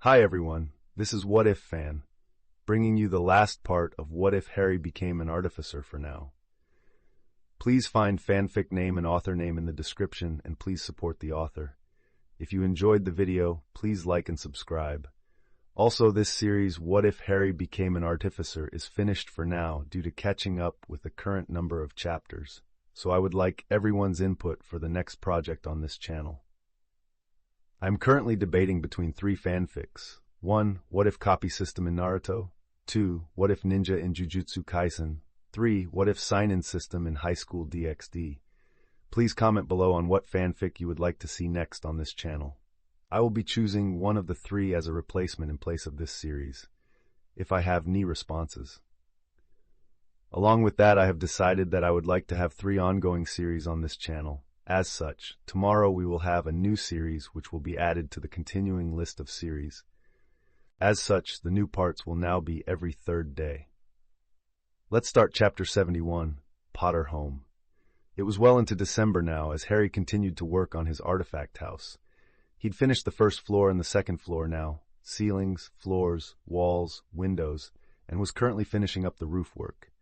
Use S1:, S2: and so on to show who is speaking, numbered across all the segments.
S1: Hi everyone, this is What If Fan, bringing you the last part of What If Harry Became an Artificer for now. Please find fanfic name and author name in the description and please support the author. If you enjoyed the video, please like and subscribe. Also, this series, What If Harry Became an Artificer, is finished for now due to catching up with the current number of chapters, so I would like everyone's input for the next project on this channel. I'm currently debating between 3 fanfics. 1. What if copy system in Naruto? 2. What if ninja in Jujutsu Kaisen? 3. What if sign-in system in High School DxD? Please comment below on what fanfic you would like to see next on this channel. I will be choosing one of the 3 as a replacement in place of this series, if I have any responses. Along with that, I have decided that I would like to have 3 ongoing series on this channel. As such, tomorrow we will have a new series which will be added to the continuing list of series. As such, the new parts will now be every 3rd day. Let's start Chapter 71, Potter Home. It was well into December now as Harry continued to work on his artifact house. He'd finished the 1st floor and the 2nd floor now, ceilings, floors, walls, windows, and was currently finishing up the roof work.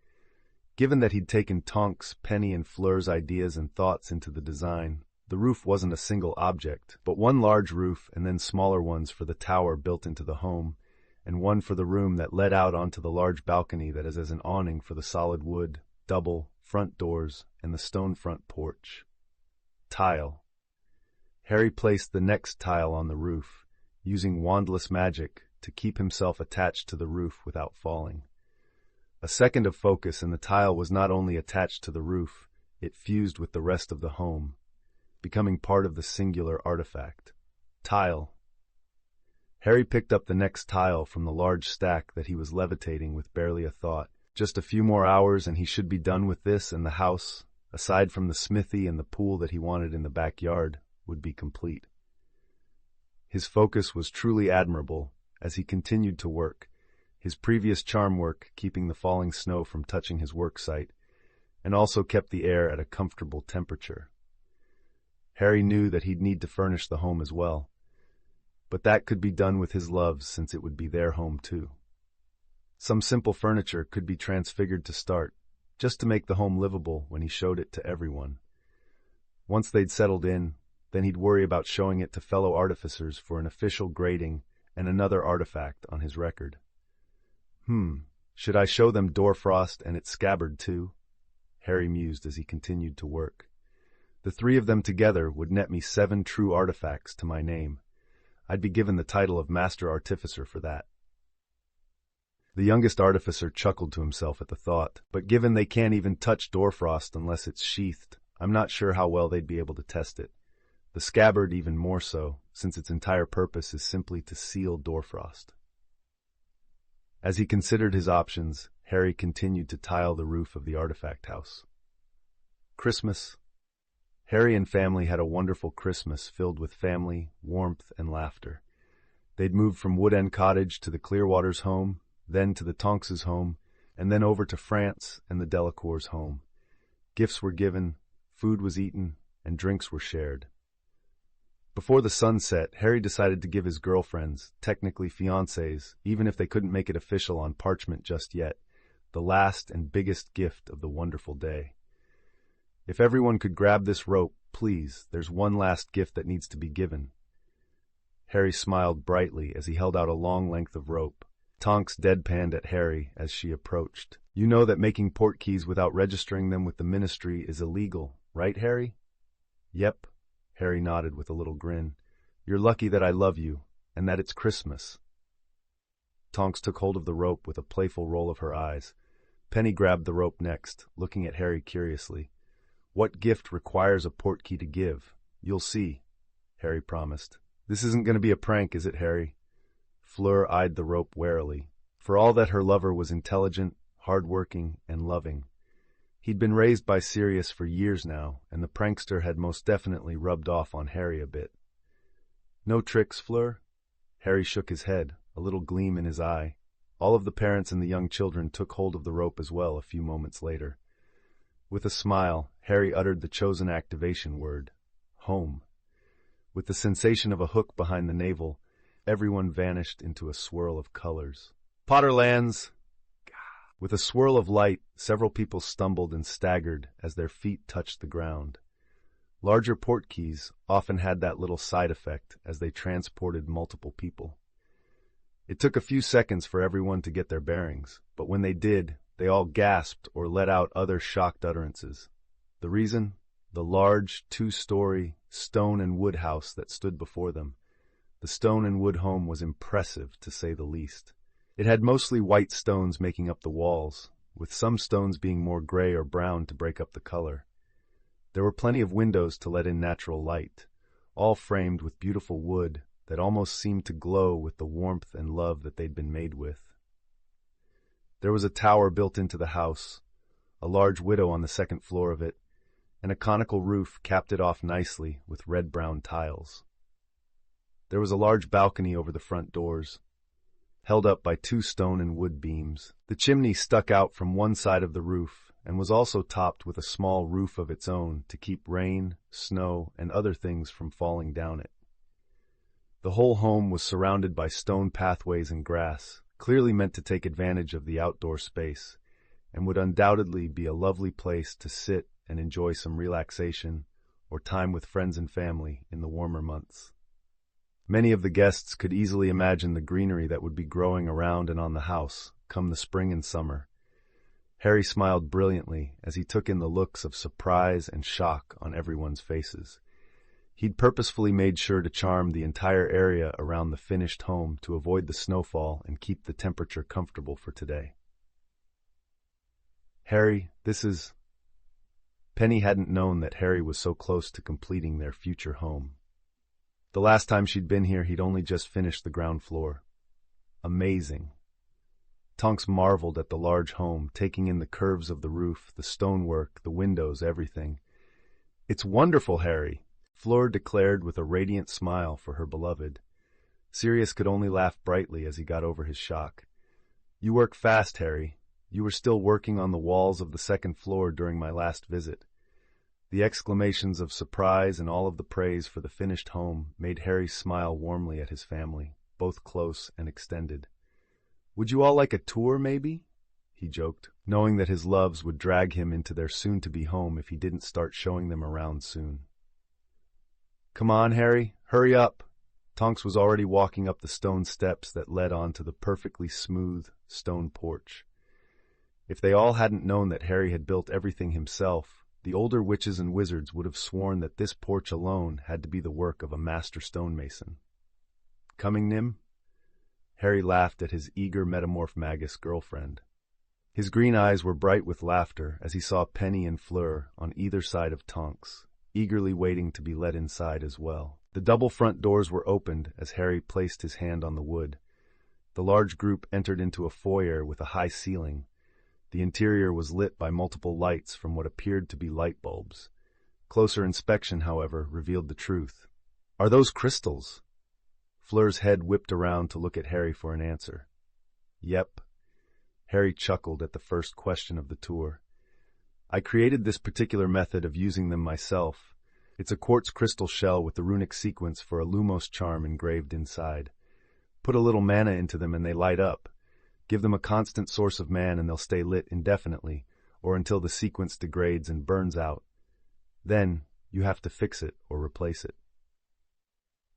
S1: Given that he'd taken Tonks, Penny, and Fleur's ideas and thoughts into the design, the roof wasn't a single object, but one large roof and then smaller ones for the tower built into the home, and one for the room that led out onto the large balcony that is as an awning for the solid wood, double, front doors, and the stone front porch. Tile. Harry placed the next tile on the roof, using wandless magic to keep himself attached to the roof without falling. A second of focus, and the tile was not only attached to the roof, it fused with the rest of the home, becoming part of the singular artifact. Tile. Harry picked up the next tile from the large stack that he was levitating with barely a thought. Just a few more hours and he should be done with this, and the house, aside from the smithy and the pool that he wanted in the backyard, would be complete. His focus was truly admirable as he continued to work, his previous charm work keeping the falling snow from touching his work site, and also kept the air at a comfortable temperature. Harry knew that he'd need to furnish the home as well, but that could be done with his loves since it would be their home too. Some simple furniture could be transfigured to start, just to make the home livable when he showed it to everyone. Once they'd settled in, then he'd worry about showing it to fellow artificers for an official grading and another artifact on his record. Should I show them Doorfrost and its scabbard too? Harry mused as he continued to work. The 3 of them together would net me 7 true artifacts to my name. I'd be given the title of Master Artificer for that. The youngest artificer chuckled to himself at the thought, but given they can't even touch Doorfrost unless it's sheathed, I'm not sure how well they'd be able to test it. The scabbard even more so, since its entire purpose is simply to seal Doorfrost. As he considered his options, Harry continued to tile the roof of the artifact house. Christmas. Harry and family had a wonderful Christmas filled with family, warmth, and laughter. They'd moved from Woodend Cottage to the Clearwaters' home, then to the Tonks' home, and then over to France and the Delacours' home. Gifts were given, food was eaten, and drinks were shared. Before the sun set, Harry decided to give his girlfriends, technically fiancées, even if they couldn't make it official on parchment just yet, the last and biggest gift of the wonderful day. If everyone could grab this rope, please, there's one last gift that needs to be given. Harry smiled brightly as he held out a long length of rope. Tonks deadpanned at Harry as she approached. You know that making portkeys without registering them with the ministry is illegal, right, Harry? Yep. Harry nodded with a little grin. You're lucky that I love you, and that it's Christmas. Tonks took hold of the rope with a playful roll of her eyes. Penny grabbed the rope next, looking at Harry curiously. What gift requires a portkey to give? You'll see, Harry promised. This isn't going to be a prank, is it, Harry? Fleur eyed the rope warily. For all that her lover was intelligent, hard-working, and loving, he'd been raised by Sirius for years now, and the prankster had most definitely rubbed off on Harry a bit. No tricks, Fleur? Harry shook his head, a little gleam in his eye. All of the parents and the young children took hold of the rope as well a few moments later. With a smile, Harry uttered the chosen activation word, home. With the sensation of a hook behind the navel, everyone vanished into a swirl of colors. Potterlands! With a swirl of light, several people stumbled and staggered as their feet touched the ground. Larger portkeys often had that little side effect as they transported multiple people. It took a few seconds for everyone to get their bearings, but when they did, they all gasped or let out other shocked utterances. The reason? The large, two-story stone and wood house that stood before them. The stone and wood home was impressive, to say the least. It had mostly white stones making up the walls, with some stones being more gray or brown to break up the color. There were plenty of windows to let in natural light, all framed with beautiful wood that almost seemed to glow with the warmth and love that they'd been made with. There was a tower built into the house, a large window on the second floor of it, and a conical roof capped it off nicely with red-brown tiles. There was a large balcony over the front doors, held up by two stone and wood beams. The chimney stuck out from one side of the roof and was also topped with a small roof of its own to keep rain, snow, and other things from falling down it. The whole home was surrounded by stone pathways and grass, clearly meant to take advantage of the outdoor space, and would undoubtedly be a lovely place to sit and enjoy some relaxation or time with friends and family in the warmer months. Many of the guests could easily imagine the greenery that would be growing around and on the house come the spring and summer. Harry smiled brilliantly as he took in the looks of surprise and shock on everyone's faces. He'd purposefully made sure to charm the entire area around the finished home to avoid the snowfall and keep the temperature comfortable for today. Harry, this is... Penny hadn't known that Harry was so close to completing their future home. The last time she'd been here, he'd only just finished the ground floor. Amazing. Tonks marveled at the large home, taking in the curves of the roof, the stonework, the windows, everything. "It's wonderful, Harry," Fleur declared with a radiant smile for her beloved. Sirius could only laugh brightly as he got over his shock. "You work fast, Harry. You were still working on the walls of the second floor during my last visit." The exclamations of surprise and all of the praise for the finished home made Harry smile warmly at his family, both close and extended. "Would you all like a tour, maybe?" he joked, knowing that his loves would drag him into their soon-to-be home if he didn't start showing them around soon. "Come on, Harry, hurry up." Tonks was already walking up the stone steps that led onto the perfectly smooth stone porch. If they all hadn't known that Harry had built everything himself, the older witches and wizards would have sworn that this porch alone had to be the work of a master stonemason. "Coming, Nim?" Harry laughed at his eager metamorph magus girlfriend. His green eyes were bright with laughter as he saw Penny and Fleur on either side of Tonks, eagerly waiting to be let inside as well. The double front doors were opened as Harry placed his hand on the wood. The large group entered into a foyer with a high ceiling. The interior was lit by multiple lights from what appeared to be light bulbs. Closer inspection, however, revealed the truth. "Are those crystals?" Fleur's head whipped around to look at Harry for an answer. "Yep." Harry chuckled at the first question of the tour. "I created this particular method of using them myself. It's a quartz crystal shell with the runic sequence for a Lumos charm engraved inside. Put a little mana into them and they light up. Give them a constant source of mana and they'll stay lit indefinitely, or until the sequence degrades and burns out. Then, you have to fix it or replace it."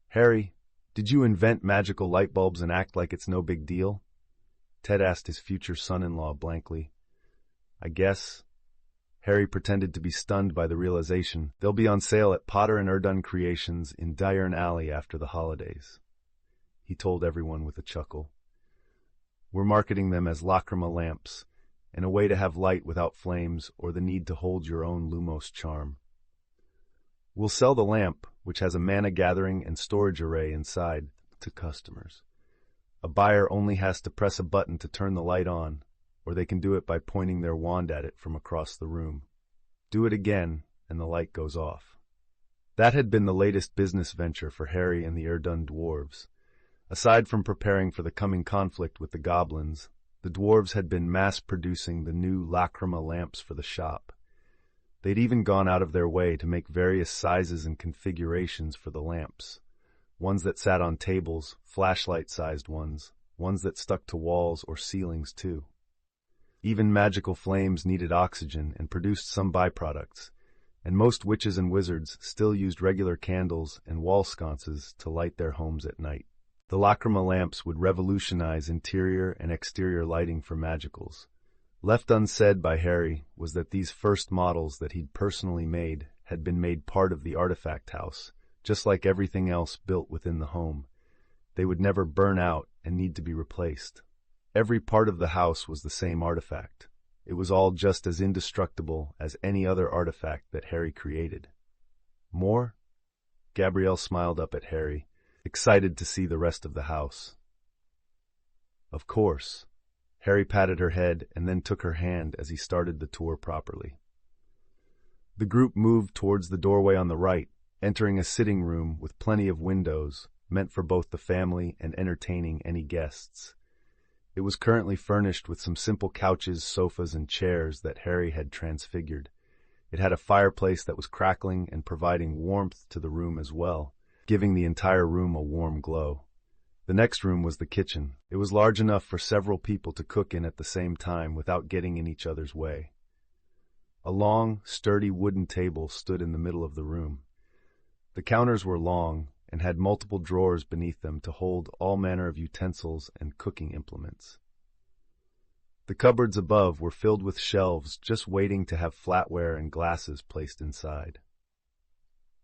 S1: "Harry, did you invent magical light bulbs and act like it's no big deal?" Ted asked his future son-in-law blankly. "I guess." Harry pretended to be stunned by the realization. "They'll be on sale at Potter and Erdun Creations in Diurne Alley after the holidays," he told everyone with a chuckle. "We're marketing them as lacrima lamps, and a way to have light without flames or the need to hold your own Lumos charm. We'll sell the lamp, which has a mana gathering and storage array inside, to customers. A buyer only has to press a button to turn the light on, or they can do it by pointing their wand at it from across the room. Do it again, and the light goes off." That had been the latest business venture for Harry and the Erdun dwarves. Aside from preparing for the coming conflict with the goblins, the dwarves had been mass-producing the new lacrima lamps for the shop. They'd even gone out of their way to make various sizes and configurations for the lamps. ones that sat on tables, flashlight-sized ones, ones that stuck to walls or ceilings too. Even magical flames needed oxygen and produced some byproducts, and most witches and wizards still used regular candles and wall sconces to light their homes at night. The lacrima lamps would revolutionize interior and exterior lighting for magicals. Left unsaid by Harry was that these first models that he'd personally made had been made part of the artifact house, just like everything else built within the home. They would never burn out and need to be replaced. Every part of the house was the same artifact. It was all just as indestructible as any other artifact that Harry created. More? Gabrielle smiled up at Harry, excited to see the rest of the house. Of course. Harry patted her head and then took her hand as he started the tour properly. The group moved towards the doorway on the right, entering a sitting room with plenty of windows, meant for both the family and entertaining any guests. It was currently furnished with some simple couches, sofas, and chairs that Harry had transfigured. It had a fireplace that was crackling and providing warmth to the room as well, giving the entire room a warm glow. The next room was the kitchen. It was large enough for several people to cook in at the same time without getting in each other's way. A long, sturdy wooden table stood in the middle of the room. The counters were long and had multiple drawers beneath them to hold all manner of utensils and cooking implements. The cupboards above were filled with shelves just waiting to have flatware and glasses placed inside.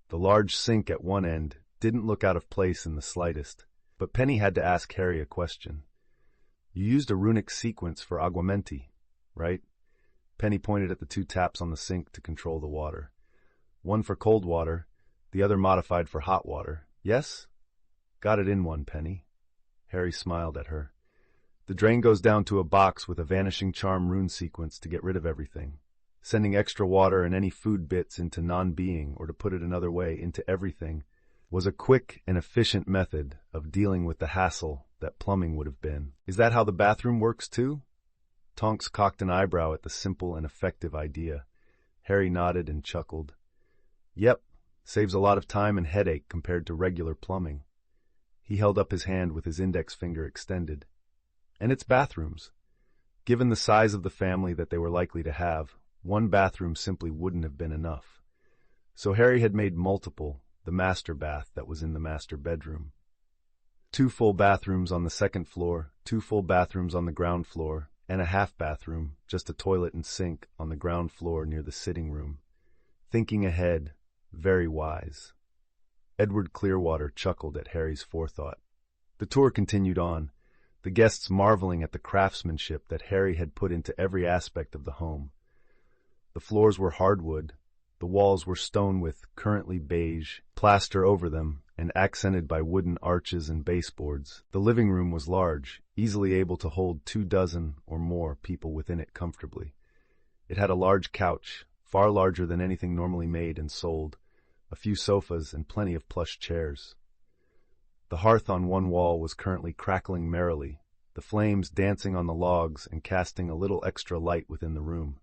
S1: The large sink at one end didn't look out of place in the slightest, but Penny had to ask Harry a question. You used a runic sequence for aguamenti, right? Penny pointed at the two taps on the sink to control the water. One for cold water, the other modified for hot water. Yes? Got it in one, Penny. Harry smiled at her. The drain goes down to a box with a vanishing charm rune sequence to get rid of everything, sending extra water and any food bits into non-being, or to put it another way, into everything, was a quick and efficient method of dealing with the hassle that plumbing would have been. Is that how the bathroom works too? Tonks cocked an eyebrow at the simple and effective idea. Harry nodded and chuckled. Yep. Saves a lot of time and headache compared to regular plumbing. He held up his hand with his index finger extended. And it's bathrooms. Given the size of the family that they were likely to have, one bathroom simply wouldn't have been enough. So Harry had made multiple, the master bath that was in the master bedroom. 2 full bathrooms on the second floor, 2 full bathrooms on the ground floor, and a half bathroom, just a toilet and sink, on the ground floor near the sitting room. Thinking ahead, very wise. Edward Clearwater chuckled at Harry's forethought. The tour continued on, the guests marveling at the craftsmanship that Harry had put into every aspect of the home. The floors were hardwood, the walls were stone with, currently beige, plaster over them, and accented by wooden arches and baseboards. The living room was large, easily able to hold 24 or more people within it comfortably. It had a large couch, far larger than anything normally made and sold, a few sofas, and plenty of plush chairs. The hearth on one wall was currently crackling merrily, the flames dancing on the logs and casting a little extra light within the room.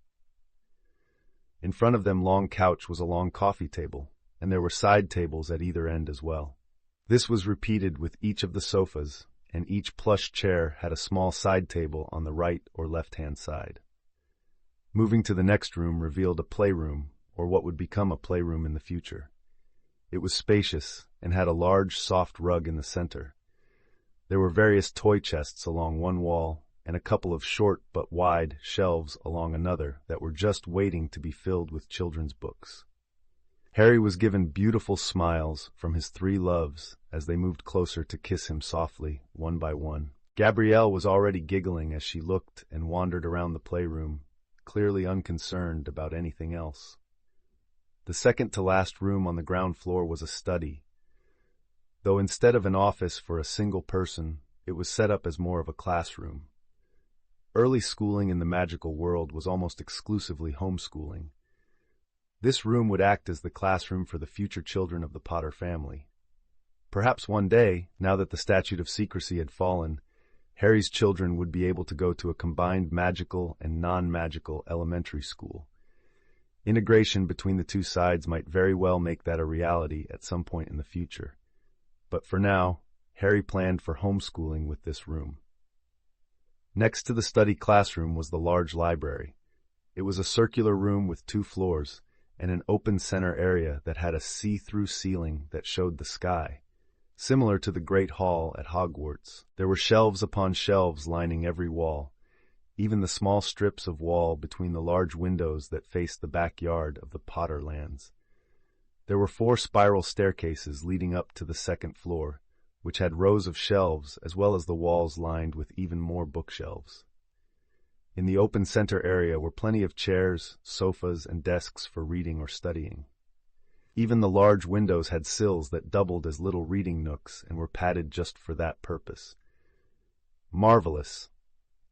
S1: In front of them long couch was a long coffee table, and there were side tables at either end as well. This was repeated with each of the sofas, and each plush chair had a small side table on the right or left-hand side. Moving to the next room revealed a playroom, or what would become a playroom in the future. It was spacious and had a large, soft rug in the center. There were various toy chests along one wall and a couple of short but wide shelves along another that were just waiting to be filled with children's books. Harry was given beautiful smiles from his 3 loves as they moved closer to kiss him softly, one by one. Gabrielle was already giggling as she looked and wandered around the playroom, clearly unconcerned about anything else. The second-to-last room on the ground floor was a study, though instead of an office for a single person, it was set up as more of a classroom. Early schooling in the magical world was almost exclusively homeschooling. This room would act as the classroom for the future children of the Potter family. Perhaps one day, now that the statute of secrecy had fallen, Harry's children would be able to go to a combined magical and non-magical elementary school. Integration between the two sides might very well make that a reality at some point in the future. but for now, Harry planned for homeschooling with this room. Next to the study classroom was the large library. It was a circular room with 2 floors and an open center area that had a see-through ceiling that showed the sky. Similar to the Great Hall at Hogwarts, there were shelves upon shelves lining every wall, even the small strips of wall between the large windows that faced the backyard of the Potter lands. There were 4 spiral staircases leading up to the 2nd floor, which had rows of shelves as well as the walls lined with even more bookshelves. In the open center area were plenty of chairs, sofas, and desks for reading or studying. Even the large windows had sills that doubled as little reading nooks and were padded just for that purpose. "Marvelous!"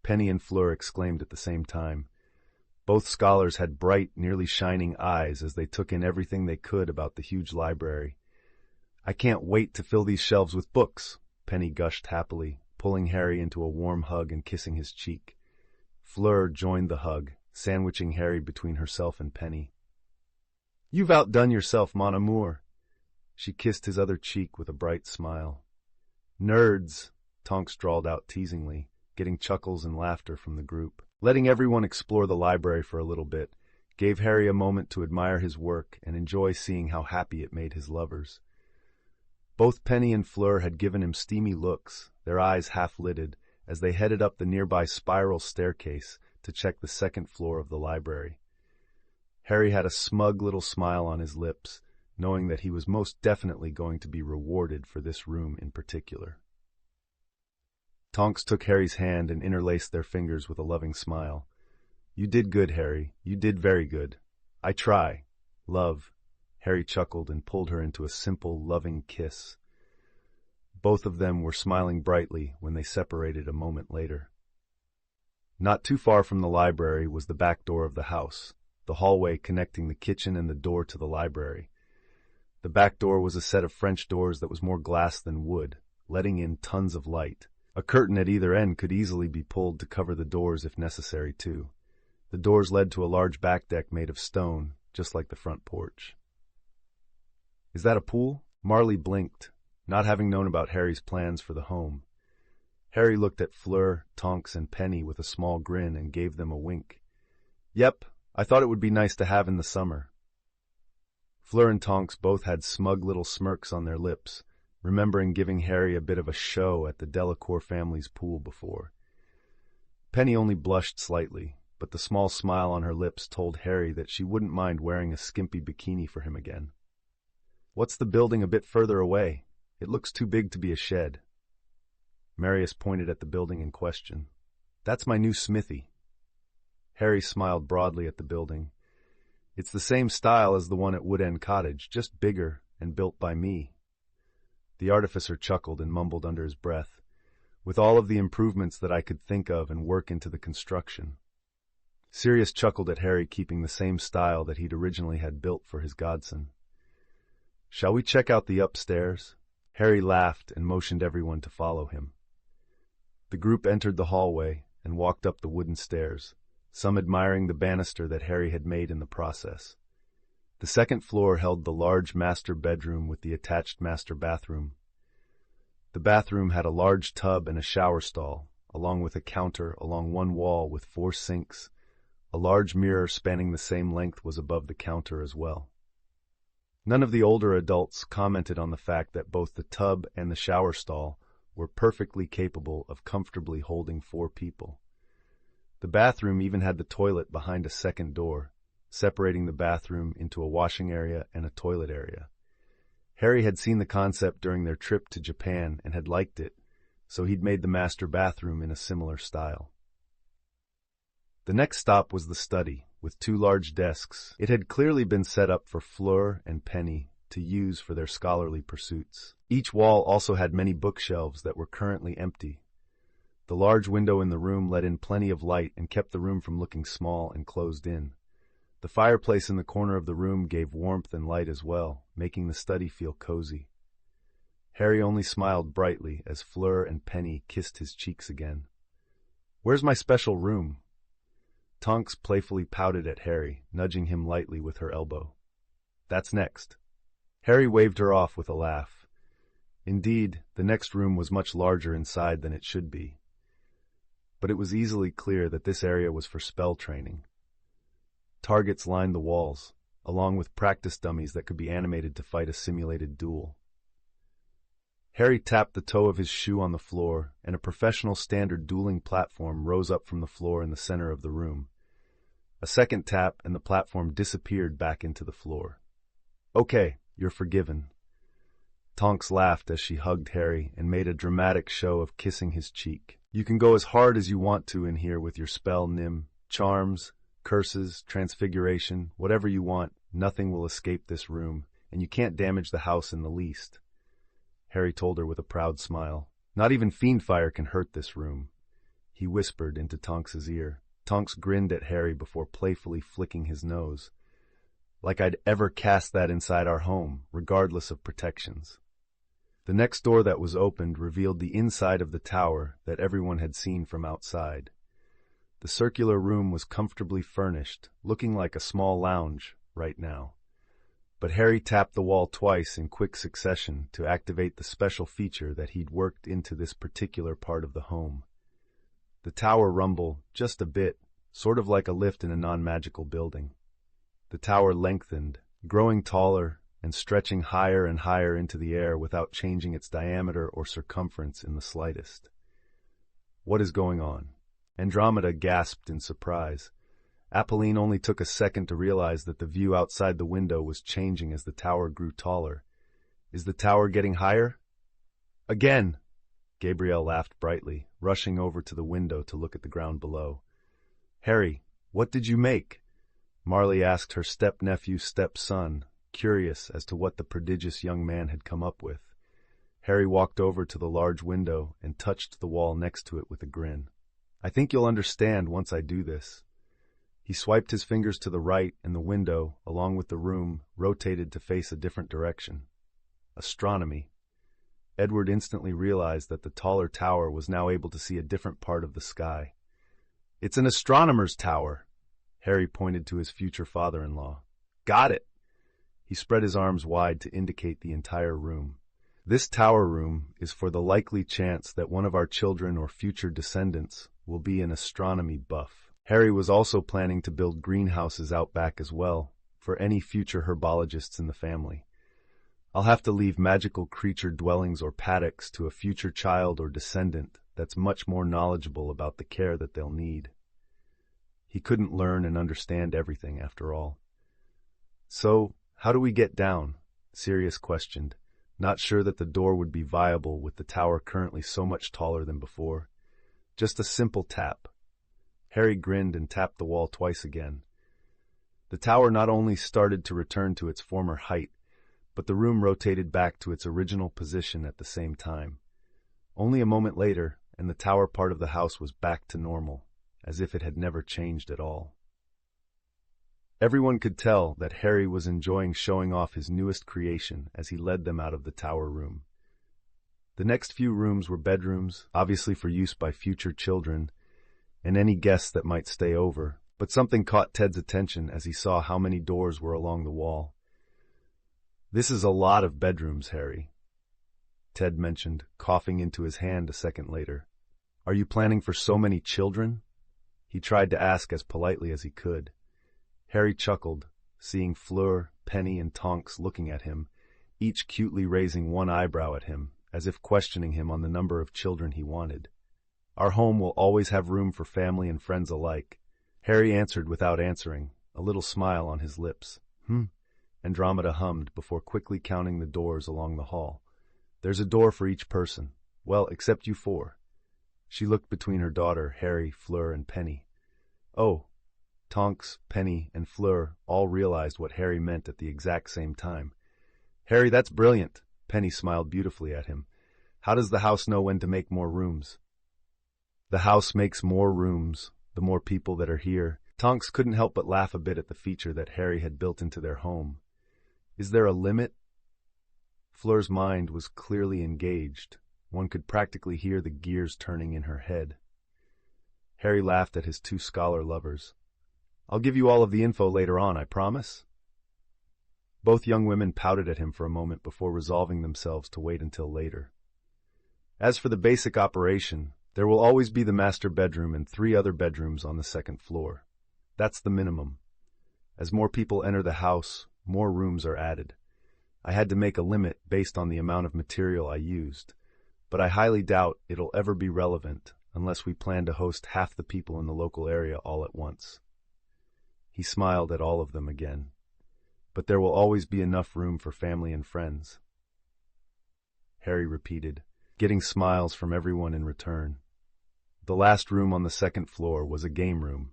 S1: Penny and Fleur exclaimed at the same time. Both scholars had bright, nearly shining eyes as they took in everything they could about the huge library. "I can't wait to fill these shelves with books," Penny gushed happily, pulling Harry into a warm hug and kissing his cheek. Fleur joined the hug, sandwiching Harry between herself and Penny. "You've outdone yourself, mon amour." She kissed his other cheek with a bright smile. "Nerds," Tonks drawled out teasingly, getting chuckles and laughter from the group. Letting everyone explore the library for a little bit gave Harry a moment to admire his work and enjoy seeing how happy it made his lovers. Both Penny and Fleur had given him steamy looks, their eyes half-lidded, as they headed up the nearby spiral staircase to check the 2nd floor of the library. Harry had a smug little smile on his lips, knowing that he was most definitely going to be rewarded for this room in particular. Tonks took Harry's hand and interlaced their fingers with a loving smile. "You did good, Harry. You did very good. I try. Love." Harry chuckled and pulled her into a simple, loving kiss. Both of them were smiling brightly when they separated a moment later. Not too far from the library was the back door of the house, the hallway connecting the kitchen and the door to the library. The back door was a set of French doors that was more glass than wood, letting in tons of light. A curtain at either end could easily be pulled to cover the doors if necessary, too. The doors led to a large back deck made of stone, just like the front porch. "Is that a pool?" Marley blinked, not having known about Harry's plans for the home. Harry looked at Fleur, Tonks, and Penny with a small grin and gave them a wink. "Yep, I thought it would be nice to have in the summer." Fleur and Tonks both had smug little smirks on their lips, remembering giving Harry a bit of a show at the Delacour family's pool before. Penny only blushed slightly, but the small smile on her lips told Harry that she wouldn't mind wearing a skimpy bikini for him again. "What's the building a bit further away? It looks too big to be a shed." Marius pointed at the building in question. "That's my new smithy." Harry smiled broadly at the building. "It's the same style as the one at Wood End Cottage, just bigger and built by me." The artificer chuckled and mumbled under his breath, "With all of the improvements that I could think of and work into the construction." Sirius chuckled at Harry keeping the same style that he'd originally had built for his godson. "Shall we check out the upstairs?" Harry laughed and motioned everyone to follow him. The group entered the hallway and walked up the wooden stairs, some admiring the banister that Harry had made in the process. The 2nd floor held the large master bedroom with the attached master bathroom. The bathroom had a large tub and a shower stall, along with a counter along one wall with 4 sinks. A large mirror spanning the same length was above the counter as well. None of the older adults commented on the fact that both the tub and the shower stall were perfectly capable of comfortably holding 4 people. The bathroom even had the toilet behind a second door, separating the bathroom into a washing area and a toilet area. Harry had seen the concept during their trip to Japan and had liked it, so he'd made the master bathroom in a similar style. The next stop was the study, with 2 large desks. It had clearly been set up for Fleur and Penny to use for their scholarly pursuits. Each wall also had many bookshelves that were currently empty. The large window in the room let in plenty of light and kept the room from looking small and closed in. The fireplace in the corner of the room gave warmth and light as well, making the study feel cozy. Harry only smiled brightly as Fleur and Penny kissed his cheeks again. "Where's my special room?" Tonks playfully pouted at Harry, nudging him lightly with her elbow. "That's next." Harry waved her off with a laugh. Indeed, the next room was much larger inside than it should be. But it was easily clear that this area was for spell training. Targets lined the walls, along with practice dummies that could be animated to fight a simulated duel. Harry tapped the toe of his shoe on the floor, and a professional standard dueling platform rose up from the floor in the center of the room. A second tap, and the platform disappeared back into the floor. "Okay, you're forgiven." Tonks laughed as she hugged Harry and made a dramatic show of kissing his cheek. "You can go as hard as you want to in here with your spell, Nim. Charms, curses, transfiguration, whatever you want, nothing will escape this room, and you can't damage the house in the least," Harry told her with a proud smile. "Not even fiend fire can hurt this room," he whispered into Tonks's ear. Tonks grinned at Harry before playfully flicking his nose. "Like I'd ever cast that inside our home, regardless of protections." The next door that was opened revealed the inside of the tower that everyone had seen from outside. The circular room was comfortably furnished, looking like a small lounge right now. But Harry tapped the wall twice in quick succession to activate the special feature that he'd worked into this particular part of the home. The tower rumbled just a bit, sort of like a lift in a non-magical building. The tower lengthened, growing taller and stretching higher and higher into the air without changing its diameter or circumference in the slightest. "What is going on?" Andromeda gasped in surprise. Apolline only took a second to realize that the view outside the window was changing as the tower grew taller. "Is the tower getting higher?" "Again!" Gabrielle laughed brightly, rushing over to the window to look at the ground below. "Harry, what did you make?" Marley asked her step-nephew-step-son, curious as to what the prodigious young man had come up with. Harry walked over to the large window and touched the wall next to it with a grin. "I think you'll understand once I do this." He swiped his fingers to the right, and the window, along with the room, rotated to face a different direction. Astronomy. Edward instantly realized that the taller tower was now able to see a different part of the sky. "It's an astronomer's tower." Harry pointed to his future father-in-law. "Got it." He spread his arms wide to indicate the entire room. "This tower room is for the likely chance that one of our children or future descendants will be an astronomy buff." Harry was also planning to build greenhouses out back as well, for any future herbologists in the family. "I'll have to leave magical creature dwellings or paddocks to a future child or descendant that's much more knowledgeable about the care that they'll need." He couldn't learn and understand everything, after all. "So, how do we get down?" Sirius questioned, not sure that the door would be viable with the tower currently so much taller than before. "Just a simple tap." Harry grinned and tapped the wall twice again. The tower not only started to return to its former height, but the room rotated back to its original position at the same time. Only a moment later, and the tower part of the house was back to normal, as if it had never changed at all. Everyone could tell that Harry was enjoying showing off his newest creation as he led them out of the tower room. The next few rooms were bedrooms, obviously for use by future children, and any guests that might stay over, but something caught Ted's attention as he saw how many doors were along the wall. "This is a lot of bedrooms, Harry," Ted mentioned, coughing into his hand a second later. "Are you planning for so many children?" He tried to ask as politely as he could. Harry chuckled, seeing Fleur, Penny, and Tonks looking at him, each cutely raising one eyebrow at him, as if questioning him on the number of children he wanted. "Our home will always have room for family and friends alike," Harry answered without answering, a little smile on his lips. Andromeda hummed before quickly counting the doors along the hall. "There's a door for each person. Well, except you four." She looked between her daughter, Harry, Fleur, and Penny. "Oh." Tonks, Penny, and Fleur all realized what Harry meant at the exact same time. "Harry, that's brilliant." Penny smiled beautifully at him. "How does the house know when to make more rooms?" "The house makes more rooms, the more people that are here." Tonks couldn't help but laugh a bit at the feature that Harry had built into their home. "Is there a limit?" Fleur's mind was clearly engaged. One could practically hear the gears turning in her head. Harry laughed at his two scholar lovers. "I'll give you all of the info later on, I promise." Both young women pouted at him for a moment before resolving themselves to wait until later. As for the basic operation, there will always be the master bedroom and 3 other bedrooms on the second floor. That's the minimum. As more people enter the house, more rooms are added. I had to make a limit based on the amount of material I used, but I highly doubt it'll ever be relevant unless we plan to host half the people in the local area all at once. He smiled at all of them again. But there will always be enough room for family and friends. Harry repeated, getting smiles from everyone in return. The last room on the second floor was a game room.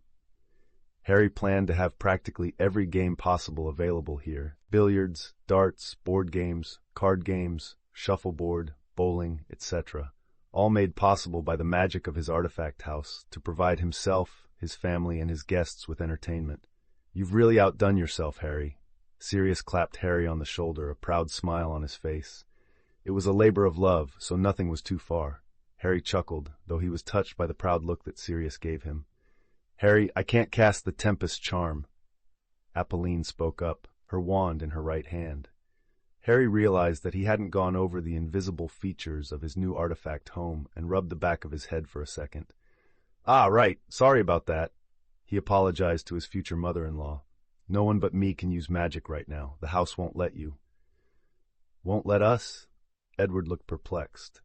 S1: Harry planned to have practically every game possible available here: billiards, darts, board games, card games, shuffleboard, bowling, etc., all made possible by the magic of his artifact house to provide himself, his family, and his guests with entertainment. You've really outdone yourself, Harry. Sirius clapped Harry on the shoulder, a proud smile on his face. It was a labor of love, so nothing was too far. Harry chuckled, though he was touched by the proud look that Sirius gave him. Harry, I can't cast the Tempest charm. Apolline spoke up, her wand in her right hand. Harry realized that he hadn't gone over the invisible features of his new artifact home and rubbed the back of his head for a second. Ah, right, sorry about that. He apologized to his future mother-in-law. No one but me can use magic right now. The house won't let you. Won't let us? Edward looked perplexed.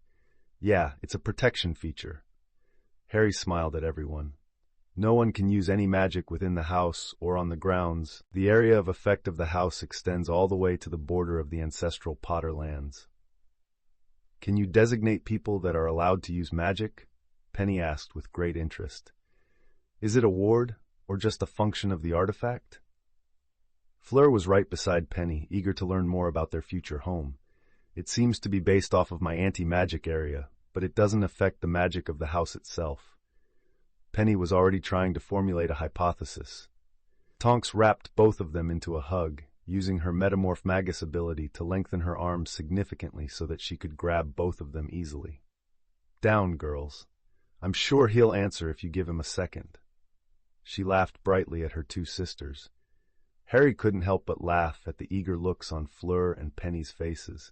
S1: Yeah, it's a protection feature. Harry smiled at everyone. No one can use any magic within the house or on the grounds. The area of effect of the house extends all the way to the border of the ancestral Potter lands. Can you designate people that are allowed to use magic? Penny asked with great interest. Is it a ward, or just a function of the artifact? Fleur was right beside Penny, eager to learn more about their future home. It seems to be based off of my anti-magic area, but it doesn't affect the magic of the house itself. Penny was already trying to formulate a hypothesis. Tonks wrapped both of them into a hug, using her Metamorph Magus ability to lengthen her arms significantly so that she could grab both of them easily. Down, girls. I'm sure he'll answer if you give him a second. She laughed brightly at her 2 sisters. Harry couldn't help but laugh at the eager looks on Fleur and Penny's faces.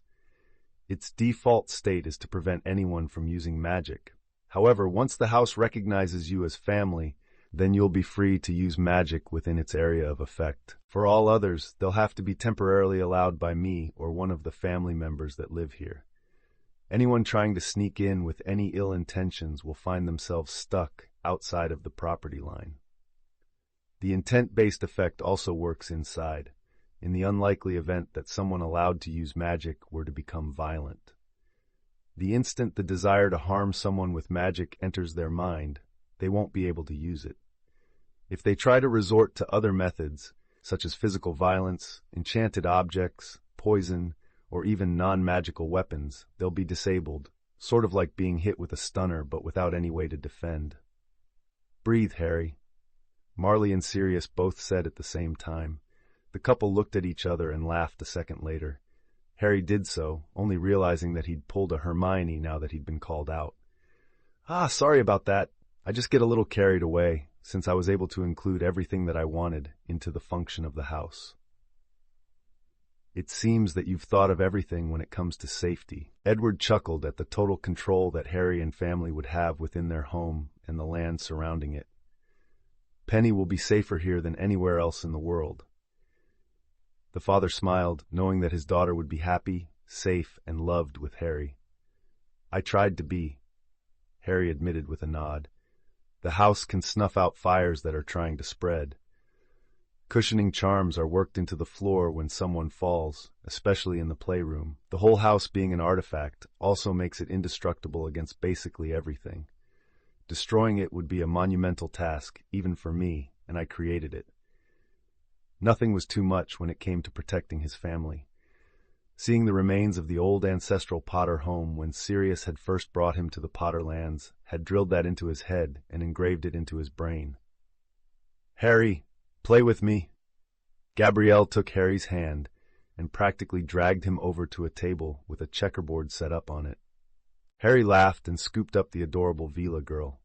S1: Its default state is to prevent anyone from using magic. However, once the house recognizes you as family, then you'll be free to use magic within its area of effect. For all others, they'll have to be temporarily allowed by me or one of the family members that live here. Anyone trying to sneak in with any ill intentions will find themselves stuck outside of the property line. The intent-based effect also works inside, in the unlikely event that someone allowed to use magic were to become violent. The instant the desire to harm someone with magic enters their mind, they won't be able to use it. If they try to resort to other methods, such as physical violence, enchanted objects, poison, or even non-magical weapons, they'll be disabled, sort of like being hit with a stunner but without any way to defend. Breathe, Harry. Marley and Sirius both said at the same time. The couple looked at each other and laughed a second later. Harry did so, only realizing that he'd pulled a Hermione now that he'd been called out. Ah, sorry about that. I just get a little carried away, since I was able to include everything that I wanted into the function of the house. It seems that you've thought of everything when it comes to safety. Edward chuckled at the total control that Harry and family would have within their home and the land surrounding it. Penny will be safer here than anywhere else in the world. The father smiled, knowing that his daughter would be happy, safe, and loved with Harry. I tried to be, Harry admitted with a nod. The house can snuff out fires that are trying to spread. Cushioning charms are worked into the floor when someone falls, especially in the playroom. The whole house being an artifact also makes it indestructible against basically everything. Destroying it would be a monumental task, even for me, and I created it. Nothing was too much when it came to protecting his family. Seeing the remains of the old ancestral Potter home when Sirius had first brought him to the Potter lands had drilled that into his head and engraved it into his brain. Harry, play with me. Gabrielle took Harry's hand and practically dragged him over to a table with a checkerboard set up on it. Harry laughed and scooped up the adorable Vila girl.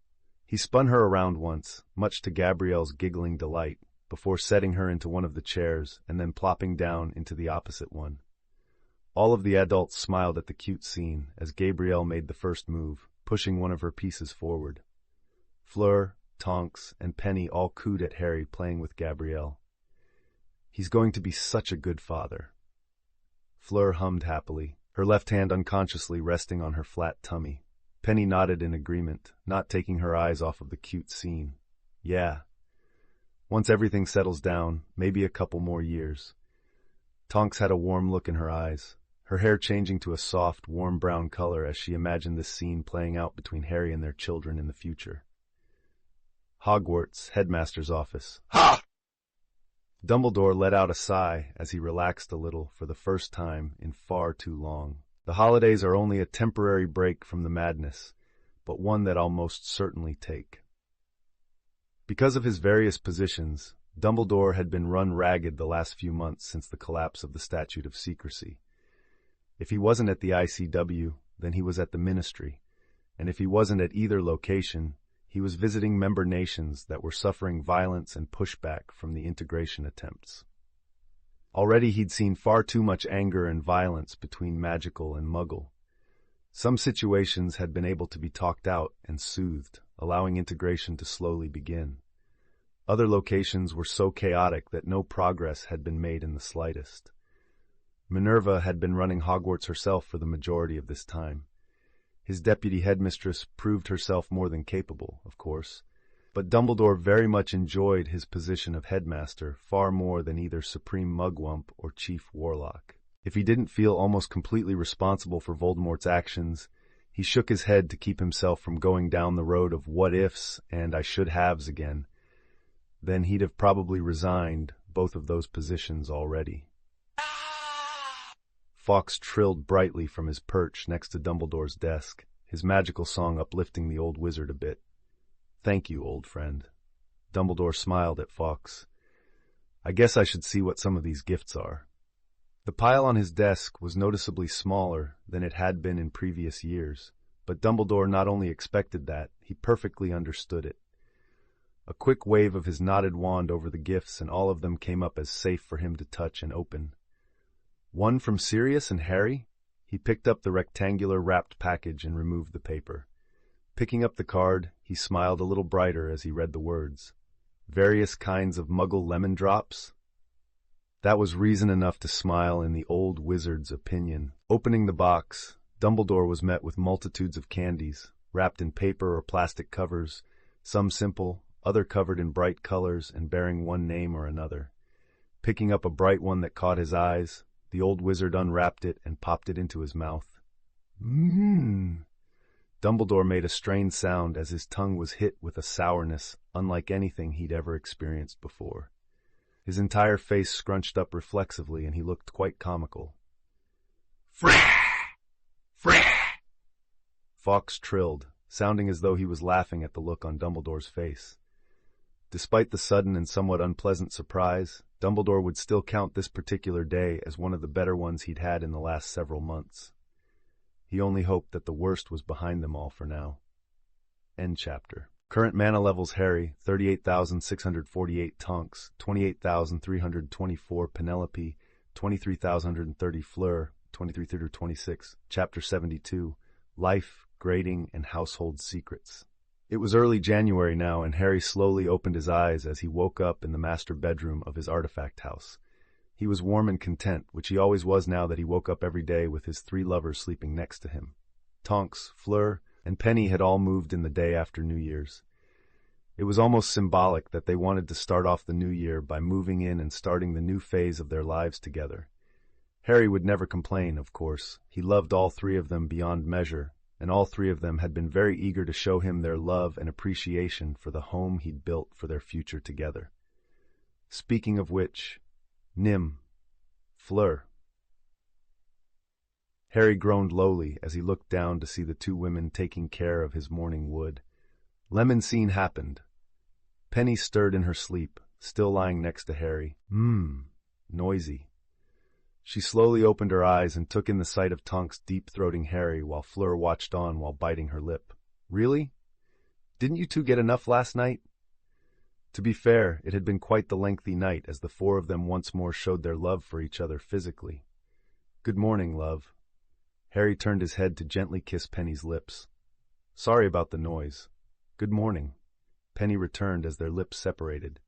S1: He spun her around once, much to Gabrielle's giggling delight, before setting her into one of the chairs and then plopping down into the opposite one. All of the adults smiled at the cute scene as Gabrielle made the first move, pushing one of her pieces forward. Fleur, Tonks, and Penny all cooed at Harry playing with Gabrielle. "He's going to be such a good father." Fleur hummed happily, her left hand unconsciously resting on her flat tummy. Penny nodded in agreement, not taking her eyes off of the cute scene. "Yeah. Once everything settles down, maybe a couple more years." Tonks had a warm look in her eyes, her hair changing to a soft, warm brown color as she imagined this scene playing out between Harry and their children in the future. Hogwarts, headmaster's office. "Ha!" Dumbledore let out a sigh as he relaxed a little for the first time in far too long. The holidays are only a temporary break from the madness, but one that I'll most certainly take. Because of his various positions, Dumbledore had been run ragged the last few months since the collapse of the Statute of Secrecy. If he wasn't at the ICW, then he was at the Ministry, and if he wasn't at either location, he was visiting member nations that were suffering violence and pushback from the integration attempts. Already he'd seen far too much anger and violence between magical and muggle. Some situations had been able to be talked out and soothed, allowing integration to slowly begin. Other locations were so chaotic that no progress had been made in the slightest. Minerva had been running Hogwarts herself for the majority of this time. His deputy headmistress proved herself more than capable, of course, but Dumbledore very much enjoyed his position of headmaster far more than either Supreme Mugwump or Chief Warlock. If he didn't feel almost completely responsible for Voldemort's actions, he shook his head to keep himself from going down the road of what-ifs and I-should-haves again. Then he'd have probably resigned both of those positions already. Fawkes trilled brightly from his perch next to Dumbledore's desk, his magical song uplifting the old wizard a bit. "Thank you, old friend." Dumbledore smiled at Fawkes. "I guess I should see what some of these gifts are." The pile on his desk was noticeably smaller than it had been in previous years, but Dumbledore not only expected that, he perfectly understood it. A quick wave of his knotted wand over the gifts and all of them came up as safe for him to touch and open. "One from Sirius and Harry?" He picked up the rectangular wrapped package and removed the paper. Picking up the card, he smiled a little brighter as he read the words. "Various kinds of Muggle lemon drops?" That was reason enough to smile in the old wizard's opinion. Opening the box, Dumbledore was met with multitudes of candies, wrapped in paper or plastic covers, some simple, other covered in bright colors and bearing one name or another. Picking up a bright one that caught his eyes, the old wizard unwrapped it and popped it into his mouth. Mmm. Dumbledore made a strained sound as his tongue was hit with a sourness unlike anything he'd ever experienced before. His entire face scrunched up reflexively and he looked quite comical. "Frah! Frah!" Fawkes trilled, sounding as though he was laughing at the look on Dumbledore's face. Despite the sudden and somewhat unpleasant surprise, Dumbledore would still count this particular day as one of the better ones he'd had in the last several months. He only hoped that the worst was behind them all for now. End chapter. Current mana levels: Harry, 38,648 Tonks, 28,324 Penelope, 23,130 Fleur, 23,326. Chapter 72. Life, Grading, and Household Secrets. It was early January now, and Harry slowly opened his eyes as he woke up in the master bedroom of his artifact house. He was warm and content, which he always was now that he woke up every day with his three lovers sleeping next to him. Tonks, Fleur, and Penny had all moved in the day after New Year's. It was almost symbolic that they wanted to start off the new year by moving in and starting the new phase of their lives together. Harry would never complain, of course. He loved all three of them beyond measure, and all three of them had been very eager to show him their love and appreciation for the home he'd built for their future together. Speaking of which, Nim, Fleur. Harry groaned lowly as he looked down to see the two women taking care of his morning wood. Lemon scene happened. Penny stirred in her sleep, still lying next to Harry. Noisy. She slowly opened her eyes and took in the sight of Tonks deep-throating Harry while Fleur watched on while biting her lip. "Really? Didn't you two get enough last night?" To be fair, it had been quite the lengthy night as the four of them once more showed their love for each other physically. "Good morning, love." Harry turned his head to gently kiss Penny's lips. "Sorry about the noise." "Good morning," Penny returned as their lips separated.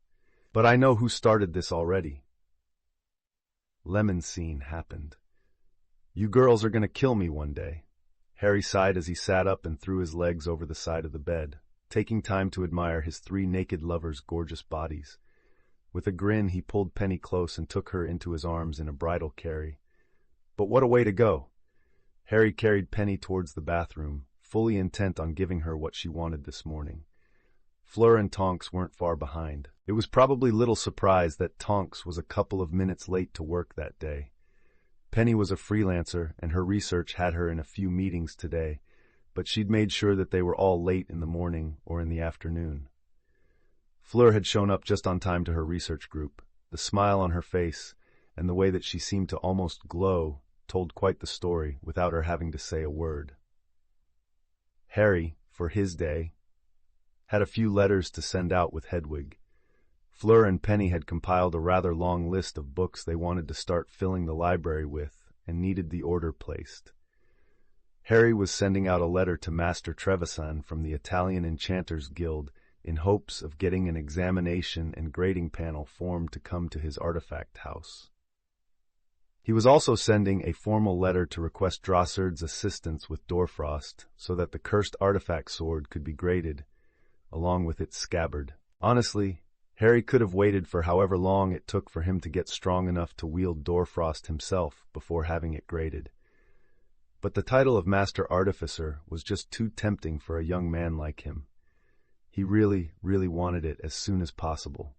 S1: "But I know who started this already." Lemon scene happened. "You girls are going to kill me one day." Harry sighed as he sat up and threw his legs over the side of the bed, taking time to admire his three naked lovers' gorgeous bodies. With a grin, he pulled Penny close and took her into his arms in a bridal carry. But what a way to go! Harry carried Penny towards the bathroom, fully intent on giving her what she wanted this morning. Fleur and Tonks weren't far behind. It was probably little surprise that Tonks was a couple of minutes late to work that day. Penny was a freelancer, and her research had her in a few meetings today, but she'd made sure that they were all late in the morning or in the afternoon. Fleur had shown up just on time to her research group. The smile on her face and the way that she seemed to almost glow told quite the story without her having to say a word. Harry, for his day, had a few letters to send out with Hedwig. Fleur and Penny had compiled a rather long list of books they wanted to start filling the library with and needed the order placed. Harry was sending out a letter to Master Trevisan from the Italian Enchanters Guild in hopes of getting an examination and grading panel formed to come to his artifact house. He was also sending a formal letter to request Drossard's assistance with Doorfrost so that the cursed artifact sword could be graded, along with its scabbard. Honestly, Harry could have waited for however long it took for him to get strong enough to wield Doorfrost himself before having it graded. But the title of Master Artificer was just too tempting for a young man like him. He really, really wanted it as soon as possible.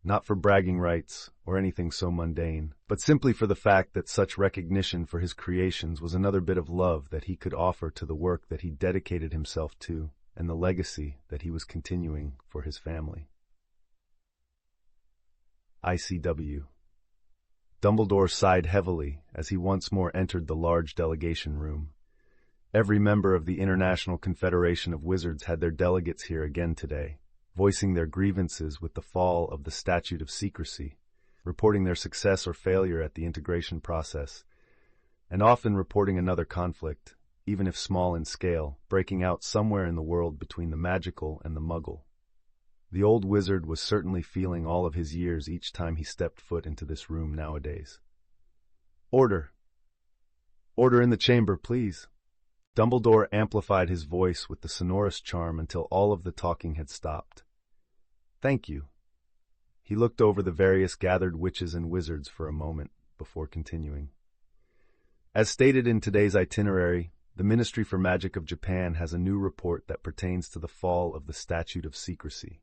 S1: Not for bragging rights or anything so mundane, but simply for the fact that such recognition for his creations was another bit of love that he could offer to the work that he dedicated himself to and the legacy that he was continuing for his family. ICW. Dumbledore sighed heavily as he once more entered the large delegation room. Every member of the International Confederation of Wizards had their delegates here again today, voicing their grievances with the fall of the Statute of Secrecy, reporting their success or failure at the integration process, and often reporting another conflict, even if small in scale, breaking out somewhere in the world between the magical and the muggle. The old wizard was certainly feeling all of his years each time he stepped foot into this room nowadays. "Order! Order in the chamber, please!" Dumbledore amplified his voice with the sonorous charm until all of the talking had stopped. "Thank you." He looked over the various gathered witches and wizards for a moment before continuing. As stated in today's itinerary, the Ministry for Magic of Japan has a new report that pertains to the fall of the Statute of Secrecy.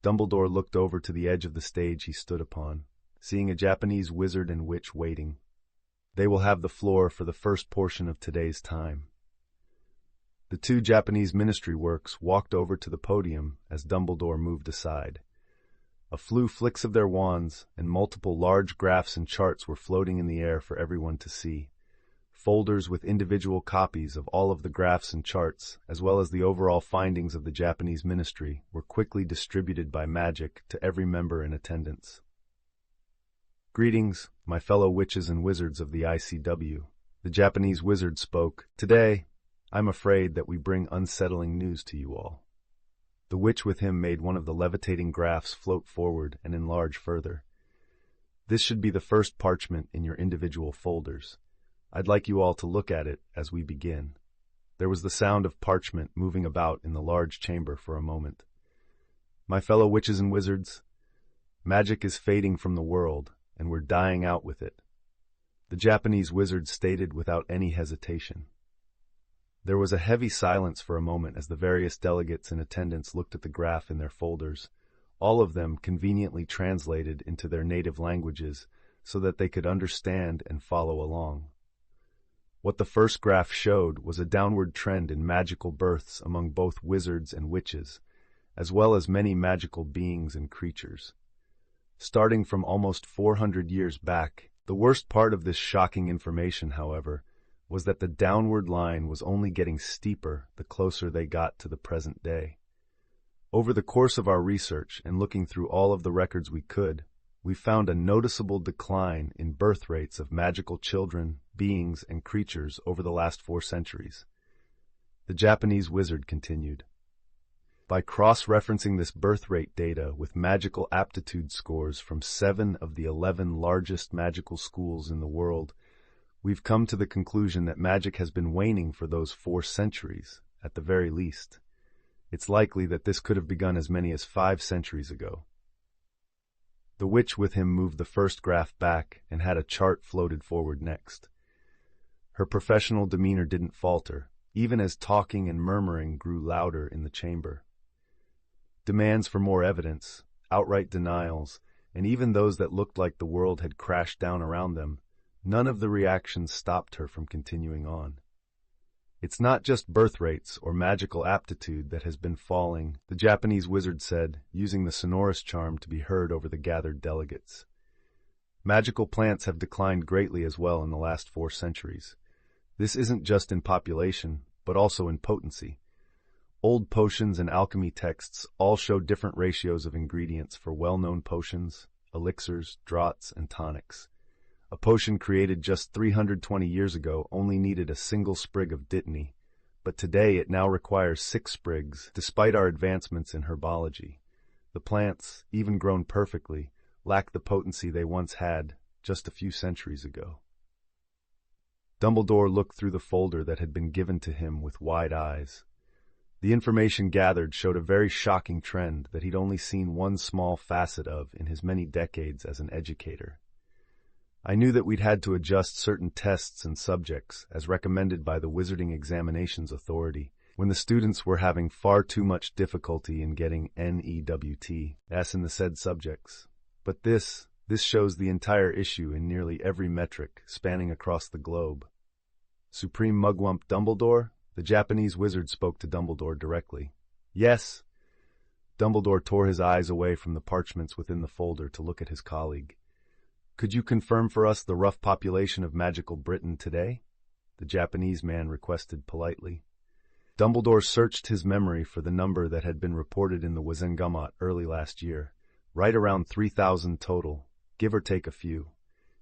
S1: Dumbledore looked over to the edge of the stage he stood upon, seeing a Japanese wizard and witch waiting. They will have the floor for the first portion of today's time. The two Japanese ministry works walked over to the podium as Dumbledore moved aside. A few flicks of their wands and multiple large graphs and charts were floating in the air for everyone to see. Folders with individual copies of all of the graphs and charts, as well as the overall findings of the Japanese ministry, were quickly distributed by magic to every member in attendance. "Greetings, my fellow witches and wizards of the ICW," the Japanese wizard spoke. "Today, I'm afraid that we bring unsettling news to you all." The witch with him made one of the levitating graphs float forward and enlarge further. "This should be the first parchment in your individual folders. I'd like you all to look at it as we begin." There was the sound of parchment moving about in the large chamber for a moment. "My fellow witches and wizards, magic is fading from the world, and we're dying out with it," the Japanese wizard stated without any hesitation. There was a heavy silence for a moment as the various delegates in attendance looked at the graph in their folders, all of them conveniently translated into their native languages so that they could understand and follow along. What the first graph showed was a downward trend in magical births among both wizards and witches, as well as many magical beings and creatures. Starting from almost 400 years back, the worst part of this shocking information, however, was that the downward line was only getting steeper the closer they got to the present day. Over the course of our research and looking through all of the records we could, we found a noticeable decline in birth rates of magical children, beings, and creatures over the last 4 centuries. The Japanese wizard continued. By cross-referencing this birth rate data with magical aptitude scores from 7 of the 11 largest magical schools in the world, we've come to the conclusion that magic has been waning for those 4 centuries, at the very least. It's likely that this could have begun as many as 5 centuries ago. The witch with him moved the first graph back and had a chart floated forward next. Her professional demeanor didn't falter, even as talking and murmuring grew louder in the chamber. Demands for more evidence, outright denials, and even those that looked like the world had crashed down around them, none of the reactions stopped her from continuing on. It's not just birth rates or magical aptitude that has been falling, the Japanese wizard said, using the sonorous charm to be heard over the gathered delegates. Magical plants have declined greatly as well in the last 4 centuries. This isn't just in population, but also in potency. Old potions and alchemy texts all show different ratios of ingredients for well-known potions, elixirs, draughts, and tonics. A potion created just 320 years ago only needed a single sprig of dittany, but today it now requires 6 sprigs, despite our advancements in herbology. The plants, even grown perfectly, lack the potency they once had just a few centuries ago. Dumbledore looked through the folder that had been given to him with wide eyes. The information gathered showed a very shocking trend that he'd only seen one small facet of in his many decades as an educator. I knew that we'd had to adjust certain tests and subjects, as recommended by the Wizarding Examinations Authority, when the students were having far too much difficulty in getting NEWT, in the said subjects. But this shows the entire issue in nearly every metric, spanning across the globe. Supreme Mugwump Dumbledore? The Japanese wizard spoke to Dumbledore directly. Yes. Dumbledore tore his eyes away from the parchments within the folder to look at his colleague. Could you confirm for us the rough population of magical Britain today? The Japanese man requested politely. Dumbledore searched his memory for the number that had been reported in the Wizengamot early last year, right around 3,000 total, give or take a few.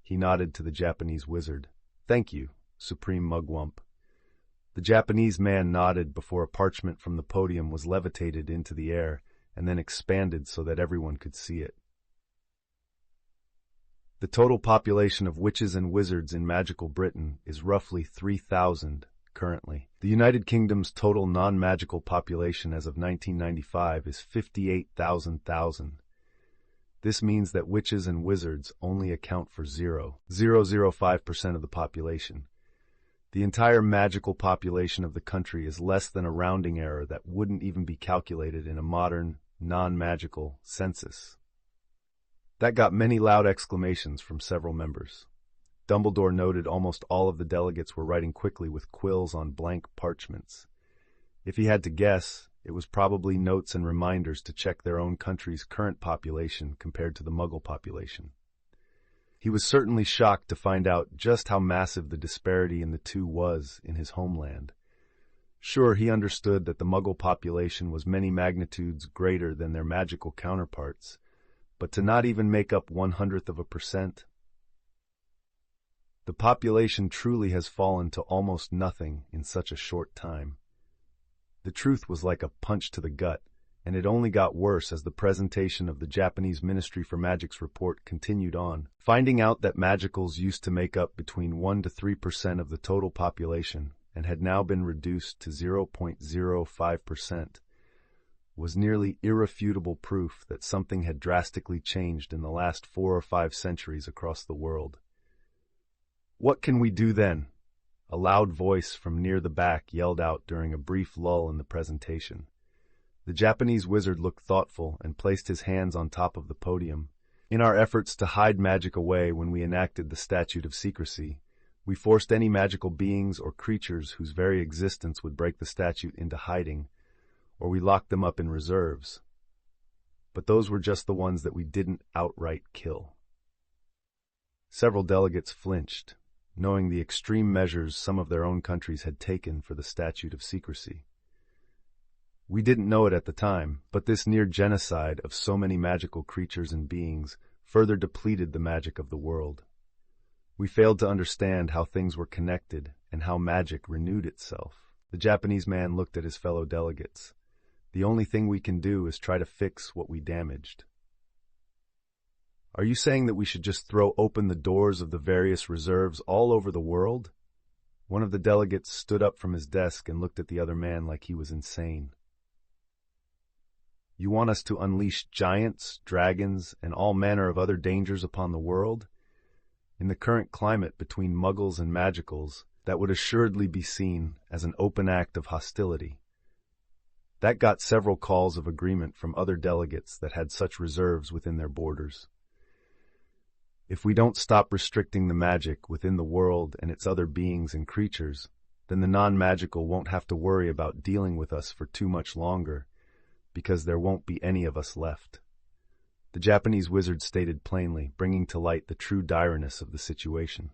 S1: He nodded to the Japanese wizard. Thank you, Supreme Mugwump. The Japanese man nodded before a parchment from the podium was levitated into the air and then expanded so that everyone could see it. The total population of witches and wizards in magical Britain is roughly 3,000 currently. The United Kingdom's total non-magical population as of 1995 is 58,000. This means that witches and wizards only account for 0.005% of the population. The entire magical population of the country is less than a rounding error that wouldn't even be calculated in a modern, non-magical census. That got many loud exclamations from several members. Dumbledore noted almost all of the delegates were writing quickly with quills on blank parchments. If he had to guess, it was probably notes and reminders to check their own country's current population compared to the Muggle population. He was certainly shocked to find out just how massive the disparity in the two was in his homeland. Sure, he understood that the Muggle population was many magnitudes greater than their magical counterparts, but to not even make up 0.01%. The population truly has fallen to almost nothing in such a short time. The truth was like a punch to the gut, and it only got worse as the presentation of the Japanese Ministry for Magic's report continued on. Finding out that magicals used to make up between 1 to 3% of the total population and had now been reduced to 0.05%. was nearly irrefutable proof that something had drastically changed in the last 4 or 5 centuries across the world. What can we do then? A loud voice from near the back yelled out during a brief lull in the presentation. The Japanese wizard looked thoughtful and placed his hands on top of the podium. In our efforts to hide magic away when we enacted the Statute of Secrecy, we forced any magical beings or creatures whose very existence would break the statute into hiding, or we locked them up in reserves. But those were just the ones that we didn't outright kill. Several delegates flinched, knowing the extreme measures some of their own countries had taken for the Statute of Secrecy. We didn't know it at the time, but this near genocide of so many magical creatures and beings further depleted the magic of the world. We failed to understand how things were connected and how magic renewed itself. The Japanese man looked at his fellow delegates. The only thing we can do is try to fix what we damaged. Are you saying that we should just throw open the doors of the various reserves all over the world? One of the delegates stood up from his desk and looked at the other man like he was insane. You want us to unleash giants, dragons, and all manner of other dangers upon the world? In the current climate between muggles and magicals, that would assuredly be seen as an open act of hostility. That got several calls of agreement from other delegates that had such reserves within their borders. If we don't stop restricting the magic within the world and its other beings and creatures, then the non-magical won't have to worry about dealing with us for too much longer, because there won't be any of us left. The Japanese wizard stated plainly, bringing to light the true direness of the situation.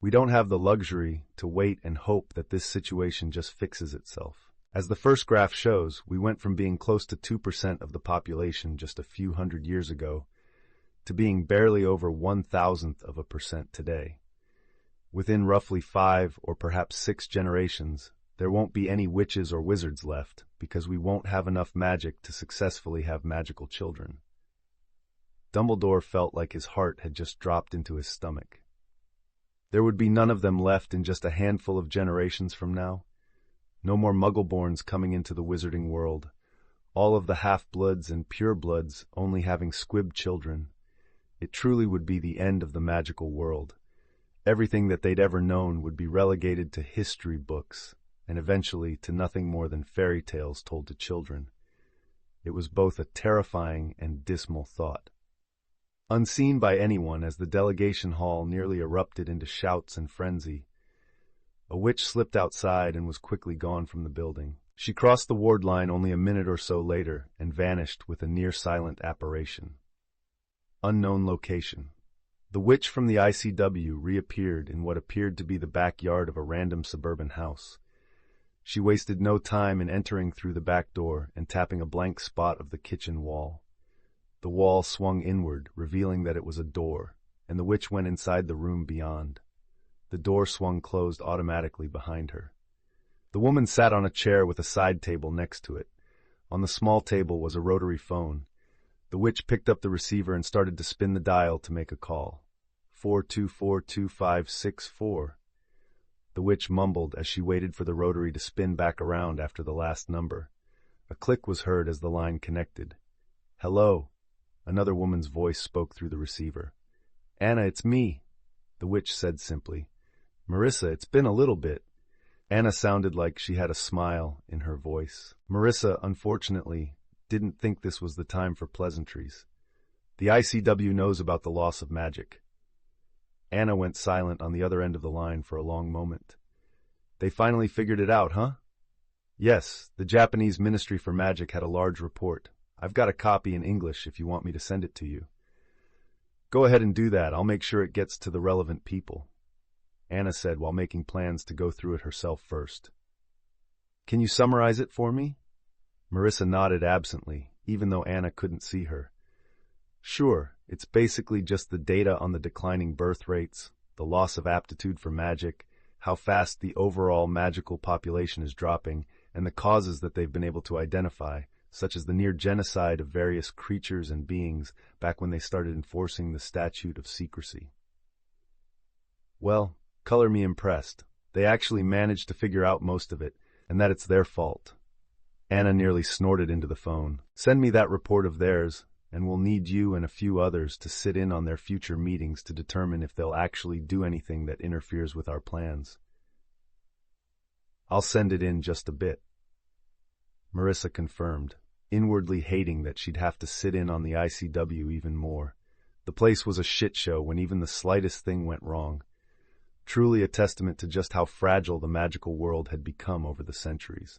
S1: We don't have the luxury to wait and hope that this situation just fixes itself. As the first graph shows, we went from being close to 2% of the population just a few hundred years ago to being barely over 1,000% today. Within roughly 5 or perhaps 6 generations, there won't be any witches or wizards left because we won't have enough magic to successfully have magical children. Dumbledore felt like his heart had just dropped into his stomach. There would be none of them left in just a handful of generations from now. No more Muggleborns coming into the wizarding world. All of the half-bloods and pure-bloods only having squib children. It truly would be the end of the magical world. Everything that they'd ever known would be relegated to history books, and eventually to nothing more than fairy tales told to children. It was both a terrifying and dismal thought. Unseen by anyone as the delegation hall nearly erupted into shouts and frenzy, a witch slipped outside and was quickly gone from the building. She crossed the ward line only a minute or so later and vanished with a near-silent apparition. Unknown location. The witch from the ICW reappeared in what appeared to be the backyard of a random suburban house. She wasted no time in entering through the back door and tapping a blank spot of the kitchen wall. The wall swung inward, revealing that it was a door, and the witch went inside the room beyond. The door swung closed automatically behind her. The woman sat on a chair with a side table next to it. On the small table was a rotary phone. The witch picked up the receiver and started to spin the dial to make a call. 4242564. The witch mumbled as she waited for the rotary to spin back around after the last number. A click was heard as the line connected. "Hello." Another woman's voice spoke through the receiver. "Anna, it's me," the witch said simply. "Marissa, it's been a little bit." Anna sounded like she had a smile in her voice. Marissa, unfortunately, didn't think this was the time for pleasantries. The ICW knows about the loss of magic. Anna went silent on the other end of the line for a long moment. "They finally figured it out, huh?" "Yes, the Japanese Ministry for Magic had a large report. I've got a copy in English if you want me to send it to you." "Go ahead and do that. I'll make sure it gets to the relevant people," Anna said while making plans to go through it herself first. "Can you summarize it for me?" Marissa nodded absently, even though Anna couldn't see her. "Sure, it's basically just the data on the declining birth rates, the loss of aptitude for magic, how fast the overall magical population is dropping, and the causes that they've been able to identify, such as the near genocide of various creatures and beings back when they started enforcing the statute of secrecy." "Well, color me impressed. They actually managed to figure out most of it, and that it's their fault." Anna nearly snorted into the phone. "Send me that report of theirs, and we'll need you and a few others to sit in on their future meetings to determine if they'll actually do anything that interferes with our plans." "I'll send it in just a bit," Marissa confirmed, inwardly hating that she'd have to sit in on the ICW even more. The place was a shit show when even the slightest thing went wrong. Truly a testament to just how fragile the magical world had become over the centuries.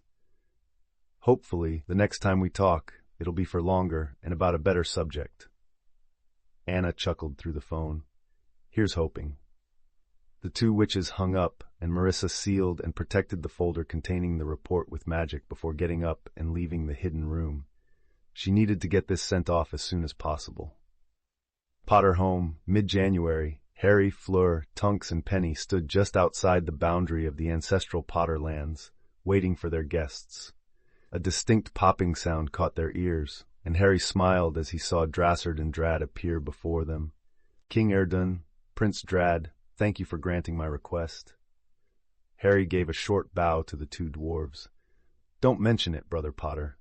S1: "Hopefully, the next time we talk, it'll be for longer and about a better subject." Anna chuckled through the phone. "Here's hoping." The two witches hung up, and Marissa sealed and protected the folder containing the report with magic before getting up and leaving the hidden room. She needed to get this sent off as soon as possible. Potter home, mid-January. Harry, Fleur, Tunks, and Penny stood just outside the boundary of the ancestral Potter lands, waiting for their guests. A distinct popping sound caught their ears, and Harry smiled as he saw Drassard and Drad appear before them. King Erdun, Prince Drad, thank you for granting my request. Harry gave a short bow to the two dwarves. Don't mention it, Brother Potter.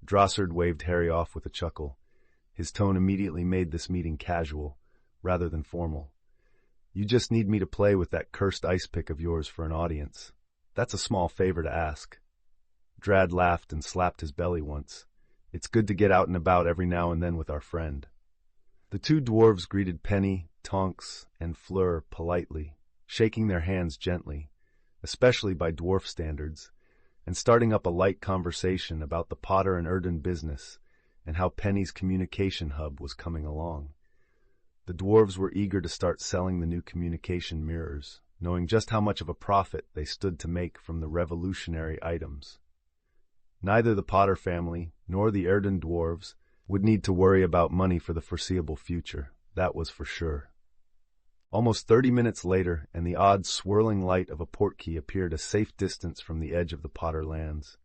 S1: Drassard waved Harry off with a chuckle. His tone immediately made this meeting casual, rather than formal. You just need me to play with that cursed ice pick of yours for an audience. That's a small favor to ask. Drad laughed and slapped his belly once. It's good to get out and about every now and then with our friend. The two dwarves greeted Penny, Tonks, and Fleur politely, shaking their hands gently, especially by dwarf standards, and starting up a light conversation about the Potter and Erdun business and how Penny's communication hub was coming along. The dwarves were eager to start selling the new communication mirrors, knowing just how much of a profit they stood to make from the revolutionary items. Neither the Potter family nor the Erdun dwarves would need to worry about money for the foreseeable future, that was for sure. Almost 30 minutes later, and the odd swirling light of a portkey appeared a safe distance from the edge of the Potter lands.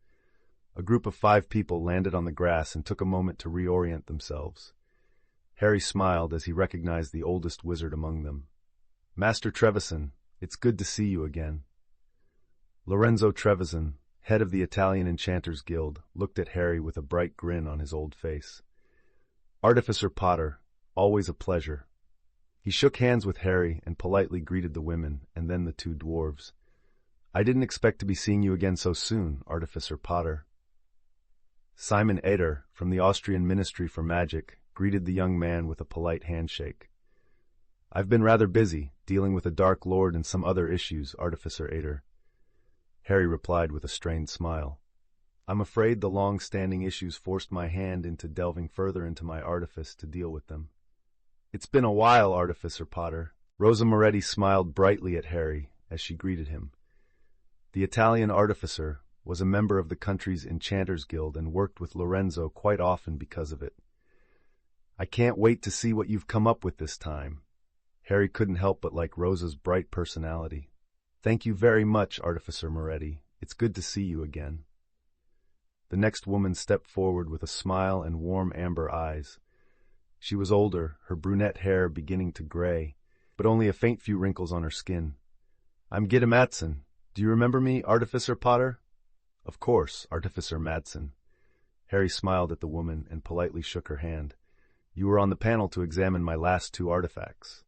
S1: A group of 5 people landed on the grass and took a moment to reorient themselves. Harry smiled as he recognized the oldest wizard among them. Master Trevisan, it's good to see you again. Lorenzo Trevisan, head of the Italian Enchanters Guild, looked at Harry with a bright grin on his old face. Artificer Potter, always a pleasure. He shook hands with Harry and politely greeted the women and then the two dwarves. I didn't expect to be seeing you again so soon, Artificer Potter. Simon Eder, from the Austrian Ministry for Magic, greeted the young man with a polite handshake. I've been rather busy, dealing with a Dark Lord and some other issues, Artificer Eder. Harry replied with a strained smile. I'm afraid the long-standing issues forced my hand into delving further into my artifice to deal with them. It's been a while, Artificer Potter. Rosa Moretti smiled brightly at Harry as she greeted him. The Italian artificer was a member of the country's Enchanters Guild and worked with Lorenzo quite often because of it. I can't wait to see what you've come up with this time. Harry couldn't help but like Rosa's bright personality. Thank you very much, Artificer Moretti. It's good to see you again. The next woman stepped forward with a smile and warm amber eyes. She was older, her brunette hair beginning to gray, but only a faint few wrinkles on her skin. I'm Gitta Matson. Do you remember me, Artificer Potter? Of course, Artificer Madsen. Harry smiled at the woman and politely shook her hand. You were on the panel to examine my last 2 artifacts.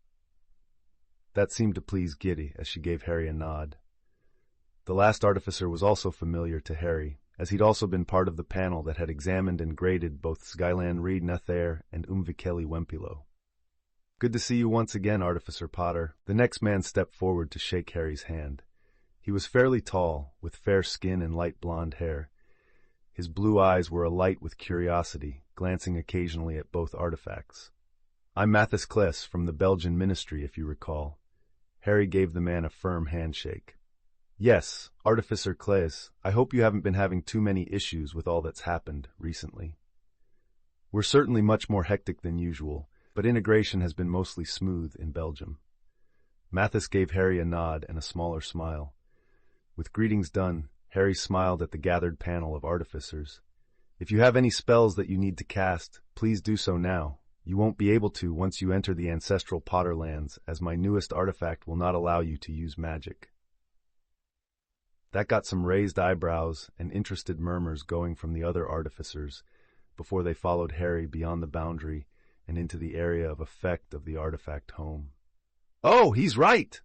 S1: That seemed to please Giddy as she gave Harry a nod. The last artificer was also familiar to Harry, as he'd also been part of the panel that had examined and graded both Skyland Reed Nathair and Umvikeli Wempilo. Good to see you once again, Artificer Potter. The next man stepped forward to shake Harry's hand. He was fairly tall, with fair skin and light blonde hair. His blue eyes were alight with curiosity, glancing occasionally at both artifacts. I'm Mathis Kless from the Belgian Ministry, if you recall. Harry gave the man a firm handshake. Yes, Artificer Kless, I hope you haven't been having too many issues with all that's happened recently. We're certainly much more hectic than usual, but integration has been mostly smooth in Belgium. Mathis gave Harry a nod and a smaller smile. With greetings done, Harry smiled at the gathered panel of artificers. If you have any spells that you need to cast, please do so now. You won't be able to once you enter the ancestral Potterlands, as my newest artifact will not allow you to use magic. That got some raised eyebrows and interested murmurs going from the other artificers before they followed Harry beyond the boundary and into the area of effect of the artifact home. Oh, he's right!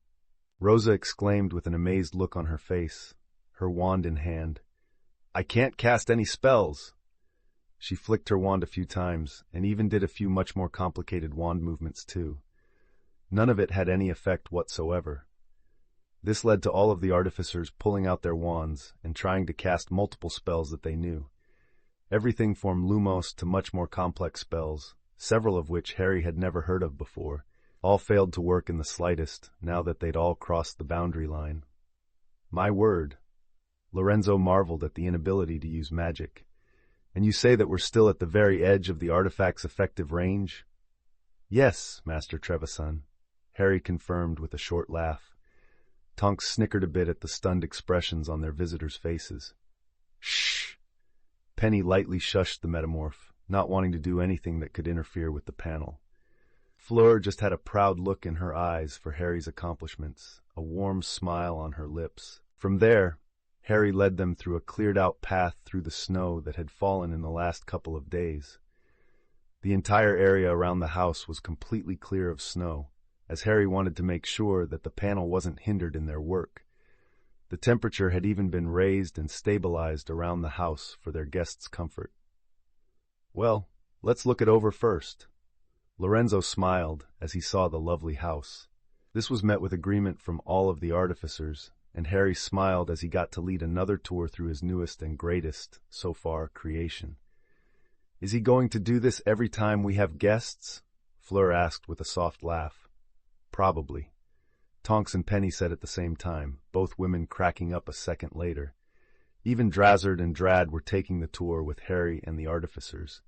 S1: Rosa exclaimed with an amazed look on her face, her wand in hand. I can't cast any spells. She flicked her wand a few times, and even did a few much more complicated wand movements too. None of it had any effect whatsoever. This led to all of the artificers pulling out their wands and trying to cast multiple spells that they knew. Everything from Lumos to much more complex spells, several of which Harry had never heard of before, All failed to work in the slightest, now that they'd all crossed the boundary line. My word. Lorenzo marveled at the inability to use magic. And you say that we're still at the very edge of the artifact's effective range? Yes, Master Trevisan, Harry confirmed with a short laugh. Tonks snickered a bit at the stunned expressions on their visitors' faces. Shh! Penny lightly shushed the metamorph, not wanting to do anything that could interfere with the panel. Fleur just had a proud look in her eyes for Harry's accomplishments, a warm smile on her lips. From there, Harry led them through a cleared-out path through the snow that had fallen in the last couple of days. The entire area around the house was completely clear of snow, as Harry wanted to make sure that the panel wasn't hindered in their work. The temperature had even been raised and stabilized around the house for their guests' comfort. Well, let's look it over first. Lorenzo smiled as he saw the lovely house. This was met with agreement from all of the artificers, and Harry smiled as he got to lead another tour through his newest and greatest, so far, creation. Is he going to do this every time we have guests? Fleur asked with a soft laugh. Probably. Tonks and Penny said at the same time, both women cracking up a second later. Even Drazzard and Drad were taking the tour with Harry and the artificers.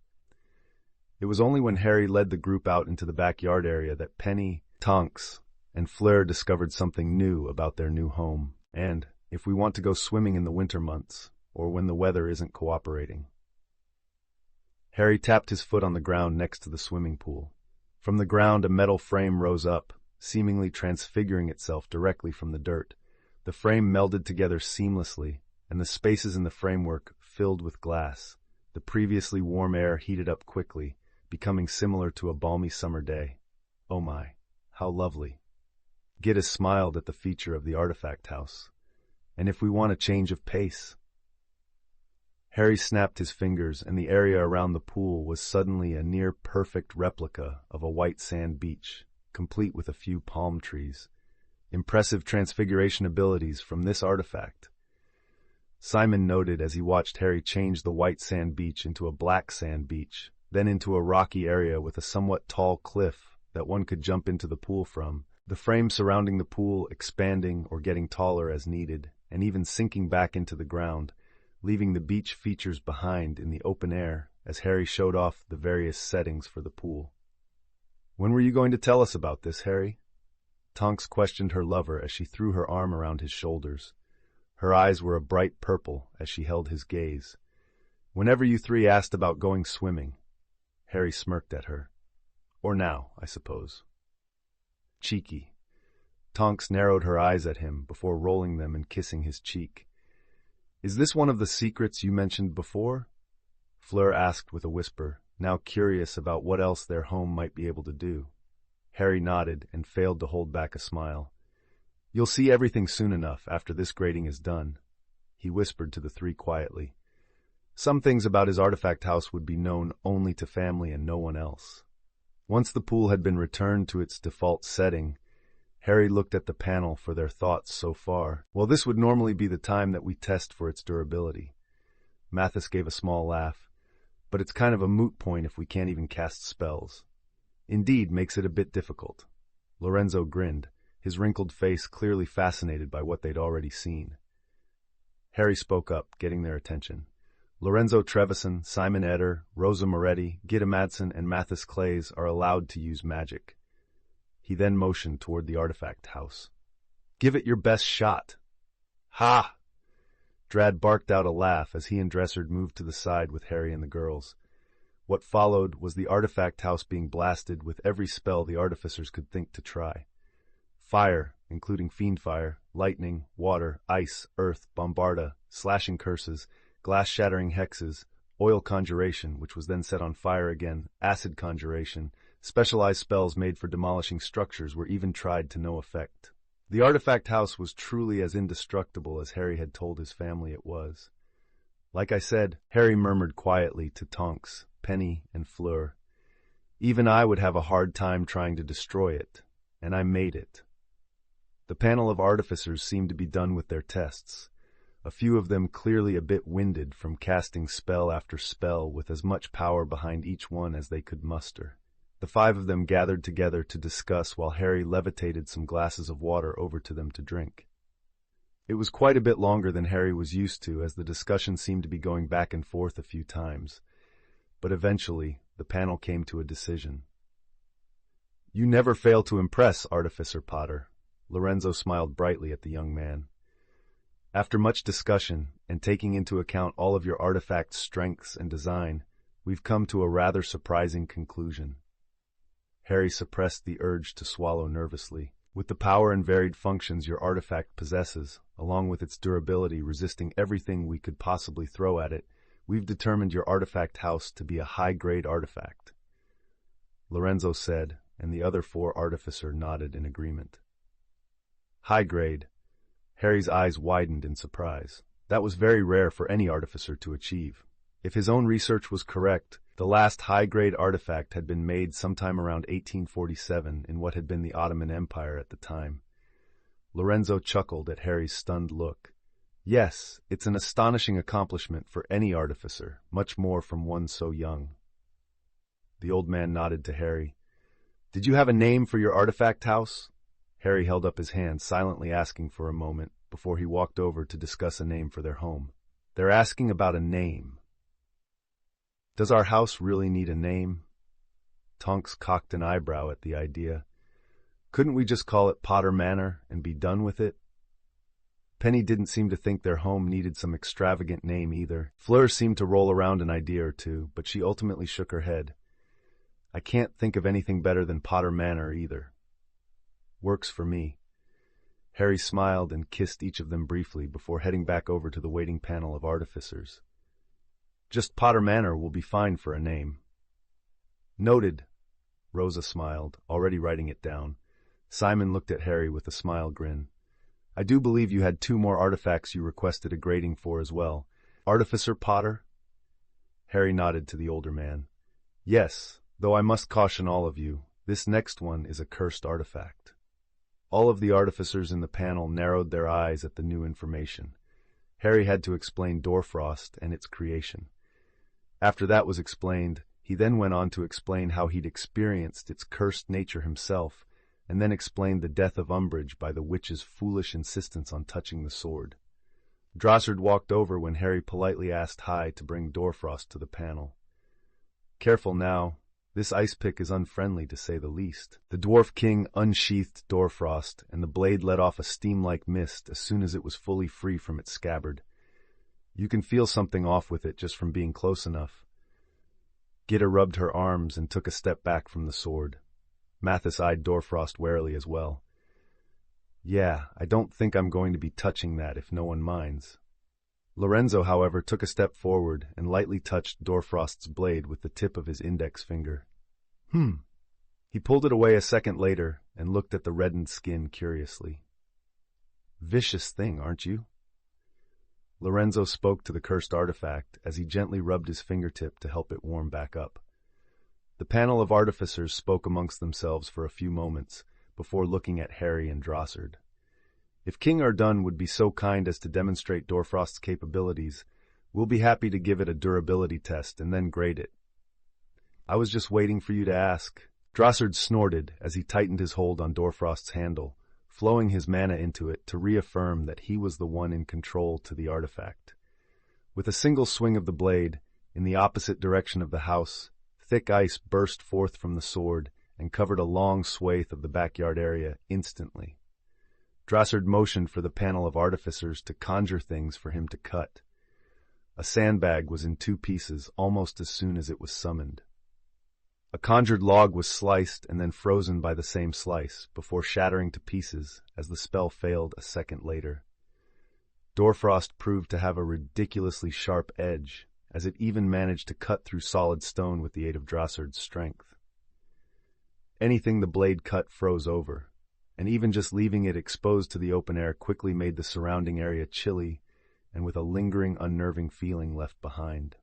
S1: It was only when Harry led the group out into the backyard area that Penny, Tonks, and Fleur discovered something new about their new home, and if we want to go swimming in the winter months, or when the weather isn't cooperating. Harry tapped his foot on the ground next to the swimming pool. From the ground, a metal frame rose up, seemingly transfiguring itself directly from the dirt. The frame melded together seamlessly, and the spaces in the framework filled with glass. The previously warm air heated up quickly, becoming similar to a balmy summer day. Oh my, how lovely. Gitta smiled at the feature of the artifact house. And if we want a change of pace? Harry snapped his fingers, and the area around the pool was suddenly a near-perfect replica of a white sand beach, complete with a few palm trees. Impressive transfiguration abilities from this artifact. Simon noted as he watched Harry change the white sand beach into a black sand beach, then into a rocky area with a somewhat tall cliff that one could jump into the pool from, the frame surrounding the pool expanding or getting taller as needed, and even sinking back into the ground, leaving the beach features behind in the open air as Harry showed off the various settings for the pool. When were you going to tell us about this, Harry? Tonks questioned her lover as she threw her arm around his shoulders. Her eyes were a bright purple as she held his gaze. Whenever you three asked about going swimming. Harry smirked at her. Or now, I suppose. Cheeky. Tonks narrowed her eyes at him before rolling them and kissing his cheek. Is this one of the secrets you mentioned before? Fleur asked with a whisper, now curious about what else their home might be able to do. Harry nodded and failed to hold back a smile. You'll see everything soon enough after this grading is done, he whispered to the three quietly. Some things about his artifact house would be known only to family and no one else. Once the pool had been returned to its default setting, Harry looked at the panel for their thoughts so far. Well, this would normally be the time that we test for its durability. Mathis gave a small laugh. But it's kind of a moot point if we can't even cast spells. Indeed, makes it a bit difficult. Lorenzo grinned, his wrinkled face clearly fascinated by what they'd already seen. Harry spoke up, getting their attention. Lorenzo Trevisan, Simon Eder, Rosa Moretti, Gitta Madsen, and Mathis Clays are allowed to use magic. He then motioned toward the artifact house. Give it your best shot. Ha! Drad barked out a laugh as he and Dressard moved to the side with Harry and the girls. What followed was the artifact house being blasted with every spell the artificers could think to try. Fire, including fiend fire, lightning, water, ice, earth, bombarda, slashing curses, glass-shattering hexes, oil conjuration, which was then set on fire again, acid conjuration, specialized spells made for demolishing structures were even tried to no effect. The artifact house was truly as indestructible as Harry had told his family it was. Like I said, Harry murmured quietly to Tonks, Penny, and Fleur. Even I would have a hard time trying to destroy it, and I made it. The panel of artificers seemed to be done with their tests, a few of them clearly a bit winded from casting spell after spell with as much power behind each one as they could muster. The five of them gathered together to discuss while Harry levitated some glasses of water over to them to drink. It was quite a bit longer than Harry was used to, as the discussion seemed to be going back and forth a few times. But eventually, the panel came to a decision. "You never fail to impress, Artificer Potter." Lorenzo smiled brightly at the young man. "After much discussion, and taking into account all of your artifact's strengths and design, we've come to a rather surprising conclusion." Harry suppressed the urge to swallow nervously. "With the power and varied functions your artifact possesses, along with its durability resisting everything we could possibly throw at it, we've determined your artifact house to be a high-grade artifact," Lorenzo said, and the other four Artificer nodded in agreement. High grade. Harry's eyes widened in surprise. That was very rare for any Artificer to achieve. If his own research was correct, the last high-grade artifact had been made sometime around 1847 in what had been the Ottoman Empire at the time. Lorenzo chuckled at Harry's stunned look. "Yes, it's an astonishing accomplishment for any Artificer, much more from one so young." The old man nodded to Harry. "Did you have a name for your artifact house?" Harry held up his hand, silently asking for a moment, before he walked over to discuss a name for their home. "They're asking about a name." "Does our house really need a name?" Tonks cocked an eyebrow at the idea. "Couldn't we just call it Potter Manor and be done with it?" Penny didn't seem to think their home needed some extravagant name either. Fleur seemed to roll around an idea or two, but she ultimately shook her head. "I can't think of anything better than Potter Manor either." "Works for me." Harry smiled and kissed each of them briefly before heading back over to the waiting panel of Artificers. "Just Potter Manor will be fine for a name." "Noted." Rosa smiled, already writing it down. Simon looked at Harry with a smile grin. "I do believe you had 2 more artifacts you requested a grading for as well. Artificer Potter?" Harry nodded to the older man. "Yes, though I must caution all of you, this next one is a cursed artifact." All of the Artificers in the panel narrowed their eyes at the new information. Harry had to explain Doorfrost and its creation. After that was explained, he then went on to explain how he'd experienced its cursed nature himself, and then explained the death of Umbridge by the witch's foolish insistence on touching the sword. Drossard walked over when Harry politely asked Hy to bring Doorfrost to the panel. "Careful now. This ice pick is unfriendly, to say the least." The Dwarf King unsheathed Doorfrost, and the blade let off a steam-like mist as soon as it was fully free from its scabbard. "You can feel something off with it just from being close enough." Gitta rubbed her arms and took a step back from the sword. Mathis eyed Doorfrost warily as well. "Yeah, I don't think I'm going to be touching that if no one minds." Lorenzo, however, took a step forward and lightly touched Doorfrost's blade with the tip of his index finger. He pulled it away a second later and looked at the reddened skin curiously. "Vicious thing, aren't you?" Lorenzo spoke to the cursed artifact as he gently rubbed his fingertip to help it warm back up. The panel of Artificers spoke amongst themselves for a few moments before looking at Harry and Drossard. "If King Ardun would be so kind as to demonstrate Doorfrost's capabilities, we'll be happy to give it a durability test and then grade it." "I was just waiting for you to ask." Drossard snorted as he tightened his hold on Doorfrost's handle, flowing his mana into it to reaffirm that he was the one in control to the artifact. With a single swing of the blade, in the opposite direction of the house, thick ice burst forth from the sword and covered a long swathe of the backyard area instantly. Drossard motioned for the panel of Artificers to conjure things for him to cut. A sandbag was in 2 pieces almost as soon as it was summoned. A conjured log was sliced and then frozen by the same slice, before shattering to pieces as the spell failed a second later. Doorfrost proved to have a ridiculously sharp edge, as it even managed to cut through solid stone with the aid of Drossard's strength. Anything the blade cut froze over, and even just leaving it exposed to the open air quickly made the surrounding area chilly and with a lingering, unnerving feeling left behind.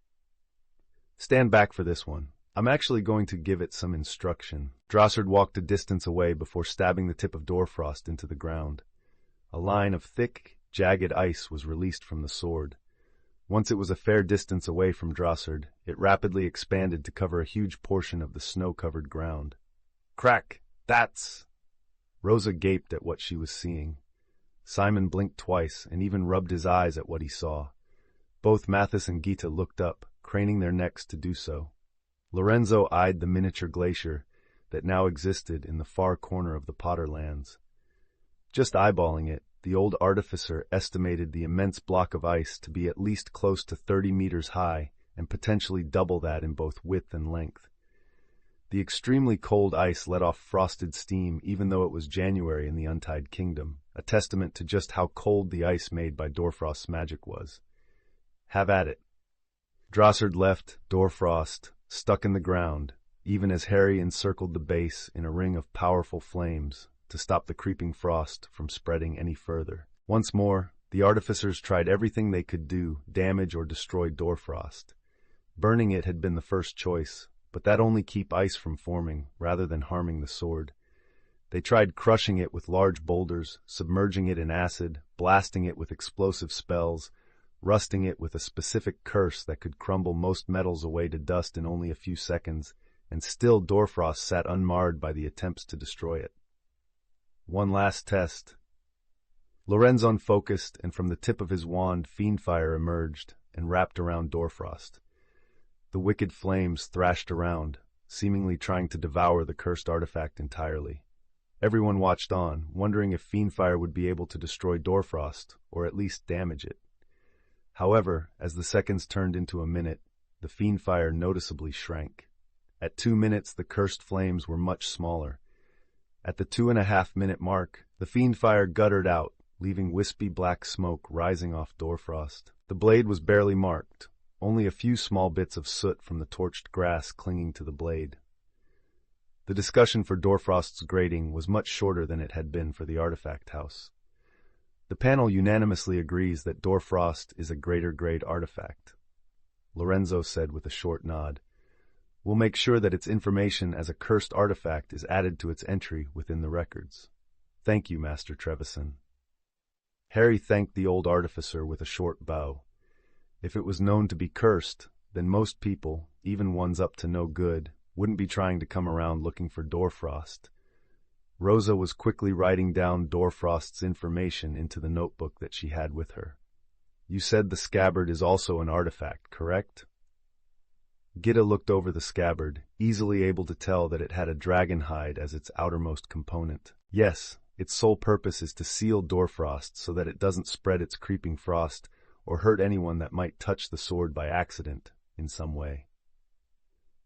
S1: "Stand back for this one. I'm actually going to give it some instruction." Drossard walked a distance away before stabbing the tip of Doorfrost into the ground. A line of thick, jagged ice was released from the sword. Once it was a fair distance away from Drossard, it rapidly expanded to cover a huge portion of the snow-covered ground. Crack! That's... Rosa gaped at what she was seeing. Simon blinked twice and even rubbed his eyes at what he saw. Both Mathis and Gita looked up, craning their necks to do so. Lorenzo eyed the miniature glacier that now existed in the far corner of the Potterlands. Just eyeballing it, the old Artificer estimated the immense block of ice to be at least close to 30 meters high and potentially double that in both width and length. The extremely cold ice let off frosted steam even though it was January in the Untied Kingdom, a testament to just how cold the ice made by Dorfrost's magic was. Have at it. Drossard left Dorfrost stuck in the ground, even as Harry encircled the base in a ring of powerful flames to stop the creeping frost from spreading any further. Once more, the artificers tried everything they could do, damage or destroy Dorfrost. Burning it had been the first choice, but that only kept ice from forming, rather than harming the sword. They tried crushing it with large boulders, submerging it in acid, blasting it with explosive spells, rusting it with a specific curse that could crumble most metals away to dust in only a few seconds, and still Dorfrost sat unmarred by the attempts to destroy it. One last test. Lorenzo unfocused, and from the tip of his wand, fiendfire emerged and wrapped around Dorfrost. The wicked flames thrashed around, seemingly trying to devour the cursed artifact entirely. Everyone watched on, wondering if fiendfire would be able to destroy Dorfrost, or at least damage it. However, as the seconds turned into a minute, the fiendfire noticeably shrank. At 2 minutes, the cursed flames were much smaller. At the 2.5-minute mark, the fiendfire guttered out, leaving wispy black smoke rising off Dorfrost. The blade was barely marked, only a few small bits of soot from the torched grass clinging to the blade. The discussion for Dorfrost's grading was much shorter than it had been for the artifact house. The panel unanimously agrees that Dorfrost is a greater grade artifact. Lorenzo said with a short nod. We'll make sure that its information as a cursed artifact is added to its entry within the records. Thank you, Master Trevisan. Harry thanked the old artificer with a short bow. If it was known to be cursed, then most people, even ones up to no good, wouldn't be trying to come around looking for Dorfrost. Rosa was quickly writing down Dorfrost's information into the notebook that she had with her. You said the scabbard is also an artifact, correct? Gita looked over the scabbard, easily able to tell that it had a dragon hide as its outermost component. Yes, its sole purpose is to seal Dorfrost so that it doesn't spread its creeping frost or hurt anyone that might touch the sword by accident in some way.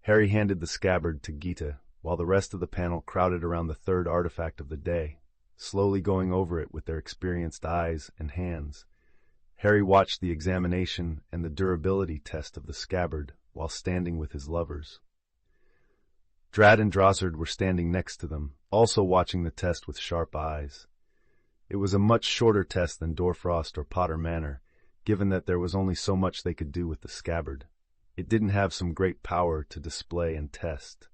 S1: Harry handed the scabbard to Gita, while the rest of the panel crowded around the third artifact of the day, slowly going over it with their experienced eyes and hands. Harry watched the examination and the durability test of the scabbard while standing with his lovers. Drad and Drossard were standing next to them, also watching the test with sharp eyes. It was a much shorter test than Dorfrost or Potter Manor, given that there was only so much they could do with the scabbard. It didn't have some great power to display and test.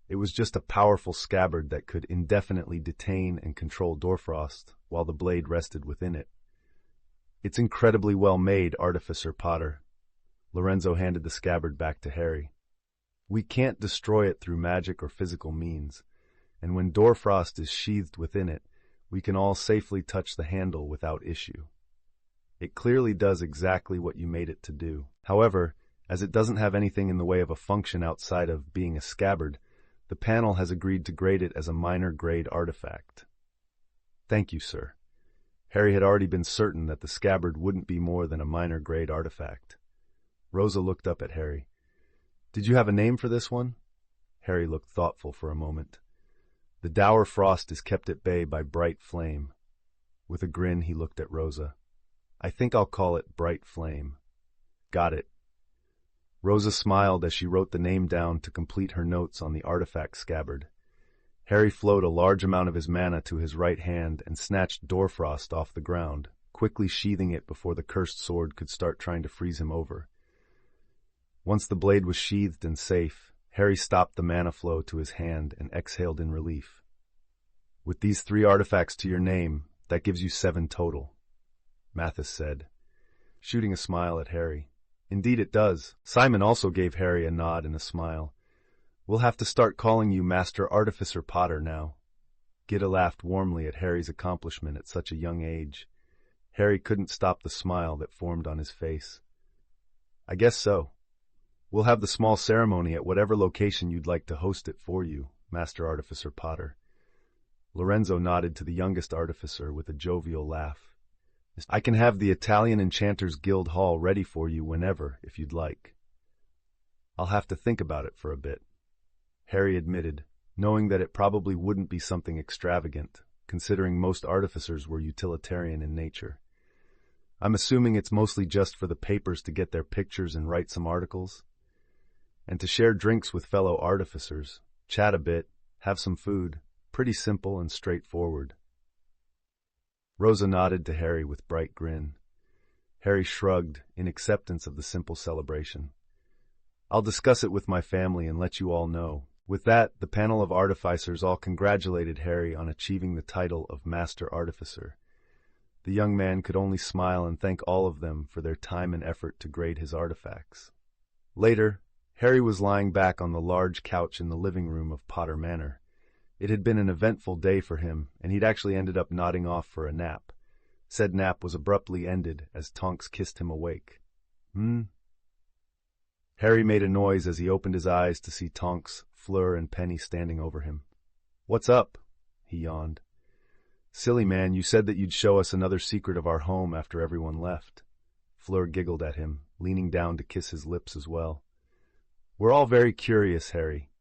S1: It was just a powerful scabbard that could indefinitely detain and control Dorfrost while the blade rested within it. It's incredibly well made, Artificer Potter. Lorenzo handed the scabbard back to Harry. We can't destroy it through magic or physical means, and when Dorfrost is sheathed within it, we can all safely touch the handle without issue. It clearly does exactly what you made it to do. However, as it doesn't have anything in the way of a function outside of being a scabbard, the panel has agreed to grade it as a minor grade artifact. Thank you, sir. Harry had already been certain that the scabbard wouldn't be more than a minor grade artifact. Rosa looked up at Harry. Did you have a name for this one? Harry looked thoughtful for a moment. The dour frost is kept at bay by bright flame. With a grin, he looked at Rosa. I think I'll call it Bright Flame. Got it. Rosa smiled as she wrote the name down to complete her notes on the artifact scabbard. Harry flowed a large amount of his mana to his right hand and snatched Dorfrost off the ground, quickly sheathing it before the cursed sword could start trying to freeze him over. Once the blade was sheathed and safe, Harry stopped the mana flow to his hand and exhaled in relief. With these 3 artifacts to your name, that gives you 7 total, Mathis said. shooting a smile at Harry. Indeed it does. Simon also gave Harry a nod and a smile. We'll have to start calling you Master Artificer Potter now. Gidda laughed warmly at Harry's accomplishment at such a young age. Harry couldn't stop the smile that formed on his face. I guess so. We'll have the small ceremony at whatever location you'd like to host it for you, Master Artificer Potter. Lorenzo nodded to the youngest artificer with a jovial laugh. I can have the Italian Enchanters Guild Hall ready for you whenever, if you'd like. I'll have to think about it for a bit, Harry admitted, knowing that it probably wouldn't be something extravagant, considering most artificers were utilitarian in nature. I'm assuming it's mostly just for the papers to get their pictures and write some articles, and to share drinks with fellow artificers, chat a bit, have some food, pretty simple and straightforward. Rosa nodded to Harry with bright grin. Harry shrugged in acceptance of the simple celebration. I'll discuss it with my family and let you all know. With that, the panel of artificers all congratulated Harry on achieving the title of Master Artificer. The young man could only smile and thank all of them for their time and effort to grade his artifacts. Later, Harry was lying back on the large couch in the living room of Potter Manor. It had been an eventful day for him, and he'd actually ended up nodding off for a nap. Said nap was abruptly ended as Tonks kissed him awake. Harry made a noise as he opened his eyes to see Tonks, Fleur, and Penny standing over him. What's up? He yawned. Silly man, you said that you'd show us another secret of our home after everyone left. Fleur giggled at him, leaning down to kiss his lips as well. We're all very curious, Harry.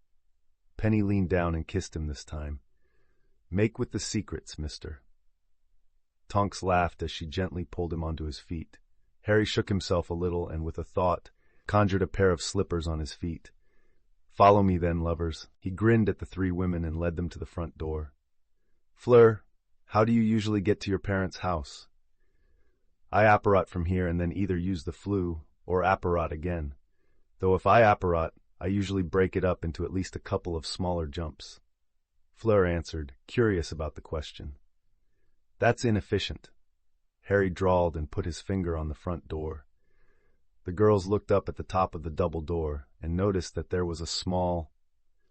S1: Penny leaned down and kissed him this time. Make with the secrets, mister. Tonks laughed as she gently pulled him onto his feet. Harry shook himself a little and, with a thought, conjured a pair of slippers on his feet. Follow me then, lovers. He grinned at the three women and led them to the front door. Fleur, how do you usually get to your parents' house? I apparat from here and then either use the flue or apparat again. Though if I apparat, I usually break it up into at least a couple of smaller jumps. Fleur answered, curious about the question. That's inefficient. Harry drawled and put his finger on the front door. The girls looked up at the top of the double door and noticed that there was a small,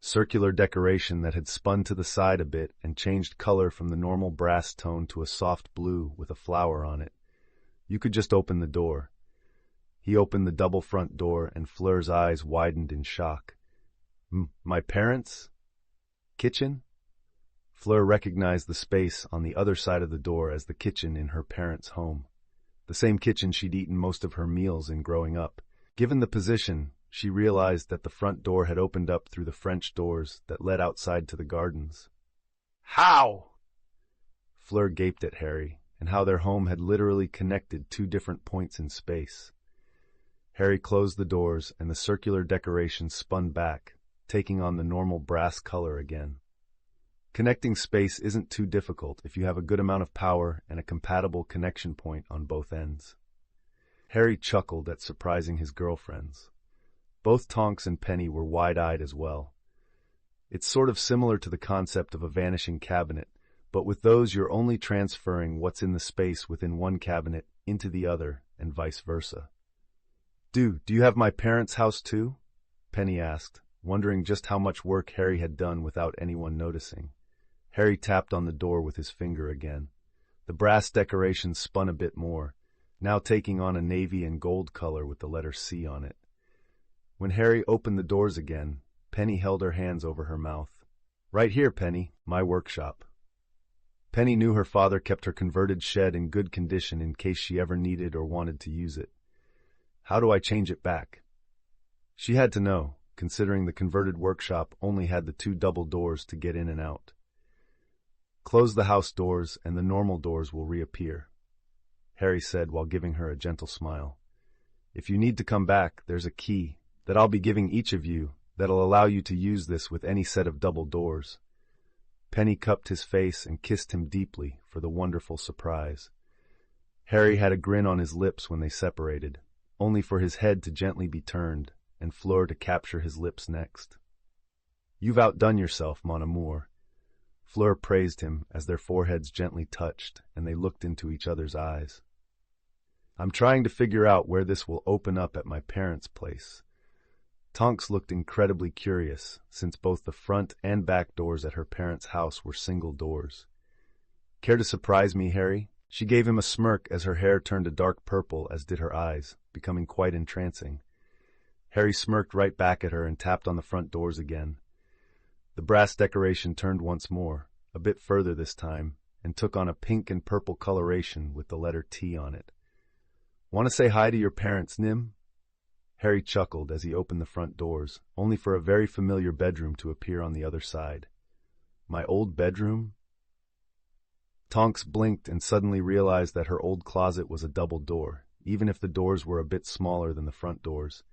S1: circular decoration that had spun to the side a bit and changed color from the normal brass tone to a soft blue with a flower on it. You could just open the door. He opened the double front door and Fleur's eyes widened in shock. My parents' kitchen? Fleur recognized the space on the other side of the door as the kitchen in her parents' home. The same kitchen she'd eaten most of her meals in growing up. Given the position, she realized that the front door had opened up through the French doors that led outside to the gardens. How? Fleur gaped at Harry, and how their home had literally connected two different points in space. Harry closed the doors, and the circular decoration spun back, taking on the normal brass color again. Connecting space isn't too difficult if you have a good amount of power and a compatible connection point on both ends. Harry chuckled at surprising his girlfriends. Both Tonks and Penny were wide-eyed as well. It's sort of similar to the concept of a vanishing cabinet, but with those you're only transferring what's in the space within one cabinet into the other, and vice versa. Do you have my parents' house too? Penny asked, wondering just how much work Harry had done without anyone noticing. Harry tapped on the door with his finger again. The brass decoration spun a bit more, now taking on a navy and gold color with the letter C on it. When Harry opened the doors again, Penny held her hands over her mouth. Right here, Penny, my workshop. Penny knew her father kept her converted shed in good condition in case she ever needed or wanted to use it. How do I change it back? She had to know, considering the converted workshop only had the two double doors to get in and out. Close the house doors and the normal doors will reappear, Harry said while giving her a gentle smile. If you need to come back, there's a key that I'll be giving each of you that'll allow you to use this with any set of double doors. Penny cupped his face and kissed him deeply for the wonderful surprise. Harry had a grin on his lips when they separated, only for his head to gently be turned and Fleur to capture his lips next. You've outdone yourself, mon amour. Fleur praised him as their foreheads gently touched and they looked into each other's eyes. I'm trying to figure out where this will open up at my parents' place. Tonks looked incredibly curious, since both the front and back doors at her parents' house were single doors. Care to surprise me, Harry? She gave him a smirk as her hair turned a dark purple, as did her eyes, becoming quite entrancing. Harry smirked right back at her and tapped on the front doors again. The brass decoration turned once more, a bit further this time, and took on a pink and purple coloration with the letter T on it. Want to say hi to your parents, Nim? Harry chuckled as he opened the front doors, only for a very familiar bedroom to appear on the other side. My old bedroom? Tonks blinked and suddenly realized that her old closet was a double door, even if the doors were a bit smaller than the front doors.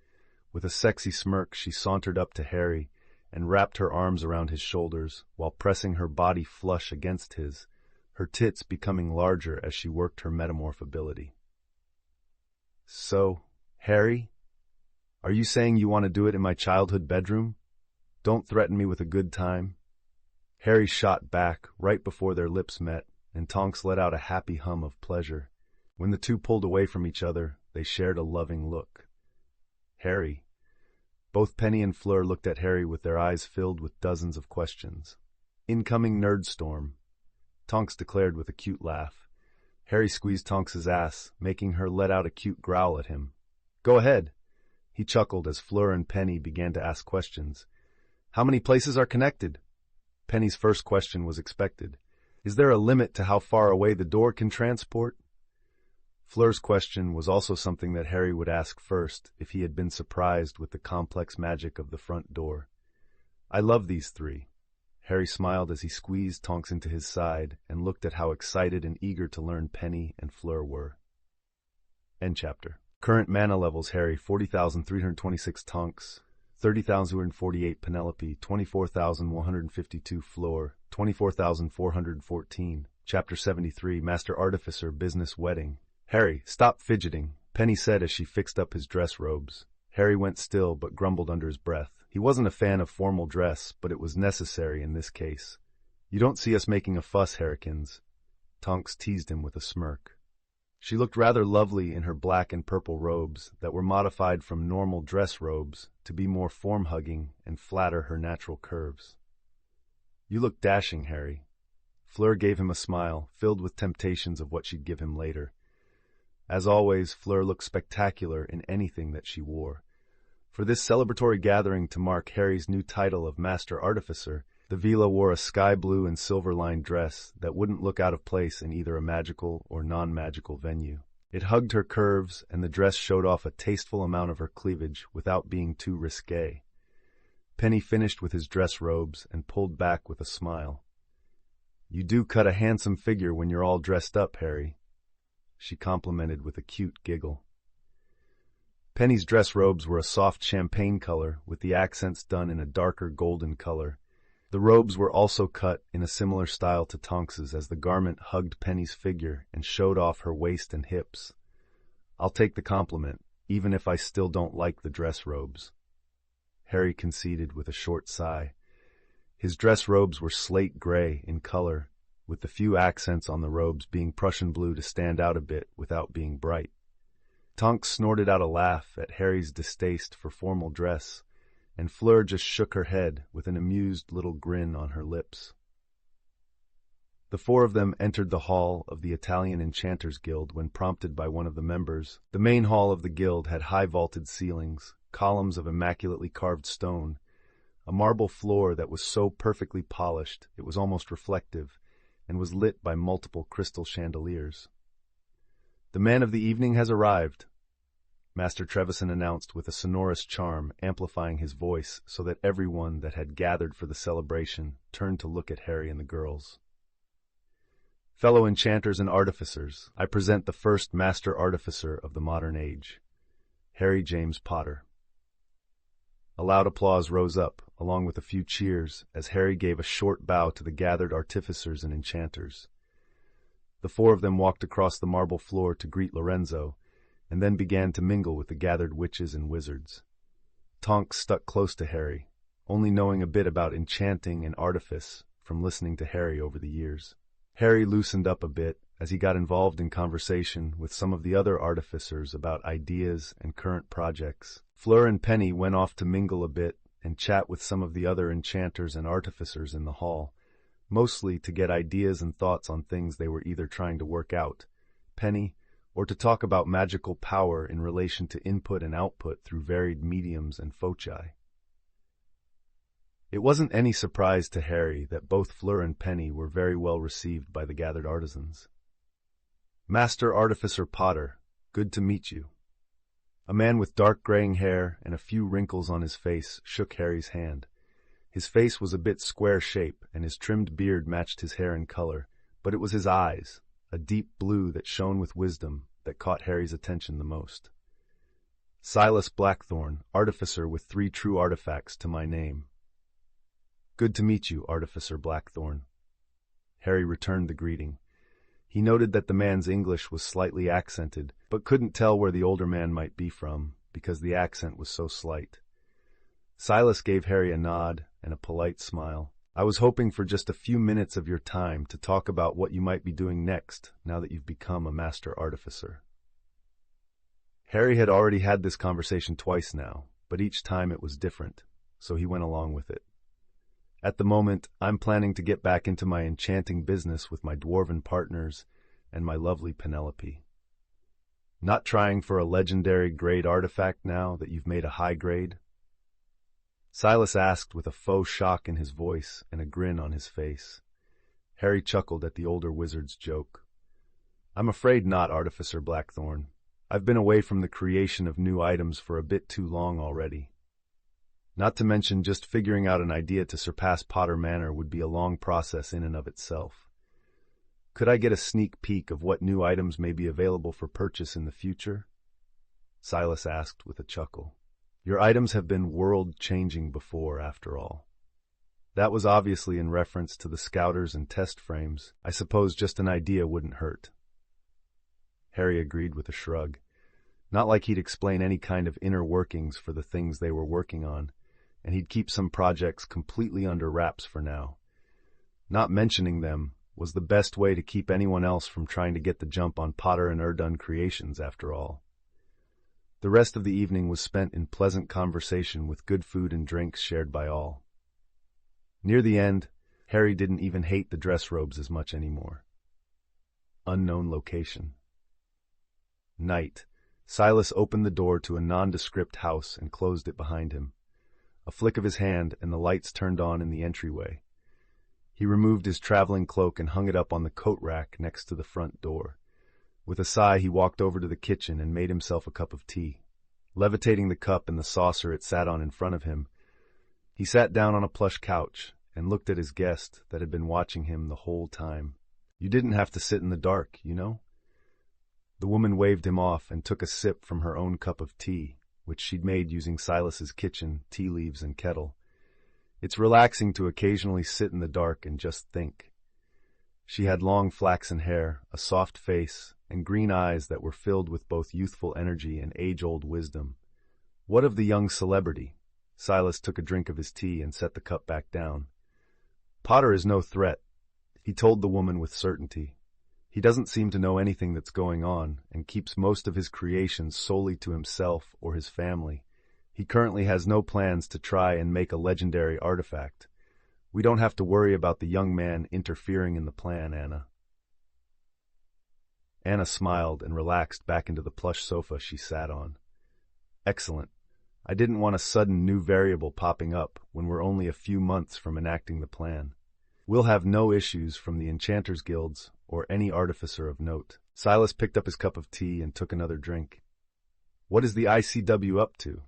S1: With a sexy smirk, she sauntered up to Harry and wrapped her arms around his shoulders while pressing her body flush against his, her tits becoming larger as she worked her metamorph ability. So, Harry, are you saying you want to do it in my childhood bedroom? Don't threaten me with a good time. Harry shot back right before their lips met, and Tonks let out a happy hum of pleasure. When the two pulled away from each other, they shared a loving look. Harry. Both Penny and Fleur looked at Harry with their eyes filled with dozens of questions. Incoming nerdstorm, Tonks declared with a cute laugh. Harry squeezed Tonks's ass, making her let out a cute growl at him. Go ahead. He chuckled as Fleur and Penny began to ask questions. How many places are connected? Penny's first question was expected. Is there a limit to how far away the door can transport? Fleur's question was also something that Harry would ask first if he had been surprised with the complex magic of the front door. I love these three. Harry smiled as he squeezed Tonks into his side and looked at how excited and eager to learn Penny and Fleur were. End chapter. Current mana levels: Harry 40,326 Tonks, 30,248 Penelope, 24,152 Fleur, 24,414. Chapter 73, Master Artificer, Business Wedding. Harry, stop fidgeting, Penny said as she fixed up his dress robes. Harry went still but grumbled under his breath. He wasn't a fan of formal dress, but it was necessary in this case. You don't see us making a fuss, Harrikins. Tonks teased him with a smirk. She looked rather lovely in her black and purple robes that were modified from normal dress robes to be more form-hugging and flatter her natural curves. You look dashing, Harry. Fleur gave him a smile, filled with temptations of what she'd give him later. As always, Fleur looked spectacular in anything that she wore. For this celebratory gathering to mark Harry's new title of Master Artificer, the Vila wore a sky blue and silver-lined dress that wouldn't look out of place in either a magical or non-magical venue. It hugged her curves, and the dress showed off a tasteful amount of her cleavage without being too risque. Penny finished with his dress robes and pulled back with a smile. You do cut a handsome figure when you're all dressed up, Harry, she complimented with a cute giggle. Penny's dress robes were a soft champagne color with the accents done in a darker golden color. The robes were also cut in a similar style to Tonks's as the garment hugged Penny's figure and showed off her waist and hips. I'll take the compliment, even if I still don't like the dress robes, Harry conceded with a short sigh. His dress robes were slate gray in color, with the few accents on the robes being Prussian blue to stand out a bit without being bright. Tonks snorted out a laugh at Harry's distaste for formal dress, and Fleur just shook her head with an amused little grin on her lips. The four of them entered the hall of the Italian Enchanters Guild when prompted by one of the members. The main hall of the guild had high vaulted ceilings, columns of immaculately carved stone, a marble floor that was so perfectly polished it was almost reflective, and was lit by multiple crystal chandeliers. The man of the evening has arrived, Master Trevison announced with a sonorous charm, amplifying his voice so that everyone that had gathered for the celebration turned to look at Harry and the girls. Fellow enchanters and artificers, I present the first Master Artificer of the modern age, Harry James Potter. A loud applause rose up, along with a few cheers, as Harry gave a short bow to the gathered artificers and enchanters. The four of them walked across the marble floor to greet Lorenzo, and then began to mingle with the gathered witches and wizards. Tonks stuck close to Harry, only knowing a bit about enchanting and artifice from listening to Harry over the years. Harry loosened up a bit as he got involved in conversation with some of the other artificers about ideas and current projects. Fleur and Penny went off to mingle a bit and chat with some of the other enchanters and artificers in the hall, mostly to get ideas and thoughts on things they were either trying to work out, Penny, or to talk about magical power in relation to input and output through varied mediums and foci. It wasn't any surprise to Harry that both Fleur and Penny were very well received by the gathered artisans. "Master Artificer Potter, good to meet you." A man with dark graying hair and a few wrinkles on his face shook Harry's hand. His face was a bit square-shape, and his trimmed beard matched his hair in color, but it was his eyes, a deep blue that shone with wisdom, that caught Harry's attention the most. "Silas Blackthorne, Artificer with 3 true artifacts to my name." "Good to meet you, Artificer Blackthorne." Harry returned the greeting. He noted that the man's English was slightly accented, but couldn't tell where the older man might be from, because the accent was so slight. Silas gave Harry a nod and a polite smile. "I was hoping for just a few minutes of your time to talk about what you might be doing next, now that you've become a Master Artificer." Harry had already had this conversation twice now, but each time it was different, so he went along with it. "At the moment, I'm planning to get back into my enchanting business with my dwarven partners and my lovely Penelope." "Not trying for a legendary grade artifact now that you've made a high grade?" Silas asked with a faux shock in his voice and a grin on his face. Harry chuckled at the older wizard's joke. "I'm afraid not, Artificer Blackthorne. I've been away from the creation of new items for a bit too long already. Not to mention just figuring out an idea to surpass Potter Manor would be a long process in and of itself. Could I get a sneak peek of what new items may be available for purchase in the future?" Silas asked with a chuckle. "Your items have been world-changing before, after all." That was obviously in reference to the scouters and test frames. I suppose just an idea wouldn't hurt. Harry agreed with a shrug. Not like he'd explain any kind of inner workings for the things they were working on, and he'd keep some projects completely under wraps for now. Not mentioning them was the best way to keep anyone else from trying to get the jump on Potter and Erdun creations, after all. The rest of the evening was spent in pleasant conversation with good food and drinks shared by all. Near the end, Harry didn't even hate the dress robes as much anymore. Unknown location. Night. Silas opened the door to a nondescript house and closed it behind him. A flick of his hand and the lights turned on in the entryway. He removed his traveling cloak and hung it up on the coat rack next to the front door. With a sigh, he walked over to the kitchen and made himself a cup of tea. Levitating the cup and the saucer it sat on in front of him, he sat down on a plush couch and looked at his guest that had been watching him the whole time. "You didn't have to sit in the dark, you know?" The woman waved him off and took a sip from her own cup of tea, which she'd made using Silas's kitchen, tea leaves, and kettle. It's relaxing to occasionally sit in the dark and just think. She had long flaxen hair, a soft face, and green eyes that were filled with both youthful energy and age-old wisdom. "What of the young celebrity?" Silas took a drink of his tea and set the cup back down. "Potter is no threat," he told the woman with certainty. "He doesn't seem to know anything that's going on and keeps most of his creations solely to himself or his family. He currently has no plans to try and make a legendary artifact. We don't have to worry about the young man interfering in the plan, Anna." Anna smiled and relaxed back into the plush sofa she sat on. "Excellent. I didn't want a sudden new variable popping up when we're only a few months from enacting the plan. We'll have no issues from the Enchanters Guilds or any artificer of note." Silas picked up his cup of tea and took another drink. "What is the ICW up to?"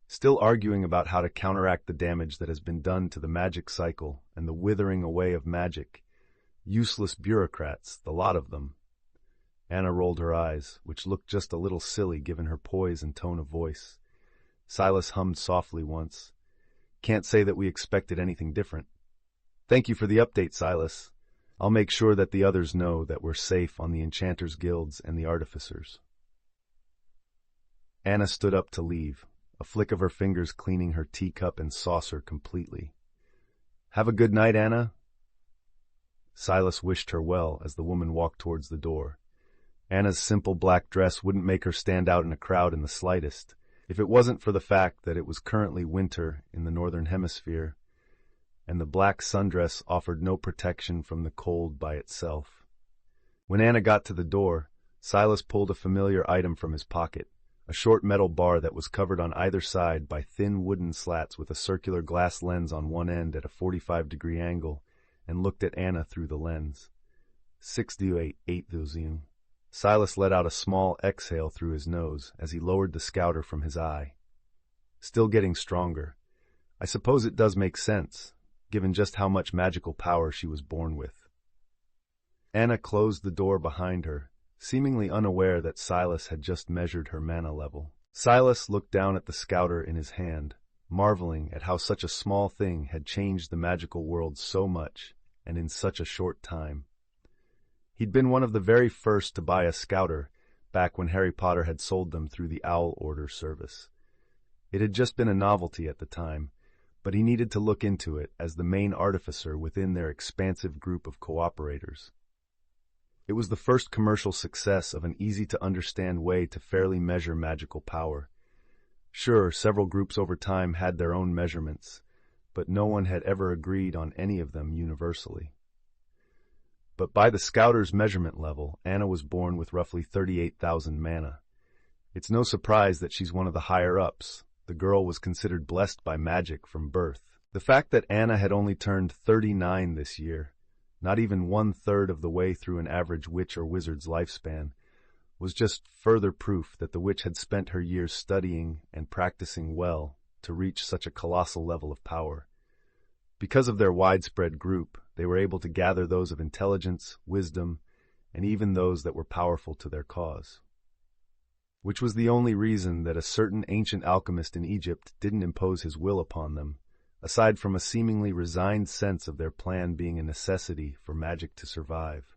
S1: "Still arguing about how to counteract the damage that has been done to the magic cycle and the withering away of magic. Useless bureaucrats, the lot of them." Anna rolled her eyes, which looked just a little silly given her poise and tone of voice. Silas hummed softly once. "Can't say that we expected anything different." "Thank you for the update, Silas. I'll make sure that the others know that we're safe on the Enchanters Guilds and the Artificers." Anna stood up to leave, a flick of her fingers cleaning her teacup and saucer completely. "Have a good night, Anna." Silas wished her well as the woman walked towards the door. Anna's simple black dress wouldn't make her stand out in a crowd in the slightest, if it wasn't for the fact that it was currently winter in the northern hemisphere, and the black sundress offered no protection from the cold by itself. When Anna got to the door, Silas pulled a familiar item from his pocket, a short metal bar that was covered on either side by thin wooden slats with a circular glass lens on one end at a 45-degree angle, and looked at Anna through the lens. 6-8. Silas let out a small exhale through his nose as he lowered the scouter from his eye. Still getting stronger. I suppose it does make sense, given just how much magical power she was born with. Anna closed the door behind her, seemingly unaware that Silas had just measured her mana level. Silas looked down at the scouter in his hand, marveling at how such a small thing had changed the magical world so much, and in such a short time. He'd been one of the very first to buy a scouter, back when Harry Potter had sold them through the Owl Order service. It had just been a novelty at the time, but he needed to look into it as the main artificer within their expansive group of cooperators. It was the first commercial success of an easy-to-understand way to fairly measure magical power. Sure, several groups over time had their own measurements, but no one had ever agreed on any of them universally. But by the scouter's measurement level, Anna was born with roughly 38,000 mana. It's no surprise that she's one of the higher-ups. The girl was considered blessed by magic from birth. The fact that Anna had only turned 39 this year, not even 1/3 of the way through an average witch or wizard's lifespan, was just further proof that the witch had spent her years studying and practicing well to reach such a colossal level of power. Because of their widespread group, they were able to gather those of intelligence, wisdom, and even those that were powerful to their cause. Which was the only reason that a certain ancient alchemist in Egypt didn't impose his will upon them, aside from a seemingly resigned sense of their plan being a necessity for magic to survive.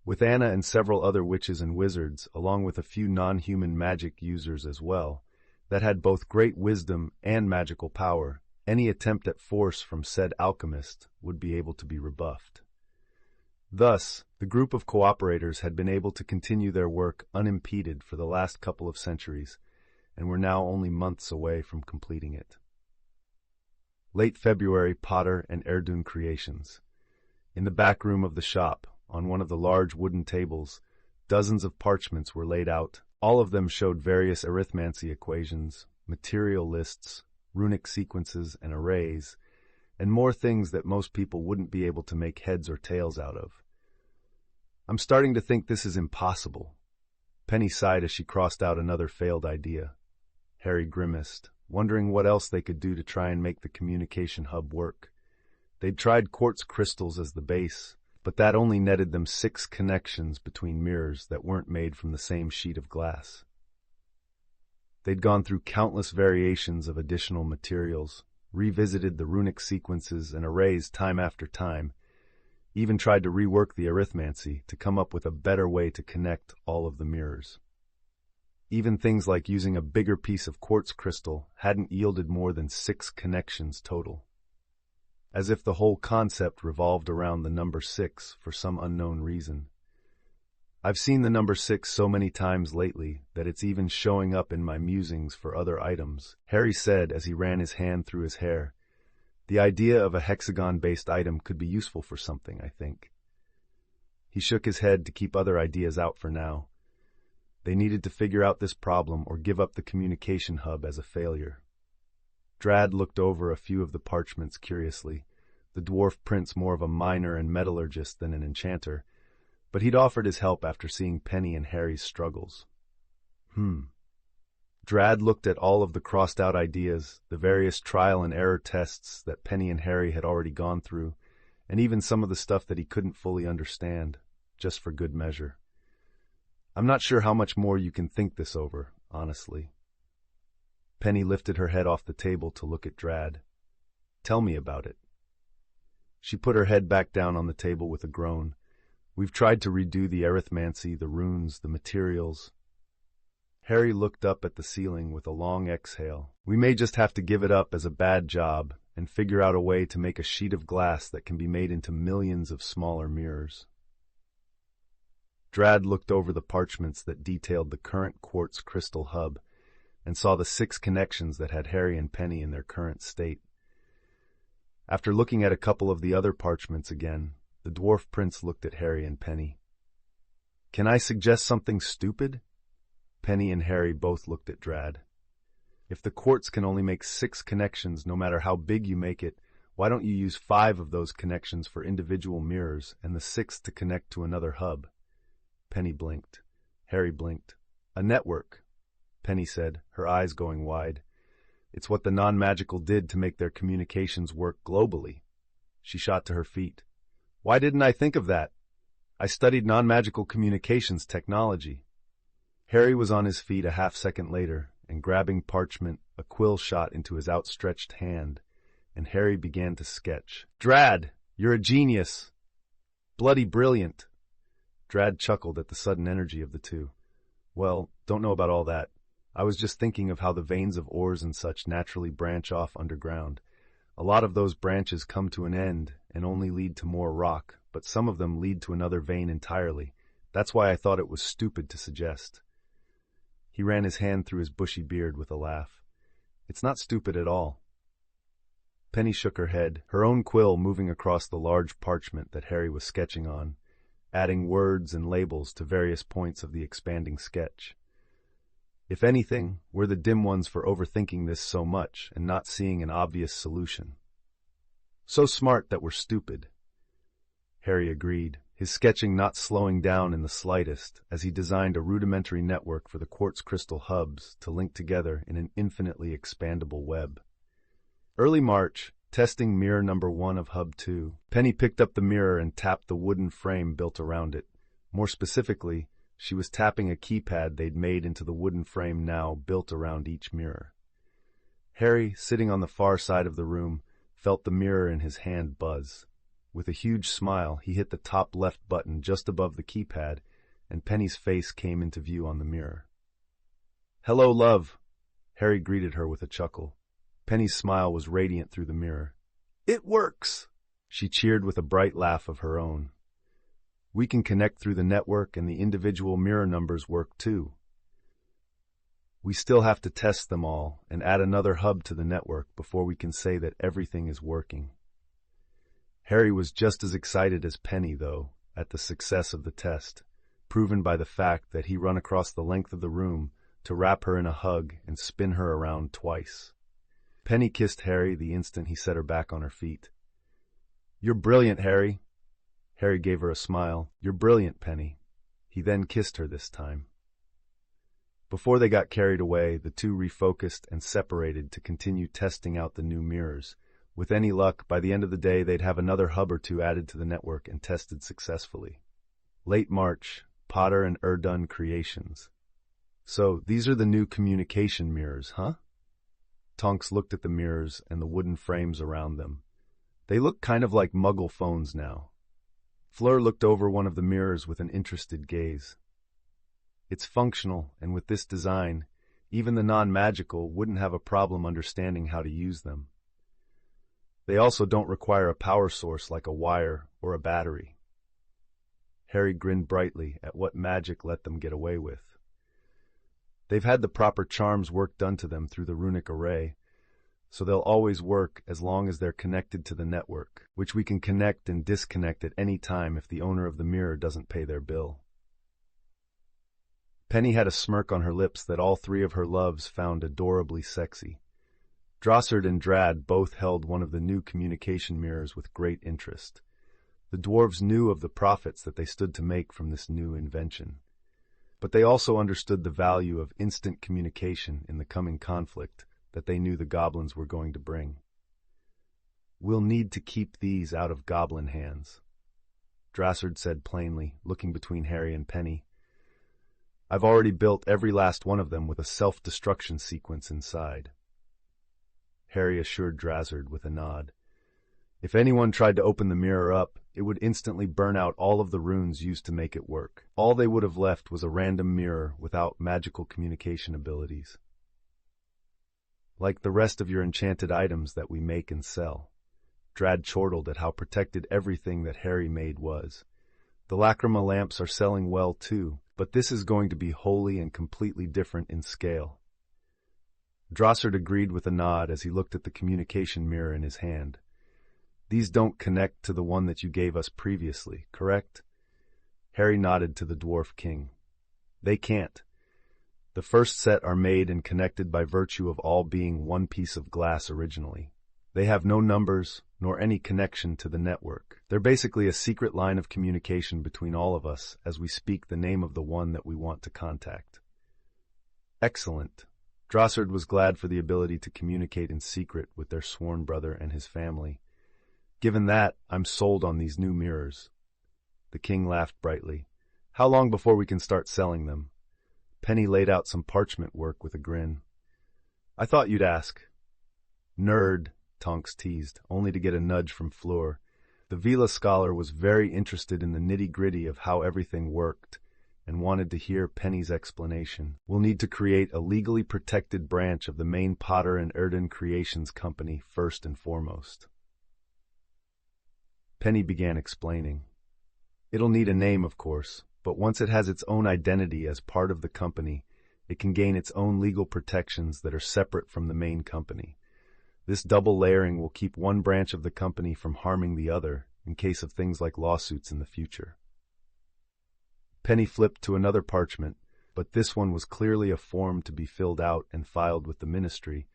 S1: With Anna and several other witches and wizards, along with a few non-human magic users as well, that had both great wisdom and magical power, any attempt at force from said alchemist would be able to be rebuffed. Thus, the group of cooperators had been able to continue their work unimpeded for the last couple of centuries, and were now only months away from completing it. Late February Potter and Erdun Creations. In the back room of the shop, on one of the large wooden tables, dozens of parchments were laid out. All of them showed various arithmancy equations, material lists, runic sequences and arrays, and more things that most people wouldn't be able to make heads or tails out of. I'm starting to think this is impossible. Penny sighed as she crossed out another failed idea. Harry grimaced, wondering what else they could do to try and make the communication hub work. They'd tried quartz crystals as the base, but that only netted them 6 connections between mirrors that weren't made from the same sheet of glass. They'd gone through countless variations of additional materials, revisited the runic sequences and arrays time after time, even tried to rework the arithmancy to come up with a better way to connect all of the mirrors. Even things like using a bigger piece of quartz crystal hadn't yielded more than 6 connections total. As if the whole concept revolved around the number 6 for some unknown reason. I've seen the number 6 so many times lately that it's even showing up in my musings for other items, Harry said as he ran his hand through his hair. The idea of a hexagon-based item could be useful for something, I think. He shook his head to keep other ideas out for now. They needed to figure out this problem or give up the communication hub as a failure. Drad looked over a few of the parchments curiously, the dwarf prince more of a miner and metallurgist than an enchanter, but he'd offered his help after seeing Penny and Harry's struggles. Drad looked at all of the crossed-out ideas, the various trial-and-error tests that Penny and Harry had already gone through, and even some of the stuff that he couldn't fully understand, just for good measure. I'm not sure how much more you can think this over, honestly. Penny lifted her head off the table to look at Drad. Tell me about it. She put her head back down on the table with a groan. We've tried to redo the arithmancy, the runes, the materials. Harry looked up at the ceiling with a long exhale. We may just have to give it up as a bad job and figure out a way to make a sheet of glass that can be made into millions of smaller mirrors. Drad looked over the parchments that detailed the current quartz crystal hub and saw the 6 connections that had Harry and Penny in their current state. After looking at a couple of the other parchments again, the dwarf prince looked at Harry and Penny. "Can I suggest something stupid?" Penny and Harry both looked at Drad. "If the quartz can only make 6 connections no matter how big you make it, why don't you use 5 of those connections for individual mirrors and the 6th to connect to another hub?" Penny blinked. Harry blinked. "A network," Penny said, her eyes going wide. "It's what the non-magical did to make their communications work globally." She shot to her feet. "Why didn't I think of that? I studied non-magical communications technology." Harry was on his feet a half-second later, and grabbing parchment, a quill shot into his outstretched hand, and Harry began to sketch. "Drad, you're a genius! Bloody brilliant!" Drad chuckled at the sudden energy of the two. "Well, don't know about all that. I was just thinking of how the veins of ores and such naturally branch off underground. A lot of those branches come to an end and only lead to more rock, but some of them lead to another vein entirely. That's why I thought it was stupid to suggest." He ran his hand through his bushy beard with a laugh. "It's not stupid at all." Penny shook her head, her own quill moving across the large parchment that Harry was sketching on, adding words and labels to various points of the expanding sketch. "If anything, we're the dim ones for overthinking this so much and not seeing an obvious solution. So smart that we're stupid." Harry agreed, his sketching not slowing down in the slightest as he designed a rudimentary network for the quartz crystal hubs to link together in an infinitely expandable web. Early March, testing mirror number 1 of Hub 2, Penny picked up the mirror and tapped the wooden frame built around it. More specifically, she was tapping a keypad they'd made into the wooden frame now built around each mirror. Harry, sitting on the far side of the room, felt the mirror in his hand buzz. With a huge smile, he hit the top left button just above the keypad, and Penny's face came into view on the mirror. "Hello, love," Harry greeted her with a chuckle. Penny's smile was radiant through the mirror. "It works!" She cheered with a bright laugh of her own. "We can connect through the network and the individual mirror numbers work too. We still have to test them all and add another hub to the network before we can say that everything is working." Harry was just as excited as Penny, though, at the success of the test, proven by the fact that he run across the length of the room to wrap her in a hug and spin her around twice. Penny kissed Harry the instant he set her back on her feet. "You're brilliant, Harry." Harry gave her a smile. "You're brilliant, Penny." He then kissed her this time. Before they got carried away, the two refocused and separated to continue testing out the new mirrors. With any luck, by the end of the day, they'd have another hub or 2 added to the network and tested successfully. Late March, Potter and Erdun Creations. "So, these are the new communication mirrors, huh?" Tonks looked at the mirrors and the wooden frames around them. "They look kind of like Muggle phones now." Fleur looked over one of the mirrors with an interested gaze. "It's functional, and with this design, even the non-magical wouldn't have a problem understanding how to use them. They also don't require a power source like a wire or a battery." Harry grinned brightly at what magic let them get away with. "They've had the proper charms work done to them through the runic array, so they'll always work as long as they're connected to the network, which we can connect and disconnect at any time if the owner of the mirror doesn't pay their bill." Penny had a smirk on her lips that all 3 of her loves found adorably sexy. Drossard and Drad both held one of the new communication mirrors with great interest. The dwarves knew of the profits that they stood to make from this new invention. But they also understood the value of instant communication in the coming conflict that they knew the goblins were going to bring. "We'll need to keep these out of goblin hands," Drossard said plainly, looking between Harry and Penny. "I've already built every last one of them with a self-destruction sequence inside." Harry assured Drossard with a nod. If anyone tried to open the mirror up, it would instantly burn out all of the runes used to make it work. All they would have left was a random mirror without magical communication abilities. like the rest of your enchanted items that we make and sell. Drad chortled at how protected everything that Harry made was. The lacrima lamps are selling well too, but this is going to be wholly and completely different in scale. Drossard agreed with a nod as he looked at the communication mirror in his hand. These don't connect to the one that you gave us previously, correct? Harry nodded to the Dwarf King. They can't. The first set are made and connected by virtue of all being one piece of glass originally. They have no numbers, nor any connection to the network. They're basically a secret line of communication between all of us as we speak the name of the one that we want to contact. Excellent. Drossard was glad for the ability to communicate in secret with their sworn brother and his family. Given that, I'm sold on these new mirrors. The king laughed brightly. How long before we can start selling them? Penny laid out some parchment work with a grin. I thought you'd ask. Nerd, Tonks teased, only to get a nudge from Fleur. The Vila scholar was very interested in the nitty-gritty of how everything worked and wanted to hear Penny's explanation. We'll need to create a legally protected branch of the main Potter and Erden Creations company first and foremost. Penny began explaining. It'll need a name, of course, but once it has its own identity as part of the company, it can gain its own legal protections that are separate from the main company. This double layering will keep one branch of the company from harming the other in case of things like lawsuits in the future. Penny flipped to another parchment, but this one was clearly a form to be filled out and filed with the ministry.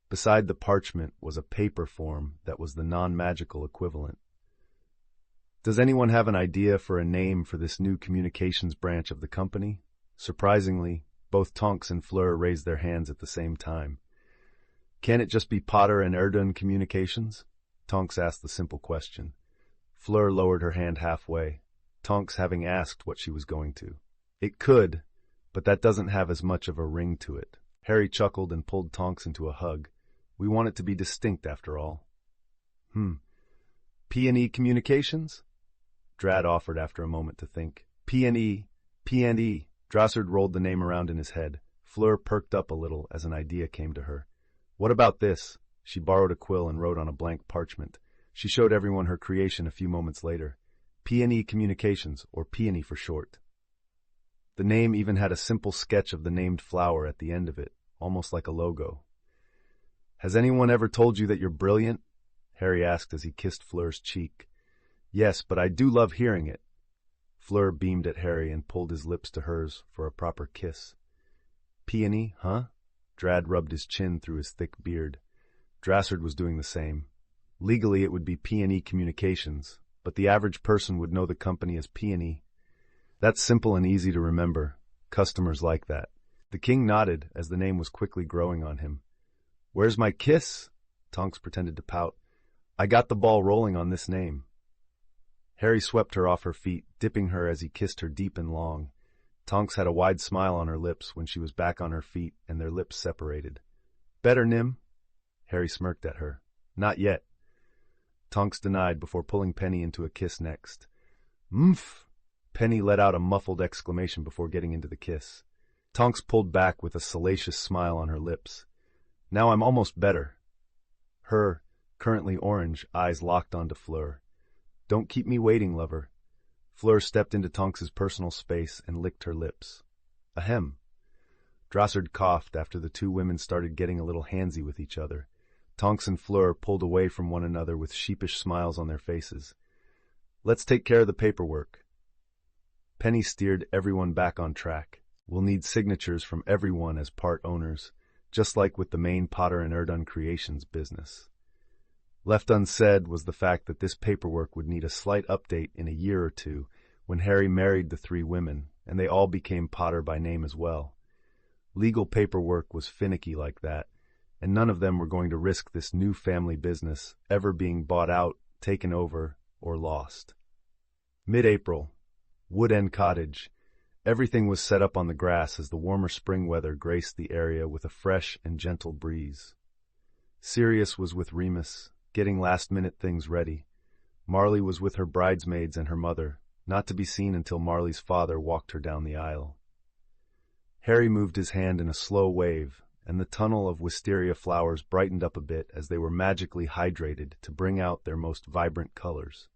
S1: Beside the parchment was a paper form that was the non-magical equivalent. Does anyone have an idea for a name for this new communications branch of the company? Surprisingly, both Tonks and Fleur raised their hands at the same time. Can it just be Potter and Erden Communications? Tonks asked the simple question. Fleur lowered her hand halfway, Tonks having asked what she was going to. It could, but that doesn't have as much of a ring to it. Harry chuckled and pulled Tonks into a hug. We want it to be distinct, after all. P&E Communications? Drad offered after a moment to think. P&E. Drossard rolled the name around in his head. Fleur perked up a little as an idea came to her. What about this? She borrowed a quill and wrote on a blank parchment. She showed everyone her creation a few moments later. P&E Communications, or Peony for short. The name even had a simple sketch of the named flower at the end of it, almost like a logo. Has anyone ever told you that you're brilliant? Harry asked as he kissed Fleur's cheek. Yes, but I do love hearing it. Fleur beamed at Harry and pulled his lips to hers for a proper kiss. Peony, huh? Drad rubbed his chin through his thick beard. Drossard was doing the same. Legally, it would be P&E Communications, but the average person would know the company as P&E. That's simple and easy to remember. Customers like that. The king nodded as the name was quickly growing on him. Where's my kiss? Tonks pretended to pout. I got the ball rolling on this name. Harry swept her off her feet, dipping her as he kissed her deep and long. Tonks had a wide smile on her lips when she was back on her feet and their lips separated. Better, Nim? Harry smirked at her. Not yet. Tonks denied before pulling Penny into a kiss next. Mmph! Penny let out a muffled exclamation before getting into the kiss. Tonks pulled back with a salacious smile on her lips. Now I'm almost better. Her, currently orange, eyes locked onto Fleur. Don't keep me waiting, lover. Fleur stepped into Tonks's personal space and licked her lips. Ahem. Drossard coughed after the two women started getting a little handsy with each other. Tonks and Fleur pulled away from one another with sheepish smiles on their faces. Let's take care of the paperwork. Penny steered everyone back on track. We'll need signatures from everyone as part owners, just like with the main Potter and Erden Creations business. Left unsaid was the fact that this paperwork would need a slight update in a year or two when Harry married the three women, and they all became Potter by name as well. Legal paperwork was finicky like that, and none of them were going to risk this new family business ever being bought out, taken over, or lost. Mid-April, Wood End Cottage. Everything was set up on the grass as the warmer spring weather graced the area with a fresh and gentle breeze. Sirius was with Remus, getting last-minute things ready. Marley was with her bridesmaids and her mother, not to be seen until Marley's father walked her down the aisle. Harry moved his hand in a slow wave, and the tunnel of wisteria flowers brightened up a bit as they were magically hydrated to bring out their most vibrant colors.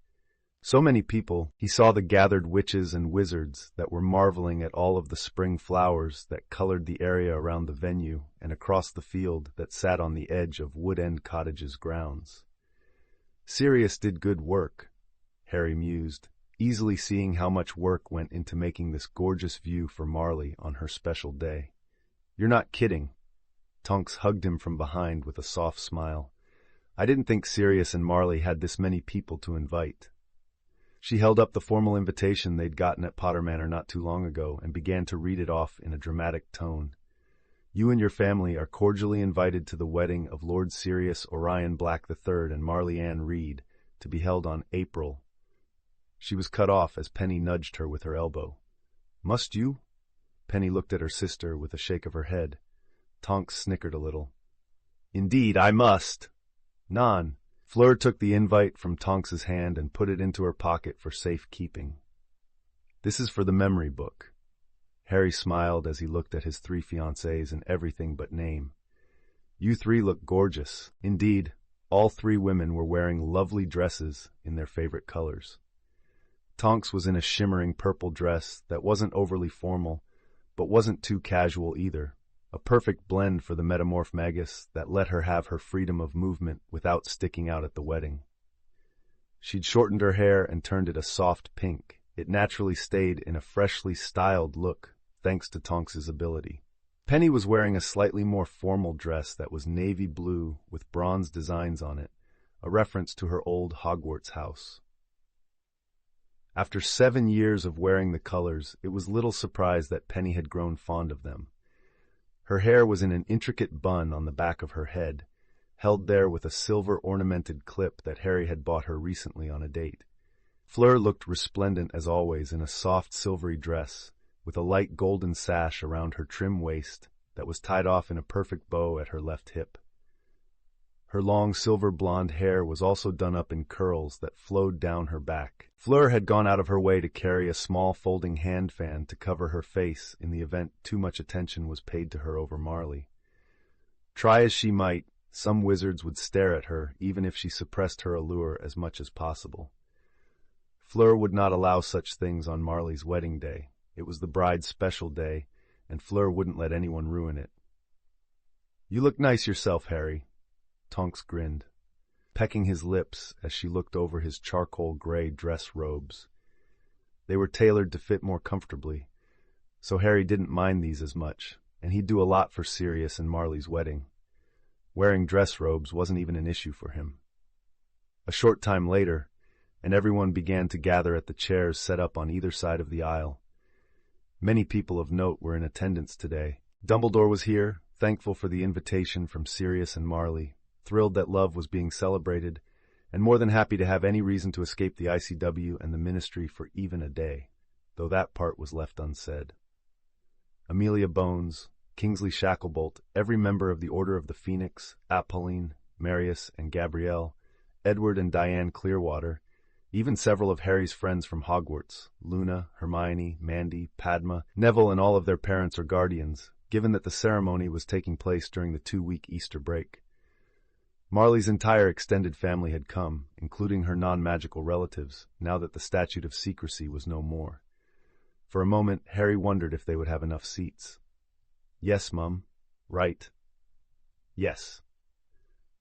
S1: So many people, he saw the gathered witches and wizards that were marveling at all of the spring flowers that colored the area around the venue and across the field that sat on the edge of Wood End Cottage's grounds. Sirius did good work, Harry mused, easily seeing how much work went into making this gorgeous view for Marley on her special day. You're not kidding. Tonks hugged him from behind with a soft smile. I didn't think Sirius and Marley had this many people to invite. She held up the formal invitation they'd gotten at Potter Manor not too long ago and began to read it off in a dramatic tone. You and your family are cordially invited to the wedding of Lord Sirius Orion Black III and Marley Ann Reed, to be held on April. She was cut off as Penny nudged her with her elbow. Must you? Penny looked at her sister with a shake of her head. Tonks snickered a little. Indeed, I must. Non. Fleur took the invite from Tonks's hand and put it into her pocket for safe keeping. This is for the memory book. Harry smiled as he looked at his 3 fiancées in everything but name. You 3 look gorgeous. Indeed, all 3 women were wearing lovely dresses in their favorite colors. Tonks was in a shimmering purple dress that wasn't overly formal, but wasn't too casual either. A perfect blend for the metamorph magus that let her have her freedom of movement without sticking out at the wedding. She'd shortened her hair and turned it a soft pink. It naturally stayed in a freshly styled look, thanks to Tonks's ability. Penny was wearing a slightly more formal dress that was navy blue with bronze designs on it, a reference to her old Hogwarts house. After 7 years of wearing the colors, it was little surprise that Penny had grown fond of them. Her hair was in an intricate bun on the back of her head, held there with a silver-ornamented clip that Harry had bought her recently on a date. Fleur looked resplendent as always in a soft silvery dress, with a light golden sash around her trim waist that was tied off in a perfect bow at her left hip. Her long silver blonde hair was also done up in curls that flowed down her back. Fleur had gone out of her way to carry a small folding hand fan to cover her face in the event too much attention was paid to her over Marley. Try as she might, some wizards would stare at her even if she suppressed her allure as much as possible. Fleur would not allow such things on Marley's wedding day. It was the bride's special day, and Fleur wouldn't let anyone ruin it. You look nice yourself, Harry. Tonks grinned, pecking his lips as she looked over his charcoal-gray dress robes. They were tailored to fit more comfortably, so Harry didn't mind these as much, and he'd do a lot for Sirius and Marley's wedding. Wearing dress robes wasn't even an issue for him. A short time later, and everyone began to gather at the chairs set up on either side of the aisle. Many people of note were in attendance today. Dumbledore was here, thankful for the invitation from Sirius and Marley, thrilled that love was being celebrated, and more than happy to have any reason to escape the ICW and the Ministry for even a day, though that part was left unsaid. Amelia Bones, Kingsley Shacklebolt, every member of the Order of the Phoenix, Apolline, Marius, and Gabrielle, Edward and Diane Clearwater, even several of Harry's friends from Hogwarts, Luna, Hermione, Mandy, Padma, Neville, and all of their parents or guardians, given that the ceremony was taking place during the 2-week Easter break. Marley's entire extended family had come, including her non-magical relatives, now that the statute of secrecy was no more. For a moment, Harry wondered if they would have enough seats. Yes, Mum. Right. Yes.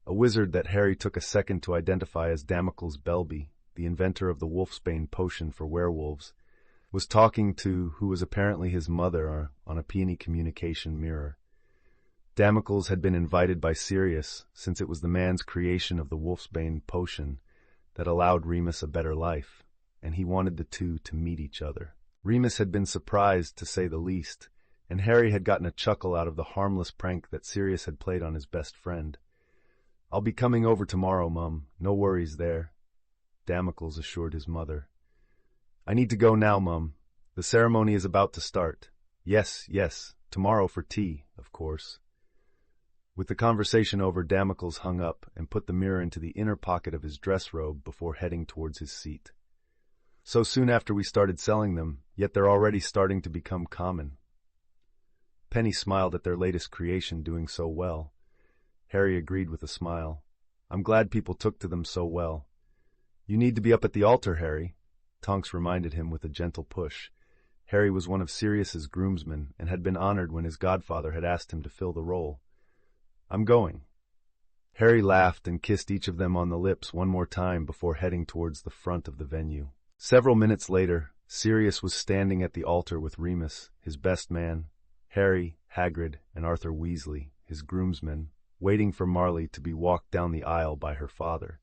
S1: A wizard that Harry took a second to identify as Damocles Belby, the inventor of the Wolfsbane potion for werewolves, was talking to who was apparently his mother on a peony communication mirror. Damocles had been invited by Sirius, since it was the man's creation of the Wolfsbane potion that allowed Remus a better life, and he wanted the two to meet each other. Remus had been surprised, to say the least, and Harry had gotten a chuckle out of the harmless prank that Sirius had played on his best friend. "I'll be coming over tomorrow, Mum. No worries there," Damocles assured his mother. "I need to go now, Mum. The ceremony is about to start. Yes, tomorrow for tea, of course." With the conversation over, Damocles hung up and put the mirror into the inner pocket of his dress robe before heading towards his seat. "So soon after we started selling them, yet they're already starting to become common." Penny smiled at their latest creation doing so well. Harry agreed with a smile. I'm glad people took to them so well. You need to be up at the altar, Harry, Tonks reminded him with a gentle push. Harry was one of Sirius's groomsmen and had been honored when his godfather had asked him to fill the role. I'm going. Harry laughed and kissed each of them on the lips one more time before heading towards the front of the venue. Several minutes later, Sirius was standing at the altar with Remus, his best man, Harry, Hagrid, and Arthur Weasley, his groomsmen, waiting for Marley to be walked down the aisle by her father.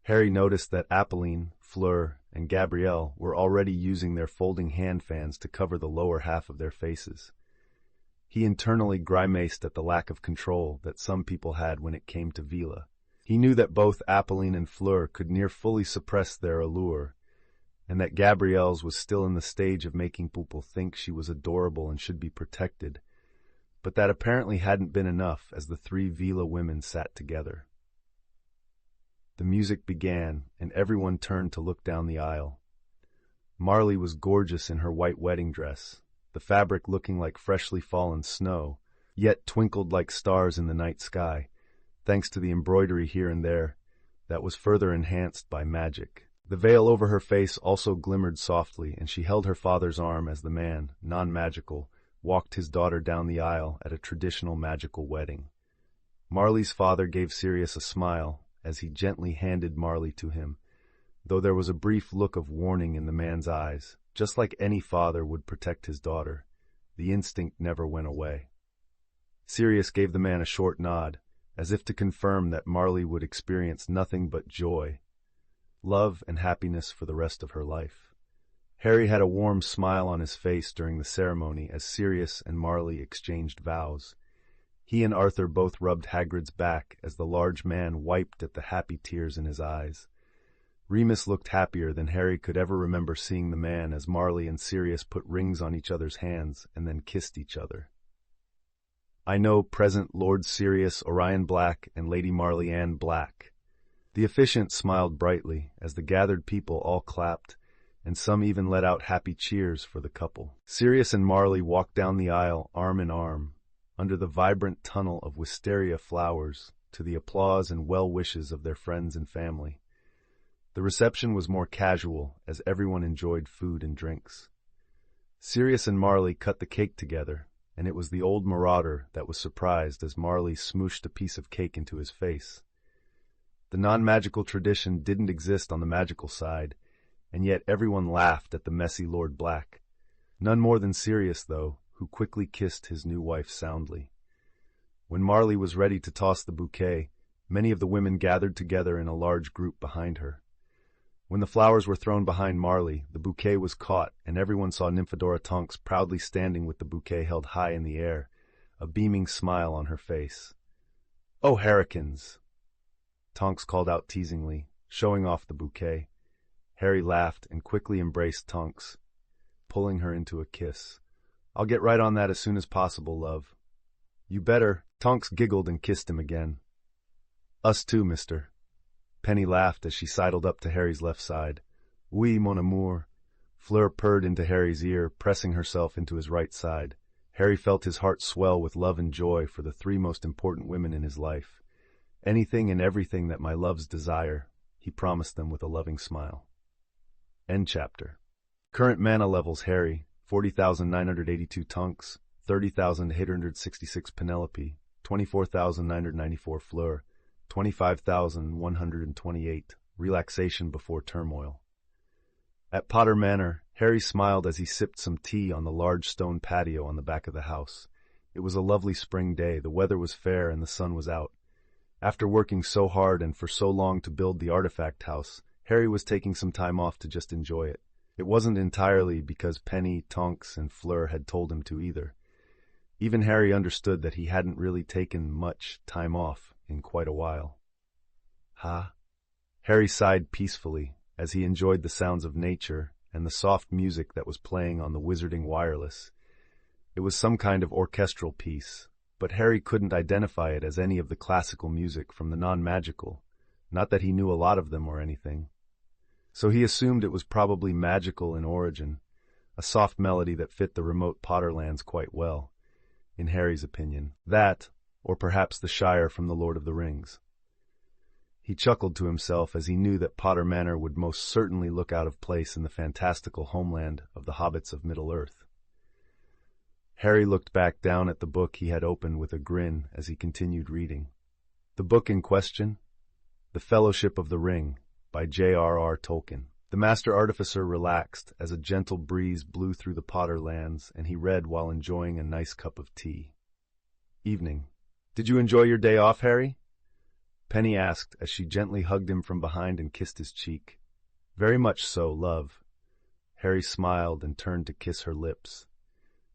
S1: Harry noticed that Apolline, Fleur, and Gabrielle were already using their folding hand fans to cover the lower half of their faces. He internally grimaced at the lack of control that some people had when it came to Vila. He knew that both Apolline and Fleur could near fully suppress their allure, and that Gabrielle's was still in the stage of making people think she was adorable and should be protected, but that apparently hadn't been enough as the three Vila women sat together. The music began, and everyone turned to look down the aisle. Marley was gorgeous in her white wedding dress, the fabric looking like freshly fallen snow, yet twinkled like stars in the night sky, thanks to the embroidery here and there that was further enhanced by magic. The veil over her face also glimmered softly, and she held her father's arm as the man, non-magical, walked his daughter down the aisle at a traditional magical wedding. Marley's father gave Sirius a smile as he gently handed Marley to him, though there was a brief look of warning in the man's eyes. Just like any father would protect his daughter, the instinct never went away. Sirius gave the man a short nod, as if to confirm that Marley would experience nothing but joy, love, and happiness for the rest of her life. Harry had a warm smile on his face during the ceremony as Sirius and Marley exchanged vows. He and Arthur both rubbed Hagrid's back as the large man wiped at the happy tears in his eyes. Remus looked happier than Harry could ever remember seeing the man as Marley and Sirius put rings on each other's hands and then kissed each other. I know present Lord Sirius Orion Black and Lady Marley Ann Black. The officiant smiled brightly as the gathered people all clapped, and some even let out happy cheers for the couple. Sirius and Marley walked down the aisle arm in arm, under the vibrant tunnel of wisteria flowers, to the applause and well wishes of their friends and family. The reception was more casual as everyone enjoyed food and drinks. Sirius and Marley cut the cake together, and it was the old marauder that was surprised as Marley smooshed a piece of cake into his face. The non-magical tradition didn't exist on the magical side, and yet everyone laughed at the messy Lord Black. None more than Sirius, though, who quickly kissed his new wife soundly. When Marley was ready to toss the bouquet, many of the women gathered together in a large group behind her. When the flowers were thrown behind Marley, the bouquet was caught, and everyone saw Nymphadora Tonks proudly standing with the bouquet held high in the air, a beaming smile on her face. "Oh, Harrikins!" Tonks called out teasingly, showing off the bouquet. Harry laughed and quickly embraced Tonks, pulling her into a kiss. "I'll get right on that as soon as possible, love." "You better." Tonks giggled and kissed him again. "Us too, mister." Penny laughed as she sidled up to Harry's left side. "Oui, mon amour." Fleur purred into Harry's ear, pressing herself into his right side. Harry felt his heart swell with love and joy for the three most important women in his life. "Anything and everything that my loves desire," he promised them with a loving smile. End chapter. Current mana levels: Harry, 40,982 Tonks, 30,866 Penelope, 24,994 Fleur, 25,128 Relaxation before turmoil. At Potter Manor, Harry smiled as he sipped some tea on the large stone patio on the back of the house. It was a lovely spring day, the weather was fair, and the sun was out. After working so hard and for so long to build the artifact house, Harry was taking some time off to just enjoy it. It wasn't entirely because Penny, Tonks, and Fleur had told him to either. Even Harry understood that he hadn't really taken much time off in quite a while. Harry sighed peacefully as he enjoyed the sounds of nature and the soft music that was playing on the wizarding wireless. It was some kind of orchestral piece, but Harry couldn't identify it as any of the classical music from the non-magical, not that he knew a lot of them or anything. So he assumed it was probably magical in origin, a soft melody that fit the remote Potterlands quite well. in Harry's opinion. That, or perhaps the Shire from the Lord of the Rings. He chuckled to himself as he knew that Potter Manor would most certainly look out of place in the fantastical homeland of the hobbits of Middle-earth. Harry looked back down at the book he had opened with a grin as he continued reading. The book in question? The Fellowship of the Ring, by J.R.R. Tolkien. The Master Artificer relaxed as a gentle breeze blew through the Potter lands, and he read while enjoying a nice cup of tea. Evening. Did you enjoy your day off, Harry? Penny asked as she gently hugged him from behind and kissed his cheek. Very much so, love. Harry smiled and turned to kiss her lips.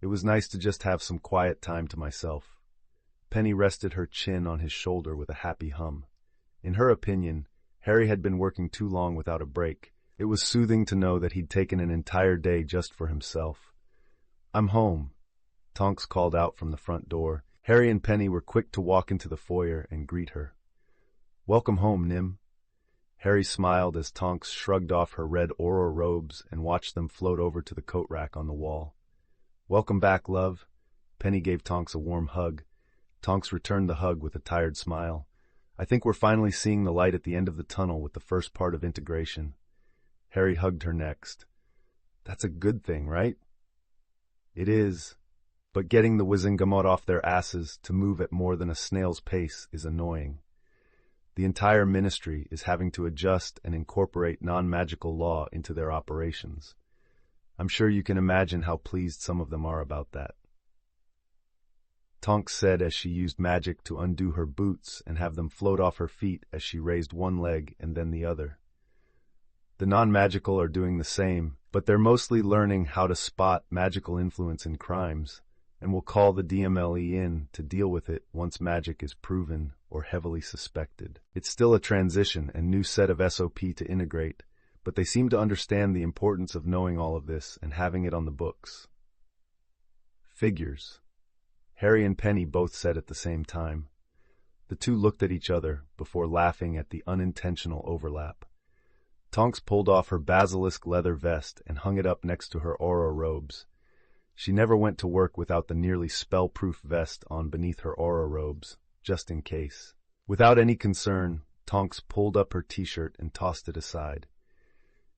S1: It was nice to just have some quiet time to myself. Penny rested her chin on his shoulder with a happy hum. In her opinion, Harry had been working too long without a break. It was soothing to know that he'd taken an entire day just for himself. I'm home, Tonks called out from the front door. Harry and Penny were quick to walk into the foyer and greet her. Welcome home, Nim. Harry smiled as Tonks shrugged off her red Auror robes and watched them float over to the coat rack on the wall. Welcome back, love. Penny gave Tonks a warm hug. Tonks returned the hug with a tired smile. I think we're finally seeing the light at the end of the tunnel with the first part of integration. Harry hugged her next. That's a good thing, right? It is, but getting the Wizengamot off their asses to move at more than a snail's pace is annoying. The entire ministry is having to adjust and incorporate non-magical law into their operations. I'm sure you can imagine how pleased some of them are about that. Tonks said as she used magic to undo her boots and have them float off her feet as she raised one leg and then the other. The non-magical are doing the same, but they're mostly learning how to spot magical influence in crimes, and will call the DMLE in to deal with it once magic is proven or heavily suspected. It's still a transition and new set of SOP to integrate, but they seem to understand the importance of knowing all of this and having it on the books. Figures. Harry and Penny both said at the same time. The two looked at each other before laughing at the unintentional overlap. Tonks pulled off her basilisk leather vest and hung it up next to her Auror robes. She never went to work without the nearly spell-proof vest on beneath her Auror robes, just in case. Without any concern, Tonks pulled up her t-shirt and tossed it aside.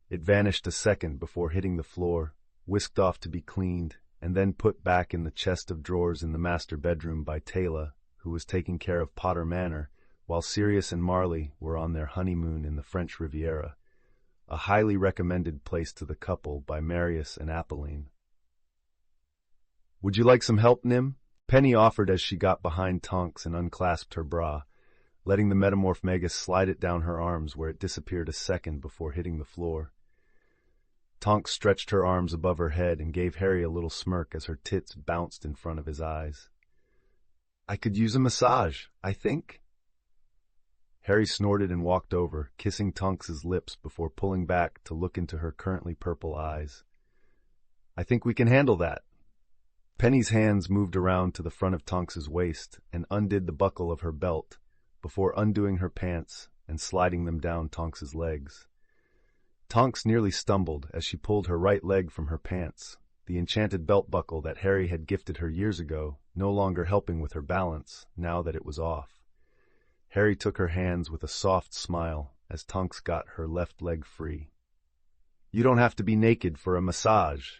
S1: It vanished a second before hitting the floor, whisked off to be cleaned, and then put back in the chest of drawers in the master bedroom by Taylor, who was taking care of Potter Manor, while Sirius and Marley were on their honeymoon in the French Riviera, a highly recommended place to the couple by Marius and Apolline. Would you like some help, Nim? Penny offered as she got behind Tonks and unclasped her bra, letting the metamorph Magus slide it down her arms where it disappeared a second before hitting the floor. Tonks stretched her arms above her head and gave Harry a little smirk as her tits bounced in front of his eyes. I could use a massage, I think. Harry snorted and walked over, kissing Tonks's lips before pulling back to look into her currently purple eyes. I think we can handle that. Penny's hands moved around to the front of Tonks's waist and undid the buckle of her belt before undoing her pants and sliding them down Tonks's legs. Tonks nearly stumbled as she pulled her right leg from her pants, the enchanted belt buckle that Harry had gifted her years ago, no longer helping with her balance now that it was off. Harry took her hands with a soft smile as Tonks got her left leg free. You don't have to be naked for a massage,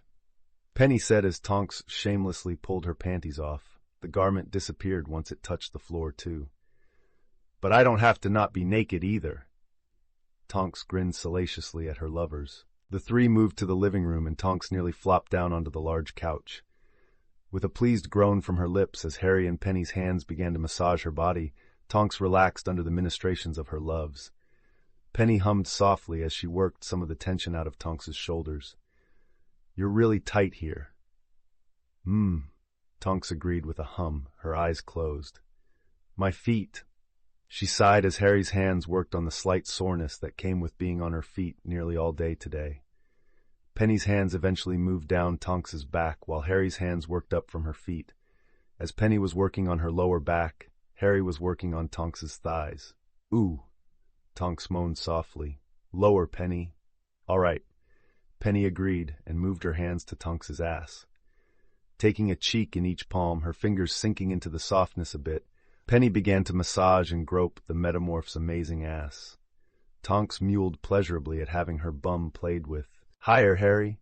S1: Penny said as Tonks shamelessly pulled her panties off. The garment disappeared once it touched the floor, too. But I don't have to not be naked either. Tonks grinned salaciously at her lovers. The three moved to the living room and Tonks nearly flopped down onto the large couch. With a pleased groan from her lips as Harry and Penny's hands began to massage her body, Tonks relaxed under the ministrations of her loves. Penny hummed softly as she worked some of the tension out of Tonks's shoulders. You're really tight here. Tonks agreed with a hum, her eyes closed. My feet. She sighed as Harry's hands worked on the slight soreness that came with being on her feet nearly all day today. Penny's hands eventually moved down Tonks's back while Harry's hands worked up from her feet. As Penny was working on her lower back, Harry was working on Tonks's thighs. Ooh, Tonks moaned softly. Lower, Penny. All right. Penny agreed and moved her hands to Tonks's ass. Taking a cheek in each palm, her fingers sinking into the softness a bit, Penny began to massage and grope the metamorph's amazing ass. Tonks mewled pleasurably at having her bum played with. "Higher, Harry."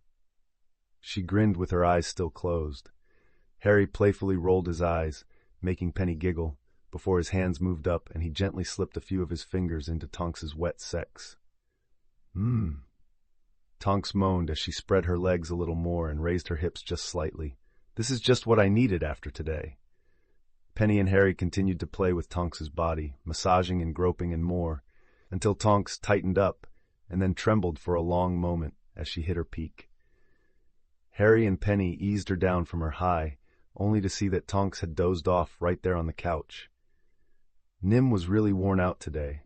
S1: She grinned with her eyes still closed. Harry playfully rolled his eyes, making Penny giggle, before his hands moved up and he gently slipped a few of his fingers into Tonks's wet sex. Tonks moaned as she spread her legs a little more and raised her hips just slightly. "This is just what I needed after today." Penny and Harry continued to play with Tonks's body, massaging and groping and more, until Tonks tightened up and then trembled for a long moment as she hit her peak. Harry and Penny eased her down from her high, only to see that Tonks had dozed off right there on the couch. Nim was really worn out today.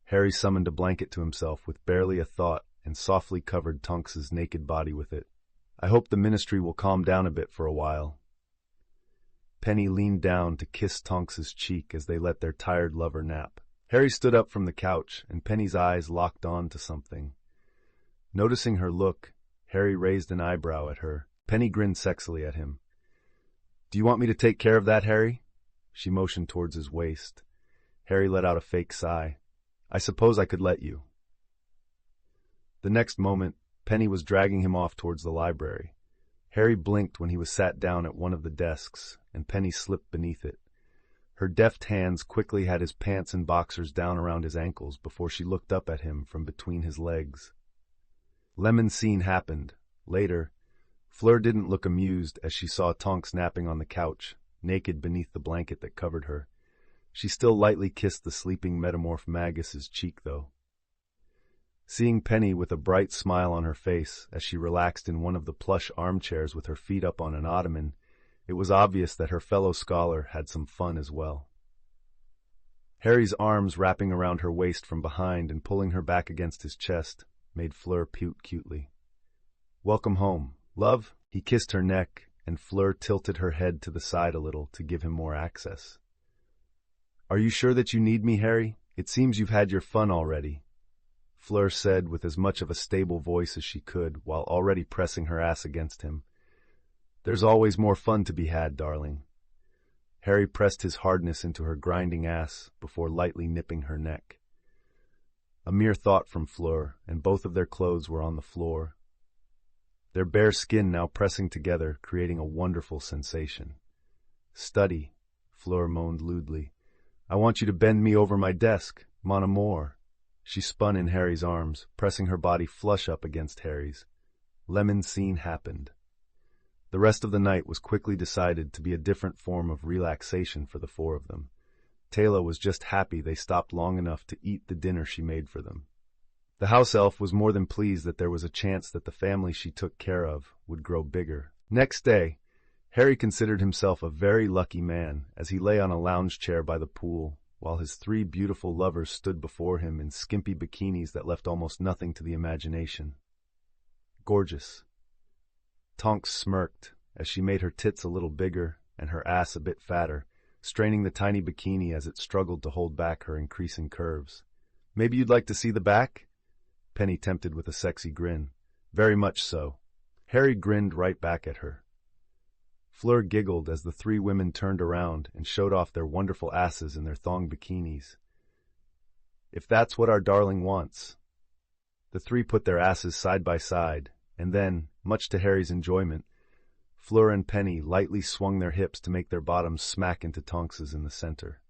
S1: Harry summoned a blanket to himself with barely a thought and softly covered Tonks's naked body with it. "I hope the ministry will calm down a bit for a while." Penny leaned down to kiss Tonks's cheek as they let their tired lover nap. Harry stood up from the couch, and Penny's eyes locked on to something. Noticing her look, Harry raised an eyebrow at her. Penny grinned sexily at him. "Do you want me to take care of that, Harry?" She motioned towards his waist. Harry let out a fake sigh. "I suppose I could let you." The next moment, Penny was dragging him off towards the library. Harry blinked when he was sat down at one of the desks, and Penny slipped beneath it. Her deft hands quickly had his pants and boxers down around his ankles before she looked up at him from between his legs. Lemon scene happened. Later, Fleur didn't look amused as she saw Tonks napping on the couch, naked beneath the blanket that covered her. She still lightly kissed the sleeping metamorph Magus's cheek, though. Seeing Penny with a bright smile on her face as she relaxed in one of the plush armchairs with her feet up on an ottoman, it was obvious that her fellow scholar had some fun as well. Harry's arms wrapping around her waist from behind and pulling her back against his chest made Fleur pout cutely. "Welcome home, love." He kissed her neck, and Fleur tilted her head to the side a little to give him more access. "Are you sure that you need me, Harry? It seems you've had your fun already," Fleur said with as much of a stable voice as she could, while already pressing her ass against him. "There's always more fun to be had, darling." Harry pressed his hardness into her grinding ass before lightly nipping her neck. A mere thought from Fleur, and both of their clothes were on the floor, their bare skin now pressing together, creating a wonderful sensation. "Study," Fleur moaned lewdly. "I want you to bend me over my desk, mon amour." She spun in Harry's arms, pressing her body flush up against Harry's. Lemon scene happened. The rest of the night was quickly decided to be a different form of relaxation for the four of them. Taylor was just happy they stopped long enough to eat the dinner she made for them. The house elf was more than pleased that there was a chance that the family she took care of would grow bigger. Next day, Harry considered himself a very lucky man as he lay on a lounge chair by the pool, while his three beautiful lovers stood before him in skimpy bikinis that left almost nothing to the imagination. Gorgeous. Tonks smirked as she made her tits a little bigger and her ass a bit fatter, straining the tiny bikini as it struggled to hold back her increasing curves. "Maybe you'd like to see the back?" Penny tempted with a sexy grin. "Very much so." Harry grinned right back at her. Fleur giggled as the three women turned around and showed off their wonderful asses in their thong bikinis. "If that's what our darling wants." The three put their asses side by side, and then, much to Harry's enjoyment, Fleur and Penny lightly swung their hips to make their bottoms smack into Tonks's in the center.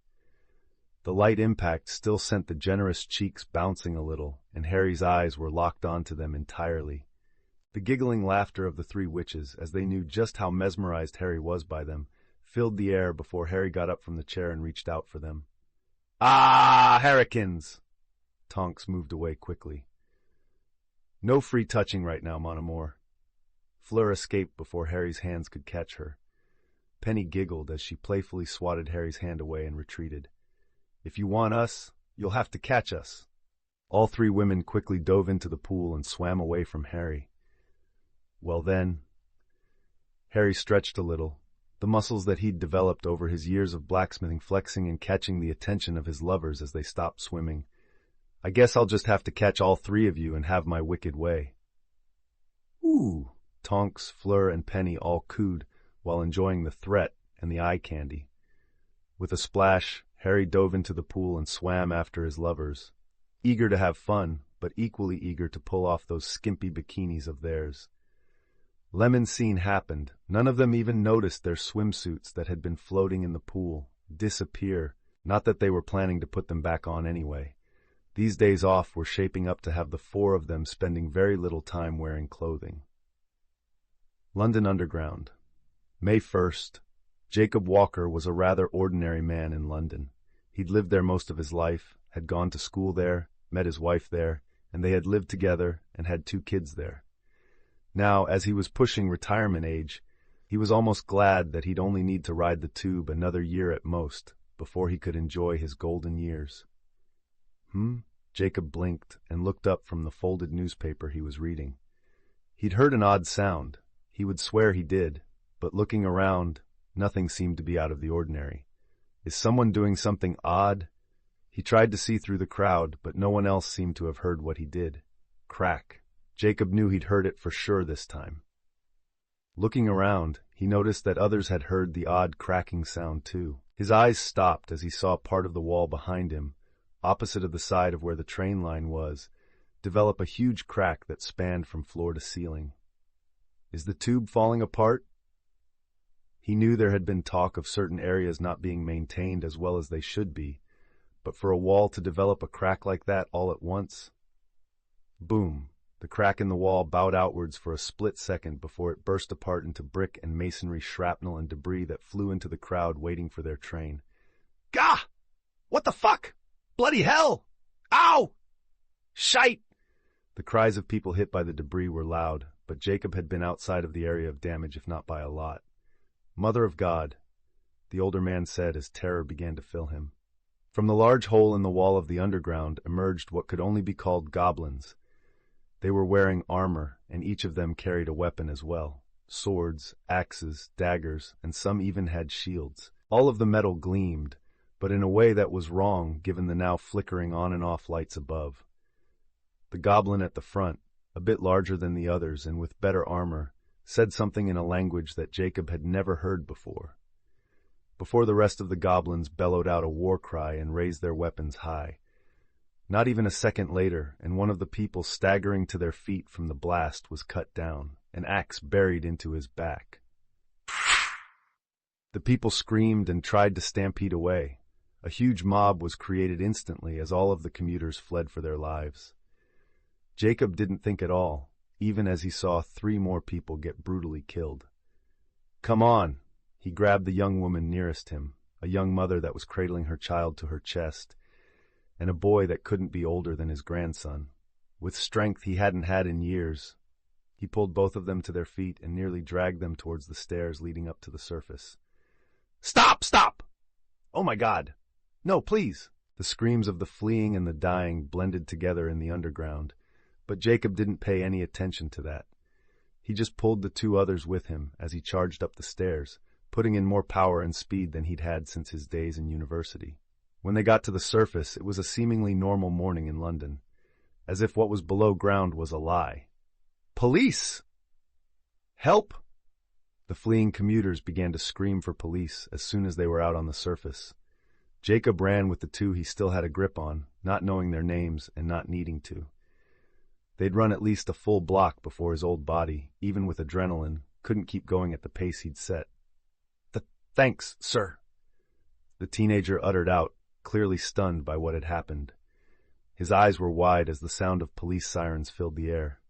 S1: The light impact still sent the generous cheeks bouncing a little, and Harry's eyes were locked onto them entirely. The giggling laughter of the three witches, as they knew just how mesmerized Harry was by them, filled the air before Harry got up from the chair and reached out for them. "Ah, Harrikins!" Tonks moved away quickly. "No free touching right now, mon amour." Fleur escaped before Harry's hands could catch her. Penny giggled as she playfully swatted Harry's hand away and retreated. "If you want us, you'll have to catch us." All three women quickly dove into the pool and swam away from Harry. Well then, Harry stretched a little, the muscles that he'd developed over his years of blacksmithing flexing and catching the attention of his lovers as they stopped swimming. "I guess I'll just have to catch all three of you and have my wicked way." "Ooh!" Tonks, Fleur, and Penny all cooed, while enjoying the threat and the eye candy. With a splash, Harry dove into the pool and swam after his lovers, eager to have fun, but equally eager to pull off those skimpy bikinis of theirs. Lemon scene happened. None of them even noticed their swimsuits that had been floating in the pool disappear, not that they were planning to put them back on anyway. These days off were shaping up to have the four of them spending very little time wearing clothing. London Underground. May 1st. Jacob Walker was a rather ordinary man in London. He'd lived there most of his life, had gone to school there, met his wife there, and they had lived together and had 2 kids there. Now, as he was pushing retirement age, he was almost glad that he'd only need to ride the tube another year at most before he could enjoy his golden years. Jacob blinked and looked up from the folded newspaper he was reading. He'd heard an odd sound. He would swear he did, but looking around, nothing seemed to be out of the ordinary. Is someone doing something odd? He tried to see through the crowd, but no one else seemed to have heard what he did. Crack. Jacob knew he'd heard it for sure this time. Looking around, he noticed that others had heard the odd cracking sound too. His eyes stopped as he saw part of the wall behind him, opposite of the side of where the train line was, develop a huge crack that spanned from floor to ceiling. Is the tube falling apart? He knew there had been talk of certain areas not being maintained as well as they should be, but for a wall to develop a crack like that all at once? Boom! The crack in the wall bowed outwards for a split second before it burst apart into brick and masonry shrapnel and debris that flew into the crowd waiting for their train. Gah! What the fuck? Bloody hell! Ow! Shite! The cries of people hit by the debris were loud, but Jacob had been outside of the area of damage, if not by a lot. Mother of God, the older man said as terror began to fill him. From the large hole in the wall of the underground emerged what could only be called goblins. They were wearing armor, and each of them carried a weapon as well. Swords, axes, daggers, and some even had shields. All of the metal gleamed, but in a way that was wrong given the now flickering on and off lights above. The goblin at the front, a bit larger than the others and with better armor, said something in a language that Jacob had never heard before. Before the rest of the goblins bellowed out a war cry and raised their weapons high. Not even a second later, and one of the people staggering to their feet from the blast was cut down, an axe buried into his back. The people screamed and tried to stampede away. A huge mob was created instantly as all of the commuters fled for their lives. Jacob didn't think at all, even as he saw 3 more people get brutally killed. Come on! He grabbed the young woman nearest him, a young mother that was cradling her child to her chest, and a boy that couldn't be older than his grandson. With strength he hadn't had in years, he pulled both of them to their feet and nearly dragged them towards the stairs leading up to the surface. Stop! Stop! Oh my God! No, please! The screams of the fleeing and the dying blended together in the underground, but Jacob didn't pay any attention to that. He just pulled the 2 others with him as he charged up the stairs, putting in more power and speed than he'd had since his days in university. When they got to the surface, it was a seemingly normal morning in London, as if what was below ground was a lie. Police! Help! The fleeing commuters began to scream for police as soon as they were out on the surface. Jacob ran with the 2 he still had a grip on, not knowing their names and not needing to. They'd run at least a full block before his old body, even with adrenaline, couldn't keep going at the pace he'd set. Thanks, sir, the teenager uttered out, clearly stunned by what had happened. His eyes were wide as the sound of police sirens filled the air.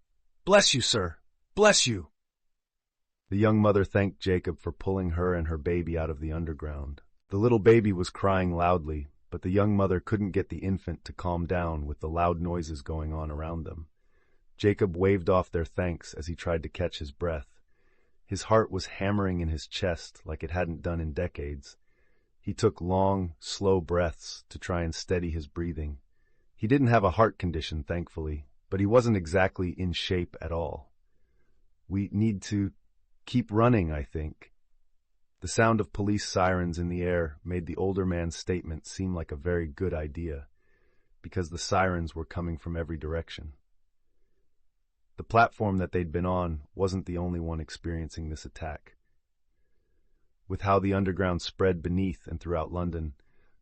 S1: Bless you, sir. Bless you. The young mother thanked Jacob for pulling her and her baby out of the underground. The little baby was crying loudly, but the young mother couldn't get the infant to calm down with the loud noises going on around them. Jacob waved off their thanks as he tried to catch his breath. His heart was hammering in his chest like it hadn't done in decades. He took long, slow breaths to try and steady his breathing. He didn't have a heart condition, thankfully, but he wasn't exactly in shape at all. We need to keep running, I think. The sound of police sirens in the air made the older man's statement seem like a very good idea, because the sirens were coming from every direction. The platform that they'd been on wasn't the only one experiencing this attack. With how the underground spread beneath and throughout London,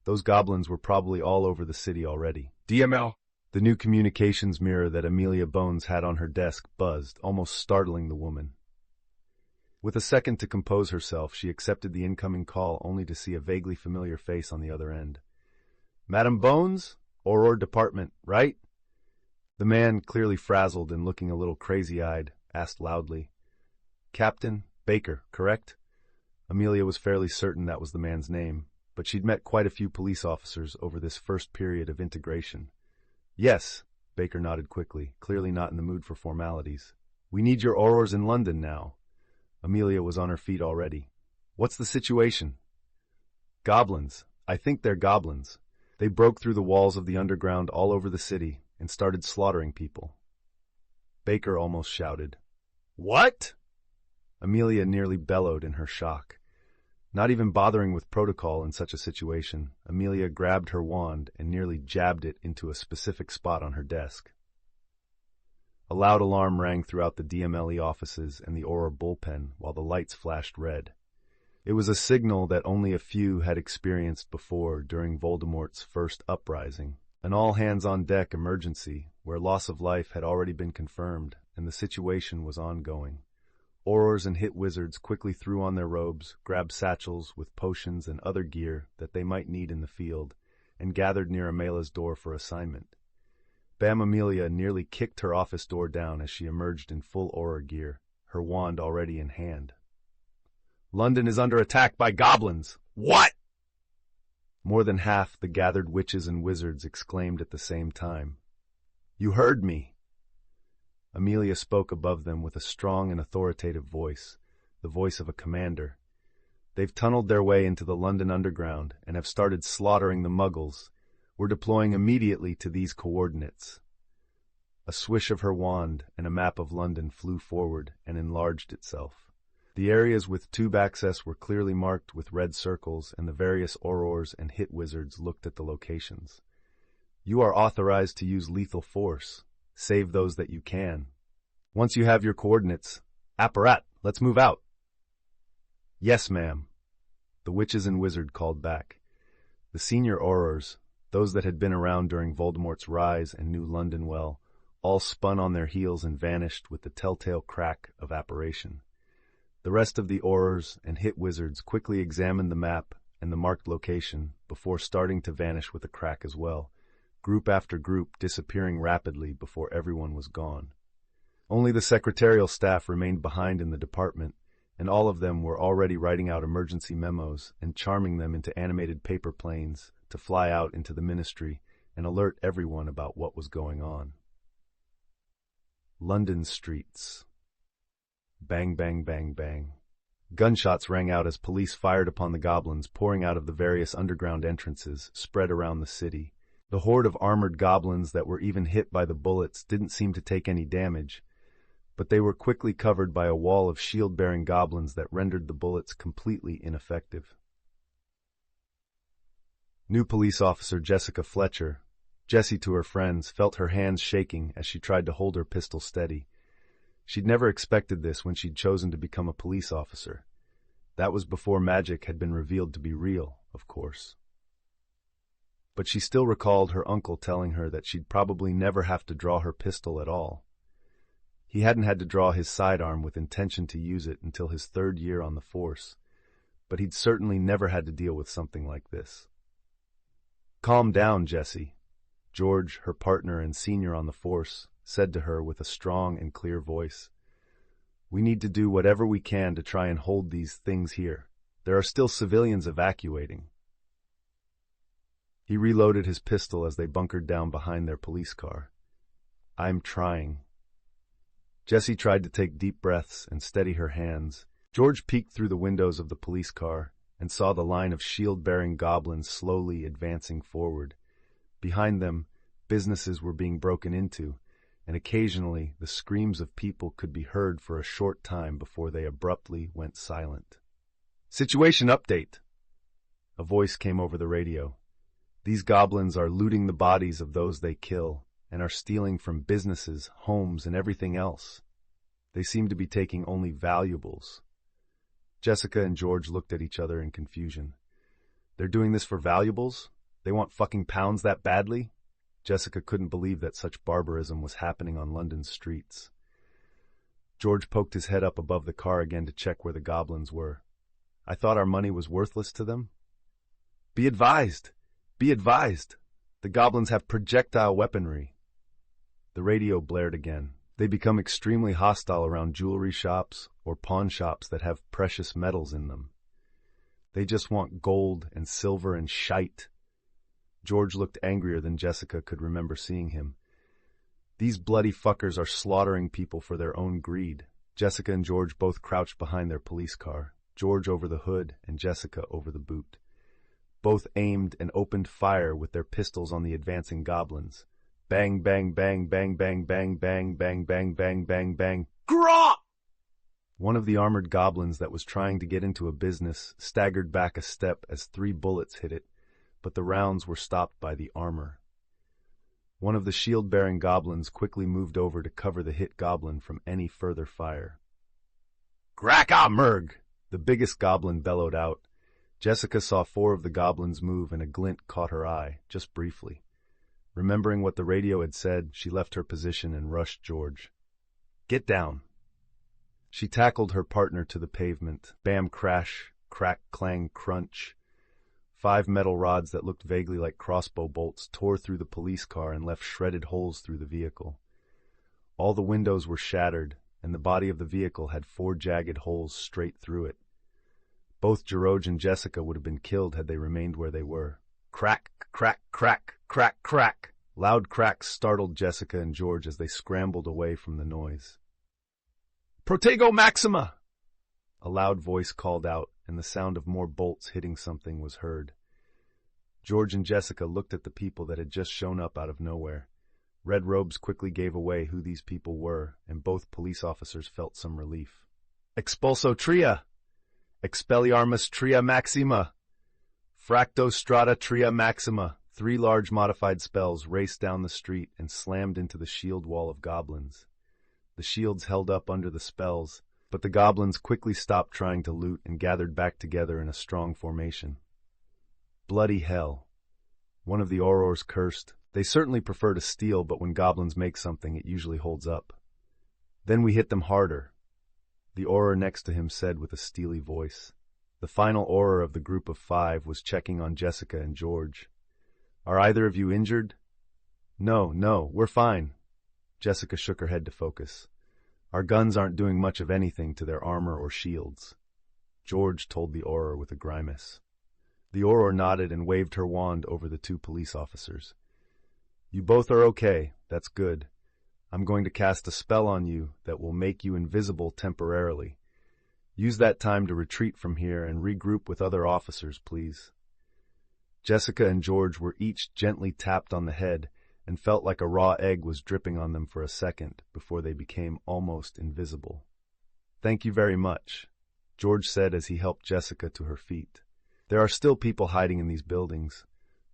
S1: those goblins were probably all over the city already.
S2: DML.
S1: The new communications mirror that Amelia Bones had on her desk buzzed, almost startling the woman. With a second to compose herself, she accepted the incoming call only to see a vaguely familiar face on the other end. "Madam Bones? Auror Department, right?" The man, clearly frazzled and looking a little crazy-eyed, asked loudly. "Captain Baker, correct?" Amelia was fairly certain that was the man's name, but she'd met quite a few police officers over this first period of integration. "Yes," Baker nodded quickly, clearly not in the mood for formalities. "We need your Aurors in London now." Amelia was on her feet already. "What's the situation?" "Goblins. I think they're goblins. They broke through the walls of the underground all over the city and started slaughtering people." Baker almost shouted. "What?" Amelia nearly bellowed in her shock. Not even bothering with protocol in such a situation, Amelia grabbed her wand and nearly jabbed it into a specific spot on her desk. A loud alarm rang throughout the DMLE offices and the Auror bullpen while the lights flashed red. It was a signal that only a few had experienced before during Voldemort's first uprising, an all-hands-on-deck emergency where loss of life had already been confirmed and the situation was ongoing. Aurors and hit wizards quickly threw on their robes, grabbed satchels with potions and other gear that they might need in the field, and gathered near Amela's door for assignment. Bam Amelia nearly kicked her office door down as she emerged in full Auror gear, her wand already in hand. "London is under attack by goblins!" "What?" More than half the gathered witches and wizards exclaimed at the same time. "You heard me!" Amelia spoke above them with a strong and authoritative voice, the voice of a commander. "They've tunneled their way into the London Underground and have started slaughtering the Muggles. We're deploying immediately to these coordinates." A swish of her wand and a map of London flew forward and enlarged itself. The areas with tube access were clearly marked with red circles, and the various Aurors and hit wizards looked at the locations. "You are authorized to use lethal force. Save those that you can. Once you have your coordinates, apparat, let's move out." "Yes, ma'am," the witches and wizard called back. The senior Aurors, those that had been around during Voldemort's rise and knew London well, all spun on their heels and vanished with the telltale crack of apparition. The rest of the Aurors and hit wizards quickly examined the map and the marked location before starting to vanish with a crack as well, group after group disappearing rapidly before everyone was gone. Only the secretarial staff remained behind in the department, and all of them were already writing out emergency memos and charming them into animated paper planes to fly out into the ministry and alert everyone about what was going on. London streets. Bang, bang, bang, bang. Gunshots rang out as police fired upon the goblins pouring out of the various underground entrances spread around the city. The horde of armored goblins that were even hit by the bullets didn't seem to take any damage, but they were quickly covered by a wall of shield-bearing goblins that rendered the bullets completely ineffective. New police officer Jessica Fletcher, Jessie to her friends, felt her hands shaking as she tried to hold her pistol steady. She'd never expected this when she'd chosen to become a police officer. That was before magic had been revealed to be real, of course. But she still recalled her uncle telling her that she'd probably never have to draw her pistol at all. He hadn't had to draw his sidearm with intention to use it until his 3rd year on the force, but he'd certainly never had to deal with something like this. "Calm down, Jessie," George, her partner and senior on the force, said to her with a strong and clear voice. "We need to do whatever we can to try and hold these things here. There are still civilians evacuating." He reloaded his pistol as they bunkered down behind their police car. "I'm trying." Jessie tried to take deep breaths and steady her hands. George peeked through the windows of the police car and saw the line of shield-bearing goblins slowly advancing forward. Behind them, businesses were being broken into, and occasionally the screams of people could be heard for a short time before they abruptly went silent. "Situation update," a voice came over the radio. "These goblins are looting the bodies of those they kill and are stealing from businesses, homes, and everything else. They seem to be taking only valuables. Jessica and George looked at each other in confusion. They're doing this for valuables? They want fucking pounds that badly? Jessica couldn't believe that such barbarism was happening on London's streets. George poked his head up above the car again to check where the goblins were. I thought our money was worthless to them? Be advised! Be advised! The goblins have projectile weaponry. The radio blared again. They become extremely hostile around jewelry shops or pawn shops that have precious metals in them. They just want gold and silver and shite. George looked angrier than Jessica could remember seeing him. These bloody fuckers are slaughtering people for their own greed. Jessica and George both crouched behind their police car, George over the hood and Jessica over the boot. Both aimed and opened fire with their pistols on the advancing goblins. Bang, bang, bang, bang, bang, bang, bang, bang, bang, bang, bang, bang. Grah! One of the armored goblins that was trying to get into a business staggered back a step as 3 bullets hit it, but the rounds were stopped by the armor. One of the shield-bearing goblins quickly moved over to cover the hit goblin from any further fire. Graka Merg! The biggest goblin bellowed out. Jessica saw 4 of the goblins move and a glint caught her eye, just briefly. Remembering what the radio had said, she left her position and rushed George. Get down! She tackled her partner to the pavement. Bam, crash, crack, clang, crunch. 5 metal rods that looked vaguely like crossbow bolts tore through the police car and left shredded holes through the vehicle. All the windows were shattered, and the body of the vehicle had 4 jagged holes straight through it. Both George and Jessica would have been killed had they remained where they were. Crack, crack, crack, crack, crack. Loud cracks startled Jessica and George as they scrambled away from the noise. Protego Maxima! A loud voice called out, and the sound of more bolts hitting something was heard. George and Jessica looked at the people that had just shown up out of nowhere. Red robes quickly gave away who these people were, and both police officers felt some relief. Expulso Tria! Expelliarmus Tria Maxima! Fracto Strata Tria Maxima! 3 large modified spells raced down the street and slammed into the shield wall of goblins. The shields held up under the spells, but the goblins quickly stopped trying to loot and gathered back together in a strong formation. Bloody hell. One of the Aurors cursed. They certainly prefer to steal, but when goblins make something, it usually holds up. Then we hit them harder, the Auror next to him said with a steely voice. The final Auror of the group of 5 was checking on Jessica and George. Are either of you injured? No, we're fine. Jessica shook her head to focus. Our guns aren't doing much of anything to their armor or shields. George told the Auror with a grimace. The Auror nodded and waved her wand over the 2 police officers. You both are okay, that's good. I'm going to cast a spell on you that will make you invisible temporarily. Use that time to retreat from here and regroup with other officers, please. Jessica and George were each gently tapped on the head and felt like a raw egg was dripping on them for a second before they became almost invisible. Thank you very much, George said as he helped Jessica to her feet. There are still people hiding in these buildings.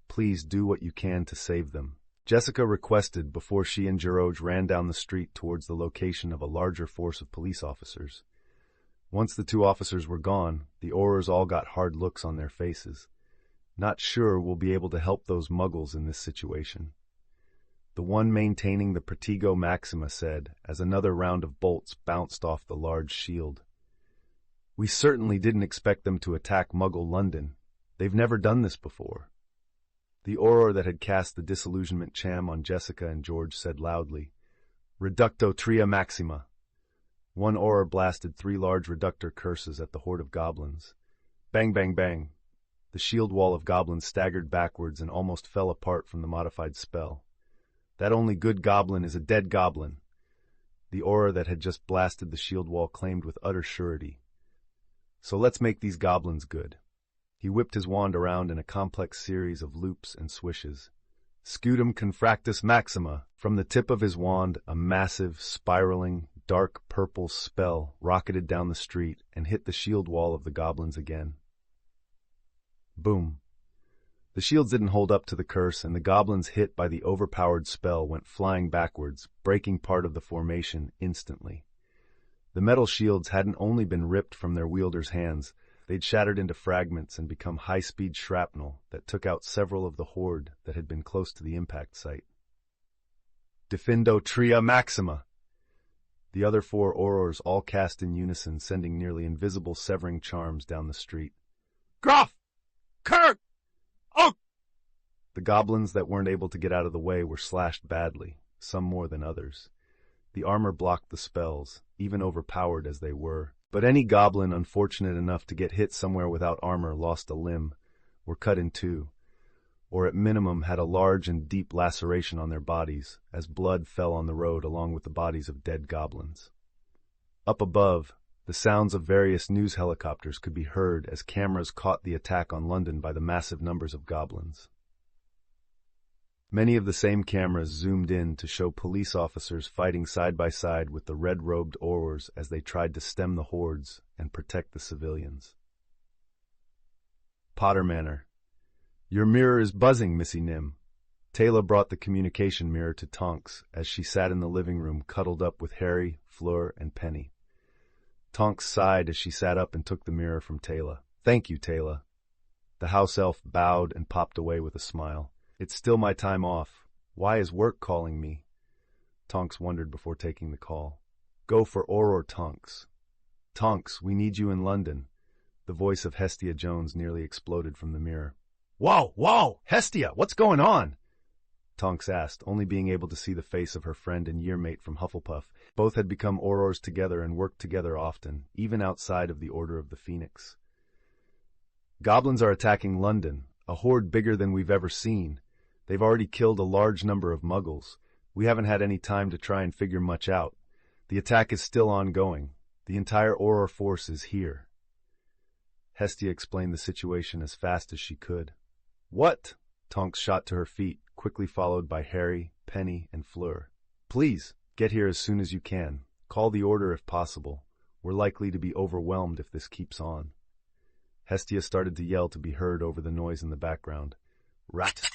S1: Please do what you can to save them. Jessica requested before she and George ran down the street towards the location of a larger force of police officers. Once the 2 officers were gone, the Aurors all got hard looks on their faces. Not sure we'll be able to help those muggles in this situation. The one maintaining the Protego Maxima said, as another round of bolts bounced off the large shield. We certainly didn't expect them to attack Muggle London. They've never done this before. The Auror that had cast the disillusionment charm on Jessica and George said loudly, Reducto Tria Maxima. One Auror blasted 3 large reductor curses at the horde of goblins. Bang, bang, bang. The shield wall of goblins staggered backwards and almost fell apart from the modified spell. That only good goblin is a dead goblin, the Auror that had just blasted the shield wall claimed with utter surety. So let's make these goblins good. He whipped his wand around in a complex series of loops and swishes. Scutum Confractus Maxima. From the tip of his wand, a massive, spiraling, dark purple spell rocketed down the street and hit the shield wall of the goblins again. Boom. The shields didn't hold up to the curse, and the goblins hit by the overpowered spell went flying backwards, breaking part of the formation instantly. The metal shields hadn't only been ripped from their wielders' hands, they'd shattered into fragments and become high-speed shrapnel that took out several of the horde that had been close to the impact site. Defindo Tria Maxima! The other 4 Aurors all cast in unison, sending nearly invisible severing charms down the street. Groff! Kirk! Oh! The goblins that weren't able to get out of the way were slashed badly, some more than others. The armor blocked the spells, even overpowered as they were, but any goblin unfortunate enough to get hit somewhere without armor lost a limb, were cut in 2, or at minimum had a large and deep laceration on their bodies, as blood fell on the road along with the bodies of dead goblins. Up above, the sounds of various news helicopters could be heard as cameras caught the attack on London by the massive numbers of goblins. Many of the same cameras zoomed in to show police officers fighting side by side with the red-robed Aurors as they tried to stem the hordes and protect the civilians. Potter Manor. Your mirror is buzzing, Missy Nim. Taylor brought the communication mirror to Tonks as she sat in the living room cuddled up with Harry, Fleur, and Penny. Tonks sighed as she sat up and took the mirror from Taylor. Thank you, Taylor. The house elf bowed and popped away with a smile. It's still my time off. Why is work calling me? Tonks wondered before taking the call. Go for Auror, Tonks. Tonks, we need you in London. The voice of Hestia Jones nearly exploded from the mirror. Whoa, whoa! Hestia, what's going on? Tonks asked, only being able to see the face of her friend and yearmate from Hufflepuff. Both had become Aurors together and worked together often, even outside of the Order of the Phoenix. Goblins are attacking London, a horde bigger than we've ever seen. They've already killed a large number of Muggles. We haven't had any time to try and figure much out. The attack is still ongoing. The entire Auror force is here. Hestia explained the situation as fast as she could. What? Tonks shot to her feet, quickly followed by Harry, Penny, and Fleur. Please, get here as soon as you can. Call the order if possible. We're likely to be overwhelmed if this keeps on. Hestia started to yell to be heard over the noise in the background. Rat!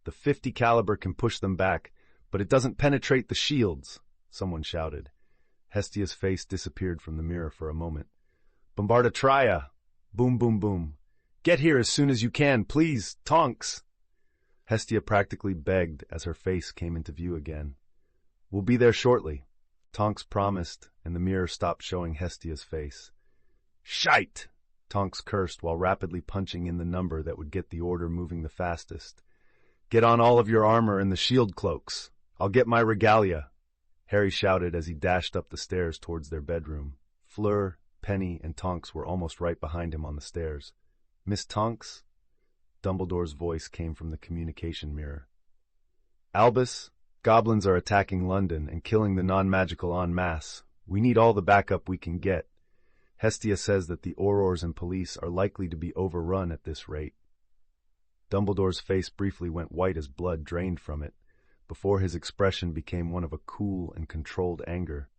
S1: The 50 caliber can push them back, but it doesn't penetrate the shields, someone shouted. Hestia's face disappeared from the mirror for a moment. Bombardatria! Boom, boom, boom. Get here as soon as you can, please, Tonks! Hestia practically begged as her face came into view again. We'll be there shortly, Tonks promised, and the mirror stopped showing Hestia's face. Shite! Tonks cursed while rapidly punching in the number that would get the order moving the fastest. Get on all of your armor and the shield cloaks. I'll get my regalia, Harry shouted as he dashed up the stairs towards their bedroom. Fleur, Penny, and Tonks were almost right behind him on the stairs. Miss Tonks? Dumbledore's voice came from the communication mirror. Albus, goblins are attacking London and killing the non-magical en masse. We need all the backup we can get. Hestia says that the Aurors and police are likely to be overrun at this rate. Dumbledore's face briefly went white as blood drained from it, before his expression became one of a cool and controlled anger.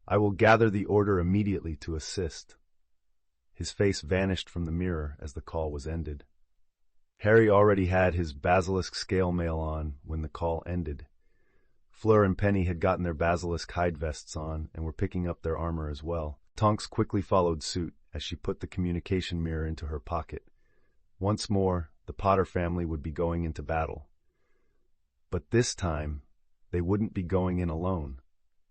S1: I will gather the order immediately to assist. His face vanished from the mirror as the call was ended. Harry already had his basilisk scale mail on when the call ended. Fleur and Penny had gotten their basilisk hide vests on and were picking up their armor as well. Tonks quickly followed suit as she put the communication mirror into her pocket. Once more, the Potter family would be going into battle. But this time, they wouldn't be going in alone.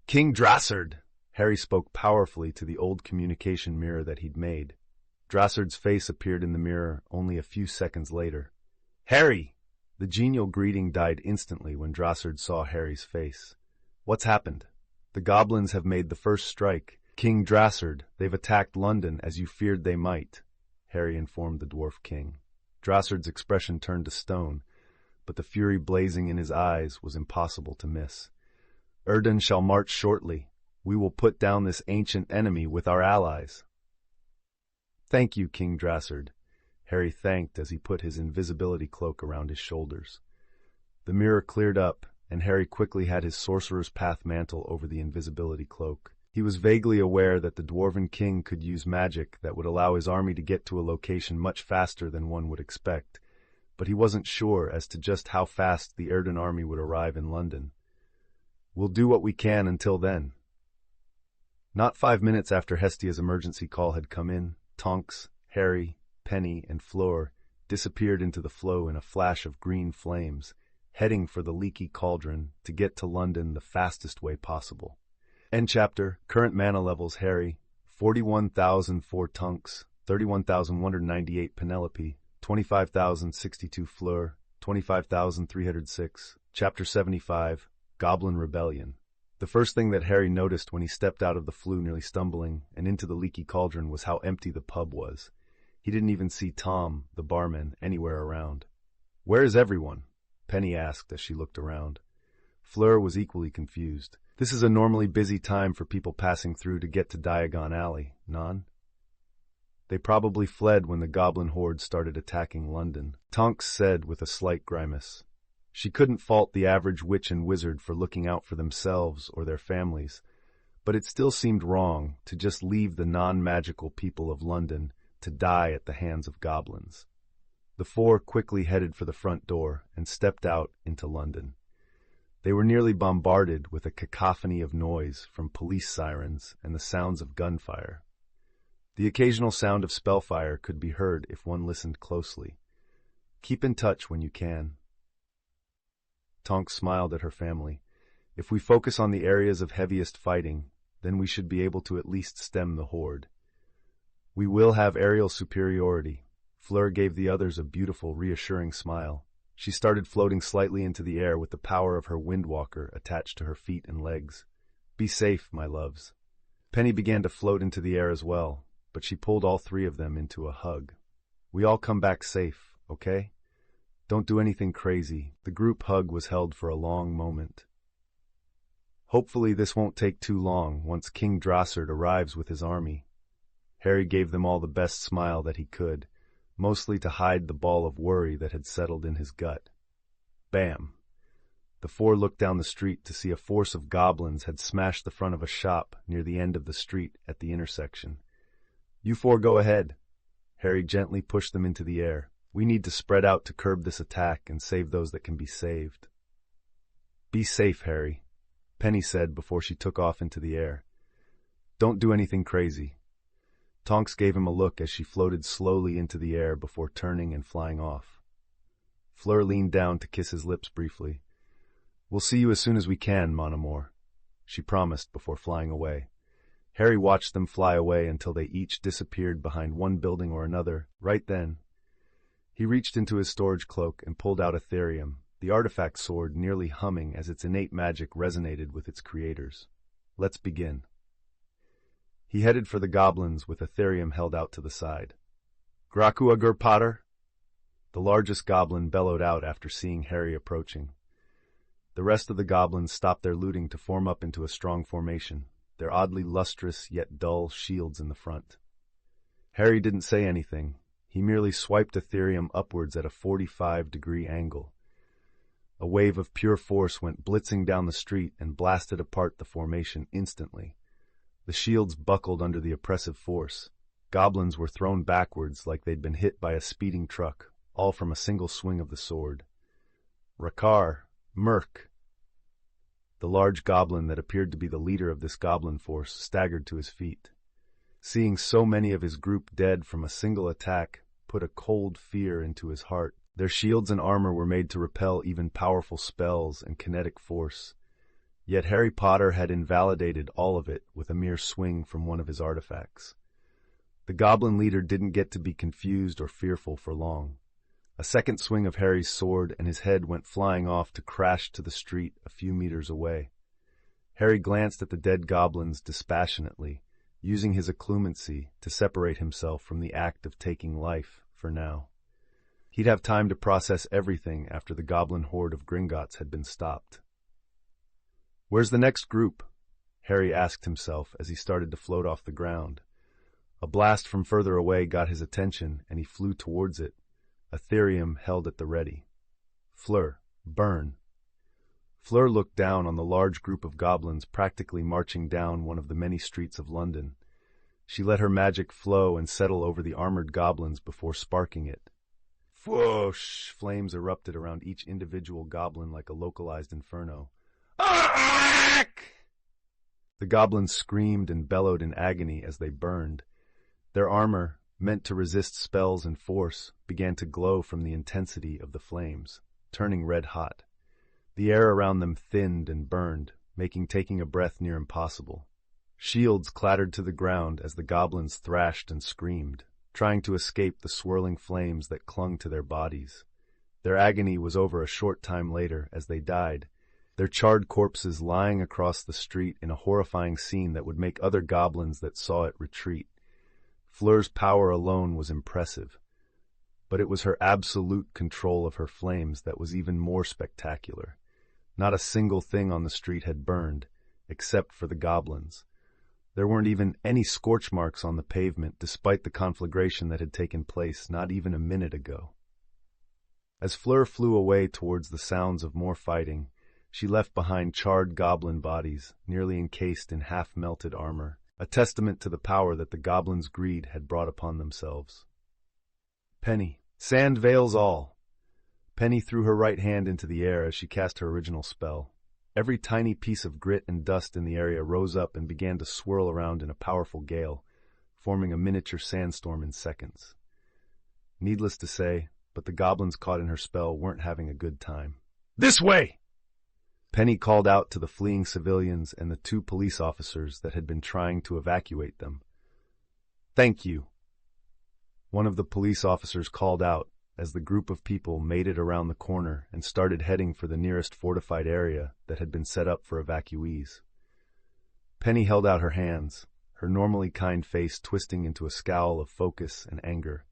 S1: King Drassard! Harry spoke powerfully to the old communication mirror that he'd made. Drassard's face appeared in the mirror only a few seconds later. Harry! The genial greeting died instantly when Drassard saw Harry's face. What's happened? The goblins have made the first strike. King Drassard, they've attacked London as you feared they might, Harry informed the Dwarf King. Drassard's expression turned to stone, but the fury blazing in his eyes was impossible to miss. Erden shall march shortly. We will put down this ancient enemy with our allies. Thank you, King Drassard, Harry thanked as he put his invisibility cloak around his shoulders. The mirror cleared up, and Harry quickly had his Sorcerer's Path mantle over the invisibility cloak. He was vaguely aware that the Dwarven King could use magic that would allow his army to get to a location much faster than one would expect, but he wasn't sure as to just how fast the Erden army would arrive in London. We'll do what we can until then. Not 5 minutes after Hestia's emergency call had come in, Tonks, Harry, Penny, and Fleur disappeared into the flow in a flash of green flames, heading for the leaky cauldron to get to London the fastest way possible. End chapter. Current mana levels: Harry, 41,004 Tonks, 31,198 Penelope, 25,062 Fleur, 25,306. Chapter 75, Goblin Rebellion. The first thing that Harry noticed when he stepped out of the flue nearly stumbling and into the leaky cauldron was how empty the pub was. He didn't even see Tom, the barman, anywhere around. "Where is everyone?" Penny asked as she looked around. Fleur was equally confused. "This is a normally busy time for people passing through to get to Diagon Alley, non? They probably fled when the goblin horde started attacking London," Tonks said with a slight grimace. She couldn't fault the average witch and wizard for looking out for themselves or their families, but it still seemed wrong to just leave the non-magical people of London to die at the hands of goblins. The four quickly headed for the front door and stepped out into London. They were nearly bombarded with a cacophony of noise from police sirens and the sounds of gunfire. The occasional sound of spellfire could be heard if one listened closely. "Keep in touch when you can." Tonks smiled at her family. "If we focus on the areas of heaviest fighting, then we should be able to at least stem the horde. We will have aerial superiority." Fleur gave the others a beautiful, reassuring smile. She started floating slightly into the air with the power of her windwalker attached to her feet and legs. "Be safe, my loves." Penny began to float into the air as well, but she pulled all three of them into a hug. "We all come back safe, okay? Don't do anything crazy." The group hug was held for a long moment. "Hopefully this won't take too long once King Drossard arrives with his army." Harry gave them all the best smile that he could, mostly to hide the ball of worry that had settled in his gut. Bam! The four looked down the street to see a force of goblins had smashed the front of a shop near the end of the street at the intersection. "You four go ahead." Harry gently pushed them into the air. "We need to spread out to curb this attack and save those that can be saved." "Be safe, Harry," Penny said before she took off into the air. "Don't do anything crazy." Tonks gave him a look as she floated slowly into the air before turning and flying off. Fleur leaned down to kiss his lips briefly. "We'll see you as soon as we can, mon amour," she promised before flying away. Harry watched them fly away until they each disappeared behind one building or another. Right then, he reached into his storage cloak and pulled out Ethereum, the artifact sword nearly humming as its innate magic resonated with its creators. "Let's begin." He headed for the goblins with Ethereum held out to the side. "Grakuagur Potter!" The largest goblin bellowed out after seeing Harry approaching. The rest of the goblins stopped their looting to form up into a strong formation, their oddly lustrous yet dull shields in the front. Harry didn't say anything. He merely swiped Ethereum upwards at a 45-degree angle. A wave of pure force went blitzing down the street and blasted apart the formation instantly. The shields buckled under the oppressive force. Goblins were thrown backwards like they'd been hit by a speeding truck, all from a single swing of the sword. Rakar, Merc! The large goblin that appeared to be the leader of this goblin force staggered to his feet. Seeing so many of his group dead from a single attack put a cold fear into his heart. Their shields and armor were made to repel even powerful spells and kinetic force. Yet Harry Potter had invalidated all of it with a mere swing from one of his artifacts. The goblin leader didn't get to be confused or fearful for long. A second swing of Harry's sword and his head went flying off to crash to the street a few meters away. Harry glanced at the dead goblins dispassionately, using his occlumency to separate himself from the act of taking life for now. He'd have time to process everything after the goblin horde of Gringotts had been stopped. "Where's the next group?" Harry asked himself as he started to float off the ground. A blast from further away got his attention, and he flew towards it, Ethereum held at the ready. "Fleur, burn." Fleur looked down on the large group of goblins practically marching down one of the many streets of London. She let her magic flow and settle over the armored goblins before sparking it. Whoosh! Flames erupted around each individual goblin like a localized inferno. The The goblins screamed and bellowed in agony as they burned. Their armor, meant to resist spells and force, began to glow from the intensity of the flames, turning red hot. The air around them thinned and burned, making taking a breath near impossible. Shields clattered to the ground as the goblins thrashed and screamed, trying to escape the swirling flames that clung to their bodies. Their agony was over a short time later as they died, their charred corpses lying across the street in a horrifying scene that would make other goblins that saw it retreat. Fleur's power alone was impressive, but it was her absolute control of her flames that was even more spectacular. Not a single thing on the street had burned, except for the goblins. There weren't even any scorch marks on the pavement, despite the conflagration that had taken place not even a minute ago. As Fleur flew away towards the sounds of more fighting, she left behind charred goblin bodies, nearly encased in half-melted armor, a testament to the power that the goblins' greed had brought upon themselves. Penny. Sand veils all. Penny threw her right hand into the air as she cast her original spell. Every tiny piece of grit and dust in the area rose up and began to swirl around in a powerful gale, forming a miniature sandstorm in seconds. Needless to say, but the goblins caught in her spell weren't having a good time. "This way!" Penny called out to the fleeing civilians and the 2 police officers that had been trying to evacuate them. "Thank you." One of the police officers called out as the group of people made it around the corner and started heading for the nearest fortified area that had been set up for evacuees. Penny held out her hands, her normally kind face twisting into a scowl of focus and anger.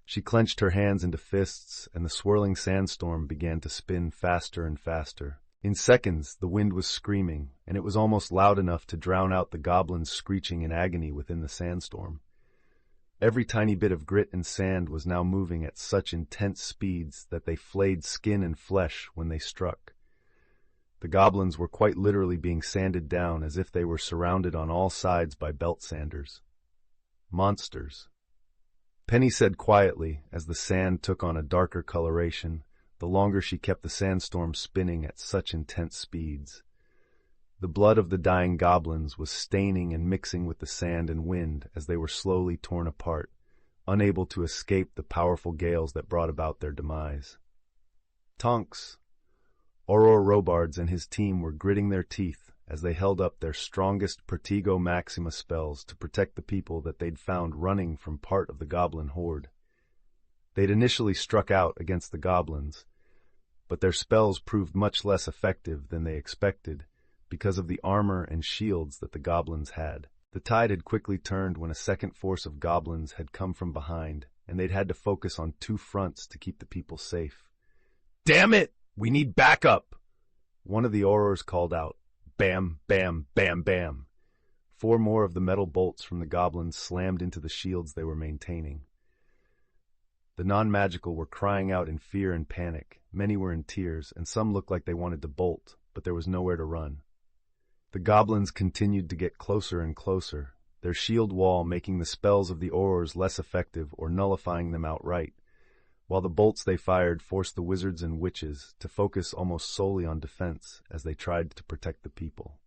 S1: She clenched her hands into fists, and the swirling sandstorm began to spin faster and faster. In seconds, the wind was screaming, and it was almost loud enough to drown out the goblins screeching in agony within the sandstorm. Every tiny bit of grit and sand was now moving at such intense speeds that they flayed skin and flesh when they struck. The goblins were quite literally being sanded down as if they were surrounded on all sides by belt sanders. Monsters. Penny said quietly as the sand took on a darker coloration, the longer she kept the sandstorm spinning at such intense speeds. The blood of the dying goblins was staining and mixing with the sand and wind as they were slowly torn apart, unable to escape the powerful gales that brought about their demise. Tonks. Auror Robards and his team were gritting their teeth as they held up their strongest Pertigo Maxima spells to protect the people that they'd found running from part of the goblin horde. They'd initially struck out against the goblins, but their spells proved much less effective than they expected, because of the armor and shields that the goblins had. The tide had quickly turned when a second force of goblins had come from behind, and they'd had to focus on 2 fronts to keep the people safe. "Damn it! We need backup!" One of the Aurors called out. Bam, bam, bam, bam. 4 more of the metal bolts from the goblins slammed into the shields they were maintaining. The non-magical were crying out in fear and panic. Many were in tears, and some looked like they wanted to bolt, but there was nowhere to run. The goblins continued to get closer and closer, their shield wall making the spells of the Aurors less effective or nullifying them outright, while the bolts they fired forced the wizards and witches to focus almost solely on defense as they tried to protect the people.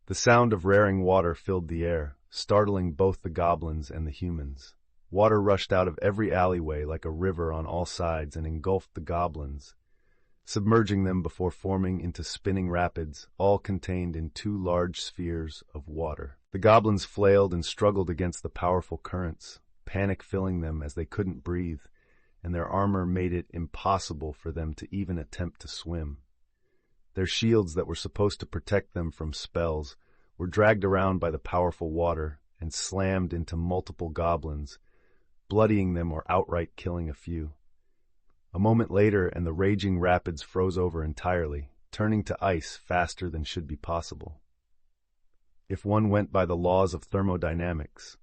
S1: The sound of raring water filled the air, startling both the goblins and the humans. Water rushed out of every alleyway like a river on all sides and engulfed the goblins, submerging them before forming into spinning rapids, all contained in 2 large spheres of water. The goblins flailed and struggled against the powerful currents, panic filling them as they couldn't breathe, and their armor made it impossible for them to even attempt to swim. Their shields that were supposed to protect them from spells were dragged around by the powerful water and slammed into multiple goblins, bloodying them or outright killing a few. A moment later, and the raging rapids froze over entirely, turning to ice faster than should be possible. If one went by the laws of thermodynamics,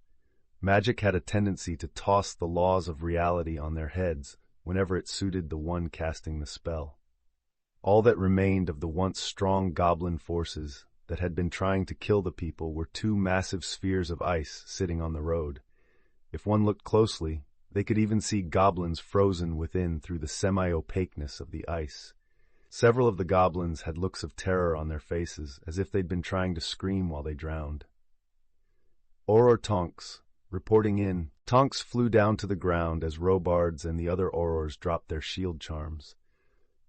S1: magic had a tendency to toss the laws of reality on their heads whenever it suited the one casting the spell. All that remained of the once strong goblin forces that had been trying to kill the people were 2 massive spheres of ice sitting on the road. If one looked closely, they could even see goblins frozen within through the semi-opaqueness of the ice. Several of the goblins had looks of terror on their faces, as if they'd been trying to scream while they drowned. Auror Tonks, reporting in. Tonks flew down to the ground as Robards and the other Aurors dropped their shield charms.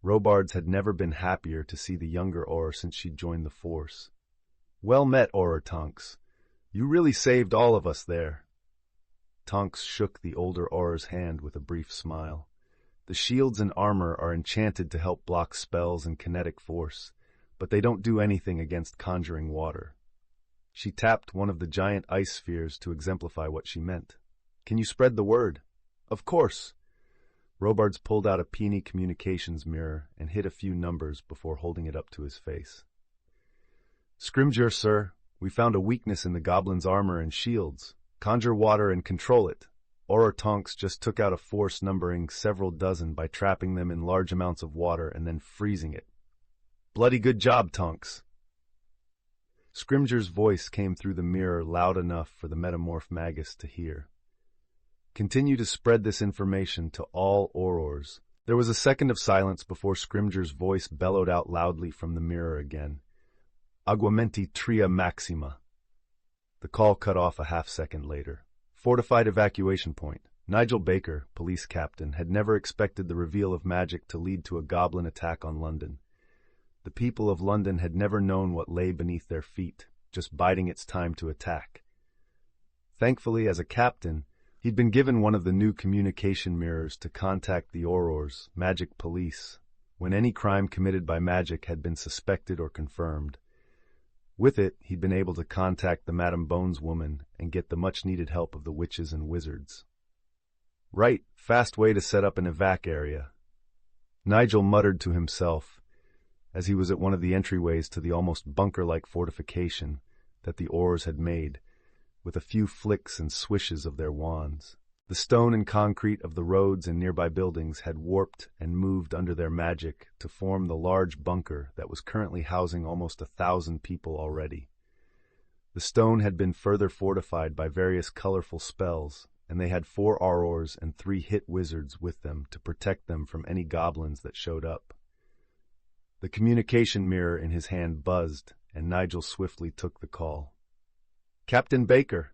S1: Robards had never been happier to see the younger Auror since she'd joined the force. "Well met, Auror Tonks. You really saved all of us there." Tonks shook the older Auror's hand with a brief smile. "The shields and armor are enchanted to help block spells and kinetic force, but they don't do anything against conjuring water." She tapped one of the giant ice spheres to exemplify what she meant. "Can you spread the word?" "Of course." Robards pulled out a Peony communications mirror and hit a few numbers before holding it up to his face. "Scrimgeour, sir, we found a weakness in the goblins' armor and shields. Conjure water and control it. Auror Tonks just took out a force numbering several dozen by trapping them in large amounts of water and then freezing it. Bloody good job, Tonks." Scrimgeour's voice came through the mirror loud enough for the metamorph magus to hear. "Continue to spread this information to all Aurors." There was a second of silence before Scrimgeour's voice bellowed out loudly from the mirror again. "Aguamenti tria maxima." The call cut off a half-second later. Fortified evacuation point. Nigel Baker, police captain, had never expected the reveal of magic to lead to a goblin attack on London. The people of London had never known what lay beneath their feet, just biding its time to attack. Thankfully, as a captain, he'd been given one of the new communication mirrors to contact the Aurors, magic police, when any crime committed by magic had been suspected or confirmed. With it, he'd been able to contact the Madame Bones woman and get the much-needed help of the witches and wizards. "Right, fast way to set up an evac area," Nigel muttered to himself as he was at one of the entryways to the almost bunker-like fortification that the Aurors had made, with a few flicks and swishes of their wands. The stone and concrete of the roads and nearby buildings had warped and moved under their magic to form the large bunker that was currently housing almost 1,000 people already. The stone had been further fortified by various colorful spells, and they had 4 Aurors and 3 hit wizards with them to protect them from any goblins that showed up. The communication mirror in his hand buzzed, and Nigel swiftly took the call. "Captain Baker."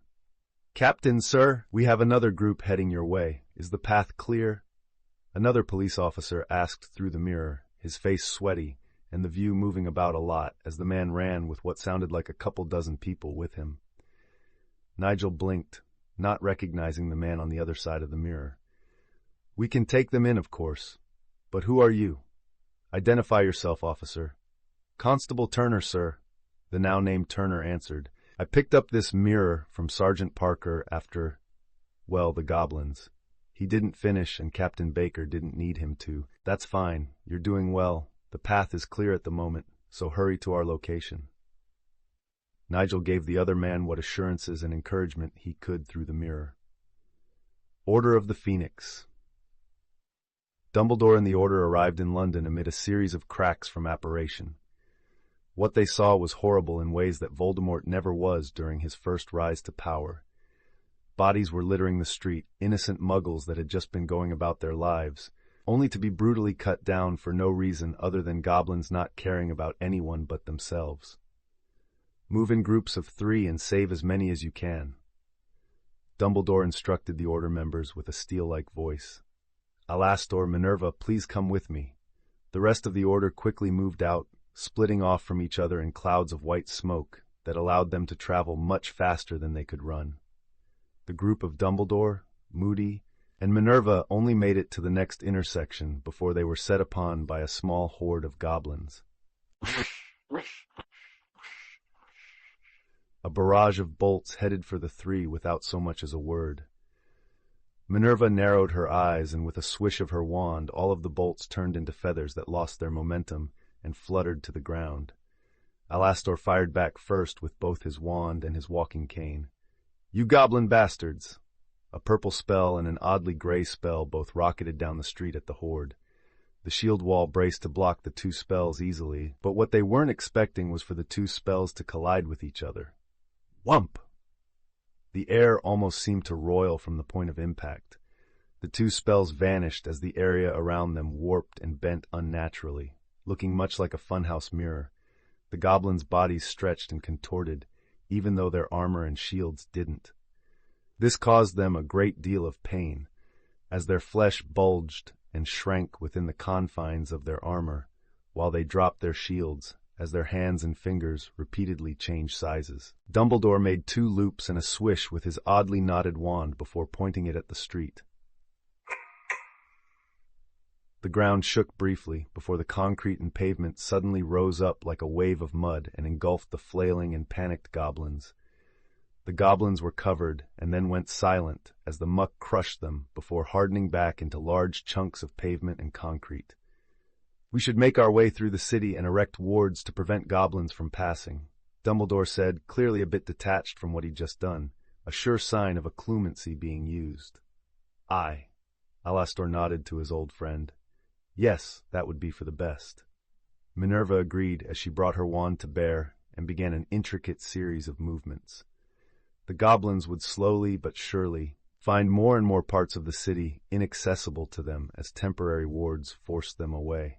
S1: "Captain, sir, we have another group heading your way. Is the path clear?" Another police officer asked through the mirror, his face sweaty, and the view moving about a lot as the man ran with what sounded like a couple dozen people with him. Nigel blinked, not recognizing the man on the other side of the mirror. "We can take them in, of course. But who are you?" "Identify yourself, officer." "Constable Turner, sir," the now-named Turner answered. "I picked up this mirror from Sergeant Parker after, well, the goblins. He didn't finish and Captain Baker didn't need him to. That's fine. You're doing well. The path is clear at the moment, so hurry to our location." Nigel gave the other man what assurances and encouragement he could through the mirror. Order of the Phoenix. Dumbledore and the Order arrived in London amid a series of cracks from apparition. What they saw was horrible in ways that Voldemort never was during his first rise to power. Bodies were littering the street, innocent muggles that had just been going about their lives, only to be brutally cut down for no reason other than goblins not caring about anyone but themselves. "Move in groups of 3 and save as many as you can." Dumbledore instructed the Order members with a steel-like voice. "Alastor, Minerva, please come with me." The rest of the Order quickly moved out, splitting off from each other in clouds of white smoke that allowed them to travel much faster than they could run. The group of Dumbledore, Moody, and Minerva only made it to the next intersection before they were set upon by a small horde of goblins. A barrage of bolts headed for the 3 without so much as a word. Minerva narrowed her eyes, and with a swish of her wand, all of the bolts turned into feathers that lost their momentum and fluttered to the ground. Alastor fired back first with both his wand and his walking cane. "You goblin bastards!" A purple spell and an oddly gray spell both rocketed down the street at the horde. The shield wall braced to block the 2 spells easily, but what they weren't expecting was for the 2 spells to collide with each other. Whump! The air almost seemed to roil from the point of impact. The 2 spells vanished as the area around them warped and bent unnaturally. looking much like a funhouse mirror. The goblins' bodies stretched and contorted, even though their armor and shields didn't. This caused them a great deal of pain, as their flesh bulged and shrank within the confines of their armor, while they dropped their shields, as their hands and fingers repeatedly changed sizes. Dumbledore made 2 loops and a swish with his oddly knotted wand before pointing it at the street. The ground shook briefly before the concrete and pavement suddenly rose up like a wave of mud and engulfed the flailing and panicked goblins. The goblins were covered and then went silent as the muck crushed them before hardening back into large chunks of pavement and concrete. "We should make our way through the city and erect wards to prevent goblins from passing," Dumbledore said, clearly a bit detached from what he'd just done, a sure sign of occlumency being used. "Aye," Alastor nodded to his old friend. "Yes, that would be for the best." Minerva agreed as she brought her wand to bear and began an intricate series of movements. The goblins would slowly but surely find more and more parts of the city inaccessible to them as temporary wards forced them away.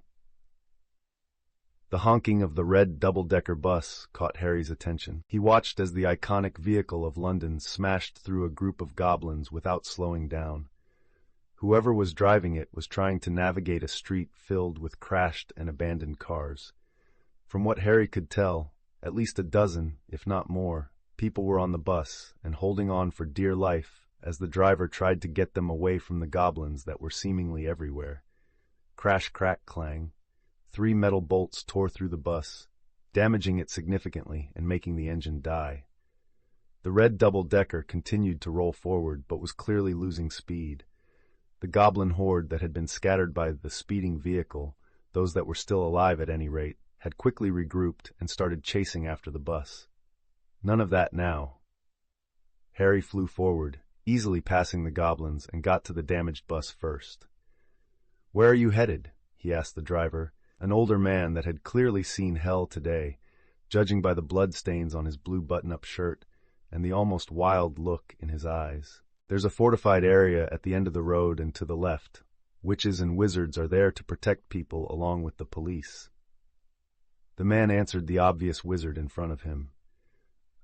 S1: The honking of the red double-decker bus caught Harry's attention. He watched as the iconic vehicle of London smashed through a group of goblins without slowing down. Whoever was driving it was trying to navigate a street filled with crashed and abandoned cars. From what Harry could tell, at least a dozen, if not more, people were on the bus and holding on for dear life as the driver tried to get them away from the goblins that were seemingly everywhere. Crash, crack, clang. 3 metal bolts tore through the bus, damaging it significantly and making the engine die. The red double-decker continued to roll forward but was clearly losing speed. The goblin horde that had been scattered by the speeding vehicle, those that were still alive at any rate, had quickly regrouped and started chasing after the bus. None of that now. Harry flew forward, easily passing the goblins, and got to the damaged bus first. "Where are you headed?" he asked the driver, an older man that had clearly seen hell today, judging by the bloodstains on his blue button-up shirt and the almost wild look in his eyes. "There's a fortified area at the end of the road and to the left. Witches and wizards are there to protect people along with the police." The man answered the obvious wizard in front of him.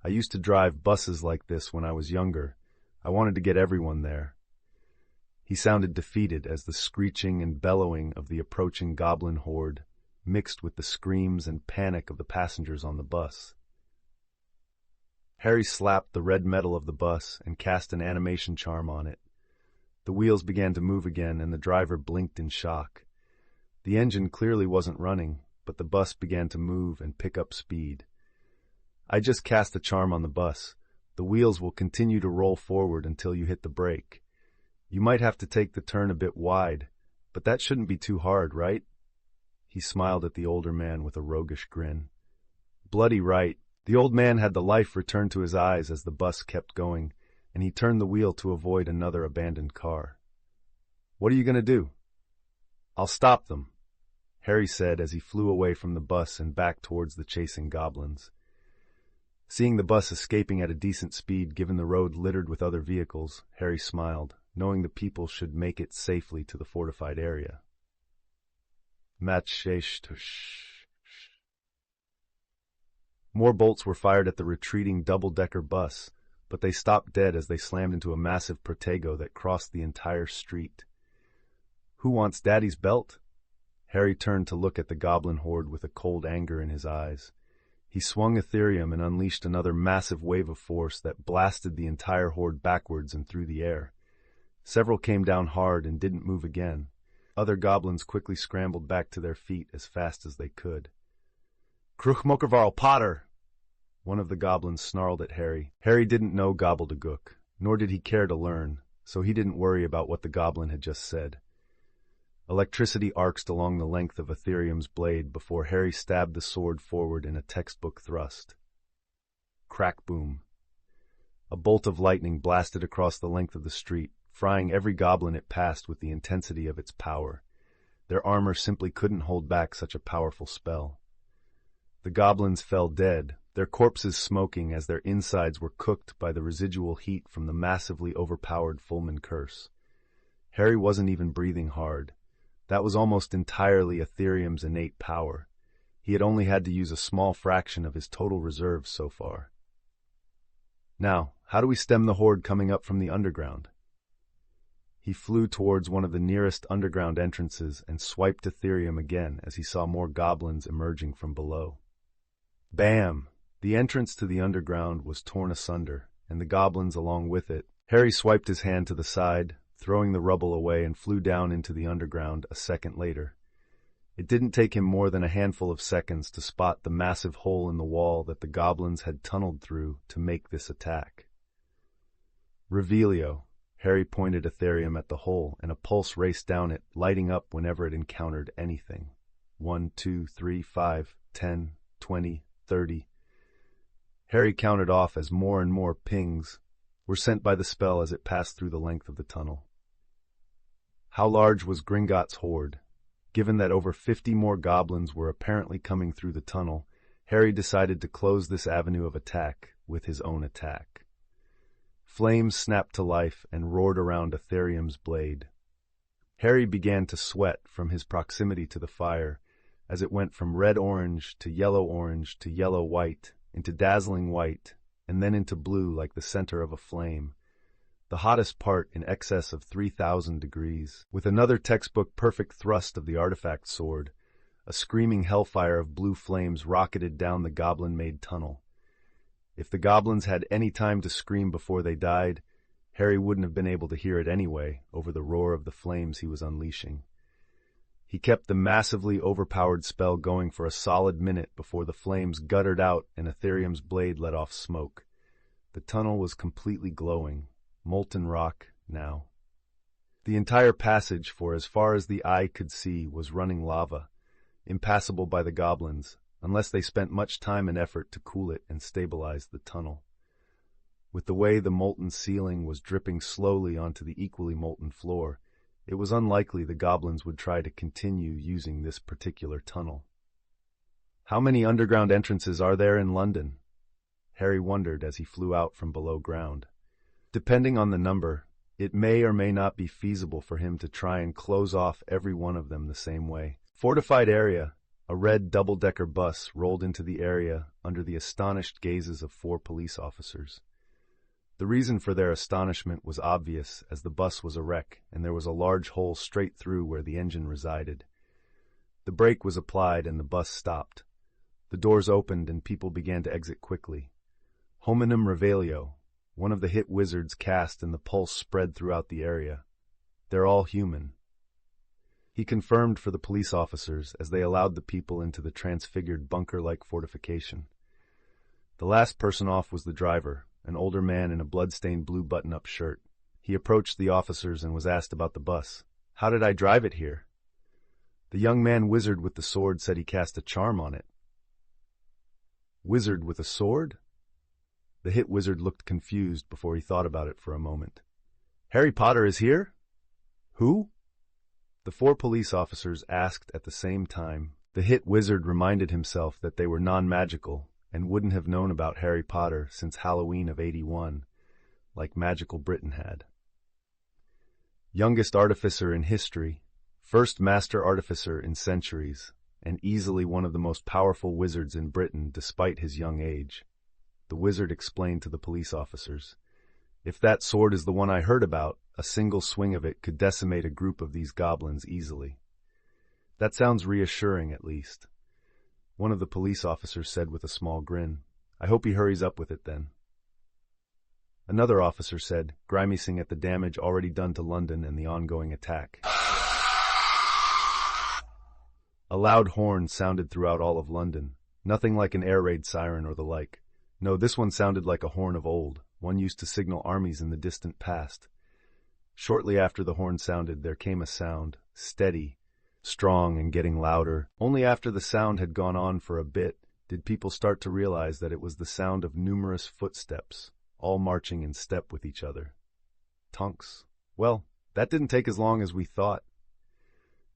S1: "I used to drive buses like this when I was younger. I wanted to get everyone there." He sounded defeated as the screeching and bellowing of the approaching goblin horde mixed with the screams and panic of the passengers on the bus. Harry slapped the red metal of the bus and cast an animation charm on it. The wheels began to move again and the driver blinked in shock. The engine clearly wasn't running, but the bus began to move and pick up speed. "I just cast a charm on the bus. The wheels will continue to roll forward until you hit the brake. You might have to take the turn a bit wide, but that shouldn't be too hard, right?" He smiled at the older man with a roguish grin. Bloody right. The old man had the life return to his eyes as the bus kept going, and he turned the wheel to avoid another abandoned car. "What are you going to do?" "I'll stop them," Harry said as he flew away from the bus and back towards the chasing goblins. Seeing the bus escaping at a decent speed given the road littered with other vehicles, Harry smiled, knowing the people should make it safely to the fortified area. More bolts were fired at the retreating double-decker bus, but they stopped dead as they slammed into a massive protego that crossed the entire street. "Who wants Daddy's belt?" Harry turned to look at the goblin horde with a cold anger in his eyes. He swung Ethereum and unleashed another massive wave of force that blasted the entire horde backwards and through the air. Several came down hard and didn't move again. Other goblins quickly scrambled back to their feet as fast as they could. "Kruchmokervarl Potter!" One of the goblins snarled at Harry. Harry didn't know gobbledygook, nor did he care to learn, so he didn't worry about what the goblin had just said. Electricity arced along the length of Ethereum's blade before Harry stabbed the sword forward in a textbook thrust. Crack boom. A bolt of lightning blasted across the length of the street, frying every goblin it passed with the intensity of its power. Their armor simply couldn't hold back such a powerful spell. The goblins fell dead, their corpses smoking as their insides were cooked by the residual heat from the massively overpowered Fulman curse. Harry wasn't even breathing hard. That was almost entirely Ethereum's innate power. He had only had to use a small fraction of his total reserves so far. Now, how do we stem the horde coming up from the underground? He flew towards one of the nearest underground entrances and swiped Ethereum again as he saw more goblins emerging from below. Bam! The entrance to the underground was torn asunder, and the goblins along with it. Harry swiped his hand to the side, throwing the rubble away, and flew down into the underground a second later. It didn't take him more than a handful of seconds to spot the massive hole in the wall that the goblins had tunneled through to make this attack. Revelio. Harry pointed Ethereum at the hole, and a pulse raced down it, lighting up whenever it encountered anything. 1, 2, 3, 5, 10, 20, 30. Harry counted off as more and more pings were sent by the spell as it passed through the length of the tunnel. How large was Gringotts' horde? Given that over 50 more goblins were apparently coming through the tunnel, Harry decided to close this avenue of attack with his own attack. Flames snapped to life and roared around Ethereum's blade. Harry began to sweat from his proximity to the fire as it went from red-orange to yellow-orange to yellow-white, into dazzling white, and then into blue like the center of a flame, the hottest part in excess of 3,000 degrees. With another textbook perfect thrust of the artifact sword, a screaming hellfire of blue flames rocketed down the goblin-made tunnel. If the goblins had any time to scream before they died, Harry wouldn't have been able to hear it anyway over the roar of the flames he was unleashing. He kept the massively overpowered spell going for a solid minute before the flames guttered out and Ethereum's blade let off smoke. The tunnel was completely glowing, molten rock now. The entire passage, for as far as the eye could see, was running lava, impassable by the goblins, unless they spent much time and effort to cool it and stabilize the tunnel. With the way the molten ceiling was dripping slowly onto the equally molten floor, it was unlikely the goblins would try to continue using this particular tunnel. How many underground entrances are there in London? Harry wondered as he flew out from below ground. Depending on the number, it may or may not be feasible for him to try and close off every one of them the same way. Fortified area. A red double-decker bus rolled into the area under the astonished gazes of 4 police officers. The reason for their astonishment was obvious, as the bus was a wreck and there was a large hole straight through where the engine resided. The brake was applied and the bus stopped. The doors opened and people began to exit quickly. Hominum Revelio, one of the hit wizards, cast and the pulse spread throughout the area. They're all human. He confirmed for the police officers as they allowed the people into the transfigured bunker-like fortification. The last person off was the driver, an older man in a blood-stained blue button-up shirt. He approached the officers and was asked about the bus. "How did I drive it here?" The young man wizard with the sword said he cast a charm on it. Wizard with a sword? The hit wizard looked confused before he thought about it for a moment. "Harry Potter is here? Who?" The 4 police officers asked at the same time. The hit wizard reminded himself that they were non-magical and wouldn't have known about Harry Potter since Halloween of '81, like Magical Britain had. Youngest artificer in history, first master artificer in centuries, and easily one of the most powerful wizards in Britain despite his young age. The wizard explained to the police officers, "If that sword is the one I heard about, a single swing of it could decimate a group of these goblins easily." "That sounds reassuring, at least," one of the police officers said with a small grin. "I hope he hurries up with it then." Another officer said, grimacing at the damage already done to London and the ongoing attack. A loud horn sounded throughout all of London, nothing like an air raid siren or the like. No, this one sounded like a horn of old, one used to signal armies in the distant past. Shortly after the horn sounded, there came a sound, steady, strong, and getting louder. Only after the sound had gone on for a bit did people start to realize that it was the sound of numerous footsteps, all marching in step with each other. Tonks. Well, that didn't take as long as we thought.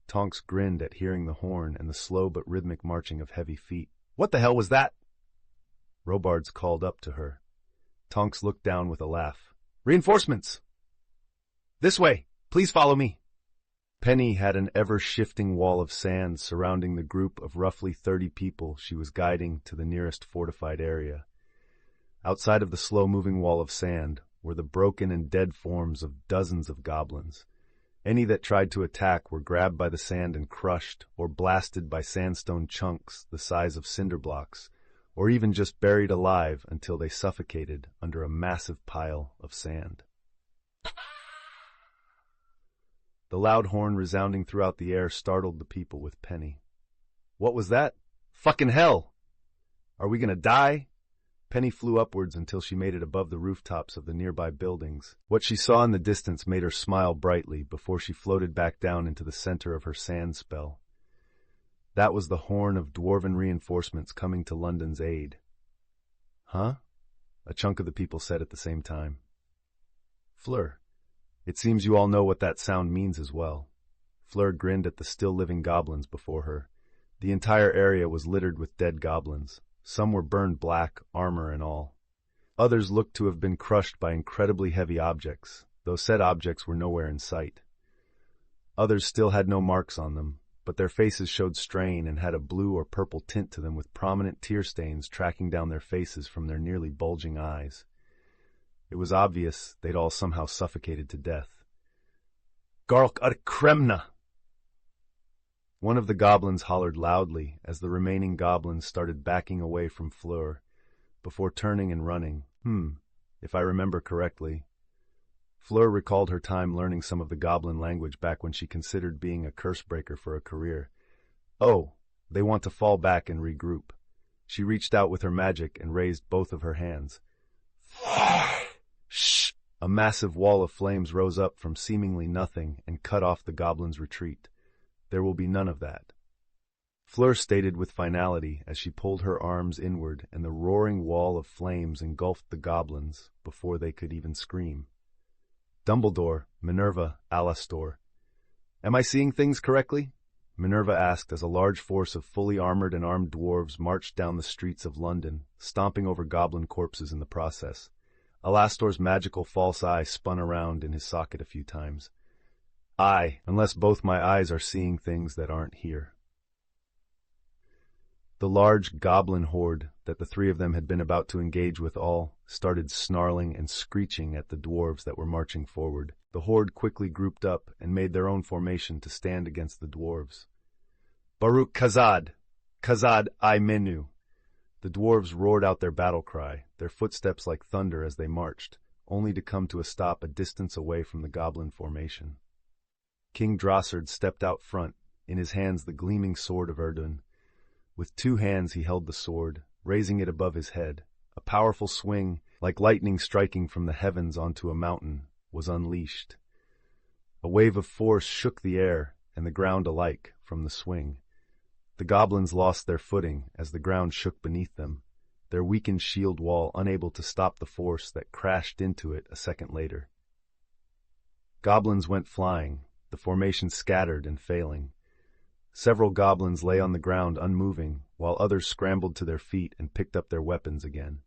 S1: Tonks grinned at hearing the horn and the slow but rhythmic marching of heavy feet. "What the hell was that?" Robards called up to her. Tonks looked down with a laugh. "Reinforcements! This way! Please follow me!" Penny had an ever-shifting wall of sand surrounding the group of roughly 30 people she was guiding to the nearest fortified area. Outside of the slow-moving wall of sand were the broken and dead forms of dozens of goblins. Any that tried to attack were grabbed by the sand and crushed, or blasted by sandstone chunks the size of cinder blocks, or even just buried alive until they suffocated under a massive pile of sand. The loud horn resounding throughout the air startled the people with Penny. "What was that? Fucking hell! Are we gonna die?" Penny flew upwards until she made it above the rooftops of the nearby buildings. What she saw in the distance made her smile brightly before she floated back down into the center of her sand spell. That was the horn of dwarven reinforcements coming to London's aid. "Huh?" a chunk of the people said at the same time. "Fleur, it seems you all know what that sound means as well." Fleur grinned at the still-living goblins before her. The entire area was littered with dead goblins. Some were burned black, armor and all. Others looked to have been crushed by incredibly heavy objects, though said objects were nowhere in sight. Others still had no marks on them, but their faces showed strain and had a blue or purple tint to them with prominent tear stains tracking down their faces from their nearly bulging eyes. It was obvious they'd all somehow suffocated to death. "Garlk ad Kremna!" One of the goblins hollered loudly as the remaining goblins started backing away from Fleur, before turning and running. If I remember correctly. Fleur recalled her time learning some of the goblin language back when she considered being a cursebreaker for a career. Oh, they want to fall back and regroup. She reached out with her magic and raised both of her hands. Shh! A massive wall of flames rose up from seemingly nothing and cut off the goblins' retreat. There will be none of that. Fleur stated with finality as she pulled her arms inward, and the roaring wall of flames engulfed the goblins before they could even scream. "Dumbledore, Minerva, Alastor. Am I seeing things correctly?" Minerva asked as a large force of fully armored and armed dwarves marched down the streets of London, stomping over goblin corpses in the process. Alastor's magical false eye spun around in his socket a few times. "Aye, unless both my eyes are seeing things that aren't here." The large goblin horde that the three of them had been about to engage with all started snarling and screeching at the dwarves that were marching forward. The horde quickly grouped up and made their own formation to stand against the dwarves. "Baruch Kazad! Kazad I Menu!" The dwarves roared out their battle cry, their footsteps like thunder as they marched, only to come to a stop a distance away from the goblin formation. King Drossard stepped out front, in his hands the gleaming sword of Erdun. With 2 hands he held the sword, raising it above his head. A powerful swing, like lightning striking from the heavens onto a mountain, was unleashed. A wave of force shook the air and the ground alike from the swing. The goblins lost their footing as the ground shook beneath them, their weakened shield wall unable to stop the force that crashed into it a second later. Goblins went flying, the formation scattered and failing. Several goblins lay on the ground unmoving, while others scrambled to their feet and picked up their weapons again.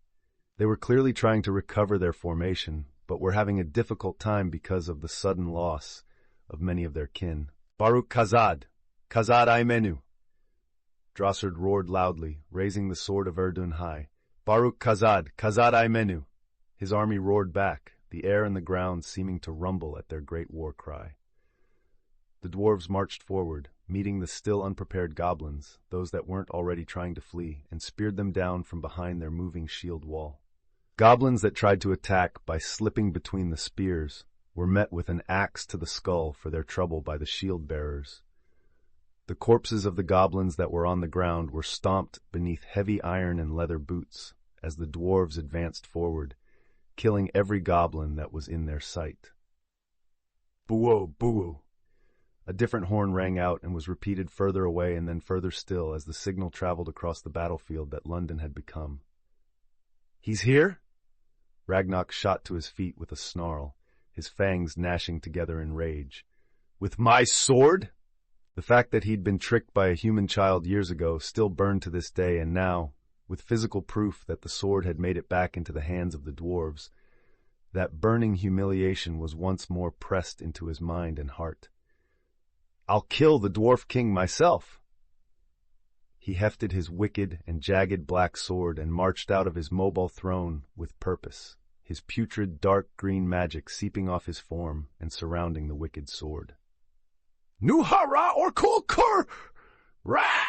S1: They were clearly trying to recover their formation, but were having a difficult time because of the sudden loss of many of their kin. "Baruch Kazad! Kazad Aimenu!" Drossard roared loudly, raising the sword of Erdun high. "Baruch Kazad! Kazad Aimenu!" His army roared back, the air and the ground seeming to rumble at their great war cry. The dwarves marched forward, meeting the still unprepared goblins, those that weren't already trying to flee, and speared them down from behind their moving shield wall. Goblins that tried to attack by slipping between the spears were met with an axe to the skull for their trouble by the shield bearers. The corpses of the goblins that were on the ground were stomped beneath heavy iron and leather boots as the dwarves advanced forward, killing every goblin that was in their sight. "Buo, buo!" A different horn rang out and was repeated further away and then further still as the signal traveled across the battlefield that London had become. "He's here?" Ragnok shot to his feet with a snarl, his fangs gnashing together in rage. "With my sword?" The fact that he'd been tricked by a human child years ago still burned to this day, and now, with physical proof that the sword had made it back into the hands of the dwarves, that burning humiliation was once more pressed into his mind and heart. I'll kill the Dwarf King myself." He hefted his wicked and jagged black sword and marched out of his mobile throne with purpose, his putrid dark green magic seeping off his form and surrounding the wicked sword. "Nuhara or Kulkur! Rah!"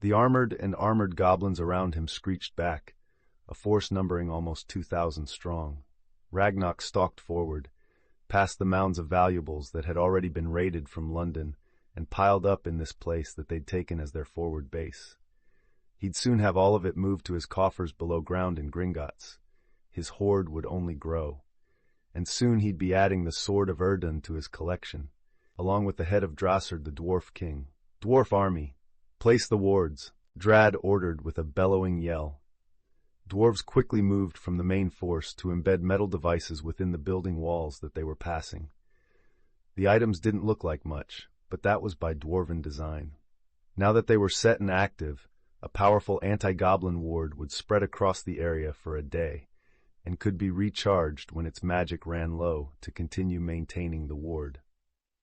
S1: The armored goblins around him screeched back, a force numbering almost 2,000 strong. Ragnak stalked forward, past the mounds of valuables that had already been raided from London and piled up in this place that they'd taken as their forward base. He'd soon have all of it moved to his coffers below ground in Gringotts. His hoard would only grow, and soon he'd be adding the Sword of Erdun to his collection, along with the head of Drassard the Dwarf King. "Dwarf army, place the wards," Drad ordered with a bellowing yell. Dwarves quickly moved from the main force to embed metal devices within the building walls that they were passing. The items didn't look like much, but that was by dwarven design. Now that they were set and active, a powerful anti-goblin ward would spread across the area for a day, and could be recharged when its magic ran low to continue maintaining the ward.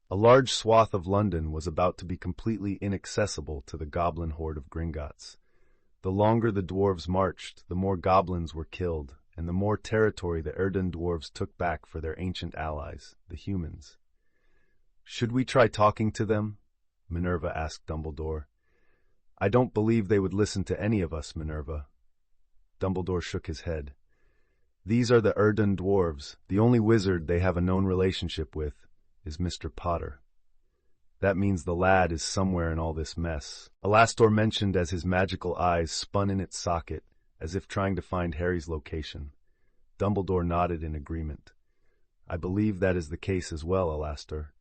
S1: A large swath of London was about to be completely inaccessible to the goblin horde of Gringotts. The longer the dwarves marched, the more goblins were killed, and the more territory the Erdun dwarves took back for their ancient allies, the humans. "Should we try talking to them?" Minerva asked Dumbledore. "I don't believe they would listen to any of us, Minerva." Dumbledore shook his head. "These are the Erdun dwarves. The only wizard they have a known relationship with is Mr. Potter. That means the lad is somewhere in all this mess," Alastor mentioned as his magical eyes spun in its socket, as if trying to find Harry's location. Dumbledore nodded in agreement. "I believe that is the case as well, Alastor."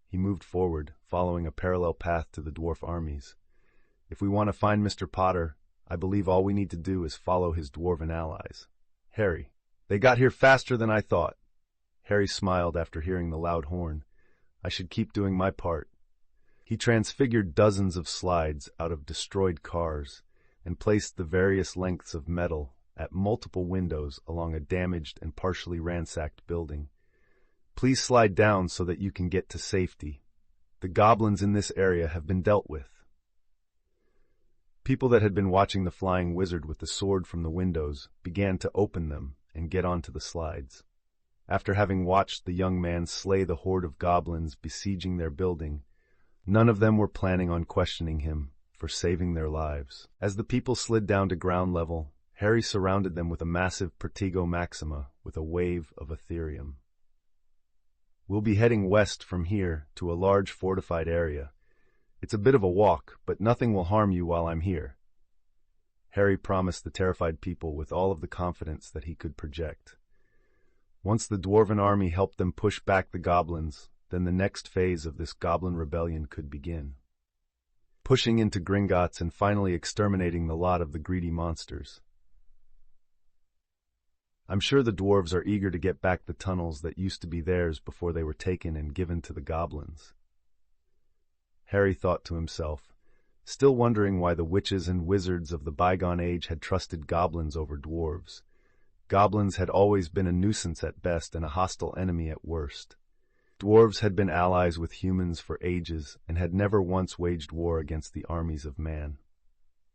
S1: He moved forward, following a parallel path to the dwarf armies. "If we want to find Mr. Potter, I believe all we need to do is follow his dwarven allies. Harry, they got here faster than I thought." Harry smiled after hearing the loud horn. "I should keep doing my part." He transfigured dozens of slides out of destroyed cars and placed the various lengths of metal at multiple windows along a damaged and partially ransacked building. "Please slide down so that you can get to safety. The goblins in this area have been dealt with." People that had been watching the flying wizard with the sword from the windows began to open them and get onto the slides. After having watched the young man slay the horde of goblins besieging their building, none of them were planning on questioning him for saving their lives. As the people slid down to ground level, Harry surrounded them with a massive Pertigo Maxima with a wave of Ethereum. "We'll be heading west from here to a large fortified area. It's a bit of a walk, but nothing will harm you while I'm here," Harry promised the terrified people with all of the confidence that he could project. Once the dwarven army helped them push back the goblins, then the next phase of this goblin rebellion could begin. Pushing into Gringotts and finally exterminating the lot of the greedy monsters. "I'm sure the dwarves are eager to get back the tunnels that used to be theirs before they were taken and given to the goblins," Harry thought to himself, still wondering why the witches and wizards of the bygone age had trusted goblins over dwarves. Goblins had always been a nuisance at best and a hostile enemy at worst. Dwarves had been allies with humans for ages and had never once waged war against the armies of man.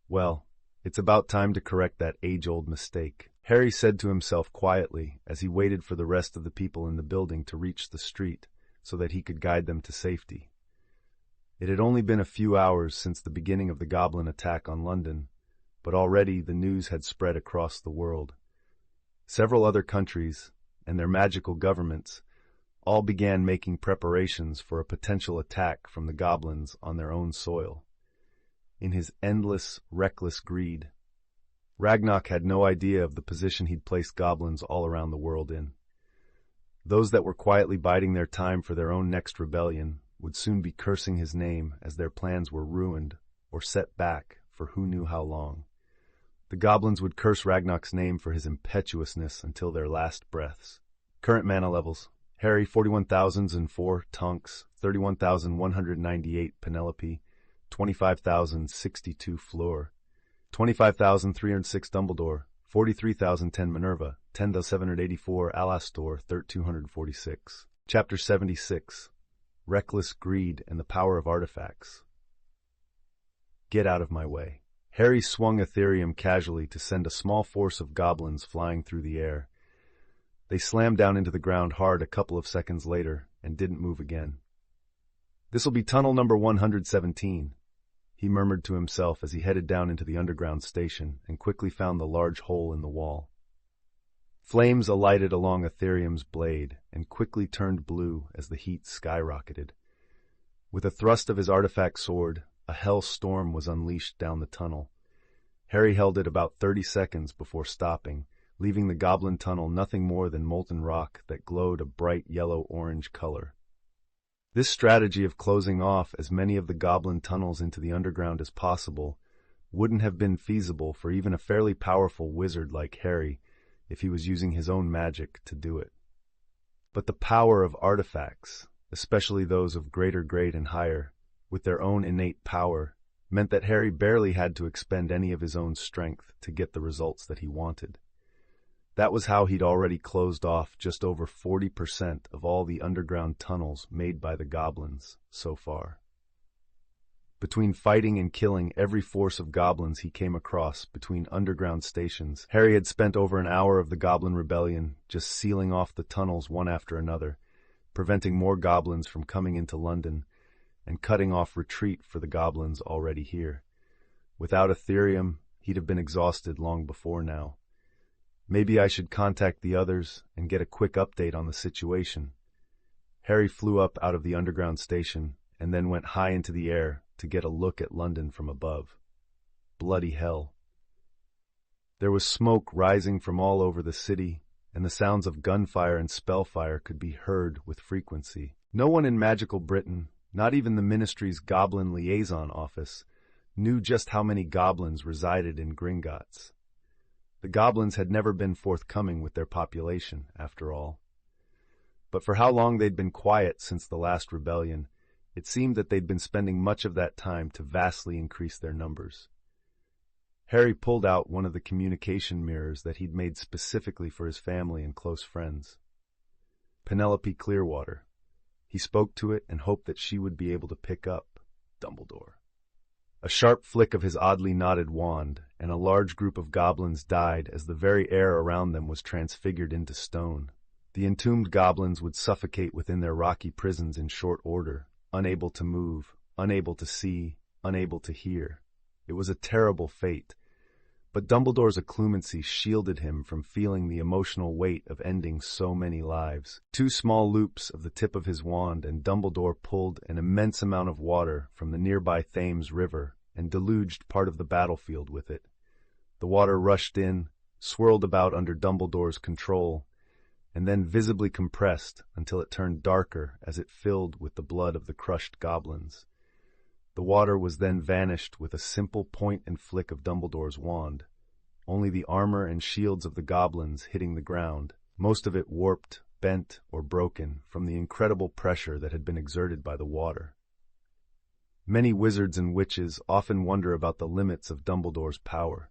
S1: "Well, it's about time to correct that age-old mistake," Harry said to himself quietly as he waited for the rest of the people in the building to reach the street so that he could guide them to safety. It had only been a few hours since the beginning of the goblin attack on London, but already the news had spread across the world. Several other countries, and their magical governments, all began making preparations for a potential attack from the goblins on their own soil. In his endless, reckless greed, Ragnak had no idea of the position he'd placed goblins all around the world in. Those that were quietly biding their time for their own next rebellion would soon be cursing his name as their plans were ruined or set back for who knew how long. The goblins would curse Ragnak's name for his impetuousness until their last breaths. Current mana levels: Harry 41,004, Tonks 31,198, Penelope 25,062, Fleur 25,306, Dumbledore 43,010, Minerva 10,784, Alastor 3,246. Chapter 76. reckless greed, and the power of artifacts. Get out of my way. Harry swung Ethereum casually to send a small force of goblins flying through the air. They slammed down into the ground hard a couple of seconds later and didn't move again. "This'll be tunnel number 117, he murmured to himself as he headed down into the underground station and quickly found the large hole in the wall. Flames alighted along Ethereum's blade and quickly turned blue as the heat skyrocketed. With a thrust of his artifact sword, a hell storm was unleashed down the tunnel. Harry held it about 30 seconds before stopping, leaving the goblin tunnel nothing more than molten rock that glowed a bright yellow-orange color. This strategy of closing off as many of the goblin tunnels into the underground as possible wouldn't have been feasible for even a fairly powerful wizard like Harry if he was using his own magic to do it. But the power of artifacts, especially those of greater grade and higher, with their own innate power, meant that Harry barely had to expend any of his own strength to get the results that he wanted. That was how he'd already closed off just over 40% of all the underground tunnels made by the goblins so far. Between fighting and killing every force of goblins he came across between underground stations, Harry had spent over an hour of the Goblin Rebellion just sealing off the tunnels one after another, preventing more goblins from coming into London, and cutting off retreat for the goblins already here. Without Ethereum, he'd have been exhausted long before now. Maybe I should contact the others and get a quick update on the situation. Harry flew up out of the underground station and then went high into the air to get a look at London from above. Bloody hell. There was smoke rising from all over the city, and the sounds of gunfire and spellfire could be heard with frequency. No one in magical Britain, not even the Ministry's Goblin Liaison Office, knew just how many goblins resided in Gringotts. The goblins had never been forthcoming with their population, after all. But for how long they'd been quiet since the last rebellion, it seemed that they'd been spending much of that time to vastly increase their numbers. Harry pulled out one of the communication mirrors that he'd made specifically for his family and close friends. Penelope Clearwater. He spoke to it and hoped that she would be able to pick up Dumbledore. A sharp flick of his oddly knotted wand, and a large group of goblins died as the very air around them was transfigured into stone. The entombed goblins would suffocate within their rocky prisons in short order, unable to move, unable to see, unable to hear. It was a terrible fate, but Dumbledore's occlumency shielded him from feeling the emotional weight of ending so many lives. 2 small loops of the tip of his wand, and Dumbledore pulled an immense amount of water from the nearby Thames River and deluged part of the battlefield with it. The water rushed in, swirled about under Dumbledore's control, and then visibly compressed until it turned darker as it filled with the blood of the crushed goblins. The water was then vanished with a simple point and flick of Dumbledore's wand, only the armor and shields of the goblins hitting the ground, most of it warped, bent, or broken from the incredible pressure that had been exerted by the water. Many wizards and witches often wonder about the limits of Dumbledore's power.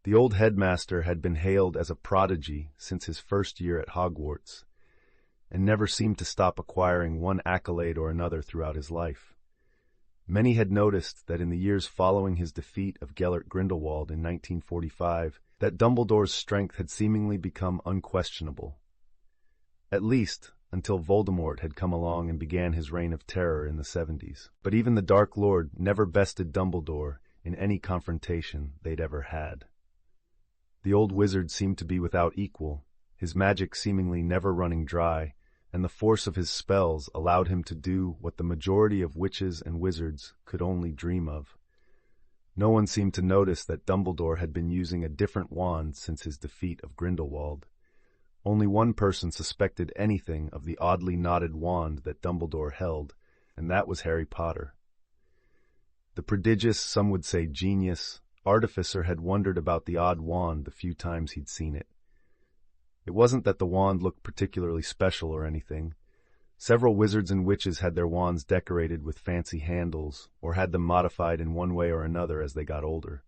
S1: The old headmaster had been hailed as a prodigy since his first year at Hogwarts, and never seemed to stop acquiring one accolade or another throughout his life. Many had noticed that in the years following his defeat of Gellert Grindelwald in 1945, that Dumbledore's strength had seemingly become unquestionable. At least, until Voldemort had come along and began his reign of terror in the 70s. But even the Dark Lord never bested Dumbledore in any confrontation they'd ever had. The old wizard seemed to be without equal, his magic seemingly never running dry, and the force of his spells allowed him to do what the majority of witches and wizards could only dream of. No one seemed to notice that Dumbledore had been using a different wand since his defeat of Grindelwald. Only one person suspected anything of the oddly knotted wand that Dumbledore held, and that was Harry Potter. The prodigious, some would say genius, Artificer had wondered about the odd wand the few times he'd seen it. It wasn't that the wand looked particularly special or anything. Several wizards and witches had their wands decorated with fancy handles, or had them modified in one way or another as they got older.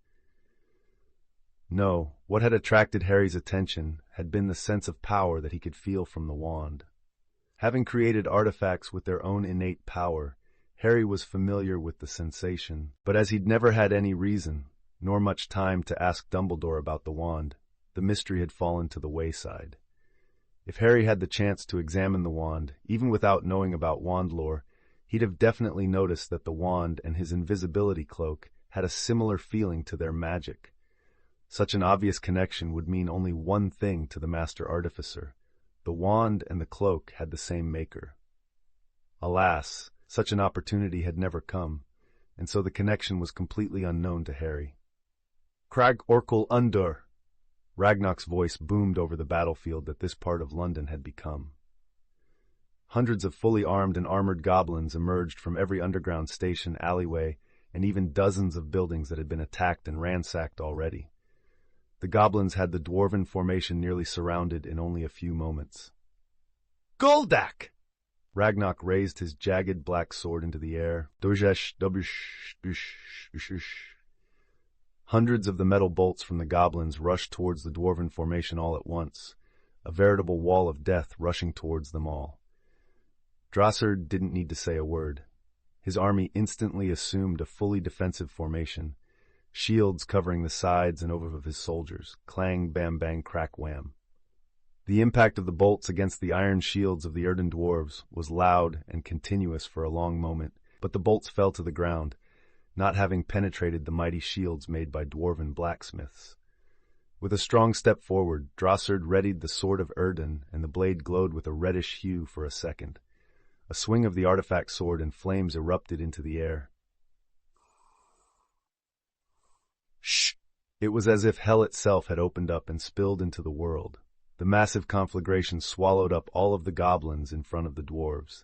S1: No, what had attracted Harry's attention had been the sense of power that he could feel from the wand. Having created artifacts with their own innate power, Harry was familiar with the sensation, but as he'd never had any reason, nor much time to ask Dumbledore about the wand, the mystery had fallen to the wayside. If Harry had the chance to examine the wand, even without knowing about wand lore, he'd have definitely noticed that the wand and his invisibility cloak had a similar feeling to their magic. Such an obvious connection would mean only one thing to the Master Artificer. The wand and the cloak had the same maker. Alas, such an opportunity had never come, and so the connection was completely unknown to Harry. Crag Orkel Undur! Ragnar's voice boomed over the battlefield that this part of London had become. Hundreds of fully armed and armored goblins emerged from every underground station, alleyway, and even dozens of buildings that had been attacked and ransacked already. The goblins had the dwarven formation nearly surrounded in only a few moments. Goldak! Ragnar raised his jagged black sword into the air. Hundreds of the metal bolts from the goblins rushed towards the dwarven formation all at once, a veritable wall of death rushing towards them all. Drossard didn't need to say a word. His army instantly assumed a fully defensive formation, shields covering the sides and over of his soldiers, clang, bam, bang, crack, wham. The impact of the bolts against the iron shields of the earthen dwarves was loud and continuous for a long moment, but the bolts fell to the ground, not having penetrated the mighty shields made by dwarven blacksmiths. With a strong step forward, Drossard readied the sword of Erden, and the blade glowed with a reddish hue for a second. A swing of the artifact sword and flames erupted into the air. Shh! It was as if hell itself had opened up and spilled into the world. The massive conflagration swallowed up all of the goblins in front of the dwarves.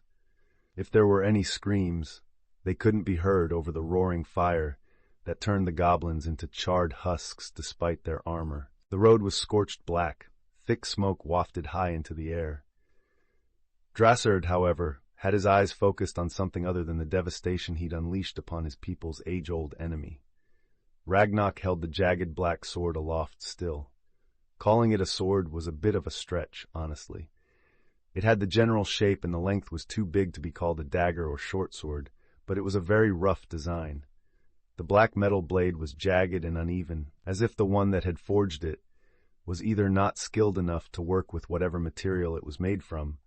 S1: If there were any screams, they couldn't be heard over the roaring fire that turned the goblins into charred husks despite their armor. The road was scorched black, thick smoke wafted high into the air. Drossard, however, had his eyes focused on something other than the devastation he'd unleashed upon his people's age-old enemy. Ragnar held the jagged black sword aloft still. Calling it a sword was a bit of a stretch, honestly. It had the general shape and the length was too big to be called a dagger or short sword, but it was a very rough design. The black metal blade was jagged and uneven, as if the one that had forged it was either not skilled enough to work with whatever material it was made from,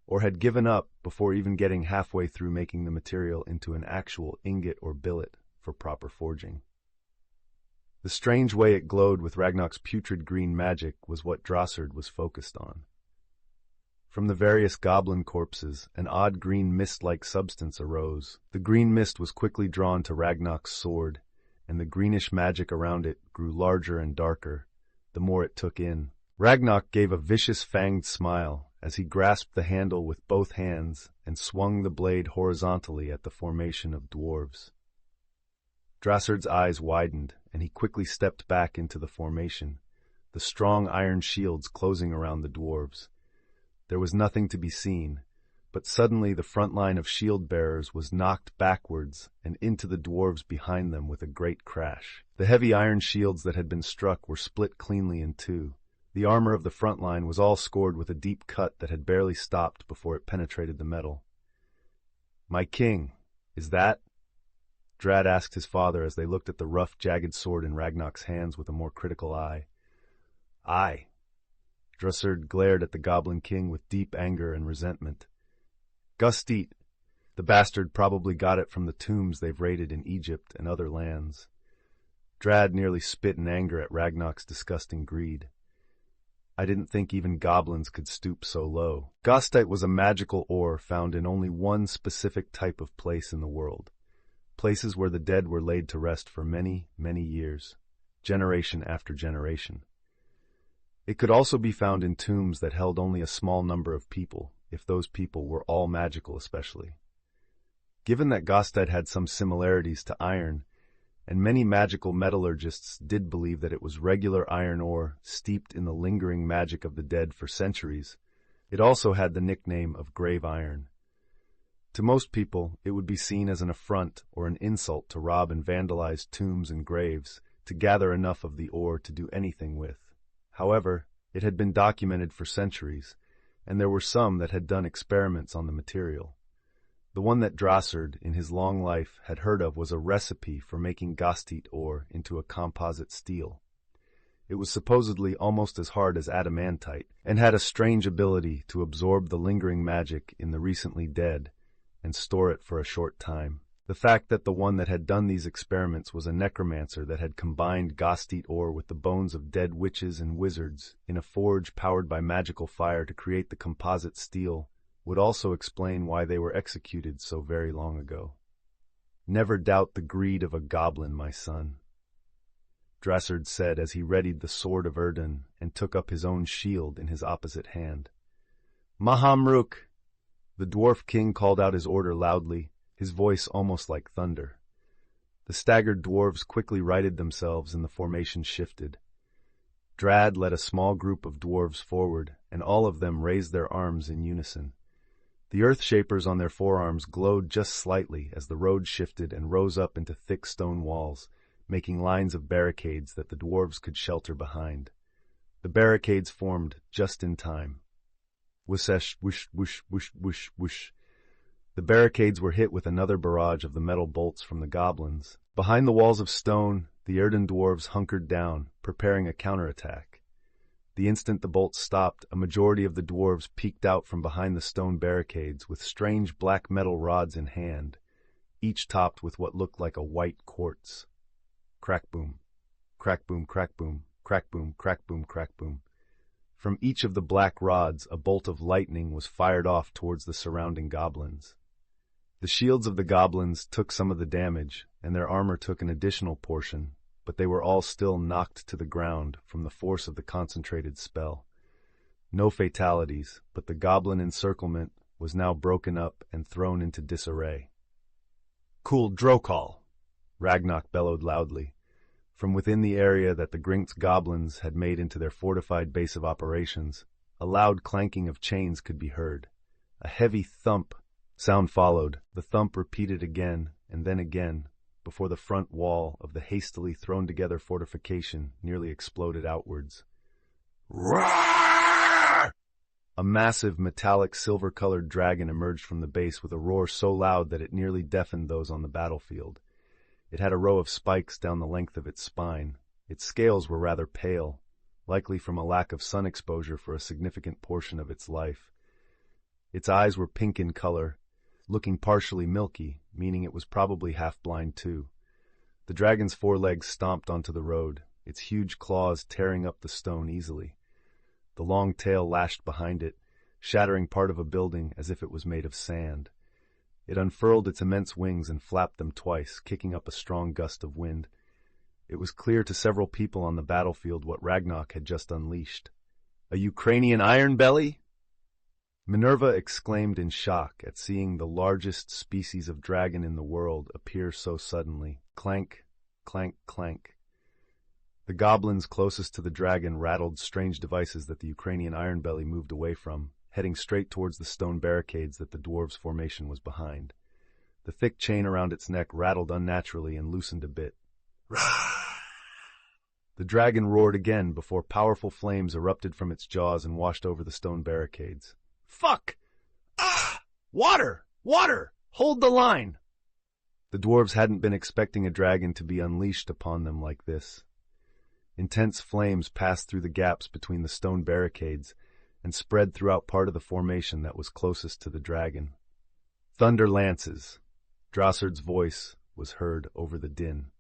S1: or had given up before even getting halfway through making the material into an actual ingot or billet for proper forging. The strange way it glowed with Ragnar's putrid green magic was what Drossard was focused on. From the various goblin corpses, an odd green mist-like substance arose. The green mist was quickly drawn to Ragnar's sword, and the greenish magic around it grew larger and darker, the more it took in. Ragnar gave a vicious fanged smile as he grasped the handle with both hands and swung the blade horizontally at the formation of dwarves. Drossard's eyes widened, and he quickly stepped back into the formation, the strong iron shields closing around the dwarves. There was nothing to be seen, but suddenly the front line of shield-bearers was knocked backwards and into the dwarves behind them with a great crash. The heavy iron shields that had been struck were split cleanly in two. The armor of the front line was all scored with a deep cut that had barely stopped before it penetrated the metal. "My king, is that?" Drad asked his father as they looked at the rough, jagged sword in Ragnar's hands with a more critical eye. "Aye." Drossard glared at the Goblin King with deep anger and resentment. "Gustit. The bastard probably got it from the tombs they've raided in Egypt and other lands." Drad nearly spit in anger at Ragnar's disgusting greed. "I didn't think even goblins could stoop so low." Gostite was a magical ore found in only one specific type of place in the world. Places where the dead were laid to rest for many, many years, generation after generation. It could also be found in tombs that held only a small number of people, if those people were all magical especially. Given that Gostite had some similarities to iron, and many magical metallurgists did believe that it was regular iron ore steeped in the lingering magic of the dead for centuries, it also had the nickname of grave iron. To most people, it would be seen as an affront or an insult to rob and vandalize tombs and graves to gather enough of the ore to do anything with. However, it had been documented for centuries, and there were some that had done experiments on the material. The one that Drossard, in his long life, had heard of was a recipe for making gastite ore into a composite steel. It was supposedly almost as hard as adamantite, and had a strange ability to absorb the lingering magic in the recently dead and store it for a short time. The fact that the one that had done these experiments was a necromancer that had combined gastite ore with the bones of dead witches and wizards in a forge powered by magical fire to create the composite steel would also explain why they were executed so very long ago. "Never doubt the greed of a goblin, my son," Drossard said as he readied the sword of Erden and took up his own shield in his opposite hand. "Mahamruk!" The dwarf king called out his order loudly, his voice almost like thunder. The staggered dwarves quickly righted themselves and the formation shifted. Drad led a small group of dwarves forward, and all of them raised their arms in unison. The earth shapers on their forearms glowed just slightly as the road shifted and rose up into thick stone walls, making lines of barricades that the dwarves could shelter behind. The barricades formed just in time. Whoosh, whoosh, whoosh, whoosh, whoosh, whoosh. The barricades were hit with another barrage of the metal bolts from the goblins. Behind the walls of stone, the Erden dwarves hunkered down, preparing a counterattack. The instant the bolts stopped, a majority of the dwarves peeked out from behind the stone barricades with strange black metal rods in hand, each topped with what looked like a white quartz. Crack boom, crack boom, crack boom, crack boom, crack boom, crack boom. From each of the black rods, a bolt of lightning was fired off towards the surrounding goblins. The shields of the goblins took some of the damage, and their armor took an additional portion, but they were all still knocked to the ground from the force of the concentrated spell. No fatalities, but the goblin encirclement was now broken up and thrown into disarray. "Cool Drokal!" Ragnarok bellowed loudly. From within the area that the Grink's goblins had made into their fortified base of operations, a loud clanking of chains could be heard. A heavy thump sound followed, the thump repeated again and then again, before the front wall of the hastily thrown-together fortification nearly exploded outwards. Roar! A massive, metallic, silver-colored dragon emerged from the base with a roar so loud that it nearly deafened those on the battlefield. It had a row of spikes down the length of its spine. Its scales were rather pale, likely from a lack of sun exposure for a significant portion of its life. Its eyes were pink in color, looking partially milky, meaning it was probably half-blind too. The dragon's forelegs stomped onto the road, its huge claws tearing up the stone easily. The long tail lashed behind it, shattering part of a building as if it was made of sand. It unfurled its immense wings and flapped them twice, kicking up a strong gust of wind. It was clear to several people on the battlefield what Ragnarok had just unleashed. "A Ukrainian iron belly?" Minerva exclaimed in shock at seeing the largest species of dragon in the world appear so suddenly. Clank, clank, clank. The goblins closest to the dragon rattled strange devices that the Ukrainian iron belly moved away from, heading straight towards the stone barricades that the dwarves' formation was behind. The thick chain around its neck rattled unnaturally and loosened a bit. The dragon roared again before powerful flames erupted from its jaws and washed over the stone barricades. "Fuck! Ah! Water! Water! Hold the line!" The dwarves hadn't been expecting a dragon to be unleashed upon them like this. Intense flames passed through the gaps between the stone barricades and spread throughout part of the formation that was closest to the dragon. "Thunder lances!" Drossard's voice was heard over the din.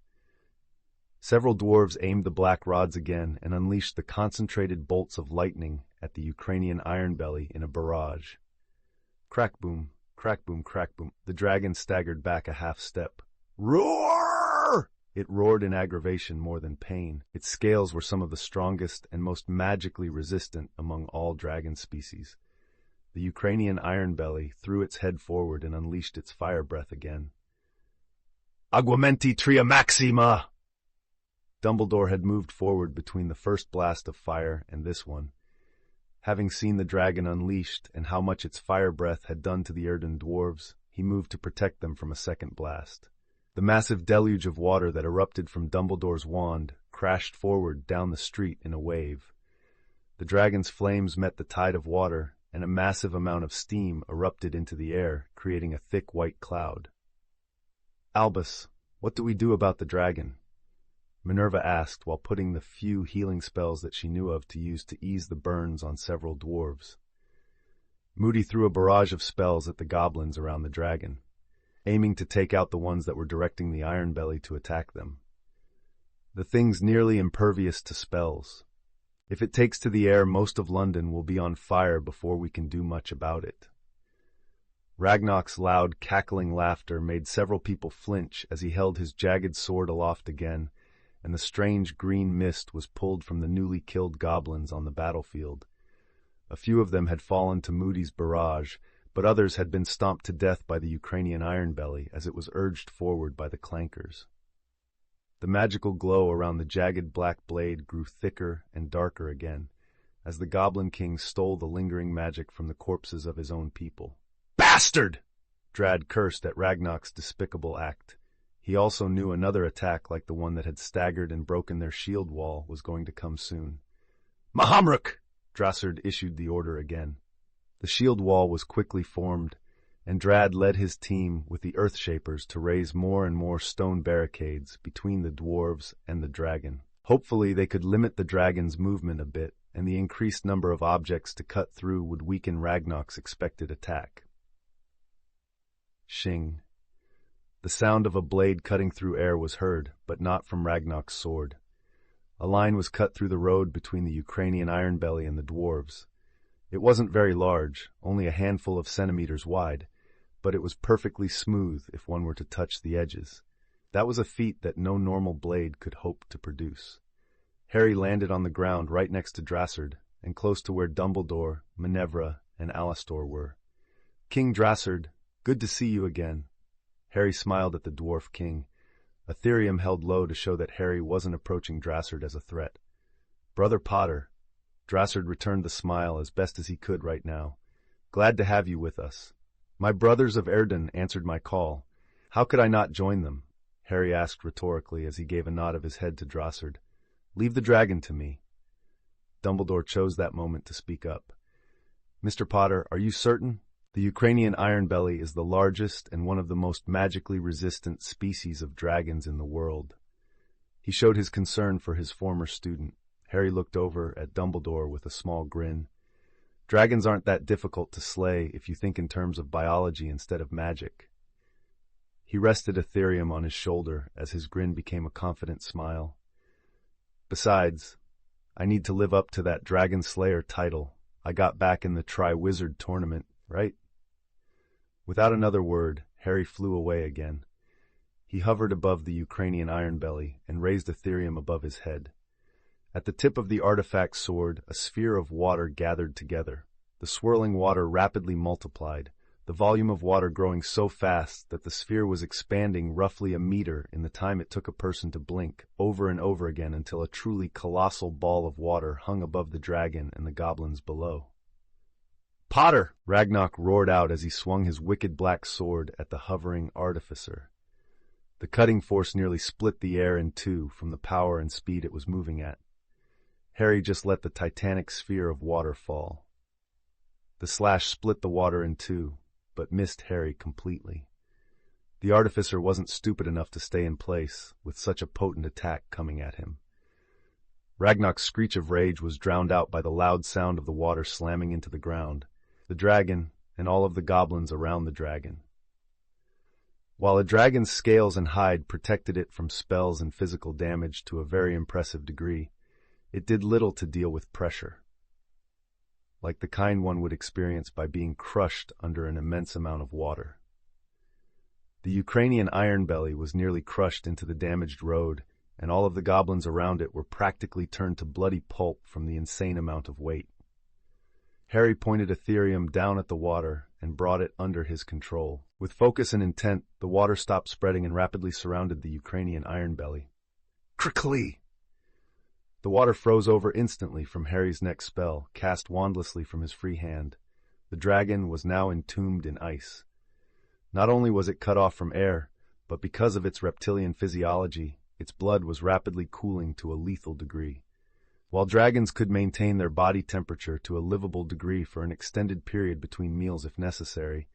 S1: Several dwarves aimed the black rods again and unleashed the concentrated bolts of lightning at the Ukrainian iron belly in a barrage. Crack boom, crack boom, crack boom. The dragon staggered back a half step. "Roar!" It roared in aggravation more than pain. Its scales were some of the strongest and most magically resistant among all dragon species. The Ukrainian iron belly threw its head forward and unleashed its fire breath again. "Aguamenti tria maxima!" Dumbledore had moved forward between the first blast of fire and this one. Having seen the dragon unleashed and how much its fire breath had done to the Erden dwarves, he moved to protect them from a second blast. The massive deluge of water that erupted from Dumbledore's wand crashed forward down the street in a wave. The dragon's flames met the tide of water and a massive amount of steam erupted into the air, creating a thick white cloud. "Albus, what do we do about the dragon?" Minerva asked while putting the few healing spells that she knew of to use to ease the burns on several dwarves. Moody threw a barrage of spells at the goblins around the dragon, aiming to take out the ones that were directing the Iron Belly to attack them. The thing's nearly impervious to spells. If it takes to the air, most of London will be on fire before we can do much about it. Ragnar's loud, cackling laughter made several people flinch as he held his jagged sword aloft again, and the strange green mist was pulled from the newly killed goblins on the battlefield. A few of them had fallen to Moody's barrage, but others had been stomped to death by the Ukrainian Iron Belly as it was urged forward by the clankers. The magical glow around the jagged black blade grew thicker and darker again, as the Goblin King stole the lingering magic from the corpses of his own people. "Bastard!" Drad cursed at Ragnar's despicable act. He also knew another attack like the one that had staggered and broken their shield wall was going to come soon. "Mahamruk!" Drassard issued the order again. The shield wall was quickly formed, and Drad led his team with the Earthshapers to raise more and more stone barricades between the dwarves and the dragon. Hopefully they could limit the dragon's movement a bit, and the increased number of objects to cut through would weaken Ragnar's expected attack. Shing. The sound of a blade cutting through air was heard, but not from Ragnar's sword. A line was cut through the road between the Ukrainian Iron Belly and the dwarves. It wasn't very large, only a handful of centimeters wide, but it was perfectly smooth if one were to touch the edges. That was a feat that no normal blade could hope to produce. Harry landed on the ground right next to Drassard, and close to where Dumbledore, Minerva, and Alastor were. "King Drassard, good to see you again." Harry smiled at the dwarf king. Ethereum held low to show that Harry wasn't approaching Drassard as a threat. "Brother Potter." Drassard returned the smile as best as he could right now. "Glad to have you with us." "My brothers of Erden answered my call. How could I not join them?" Harry asked rhetorically as he gave a nod of his head to Drassard. "Leave the dragon to me." Dumbledore chose that moment to speak up. "Mr. Potter, are you certain? The Ukrainian Iron Belly is the largest and one of the most magically resistant species of dragons in the world." He showed his concern for his former student. Harry looked over at Dumbledore with a small grin. "Dragons aren't that difficult to slay if you think in terms of biology instead of magic." He rested Ethereum on his shoulder as his grin became a confident smile. "Besides, I need to live up to that Dragon Slayer title I got back in the Tri-Wizard tournament, right?" Without another word, Harry flew away again. He hovered above the Ukrainian Iron Belly and raised Ethereum above his head. At the tip of the artifact sword, a sphere of water gathered together. The swirling water rapidly multiplied, the volume of water growing so fast that the sphere was expanding roughly a meter in the time it took a person to blink, over and over again until a truly colossal ball of water hung above the dragon and the goblins below. "Potter!" Ragnar roared out as he swung his wicked black sword at the hovering Artificer. The cutting force nearly split the air in two from the power and speed it was moving at. Harry just let the titanic sphere of water fall. The slash split the water in two, but missed Harry completely. The Artificer wasn't stupid enough to stay in place, with such a potent attack coming at him. Ragnar's screech of rage was drowned out by the loud sound of the water slamming into the ground, the dragon, and all of the goblins around the dragon. While a dragon's scales and hide protected it from spells and physical damage to a very impressive degree, it did little to deal with pressure, like the kind one would experience by being crushed under an immense amount of water. The Ukrainian Iron Belly was nearly crushed into the damaged road, and all of the goblins around it were practically turned to bloody pulp from the insane amount of weight. Harry pointed Ethereum down at the water and brought it under his control. With focus and intent, the water stopped spreading and rapidly surrounded the Ukrainian Iron Belly. Crackly! The water froze over instantly from Harry's next spell, cast wandlessly from his free hand. The dragon was now entombed in ice. Not only was it cut off from air, but because of its reptilian physiology, its blood was rapidly cooling to a lethal degree. While dragons could maintain their body temperature to a livable degree for an extended period between meals if necessary,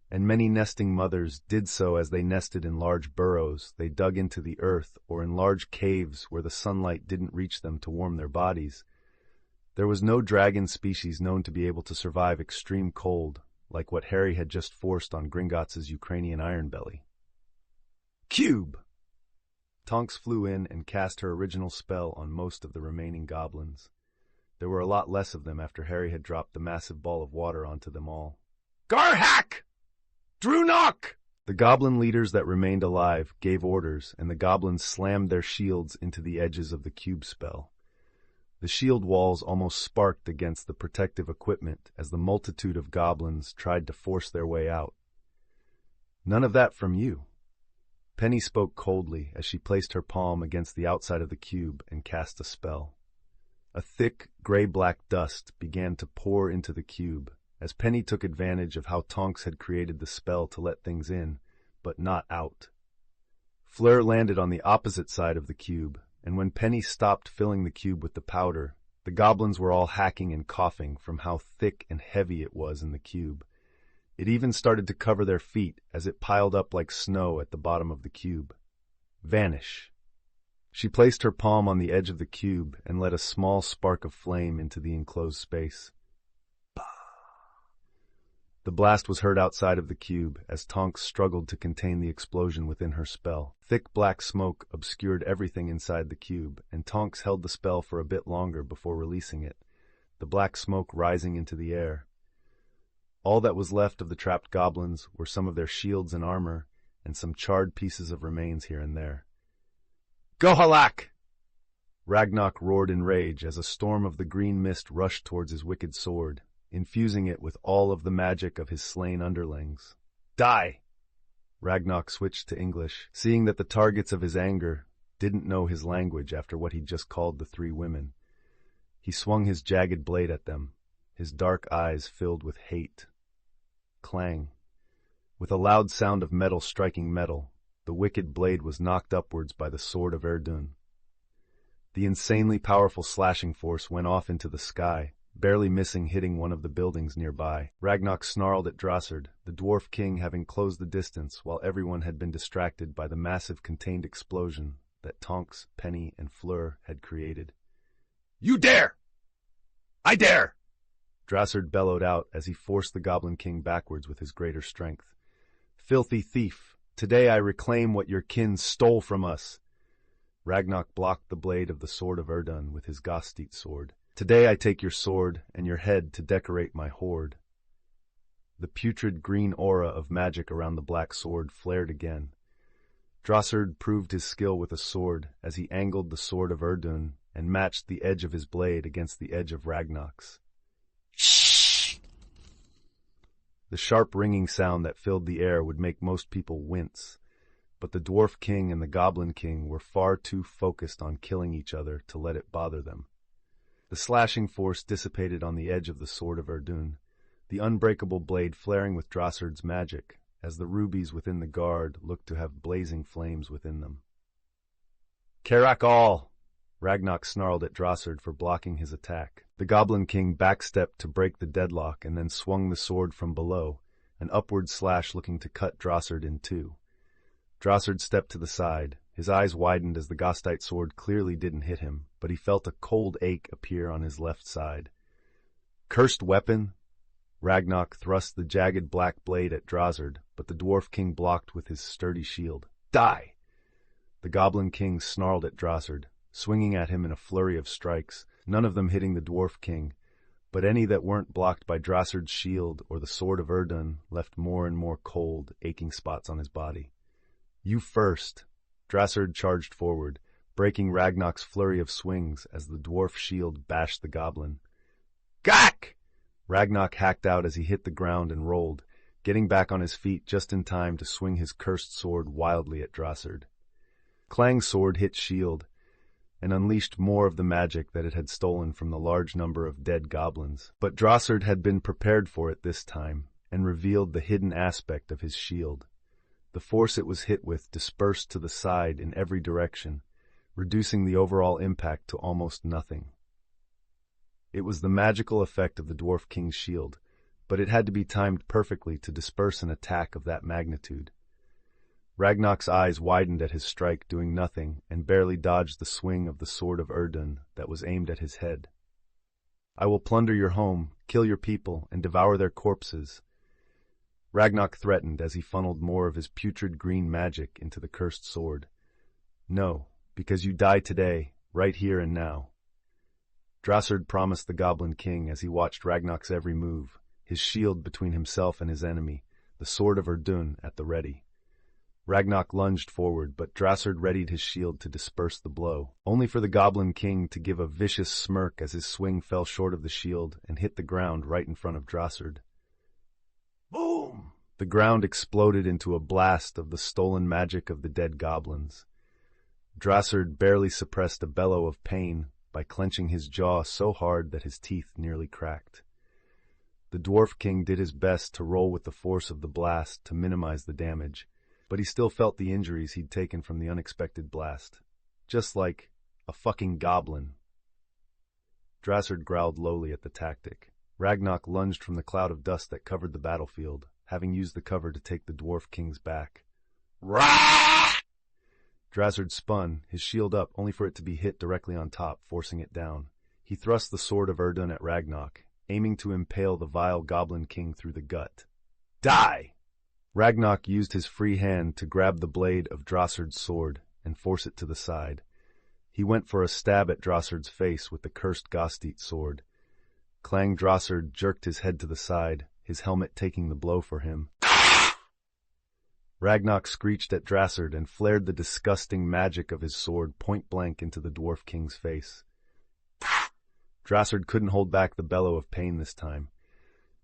S1: and many nesting mothers did so as they nested in large burrows they dug into the earth or in large caves where the sunlight didn't reach them to warm their bodies, there was no dragon species known to be able to survive extreme cold like what Harry had just forced on Gringotts's Ukrainian Ironbelly. Cube! Tonks flew in and cast her original spell on most of the remaining goblins. There were a lot less of them after Harry had dropped the massive ball of water onto them all. Garhack! Drunok! The goblin leaders that remained alive gave orders, and the goblins slammed their shields into the edges of the cube spell. The shield walls almost sparked against the protective equipment as the multitude of goblins tried to force their way out. None of that from you. Penny spoke coldly as she placed her palm against the outside of the cube and cast a spell. A thick, gray-black dust began to pour into the cube, as Penny took advantage of how Tonks had created the spell to let things in, but not out. Fleur landed on the opposite side of the cube, and when Penny stopped filling the cube with the powder, the goblins were all hacking and coughing from how thick and heavy it was in the cube. It even started to cover their feet as it piled up like snow at the bottom of the cube. Vanish. She placed her palm on the edge of the cube and let a small spark of flame into the enclosed space. The blast was heard outside of the cube as Tonks struggled to contain the explosion within her spell. Thick black smoke obscured everything inside the cube, and Tonks held the spell for a bit longer before releasing it, the black smoke rising into the air. All that was left of the trapped goblins were some of their shields and armor, and some charred pieces of remains here and there. Gohalak! Ragnok roared in rage as a storm of the green mist rushed towards his wicked sword, infusing it with all of the magic of his slain underlings. Die! Ragnok switched to English, seeing that the targets of his anger didn't know his language after what he'd just called the three women. He swung his jagged blade at them, his dark eyes filled with hate. Clang. With a loud sound of metal striking metal, the wicked blade was knocked upwards by the sword of Erdun. The insanely powerful slashing force went off into the sky, barely missing hitting one of the buildings nearby. Ragnok snarled at Drossard, the dwarf king having closed the distance while everyone had been distracted by the massive contained explosion that Tonks, Penny, and Fleur had created. You dare! I dare! Drossard bellowed out as he forced the Goblin King backwards with his greater strength. Filthy thief! Today I reclaim what your kin stole from us! Ragnok blocked the blade of the sword of Erdun with his Gostit sword. Today I take your sword and your head to decorate my hoard. The putrid green aura of magic around the black sword flared again. Drossard proved his skill with a sword as he angled the sword of Erdun and matched the edge of his blade against the edge of Ragnok's. The sharp ringing sound that filled the air would make most people wince, but the Dwarf King and the Goblin King were far too focused on killing each other to let it bother them. The slashing force dissipated on the edge of the sword of Erdun, the unbreakable blade flaring with Drossard's magic, as the rubies within the guard looked to have blazing flames within them. Karak all! Ragnok snarled at Drossard for blocking his attack. The Goblin King backstepped to break the deadlock and then swung the sword from below, an upward slash looking to cut Drossard in two. Drossard stepped to the side. His eyes widened as the Gostite sword clearly didn't hit him, but he felt a cold ache appear on his left side. Cursed weapon! Ragnok thrust the jagged black blade at Drossard, but the Dwarf King blocked with his sturdy shield. Die! The Goblin King snarled at Drossard, swinging at him in a flurry of strikes, none of them hitting the Dwarf King, but any that weren't blocked by Drossard's shield or the sword of Erdun left more and more cold, aching spots on his body. You first! Drossard charged forward, breaking Ragnok's flurry of swings as the dwarf shield bashed the goblin. Gak! Ragnok hacked out as he hit the ground and rolled, getting back on his feet just in time to swing his cursed sword wildly at Drossard. Clang's sword hit shield, and unleashed more of the magic that it had stolen from the large number of dead goblins. But Drossard had been prepared for it this time, and revealed the hidden aspect of his shield. The force it was hit with dispersed to the side in every direction, reducing the overall impact to almost nothing. It was the magical effect of the Dwarf King's shield, but it had to be timed perfectly to disperse an attack of that magnitude. Ragnar's eyes widened at his strike, doing nothing, and barely dodged the swing of the sword of Erdun that was aimed at his head. "I will plunder your home, kill your people, and devour their corpses," Ragnar threatened as he funneled more of his putrid green magic into the cursed sword. "No, because you die today, right here and now." Drasard promised the Goblin King as he watched Ragnar's every move, his shield between himself and his enemy, the sword of Erdun at the ready. Ragnar lunged forward, but Drasard readied his shield to disperse the blow, only for the Goblin King to give a vicious smirk as his swing fell short of the shield and hit the ground right in front of Drasard. Boom! The ground exploded into a blast of the stolen magic of the dead goblins. Drasard barely suppressed a bellow of pain by clenching his jaw so hard that his teeth nearly cracked. The Dwarf King did his best to roll with the force of the blast to minimize the damage, but he still felt the injuries he'd taken from the unexpected blast. Just like a fucking goblin. Drasard growled lowly at the tactic. Ragnar lunged from the cloud of dust that covered the battlefield, having used the cover to take the Dwarf King's back. Rah! Drasard spun, his shield up, only for it to be hit directly on top, forcing it down. He thrust the sword of Erdun at Ragnar, aiming to impale the vile Goblin King through the gut. Die! Ragnar used his free hand to grab the blade of Drasard's sword and force it to the side. He went for a stab at Drasard's face with the cursed Gostit sword. Clang Drasard jerked his head to the side, his helmet taking the blow for him. Ragnar screeched at Drasard and flared the disgusting magic of his sword point-blank into the Dwarf King's face. Drasard couldn't hold back the bellow of pain this time.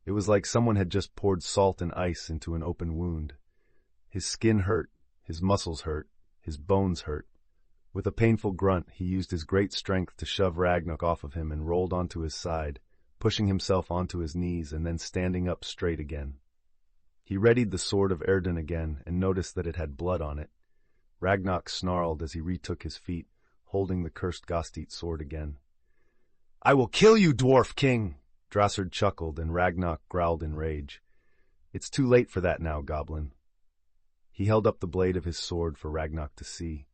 S1: It was like someone had just poured salt and ice into an open wound. His skin hurt, his muscles hurt, his bones hurt. With a painful grunt, he used his great strength to shove Ragnar off of him and rolled onto his side, pushing himself onto his knees and then standing up straight again. He readied the sword of Erdun again and noticed that it had blood on it. Ragnar snarled as he retook his feet, holding the cursed Gostit sword again. "I will kill you, Dwarf King!" Drasard chuckled and Ragnar growled in rage. "It's too late for that now, Goblin." He held up the blade of his sword for Ragnar to see.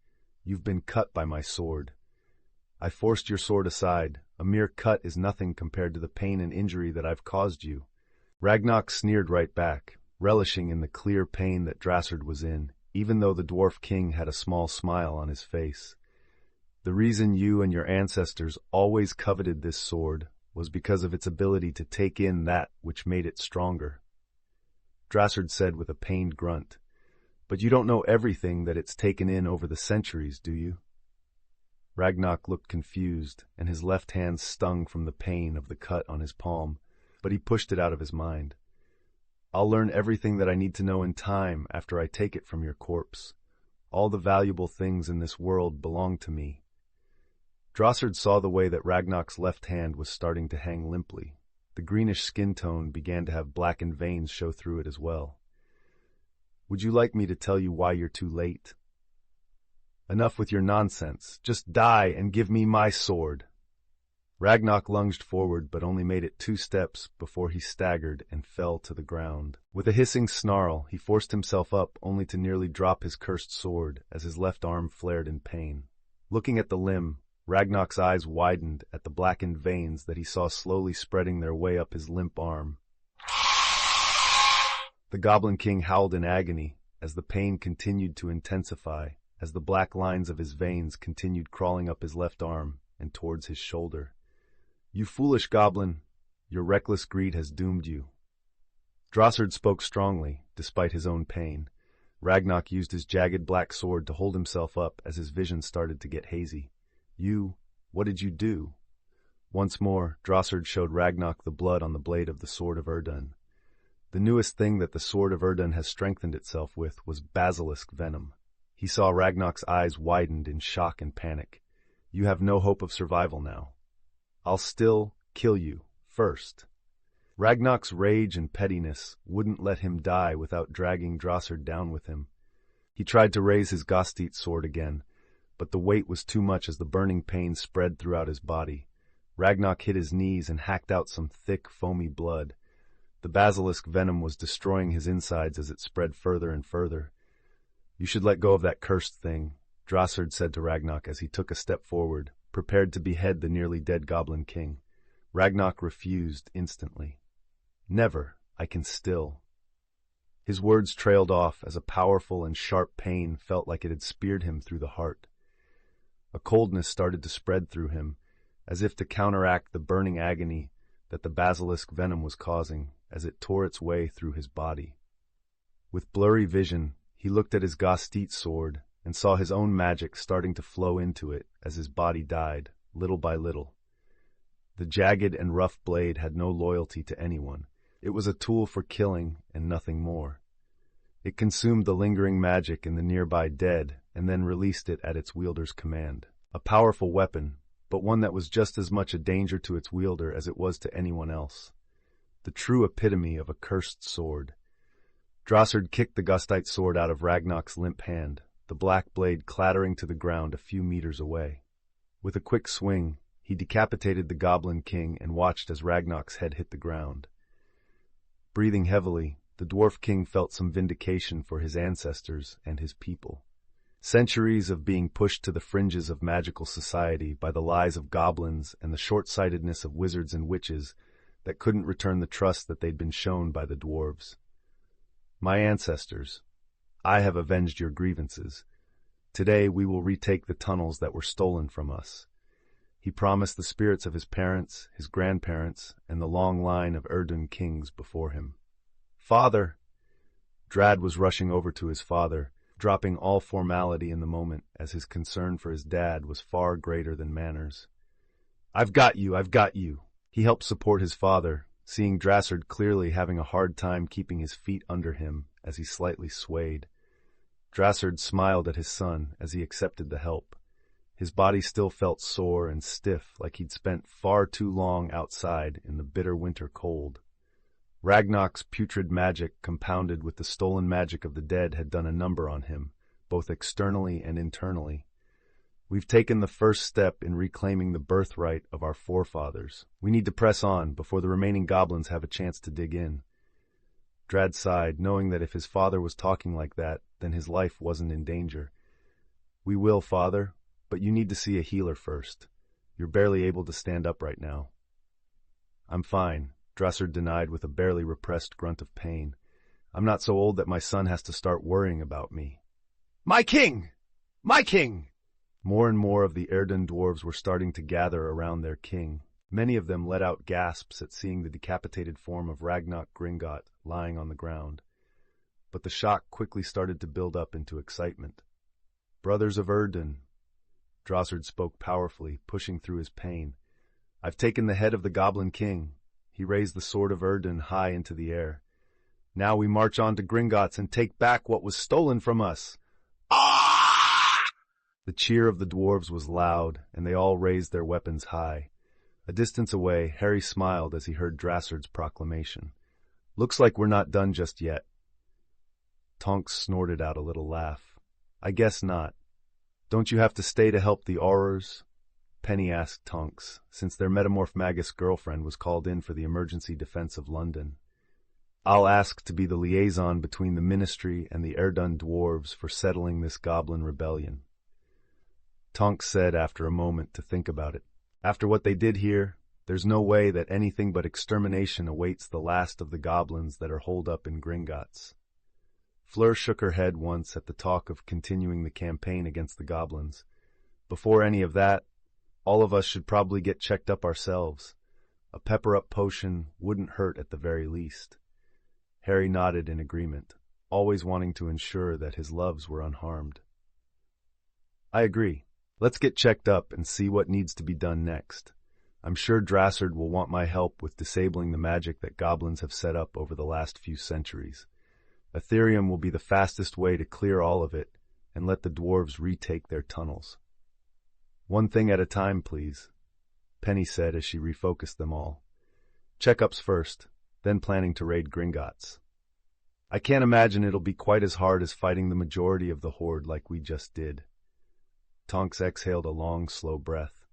S1: "You've been cut by my sword. I forced your sword aside. A mere cut is nothing compared to the pain and injury that I've caused you." Ragnar sneered right back, relishing in the clear pain that Drasard was in, even though the Dwarf King had a small smile on his face. "The reason you and your ancestors always coveted this sword was because of its ability to take in that which made it stronger," Drasard said with a pained grunt. "But you don't know everything that it's taken in over the centuries, do you?" Ragnar looked confused, and his left hand stung from the pain of the cut on his palm, but he pushed it out of his mind. "I'll learn everything that I need to know in time after I take it from your corpse. All the valuable things in this world belong to me." Drasard saw the way that Ragnar's left hand was starting to hang limply. The greenish skin tone began to have blackened veins show through it as well. "Would you like me to tell you why you're too late?" "Enough with your nonsense. Just die and give me my sword." Ragnar lunged forward but only made it 2 steps before he staggered and fell to the ground. With a hissing snarl, he forced himself up only to nearly drop his cursed sword as his left arm flared in pain. Looking at the limb, Ragnar's eyes widened at the blackened veins that he saw slowly spreading their way up his limp arm. The Goblin King howled in agony as the pain continued to intensify, as the black lines of his veins continued crawling up his left arm and towards his shoulder. "You foolish goblin, your reckless greed has doomed you." Drasard spoke strongly, despite his own pain. Ragnar used his jagged black sword to hold himself up as his vision started to get hazy. What did you do?" Once more, Drasard showed Ragnar the blood on the blade of the sword of Erdun. The newest thing that the sword of Erdun has strengthened itself with was basilisk venom. He saw Ragnar's eyes widened in shock and panic. "You have no hope of survival now. I'll still kill you first." Ragnar's rage and pettiness wouldn't let him die without dragging Drasard down with him. He tried to raise his Gostit sword again, but the weight was too much as the burning pain spread throughout his body. Ragnak hit his knees and hacked out some thick, foamy blood. The basilisk venom was destroying his insides as it spread further and further. "You should let go of that cursed thing," Drossard said to Ragnak as he took a step forward, prepared to behead the nearly dead Goblin King. Ragnak refused instantly. "Never. I can still." His words trailed off as a powerful and sharp pain felt like it had speared him through the heart. A coldness started to spread through him, as if to counteract the burning agony that the basilisk venom was causing as it tore its way through his body. With blurry vision, he looked at his Gostit sword and saw his own magic starting to flow into it as his body died, little by little. The jagged and rough blade had no loyalty to anyone. It was a tool for killing and nothing more. It consumed the lingering magic in the nearby dead and then released it at its wielder's command. A powerful weapon, but one that was just as much a danger to its wielder as it was to anyone else. The true epitome of a cursed sword. Drossard kicked the Gostite sword out of Ragnak's limp hand, the black blade clattering to the ground a few meters away. With a quick swing, he decapitated the Goblin King and watched as Ragnak's head hit the ground. Breathing heavily, the Dwarf King felt some vindication for his ancestors and his people. Centuries of being pushed to the fringes of magical society by the lies of goblins and the short-sightedness of wizards and witches that couldn't return the trust that they'd been shown by the dwarves. "My ancestors, I have avenged your grievances. Today we will retake the tunnels that were stolen from us." He promised the spirits of his parents, his grandparents, and the long line of Erdun kings before him. "Father!" Drad was rushing over to his father, dropping all formality in the moment as his concern for his dad was far greater than manners. I've got you." He helped support his father, seeing Drossard clearly having a hard time keeping his feet under him as he slightly swayed. Drossard smiled at his son as he accepted the help. His body still felt sore and stiff, like he'd spent far too long outside in the bitter winter cold. Ragnak's putrid magic, compounded with the stolen magic of the dead, had done a number on him, both externally and internally. "We've taken the first step in reclaiming the birthright of our forefathers. We need to press on before the remaining goblins have a chance to dig in." Drad sighed, knowing that if his father was talking like that, then his life wasn't in danger. "We will, father, but you need to see a healer first. You're barely able to stand up right now." "I'm fine," Drossard denied with a barely repressed grunt of pain. "I'm not so old that my son has to start worrying about me." "My king! My king!" More and more of the Erdun dwarves were starting to gather around their king. Many of them let out gasps at seeing the decapitated form of Ragnak Gringot lying on the ground. But the shock quickly started to build up into excitement. "Brothers of Erdun," Drossard spoke powerfully, pushing through his pain. "I've taken the head of the Goblin King." He raised the sword of Erdun high into the air. "Now we march on to Gringotts and take back what was stolen from us." Ah! The cheer of the dwarves was loud, and they all raised their weapons high. A distance away, Harry smiled as he heard Drossard's proclamation. "Looks like we're not done just yet." Tonks snorted out a little laugh. "I guess not. Don't you have to stay to help the Aurors?" Penny asked Tonks, since their metamorph magus girlfriend was called in for the emergency defense of London. "I'll ask to be the liaison between the Ministry and the Erdun dwarves for settling this goblin rebellion." Tonks said after a moment to think about it. "After what they did here, there's no way that anything but extermination awaits the last of the goblins that are holed up in Gringotts." Fleur shook her head once at the talk of continuing the campaign against the goblins. "Before any of that, all of us should probably get checked up ourselves. A pepper-up potion wouldn't hurt at the very least." Harry nodded in agreement, always wanting to ensure that his loves were unharmed. "I agree. Let's get checked up and see what needs to be done next. I'm sure Drossard will want my help with disabling the magic that goblins have set up over the last few centuries. Ethereum will be the fastest way to clear all of it and let the dwarves retake their tunnels." "One thing at a time, please," Penny said as she refocused them all. "Checkups first, then planning to raid Gringotts. I can't imagine it'll be quite as hard as fighting the majority of the horde like we just did." Tonks exhaled a long, slow breath.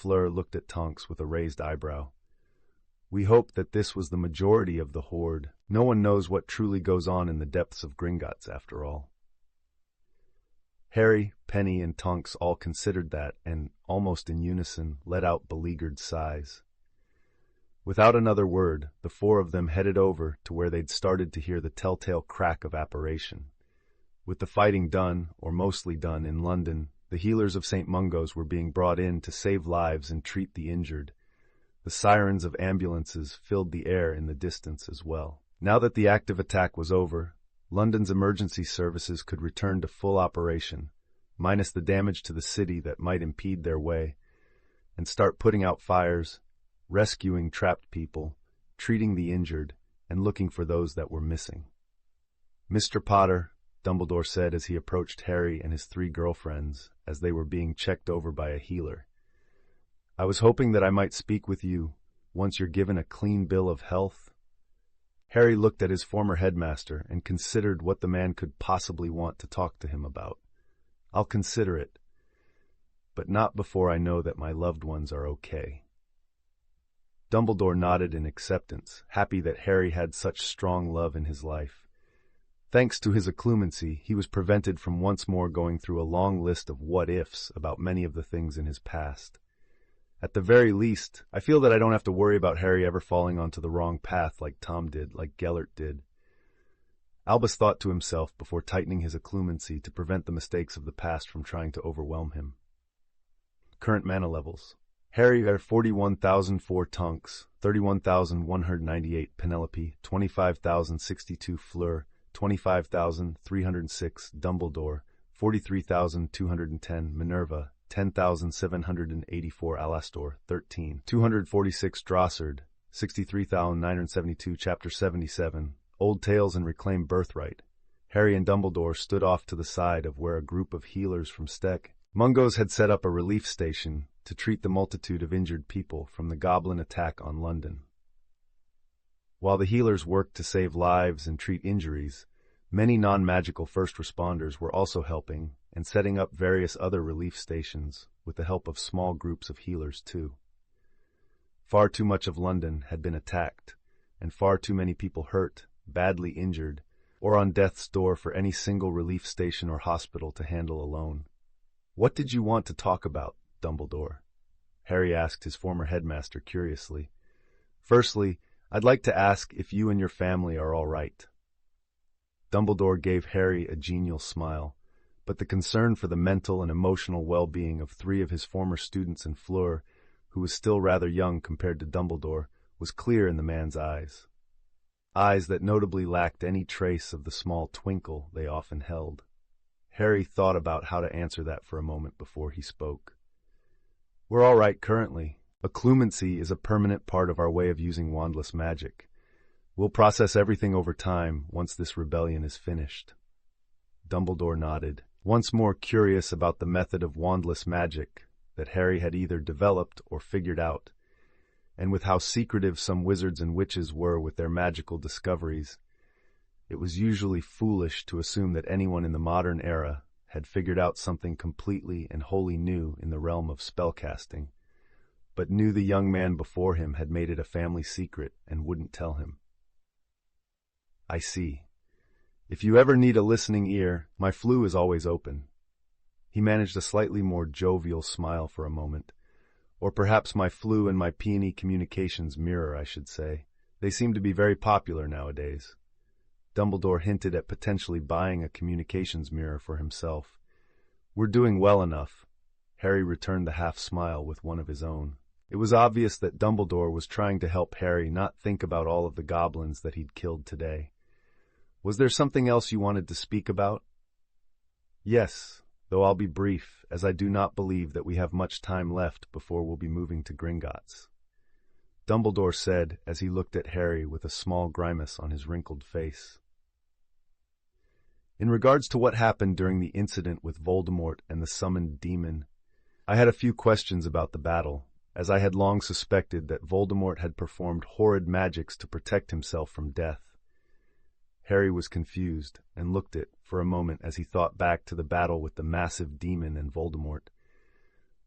S1: Fleur looked at Tonks with a raised eyebrow. We hoped that this was the majority of the horde. No one knows what truly goes on in the depths of Gringotts, after all. Harry, Penny, and Tonks all considered that, and, almost in unison, let out beleaguered sighs. Without another word, the four of them headed over to where they'd started to hear the telltale crack of apparition. With the fighting done, or mostly done, in London, the healers of St. Mungo's were being brought in to save lives and treat the injured. The sirens of ambulances filled the air in the distance as well. Now that the active attack was over, London's emergency services could return to full operation, minus the damage to the city that might impede their way, and start putting out fires, rescuing trapped people, treating the injured, and looking for those that were missing. "Mr. Potter," Dumbledore said as he approached Harry and his three girlfriends as they were being checked over by a healer, "I was hoping that I might speak with you once you're given a clean bill of health." Harry looked at his former headmaster and considered what the man could possibly want to talk to him about. "I'll consider it, but not before I know that my loved ones are okay." Dumbledore nodded in acceptance, happy that Harry had such strong love in his life. Thanks to his occlumency, he was prevented from once more going through a long list of what-ifs about many of the things in his past. At the very least, I feel that I don't have to worry about Harry ever falling onto the wrong path like Tom did, like Gellert did. Albus thought to himself before tightening his occlumency to prevent the mistakes of the past from trying to overwhelm him. Current mana levels. Harry at 41,004 Tonks, 31,198 Penelope, 25,062 Fleur, 25,306 Dumbledore, 43,210 Minerva, 10,784 Alastor, 246 Drossard, 63,972 Chapter 77, Old Tales and Reclaimed Birthright. Harry and Dumbledore stood off to the side of where a group of healers from St. Mungo's had set up a relief station to treat the multitude of injured people from the goblin attack on London. While the healers worked to save lives and treat injuries, many non-magical first responders were also helping and setting up various other relief stations with the help of small groups of healers too. Far too much of London had been attacked, and far too many people hurt, badly injured, or on death's door for any single relief station or hospital to handle alone. "What did you want to talk about, Dumbledore?" Harry asked his former headmaster curiously. "Firstly, I'd like to ask if you and your family are all right." Dumbledore gave Harry a genial smile, but the concern for the mental and emotional well-being of three of his former students in Fleur, who was still rather young compared to Dumbledore, was clear in the man's eyes. Eyes that notably lacked any trace of the small twinkle they often held. Harry thought about how to answer that for a moment before he spoke. "We're all right currently. Occlumency is a permanent part of our way of using wandless magic. We'll process everything over time once this rebellion is finished." Dumbledore nodded, once more curious about the method of wandless magic that Harry had either developed or figured out, and with how secretive some wizards and witches were with their magical discoveries. It was usually foolish to assume that anyone in the modern era had figured out something completely and wholly new in the realm of spellcasting, but knew the young man before him had made it a family secret and wouldn't tell him. "I see. If you ever need a listening ear, my flue is always open." He managed a slightly more jovial smile for a moment. "Or perhaps my flue and my peony communications mirror, I should say. They seem to be very popular nowadays." Dumbledore hinted at potentially buying a communications mirror for himself. "We're doing well enough." Harry returned the half-smile with one of his own. It was obvious that Dumbledore was trying to help Harry not think about all of the goblins that he'd killed today. "Was there something else you wanted to speak about?" "Yes, though I'll be brief, as I do not believe that we have much time left before we'll be moving to Gringotts," Dumbledore said as he looked at Harry with a small grimace on his wrinkled face. "In regards to what happened during the incident with Voldemort and the summoned demon, I had a few questions about the battle, as I had long suspected that Voldemort had performed horrid magics to protect himself from death." Harry was confused and looked at for a moment as he thought back to the battle with the massive demon and Voldemort.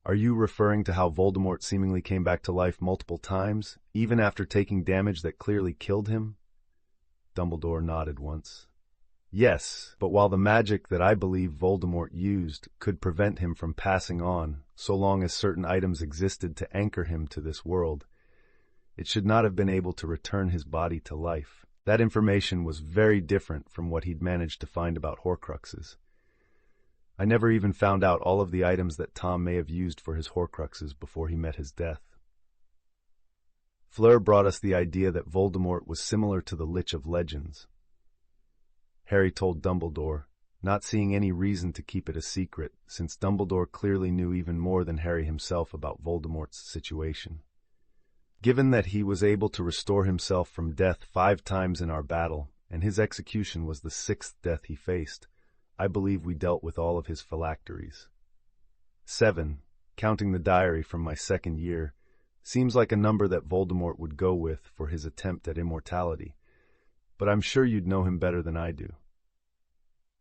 S1: Are you referring to how Voldemort seemingly came back to life multiple times, even after taking damage that clearly killed him? Dumbledore nodded once. Yes, but while the magic that I believe Voldemort used could prevent him from passing on, so long as certain items existed to anchor him to this world, it should not have been able to return his body to life. That information was very different from what he'd managed to find about Horcruxes. I never even found out all of the items that Tom may have used for his Horcruxes before he met his death. Fleur brought us the idea that Voldemort was similar to the Lich of Legends. Harry told Dumbledore, not seeing any reason to keep it a secret, since Dumbledore clearly knew even more than Harry himself about Voldemort's situation. Given that he was able to restore himself from death 5 times in our battle, and his execution was the 6th death he faced, I believe we dealt with all of his phylacteries. 7, counting the diary from my 2nd year, seems like a number that Voldemort would go with for his attempt at immortality, but I'm sure you'd know him better than I do.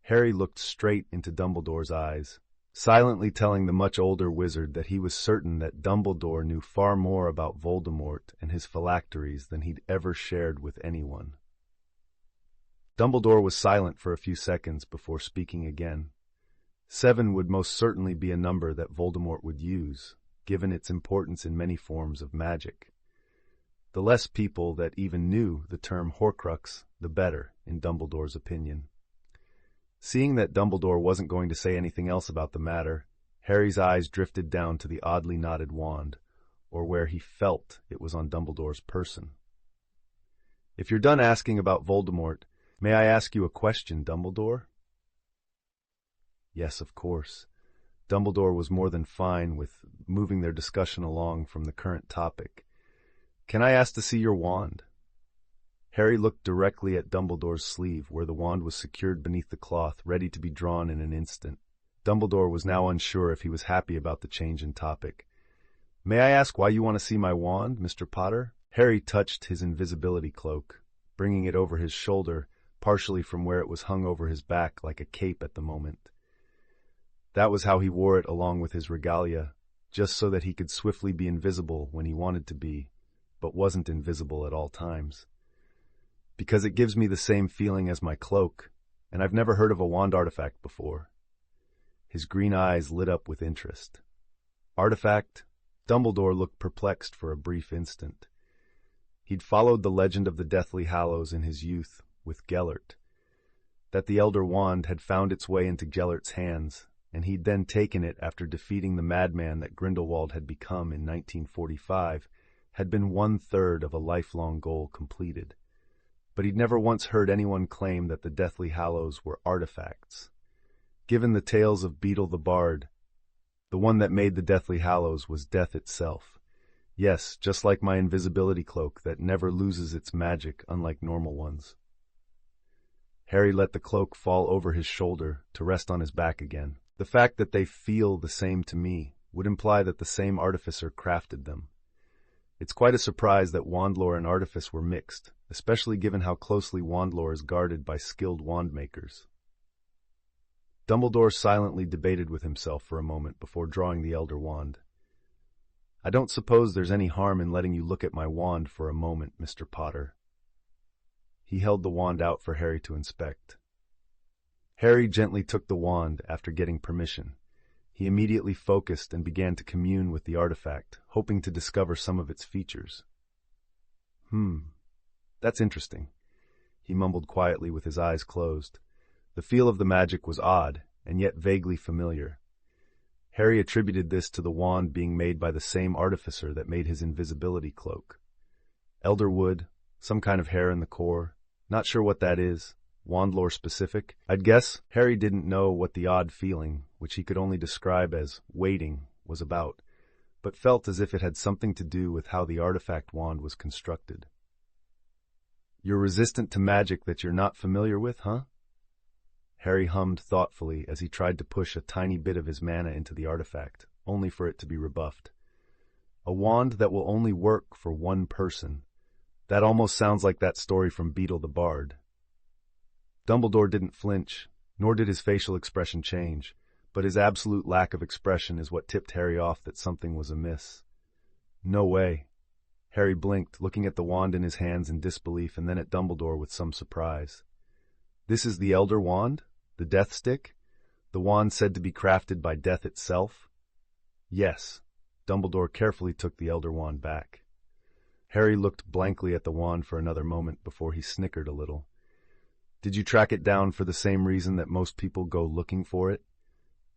S1: Harry looked straight into Dumbledore's eyes, silently telling the much older wizard that he was certain that Dumbledore knew far more about Voldemort and his phylacteries than he'd ever shared with anyone. Dumbledore was silent for a few seconds before speaking again. 7 would most certainly be a number that Voldemort would use, given its importance in many forms of magic. The less people that even knew the term Horcrux, the better, in Dumbledore's opinion. Seeing that Dumbledore wasn't going to say anything else about the matter, Harry's eyes drifted down to the oddly knotted wand, or where he felt it was on Dumbledore's person. If you're done asking about Voldemort, may I ask you a question, Dumbledore? Yes, of course. Dumbledore was more than fine with moving their discussion along from the current topic. Can I ask to see your wand? Harry looked directly at Dumbledore's sleeve, where the wand was secured beneath the cloth, ready to be drawn in an instant. Dumbledore was now unsure if he was happy about the change in topic. May I ask why you want to see my wand, Mr. Potter? Harry touched his invisibility cloak, bringing it over his shoulder, partially from where it was hung over his back like a cape at the moment. That was how he wore it along with his regalia, just so that he could swiftly be invisible when he wanted to be, but wasn't invisible at all times. Because it gives me the same feeling as my cloak, and I've never heard of a wand artifact before. His green eyes lit up with interest. Artifact? Dumbledore looked perplexed for a brief instant. He'd followed the legend of the Deathly Hallows in his youth with Gellert. That the Elder Wand had found its way into Gellert's hands, and he'd then taken it after defeating the madman that Grindelwald had become in 1945, had been 1/3 of a lifelong goal completed. But he'd never once heard anyone claim that the Deathly Hallows were artifacts. Given the tales of Beetle the Bard, the one that made the Deathly Hallows was death itself. Yes, just like my invisibility cloak that never loses its magic, unlike normal ones. Harry let the cloak fall over his shoulder to rest on his back again. The fact that they feel the same to me would imply that the same artificer crafted them. It's quite a surprise that wand lore and artifice were mixed, especially given how closely wand lore is guarded by skilled wand makers. Dumbledore silently debated with himself for a moment before drawing the Elder Wand. I don't suppose there's any harm in letting you look at my wand for a moment, Mr. Potter. He held the wand out for Harry to inspect. Harry gently took the wand after getting permission. He immediately focused and began to commune with the artifact, hoping to discover some of its features. That's interesting, he mumbled quietly with his eyes closed. The feel of the magic was odd, and yet vaguely familiar. Harry attributed this to the wand being made by the same artificer that made his invisibility cloak. Elder wood, some kind of hair in the core, not sure what that is. Wand lore specific, I'd guess. Harry didn't know what the odd feeling, which he could only describe as waiting, was about, but felt as if it had something to do with how the artifact wand was constructed. You're resistant to magic that you're not familiar with, huh? Harry hummed thoughtfully as he tried to push a tiny bit of his mana into the artifact, only for it to be rebuffed. A wand that will only work for one person. That almost sounds like that story from Beetle the Bard. Dumbledore didn't flinch, nor did his facial expression change, but his absolute lack of expression is what tipped Harry off that something was amiss. No way. Harry blinked, looking at the wand in his hands in disbelief and then at Dumbledore with some surprise. This is the Elder Wand? The Death Stick? The wand said to be crafted by death itself? Yes. Dumbledore carefully took the Elder Wand back. Harry looked blankly at the wand for another moment before he snickered a little. Did you track it down for the same reason that most people go looking for it?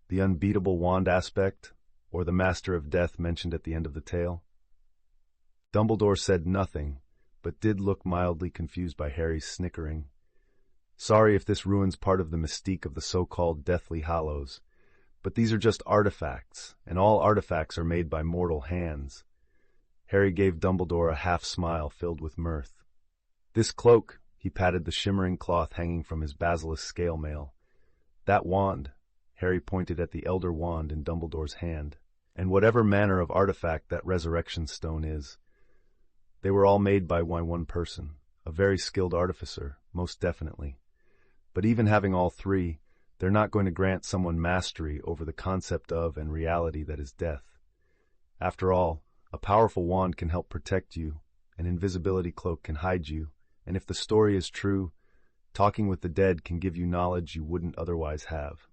S1: The unbeatable wand aspect, or the Master of Death mentioned at the end of the tale? Dumbledore said nothing, but did look mildly confused by Harry's snickering. Sorry if this ruins part of the mystique of the so-called Deathly Hallows, but these are just artifacts, and all artifacts are made by mortal hands. Harry gave Dumbledore a half-smile filled with mirth. This cloak, he patted the shimmering cloth hanging from his basilisk scale mail. That wand, Harry pointed at the Elder Wand in Dumbledore's hand, and whatever manner of artifact that resurrection stone is. They were all made by one person, a very skilled artificer, most definitely. But even having all three, they're not going to grant someone mastery over the concept of and reality that is death. After all, a powerful wand can help protect you, an invisibility cloak can hide you, and if the story is true, talking with the dead can give you knowledge you wouldn't otherwise have.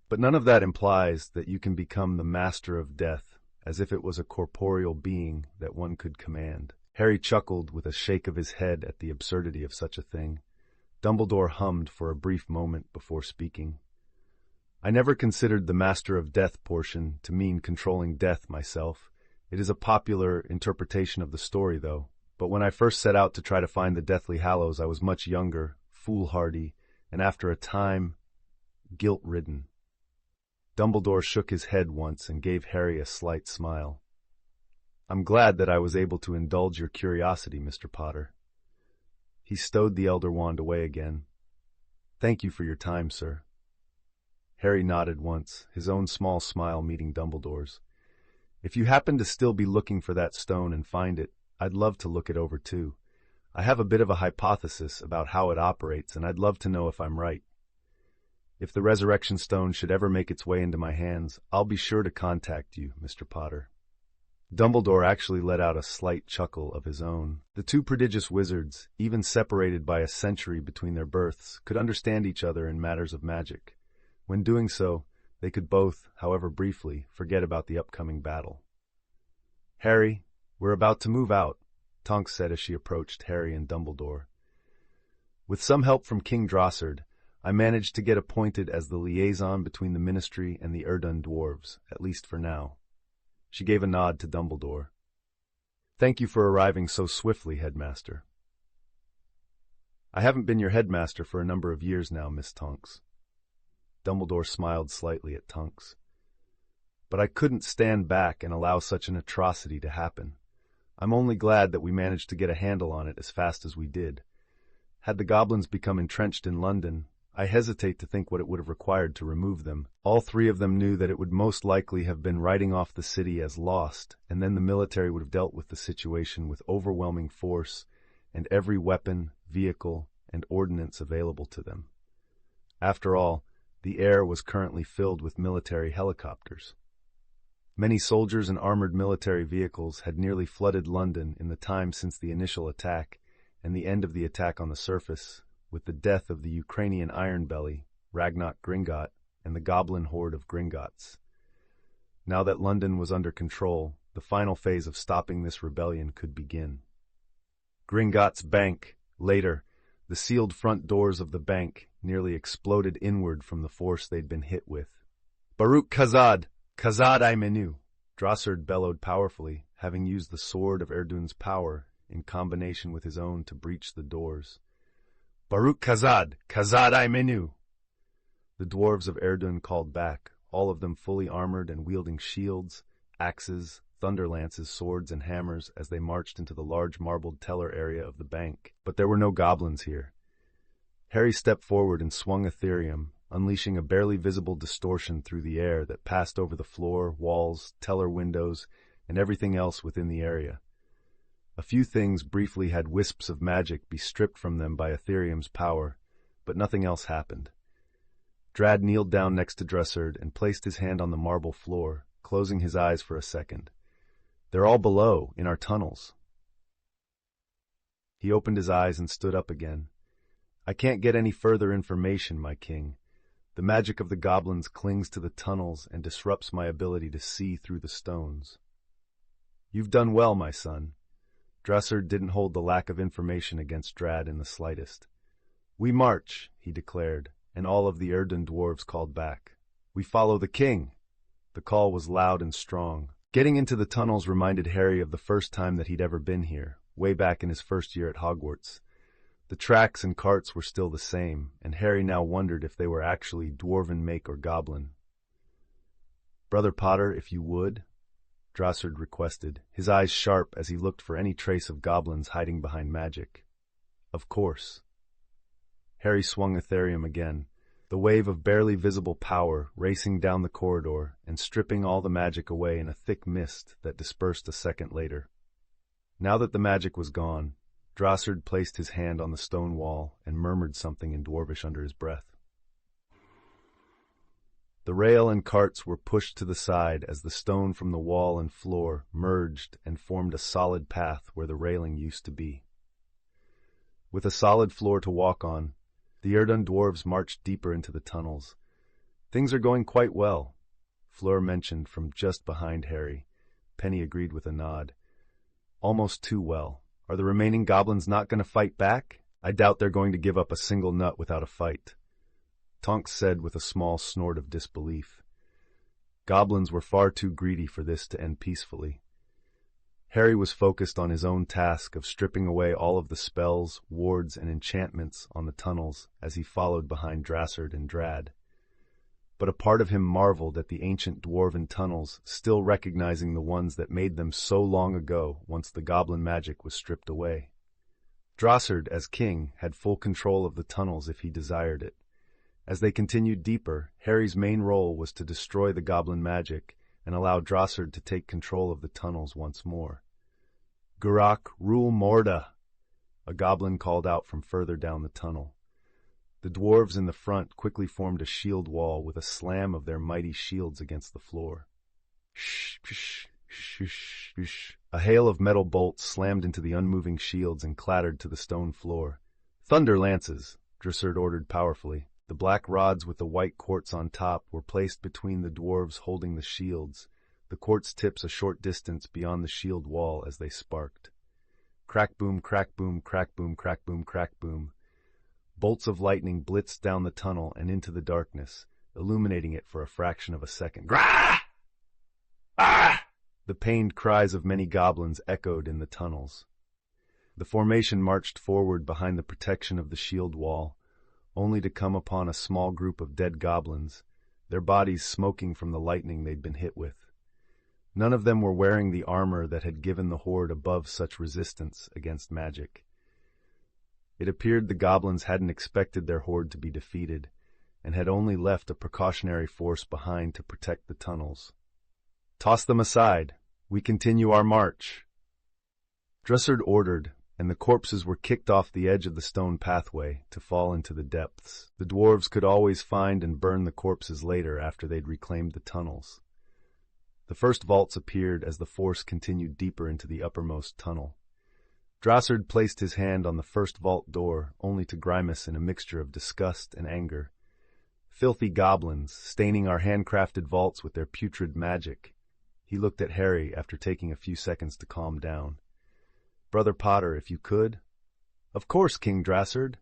S1: But none of that implies that you can become the master of death, as if it was a corporeal being that one could command. Harry chuckled with a shake of his head at the absurdity of such a thing. Dumbledore hummed for a brief moment before speaking. I never considered the Master of Death portion to mean controlling death myself. It is a popular interpretation of the story, though. But when I first set out to try to find the Deathly Hallows, I was much younger, foolhardy, and after a time, guilt-ridden. Dumbledore shook his head once and gave Harry a slight smile. I'm glad that I was able to indulge your curiosity, Mr. Potter. He stowed the Elder Wand away again. Thank you for your time, sir. Harry nodded once, his own small smile meeting Dumbledore's. If you happen to still be looking for that stone and find it, I'd love to look it over too. I have a bit of a hypothesis about how it operates, and I'd love to know if I'm right. If the Resurrection Stone should ever make its way into my hands, I'll be sure to contact you, Mr. Potter. Dumbledore actually let out a slight chuckle of his own. The two prodigious wizards, even separated by a century between their births, could understand each other in matters of magic. When doing so, they could both, however briefly, forget about the upcoming battle. Harry, we're about to move out, Tonks said as she approached Harry and Dumbledore. With some help from King Drossard, I managed to get appointed as the liaison between the Ministry and the Erdun dwarves, at least for now. She gave a nod to Dumbledore. Thank you for arriving so swiftly, Headmaster. I haven't been your headmaster for a number of years now, Miss Tonks. Dumbledore smiled slightly at Tonks. But I couldn't stand back and allow such an atrocity to happen. I'm only glad that we managed to get a handle on it as fast as we did. Had the goblins become entrenched in London, I hesitate to think what it would have required to remove them. All three of them knew that it would most likely have been writing off the city as lost, and then the military would have dealt with the situation with overwhelming force and every weapon, vehicle, and ordnance available to them. After all, the air was currently filled with military helicopters. Many soldiers and armored military vehicles had nearly flooded London in the time since the initial attack and the end of the attack on the surface, with the death of the Ukrainian Ironbelly, Ragnarok Gringotts, and the goblin horde of Gringotts. Now that London was under control, the final phase of stopping this rebellion could begin. Gringotts Bank, later, the sealed front doors of the bank nearly exploded inward from the force they'd been hit with. Baruch Kazad! Kazad I Menu! Drossard bellowed powerfully, having used the sword of Erdun's power in combination with his own to breach the doors. Baruch Kazad! Kazad I Menu! The dwarves of Erdun called back, all of them fully armored and wielding shields, axes, thunderlances, swords, and hammers as they marched into the large marbled teller area of the bank. But there were no goblins here. Harry stepped forward and swung Ethereum, unleashing a barely visible distortion through the air that passed over the floor, walls, teller windows, and everything else within the area. A few things briefly had wisps of magic be stripped from them by Ethereum's power, but nothing else happened. Drad kneeled down next to Drussard and placed his hand on the marble floor, closing his eyes for a second. "They're all below, in our tunnels." He opened his eyes and stood up again. "I can't get any further information, my king. The magic of the goblins clings to the tunnels and disrupts my ability to see through the stones." "You've done well, my son." Drussard didn't hold the lack of information against Drad in the slightest. "We march," he declared, and all of the Erden dwarves called back. "We follow the king." The call was loud and strong. Getting into the tunnels reminded Harry of the first time that he'd ever been here, way back in his first year at Hogwarts. The tracks and carts were still the same, and Harry now wondered if they were actually dwarven make or goblin. "Brother Potter, if you would," Drossard requested, his eyes sharp as he looked for any trace of goblins hiding behind magic. "Of course." Harry swung Ethereum again, the wave of barely visible power racing down the corridor and stripping all the magic away in a thick mist that dispersed a second later. Now that the magic was gone, Drossard placed his hand on the stone wall and murmured something in Dwarvish under his breath. The rail and carts were pushed to the side as the stone from the wall and floor merged and formed a solid path where the railing used to be. With a solid floor to walk on, the Erden dwarves marched deeper into the tunnels. "Things are going quite well," Fleur mentioned from just behind Harry. Penny agreed with a nod. "Almost too well. Are the remaining goblins not going to fight back? I doubt they're going to give up a single nut without a fight," Tonks said with a small snort of disbelief. Goblins were far too greedy for this to end peacefully. Harry was focused on his own task of stripping away all of the spells, wards, and enchantments on the tunnels as he followed behind Drossard and Drad. But a part of him marveled at the ancient dwarven tunnels, still recognizing the ones that made them so long ago once the goblin magic was stripped away. Drossard, as king, had full control of the tunnels if he desired it. As they continued deeper, Harry's main role was to destroy the goblin magic and allow Drossard to take control of the tunnels once more. "Gurak, rule Morda!" a goblin called out from further down the tunnel. The dwarves in the front quickly formed a shield wall with a slam of their mighty shields against the floor. Shh, shh, shh, shh, shh. A hail of metal bolts slammed into the unmoving shields and clattered to the stone floor. "Thunder lances," Drossard ordered powerfully. The black rods with the white quartz on top were placed between the dwarves holding the shields, the quartz tips a short distance beyond the shield wall as they sparked. Crack boom, crack boom, crack boom, crack boom, crack boom. Bolts of lightning blitzed down the tunnel and into the darkness, illuminating it for a fraction of a second. Grah! Ah! The pained cries of many goblins echoed in the tunnels. The formation marched forward behind the protection of the shield wall, only to come upon a small group of dead goblins, their bodies smoking from the lightning they'd been hit with. None of them were wearing the armor that had given the horde above such resistance against magic. It appeared the goblins hadn't expected their horde to be defeated, and had only left a precautionary force behind to protect the tunnels. "Toss them aside. We continue our march." Drossard ordered, and the corpses were kicked off the edge of the stone pathway to fall into the depths. The dwarves could always find and burn the corpses later after they'd reclaimed the tunnels. The first vaults appeared as the force continued deeper into the uppermost tunnel. Drossard placed his hand on the first vault door, only to grimace in a mixture of disgust and anger. "Filthy goblins, staining our handcrafted vaults with their putrid magic." He looked at Harry after taking a few seconds to calm down. "Brother Potter, if you could." "Of course, King Drossard."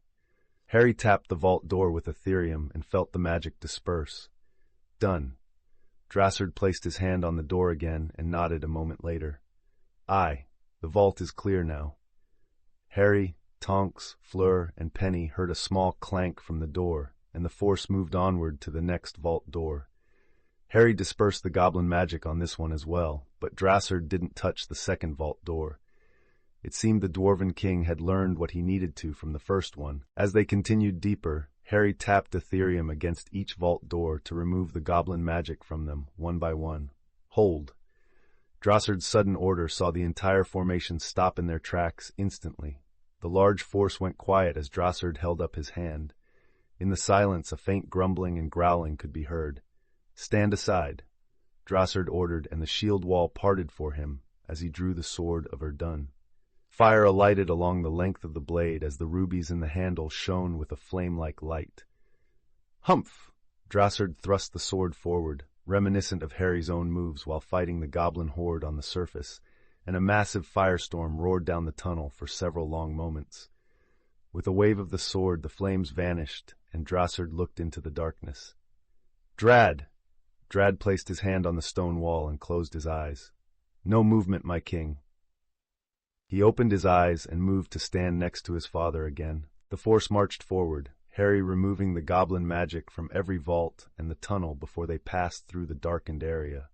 S1: Harry tapped the vault door with Ethereum and felt the magic disperse. "Done." Drossard placed his hand on the door again and nodded a moment later. "Aye, the vault is clear now." Harry, Tonks, Fleur, and Penny heard a small clank from the door, and the force moved onward to the next vault door. Harry dispersed the goblin magic on this one as well, but Drossard didn't touch the second vault door. It seemed the Dwarven King had learned what he needed to from the first one. As they continued deeper, Harry tapped Ethereum against each vault door to remove the goblin magic from them, one by one. "Hold." Drossard's sudden order saw the entire formation stop in their tracks instantly. The large force went quiet as Drossard held up his hand. In the silence, a faint grumbling and growling could be heard. "Stand aside," Drossard ordered, and the shield wall parted for him as he drew the sword of Erdun. Fire alighted along the length of the blade as the rubies in the handle shone with a flame-like light. "Humph!" Drossard thrust the sword forward, reminiscent of Harry's own moves while fighting the goblin horde on the surface, and a massive firestorm roared down the tunnel for several long moments. With a wave of the sword, the flames vanished, and Drossard looked into the darkness. "Drad!" Drad placed his hand on the stone wall and closed his eyes. "No movement, my king." He opened his eyes and moved to stand next to his father again. The force marched forward, Harry removing the goblin magic from every vault and the tunnel before they passed through the darkened area.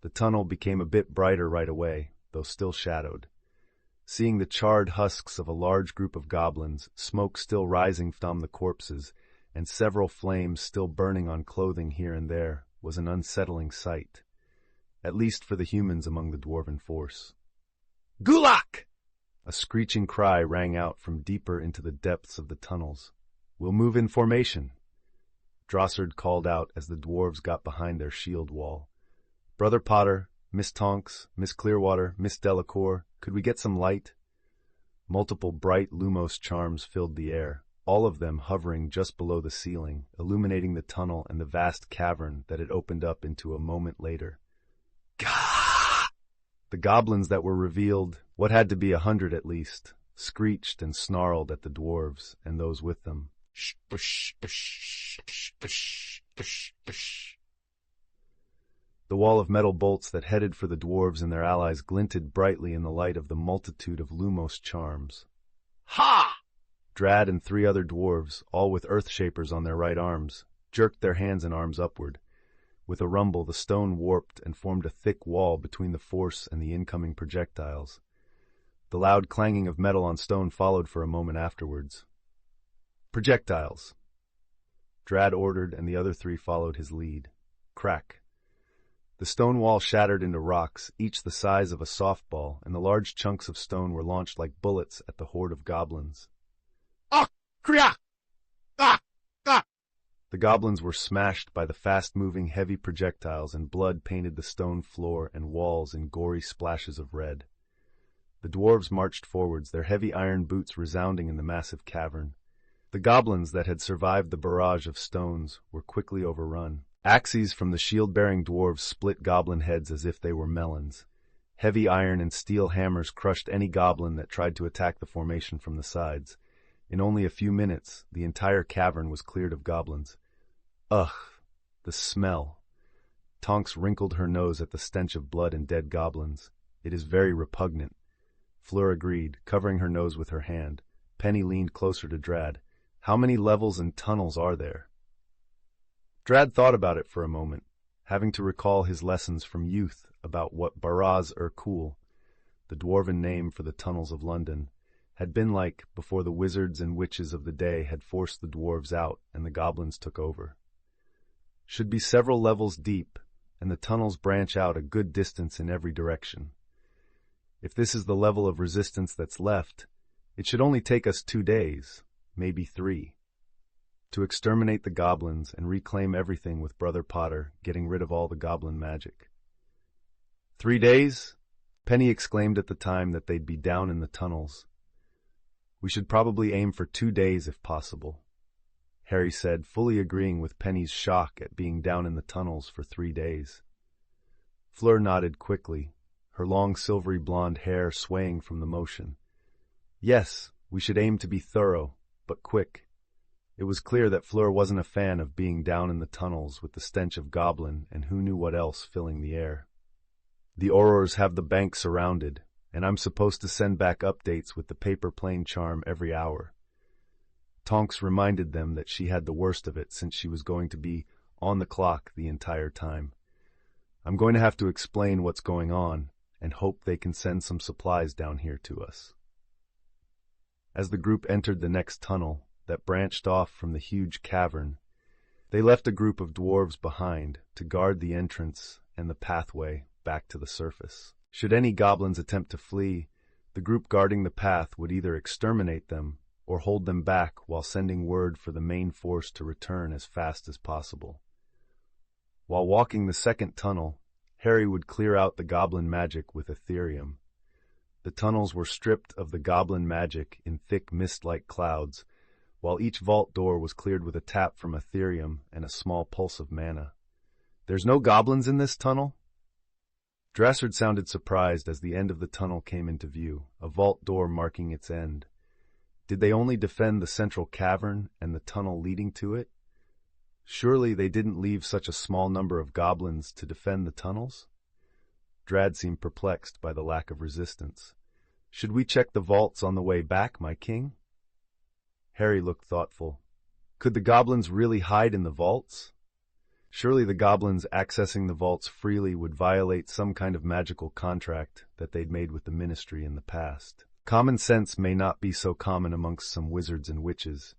S1: The tunnel became a bit brighter right away, though still shadowed. Seeing the charred husks of a large group of goblins, smoke still rising from the corpses, and several flames still burning on clothing here and there, was an unsettling sight, at least for the humans among the dwarven force. "Gulak!" A screeching cry rang out from deeper into the depths of the tunnels. "We'll move in formation," Drossard called out as the dwarves got behind their shield wall. "Brother Potter, Miss Tonks, Miss Clearwater, Miss Delacour, could we get some light?" Multiple bright Lumos charms filled the air, all of them hovering just below the ceiling, illuminating the tunnel and the vast cavern that had opened up into a moment later. Gah! The goblins that were revealed, what had to be 100 at least, screeched and snarled at the dwarves and those with them. The wall of metal bolts that headed for the dwarves and their allies glinted brightly in the light of the multitude of Lumos charms. "Ha!" Drad and 3 other dwarves, all with earth shapers on their right arms, jerked their hands and arms upward. With a rumble, the stone warped and formed a thick wall between the force and the incoming projectiles. The loud clanging of metal on stone followed for a moment afterwards. "Projectiles!" Drad ordered, and the other 3 followed his lead. Crack! The stone wall shattered into rocks, each the size of a softball, and the large chunks of stone were launched like bullets at the horde of goblins. "Ah! Kriya! Ah! Ah!" The goblins were smashed by the fast-moving heavy projectiles, and blood painted the stone floor and walls in gory splashes of red. The dwarves marched forwards, their heavy iron boots resounding in the massive cavern. The goblins that had survived the barrage of stones were quickly overrun. Axes from the shield-bearing dwarves split goblin heads as if they were melons. Heavy iron and steel hammers crushed any goblin that tried to attack the formation from the sides. In only a few minutes, the entire cavern was cleared of goblins. Ugh, the smell. Tonks wrinkled her nose at the stench of blood and dead goblins. "It is very repugnant." Fleur agreed, covering her nose with her hand. Penny leaned closer to Drad. "How many levels and tunnels are there?" Drad thought about it for a moment, having to recall his lessons from youth about what Baraz Kul, the dwarven name for the tunnels of London, had been like before the wizards and witches of the day had forced the dwarves out and the goblins took over. Should be several levels deep, and the tunnels branch out a good distance in every direction. If this is the level of resistance that's left, it should only take us 2 days, maybe 3. To exterminate the goblins and reclaim everything with Brother Potter, getting rid of all the goblin magic. 3 days? Penny exclaimed at the time that they'd be down in the tunnels. "We should probably aim for 2 days if possible," Harry said, fully agreeing with Penny's shock at being down in the tunnels for 3 days. Fleur nodded quickly, her long silvery blonde hair swaying from the motion. "Yes, we should aim to be thorough, but quick." It was clear that Fleur wasn't a fan of being down in the tunnels with the stench of goblin and who knew what else filling the air. "The Aurors have the bank surrounded, and I'm supposed to send back updates with the paper plane charm every hour." Tonks reminded them that she had the worst of it since she was going to be on the clock the entire time. "I'm going to have to explain what's going on and hope they can send some supplies down here to us." As the group entered the next tunnel that branched off from the huge cavern, they left a group of dwarves behind to guard the entrance and the pathway back to the surface. Should any goblins attempt to flee, the group guarding the path would either exterminate them or hold them back while sending word for the main force to return as fast as possible. While walking the second tunnel, Harry would clear out the goblin magic with Ethereum. The tunnels were stripped of the goblin magic in thick mist-like clouds, while each vault door was cleared with a tap from Ethereum and a small pulse of mana. "There's no goblins in this tunnel?" Drassard sounded surprised as the end of the tunnel came into view, a vault door marking its end. Did they only defend the central cavern and the tunnel leading to it? Surely they didn't leave such a small number of goblins to defend the tunnels? Drad seemed perplexed by the lack of resistance. "Should we check the vaults on the way back, my king?" Harry looked thoughtful. Could the goblins really hide in the vaults? Surely the goblins accessing the vaults freely would violate some kind of magical contract that they'd made with the Ministry in the past. Common sense may not be so common amongst some wizards and witches,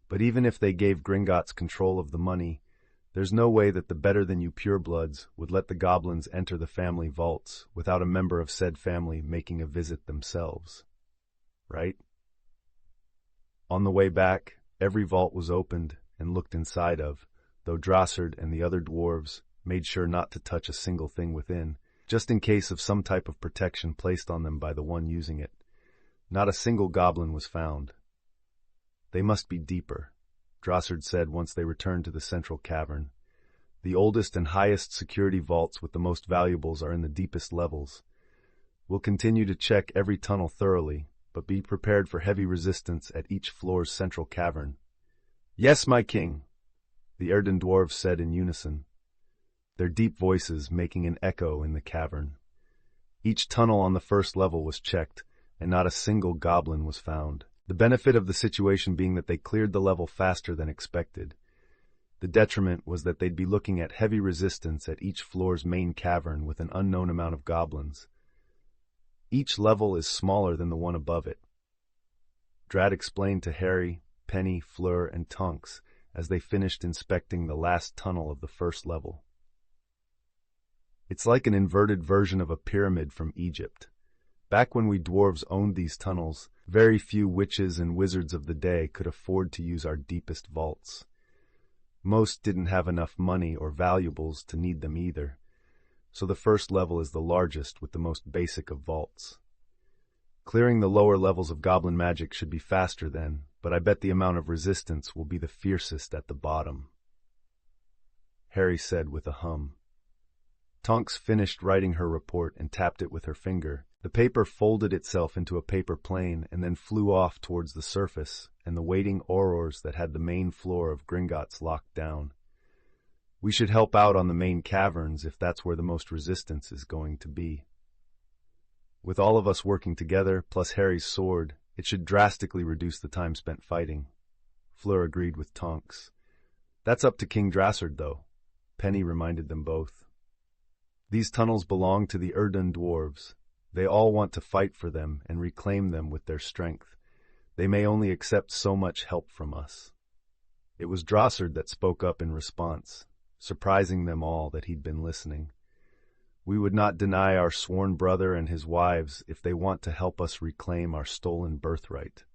S1: but even if they gave Gringotts control of the money, there's no way that the better-than-you purebloods would let the goblins enter the family vaults without a member of said family making a visit themselves. Right? On the way back, every vault was opened and looked inside of, though Drassard and the other dwarves made sure not to touch a single thing within, just in case of some type of protection placed on them by the one using it. Not a single goblin was found. "They must be deeper," Drassard said once they returned to the central cavern. "The oldest and highest security vaults with the most valuables are in the deepest levels. We'll continue to check every tunnel thoroughly, but be prepared for heavy resistance at each floor's central cavern." "Yes, my king," the Erden dwarves said in unison, their deep voices making an echo in the cavern. Each tunnel on the first level was checked, and not a single goblin was found. The benefit of the situation being that they cleared the level faster than expected. The detriment was that they'd be looking at heavy resistance at each floor's main cavern with an unknown amount of goblins. Each level is smaller than the one above it. Drad explained to Harry, Penny, Fleur, and Tonks as they finished inspecting the last tunnel of the first level. "It's like an inverted version of a pyramid from Egypt. Back when we dwarves owned these tunnels, very few witches and wizards of the day could afford to use our deepest vaults. Most didn't have enough money or valuables to need them either, so the first level is the largest with the most basic of vaults. Clearing the lower levels of goblin magic should be faster then, but I bet the amount of resistance will be the fiercest at the bottom," Harry said with a hum. Tonks finished writing her report and tapped it with her finger. The paper folded itself into a paper plane and then flew off towards the surface and the waiting aurors that had the main floor of Gringotts locked down. "We should help out on the main caverns if that's where the most resistance is going to be. With all of us working together, plus Harry's sword, it should drastically reduce the time spent fighting," Fleur agreed with Tonks. "That's up to King Drassard, though," Penny reminded them both. "These tunnels belong to the Erden dwarves. They all want to fight for them and reclaim them with their strength. They may only accept so much help from us." It was Drassard that spoke up in response, surprising them all that he'd been listening. "We would not deny our sworn brother and his wives if they want to help us reclaim our stolen birthright."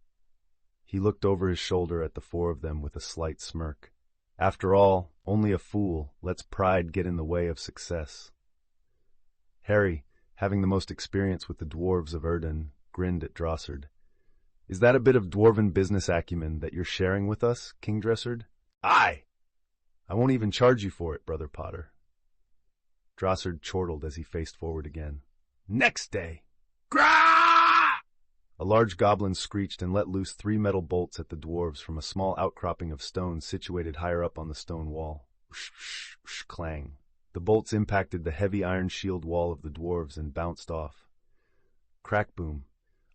S1: He looked over his shoulder at the four of them with a slight smirk. "After all, only a fool lets pride get in the way of success." Harry, having the most experience with the dwarves of Erden, grinned at Drassard. "Is that a bit of dwarven business acumen that you're sharing with us, King Drassard?" "Aye! I won't even charge you for it, Brother Potter." Drassard chortled as he faced forward again. "Next day!" Grah! A large goblin screeched and let loose 3 metal bolts at the dwarves from a small outcropping of stone situated higher up on the stone wall. Whoosh, whoosh, whoosh, clang. The bolts impacted the heavy iron shield wall of the dwarves and bounced off. Crack boom.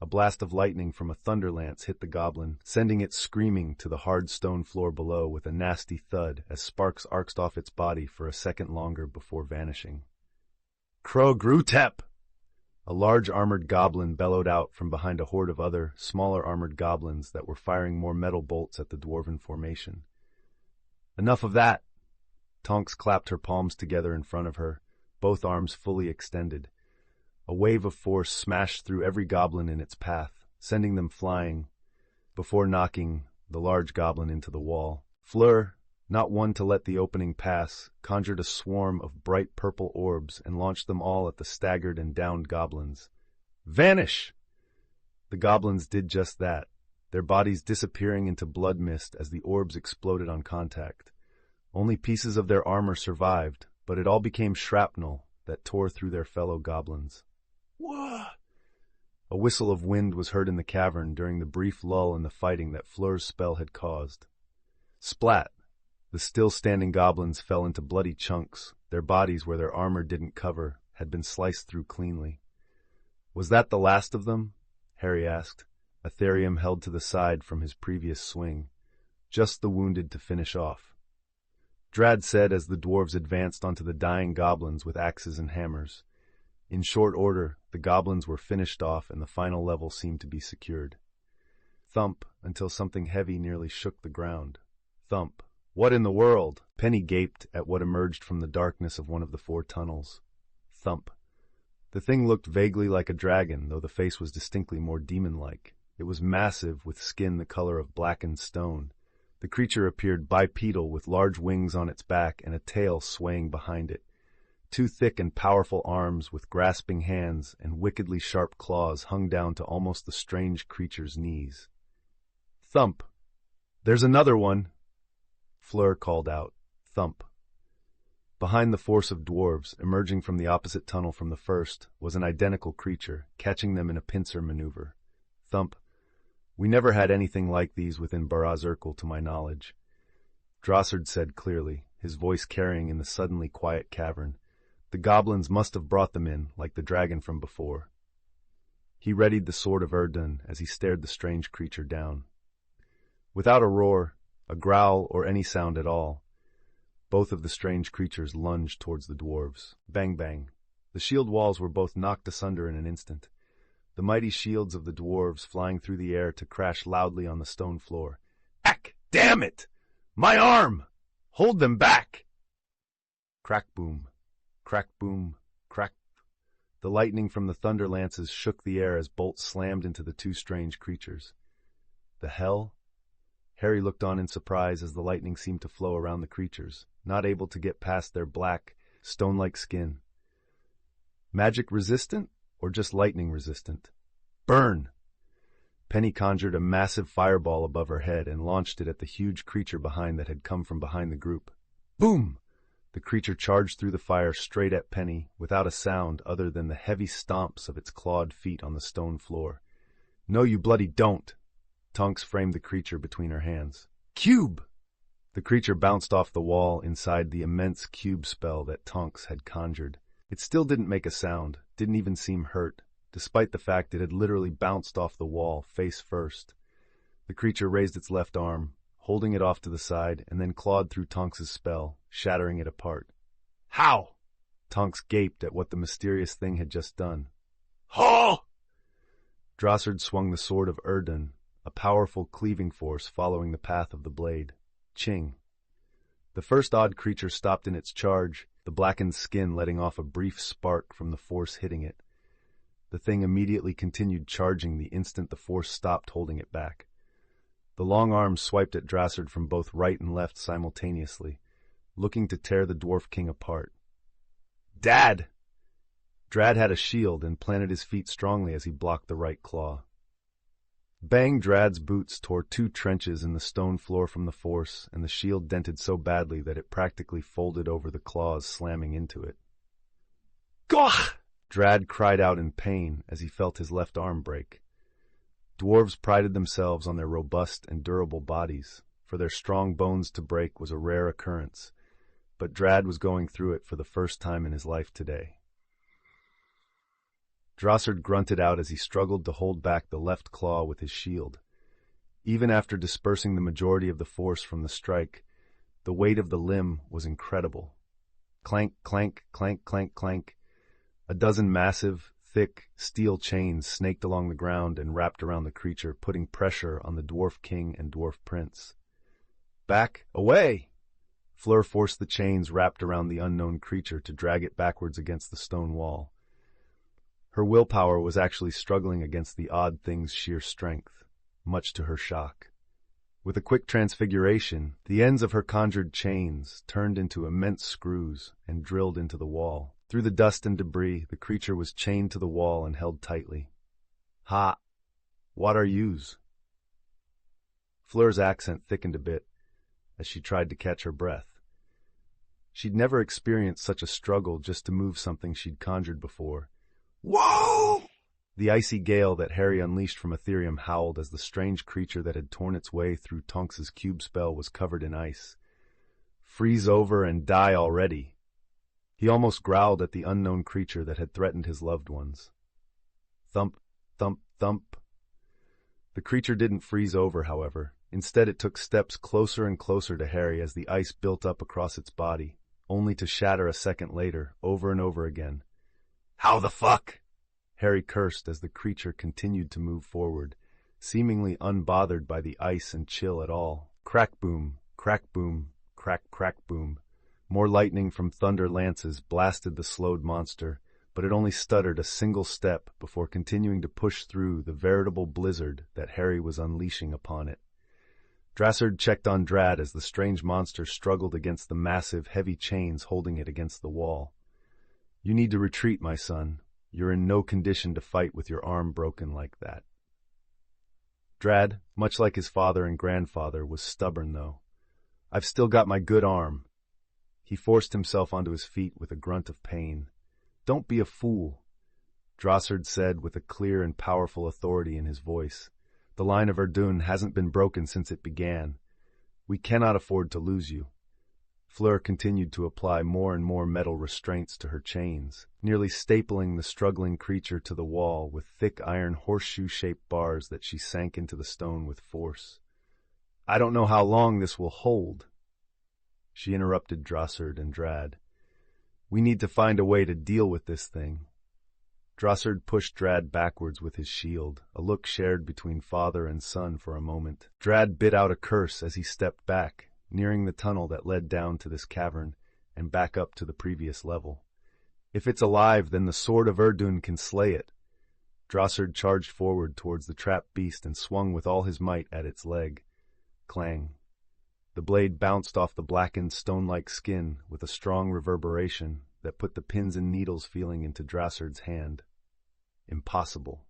S1: A blast of lightning from a thunder lance hit the goblin, sending it screaming to the hard stone floor below with a nasty thud as sparks arced off its body for a second longer before vanishing. Krogrutep! A large armored goblin bellowed out from behind a horde of other, smaller armored goblins that were firing more metal bolts at the dwarven formation. "Enough of that!" Tonks clapped her palms together in front of her, both arms fully extended. A wave of force smashed through every goblin in its path, sending them flying, before knocking the large goblin into the wall. Fleur, not one to let the opening pass, conjured a swarm of bright purple orbs and launched them all at the staggered and downed goblins. Vanish! The goblins did just that, their bodies disappearing into blood mist as the orbs exploded on contact. Only pieces of their armor survived, but it all became shrapnel that tore through their fellow goblins. Whoa! A whistle of wind was heard in the cavern during the brief lull in the fighting that Fleur's spell had caused. Splat! The still-standing goblins fell into bloody chunks, their bodies, where their armor didn't cover, had been sliced through cleanly. Was that the last of them? Harry asked, Ethereum held to the side from his previous swing. Just the wounded to finish off. Drad said as the dwarves advanced onto the dying goblins with axes and hammers. In short order, the goblins were finished off and the final level seemed to be secured. Thump, until something heavy nearly shook the ground. Thump. What in the world? Penny gaped at what emerged from the darkness of one of the 4 tunnels. Thump. The thing looked vaguely like a dragon, though the face was distinctly more demon-like. It was massive, with skin the color of blackened stone. The creature appeared bipedal, with large wings on its back and a tail swaying behind it. 2 thick and powerful arms with grasping hands and wickedly sharp claws hung down to almost the strange creature's knees. Thump! There's another one! Fleur called out. Thump. Behind the force of dwarves, emerging from the opposite tunnel from the first, was an identical creature, catching them in a pincer maneuver. Thump. We never had anything like these within Baraz Urkel, to my knowledge. Drossard said clearly, his voice carrying in the suddenly quiet cavern. The goblins must have brought them in, like the dragon from before. He readied the sword of Erdun as he stared the strange creature down. Without a roar, a growl, or any sound at all, both of the strange creatures lunged towards the dwarves. Bang, bang. The shield walls were both knocked asunder in an instant, the mighty shields of the dwarves flying through the air to crash loudly on the stone floor. Ack! Damn it! My arm! Hold them back! Crack boom. Crack boom. Crack. The lightning from the thunder lances shook the air as bolts slammed into the 2 strange creatures. The hell? Harry looked on in surprise as the lightning seemed to flow around the creatures, not able to get past their black, stone-like skin. Magic resistant, or just lightning resistant? Burn! Penny conjured a massive fireball above her head and launched it at the huge creature behind that had come from behind the group. Boom! The creature charged through the fire straight at Penny, without a sound other than the heavy stomps of its clawed feet on the stone floor. No, you bloody don't! Tonks framed the creature between her hands. Cube! The creature bounced off the wall inside the immense cube spell that Tonks had conjured. It still didn't make a sound, didn't even seem hurt, despite the fact it had literally bounced off the wall, face first. The creature raised its left arm, holding it off to the side, and then clawed through Tonks's spell, shattering it apart. How? Tonks gaped at what the mysterious thing had just done. Haw! Drossard swung the sword of Erdun, a powerful cleaving force following the path of the blade. Ching. The first odd creature stopped in its charge, the blackened skin letting off a brief spark from the force hitting it. The thing immediately continued charging the instant the force stopped holding it back. The long arms swiped at Drossard from both right and left simultaneously, looking to tear the Dwarf King apart. Dad! Drad had a shield and planted his feet strongly as he blocked the right claw. Bang! Drad's boots tore 2 trenches in the stone floor from the force, and the shield dented so badly that it practically folded over the claws, slamming into it. Goch! Drad cried out in pain as he felt his left arm break. Dwarves prided themselves on their robust and durable bodies, for their strong bones to break was a rare occurrence, but Drad was going through it for the first time in his life today. Drossard grunted out as he struggled to hold back the left claw with his shield. Even after dispersing the majority of the force from the strike, the weight of the limb was incredible. Clank, clank, clank, clank, clank. A dozen massive, thick, steel chains snaked along the ground and wrapped around the creature, putting pressure on the Dwarf King and Dwarf Prince. Back! Away! Fleur forced the chains wrapped around the unknown creature to drag it backwards against the stone wall. Her willpower was actually struggling against the odd thing's sheer strength. much to her shock. With a quick transfiguration, the ends of her conjured chains turned into immense screws and drilled into the wall. Through the dust and debris, the creature was chained to the wall and held tightly. "Ha! What are yous?" Fleur's accent thickened a bit as she tried to catch her breath. She'd never experienced such a struggle just to move something she'd conjured before. "Whoa!" The icy gale that Harry unleashed from Ethereum howled as the strange creature that had torn its way through Tonks's cube spell was covered in ice. "Freeze over and die already." He almost growled at the unknown creature that had threatened his loved ones. Thump, thump, thump. The creature didn't freeze over, however. Instead, it took steps closer and closer to Harry as the ice built up across its body, only to shatter a second later, over and over again. "How the fuck?" Harry cursed as the creature continued to move forward, seemingly unbothered by the ice and chill at all. Crack boom, crack boom, crack crack boom. More lightning from thunder lances blasted the slowed monster, but it only stuttered a single step before continuing to push through the veritable blizzard that Harry was unleashing upon it. Drassard checked on Drad as the strange monster struggled against the massive, heavy chains holding it against the wall. "You need to retreat, my son. You're in no condition to fight with your arm broken like that." Drad, much like his father and grandfather, was stubborn, though. "I've still got my good arm." He forced himself onto his feet with a grunt of pain. "Don't be a fool," Drassard said with a clear and powerful authority in his voice. "The line of Erdun hasn't been broken since it began. We cannot afford to lose you." Fleur continued to apply more and more metal restraints to her chains, nearly stapling the struggling creature to the wall with thick iron horseshoe-shaped bars that she sank into the stone with force. "I don't know how long this will hold," she interrupted Drassard and Drad. "We need to find a way to deal with this thing." Drassard pushed Drad backwards with his shield, a look shared between father and son for a moment. Drad bit out a curse as he stepped back, nearing the tunnel that led down to this cavern and back up to the previous level. "If it's alive, then the sword of Erdun can slay it." Drassard charged forward towards the trapped beast and swung with all his might at its leg. Clang. The blade bounced off the blackened stone-like skin with a strong reverberation that put the pins and needles feeling into Drassard's hand. Impossible.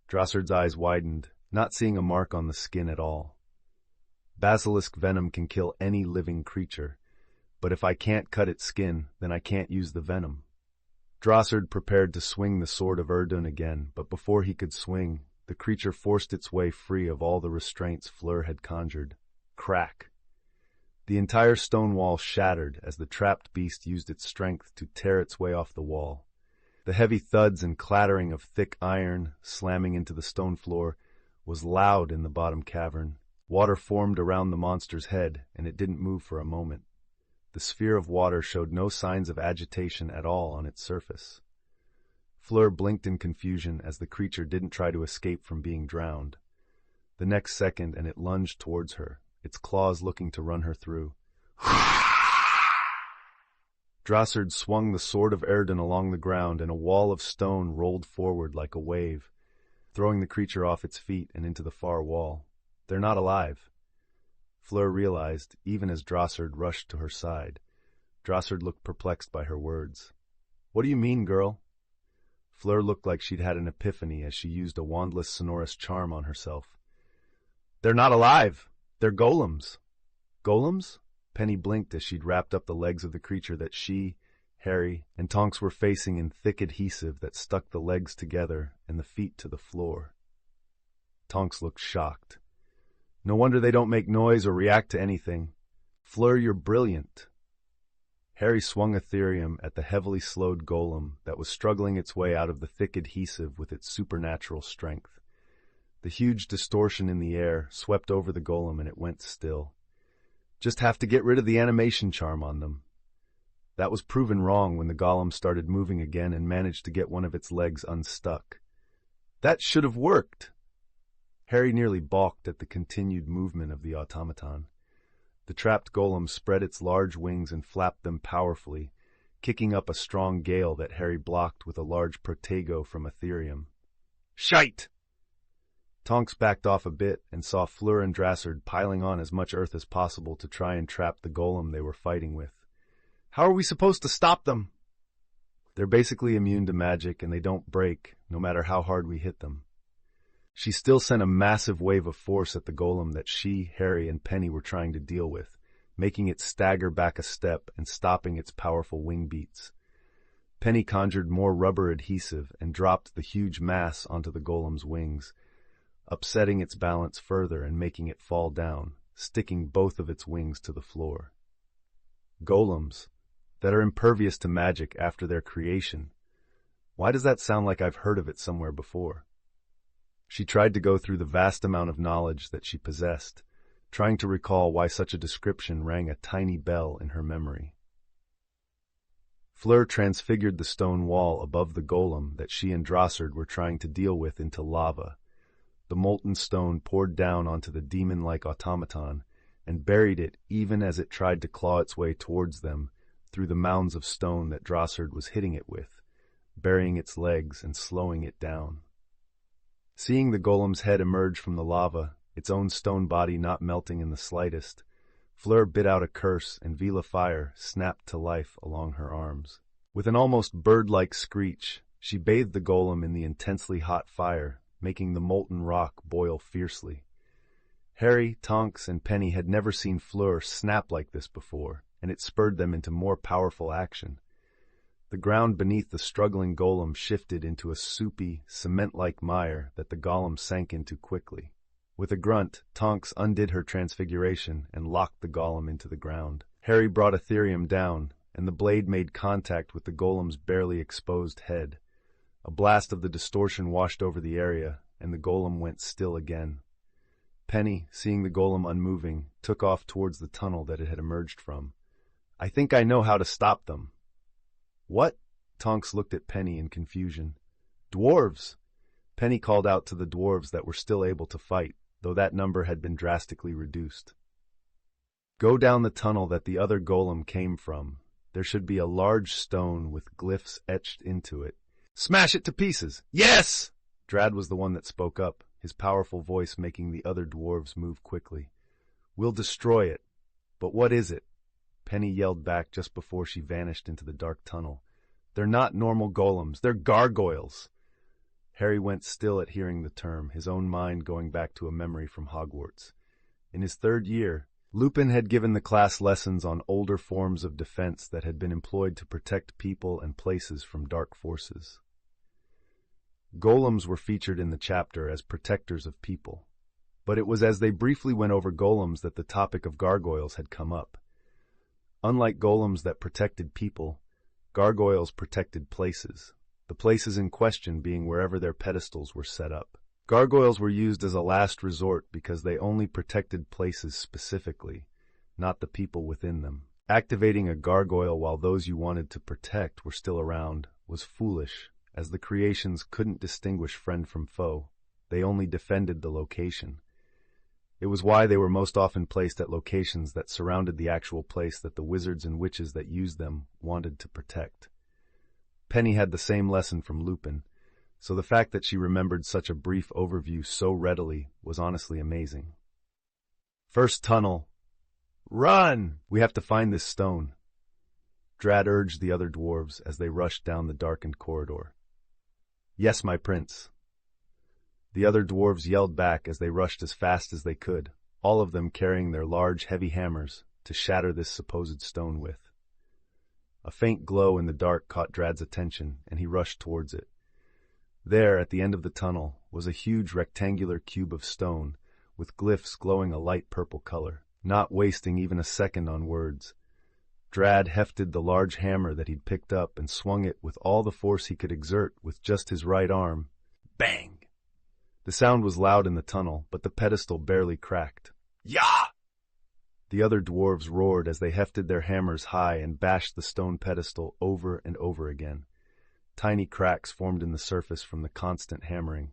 S1: Drassard's eyes widened, not seeing a mark on the skin at all. Basilisk venom can kill any living creature, but if I can't cut its skin, then I can't use the venom. Drassard prepared to swing the sword of Erdun again, but before he could swing, the creature forced its way free of all the restraints Fleur had conjured. Crack! The entire stone wall shattered as the trapped beast used its strength to tear its way off the wall. The heavy thuds and clattering of thick iron slamming into the stone floor was loud in the bottom cavern. Water formed around the monster's head, and it didn't move for a moment. The sphere of water showed no signs of agitation at all on its surface. Fleur blinked in confusion as the creature didn't try to escape from being drowned. The next second, and it lunged towards her, its claws looking to run her through. Drassard swung the sword of Erdun along the ground, and a wall of stone rolled forward like a wave, throwing the creature off its feet and into the far wall. "They're not alive," Fleur realized, even as Drassard rushed to her side. Drassard looked perplexed by her words. "What do you mean, girl?" Fleur looked like she'd had an epiphany as she used a wandless sonorous charm on herself. "They're not alive! They're golems!" "Golems?" Penny blinked as she'd wrapped up the legs of the creature that she, Harry, and Tonks were facing in thick adhesive that stuck the legs together and the feet to the floor. Tonks looked shocked. "No wonder they don't make noise or react to anything. Fleur, you're brilliant." Harry swung Ethereum at the heavily slowed golem that was struggling its way out of the thick adhesive with its supernatural strength. The huge distortion in the air swept over the golem and it went still. "Just have to get rid of the animation charm on them." That was proven wrong when the golem started moving again and managed to get one of its legs unstuck. "That should have worked." Harry nearly balked at the continued movement of the automaton. The trapped golem spread its large wings and flapped them powerfully, kicking up a strong gale that Harry blocked with a large protego from Ethereum. "Shite!" Tonks backed off a bit and saw Fleur and Drassard piling on as much earth as possible to try and trap the golem they were fighting with. "How are we supposed to stop them?" "They're basically immune to magic and they don't break, no matter how hard we hit them." She still sent a massive wave of force at the golem that she, Harry, and Penny were trying to deal with, making it stagger back a step and stopping its powerful wing beats. Penny conjured more rubber adhesive and dropped the huge mass onto the golem's wings, upsetting its balance further and making it fall down, sticking both of its wings to the floor. Golems that are impervious to magic after their creation. Why does that sound like I've heard of it somewhere before? She tried to go through the vast amount of knowledge that she possessed, trying to recall why such a description rang a tiny bell in her memory. Fleur transfigured the stone wall above the golem that she and Drassard were trying to deal with into lava. The molten stone poured down onto the demon-like automaton and buried it even as it tried to claw its way towards them through the mounds of stone that Drassard was hitting it with, burying its legs and slowing it down. Seeing the golem's head emerge from the lava, its own stone body not melting in the slightest, Fleur bit out a curse and Vila Fire snapped to life along her arms. With an almost bird-like screech, she bathed the golem in the intensely hot fire, making the molten rock boil fiercely. Harry, Tonks, and Penny had never seen Fleur snap like this before, and it spurred them into more powerful action. The ground beneath the struggling golem shifted into a soupy, cement-like mire that the golem sank into quickly. With a grunt, Tonks undid her transfiguration and locked the golem into the ground. Harry brought Ethereum down, and the blade made contact with the golem's barely exposed head. A blast of the distortion washed over the area, and the golem went still again. Penny, seeing the golem unmoving, took off towards the tunnel that it had emerged from. "I think I know how to stop them." "What?" Tonks looked at Penny in confusion. "Dwarves!" Penny called out to the dwarves that were still able to fight, though that number had been drastically reduced. "Go down the tunnel that the other golem came from. There should be a large stone with glyphs etched into it. Smash it to pieces!" "Yes!" Drad was the one that spoke up, his powerful voice making the other dwarves move quickly. "We'll destroy it. But what is it?" Penny yelled back just before she vanished into the dark tunnel. "They're not normal golems, they're gargoyles!" Harry went still at hearing the term, his own mind going back to a memory from Hogwarts. In his 3rd year, Lupin had given the class lessons on older forms of defense that had been employed to protect people and places from dark forces. Golems were featured in the chapter as protectors of people, but it was as they briefly went over golems that the topic of gargoyles had come up. Unlike golems that protected people, gargoyles protected places, the places in question being wherever their pedestals were set up. Gargoyles were used as a last resort because they only protected places specifically, not the people within them. Activating a gargoyle while those you wanted to protect were still around was foolish, as the creations couldn't distinguish friend from foe. They only defended the location. It was why they were most often placed at locations that surrounded the actual place that the wizards and witches that used them wanted to protect. Penny had the same lesson from Lupin, so the fact that she remembered such a brief overview so readily was honestly amazing. "First tunnel. Run! We have to find this stone." Drad urged the other dwarves as they rushed down the darkened corridor. "Yes, my prince." The other dwarves yelled back as they rushed as fast as they could, all of them carrying their large, heavy hammers to shatter this supposed stone with. A faint glow in the dark caught Drad's attention, and he rushed towards it. There, at the end of the tunnel, was a huge rectangular cube of stone, with glyphs glowing a light purple color. Not wasting even a second on words, Drad hefted the large hammer that he'd picked up and swung it with all the force he could exert with just his right arm. Bang! The sound was loud in the tunnel, but the pedestal barely cracked. Yah! The other dwarves roared as they hefted their hammers high and bashed the stone pedestal over and over again. Tiny cracks formed in the surface from the constant hammering.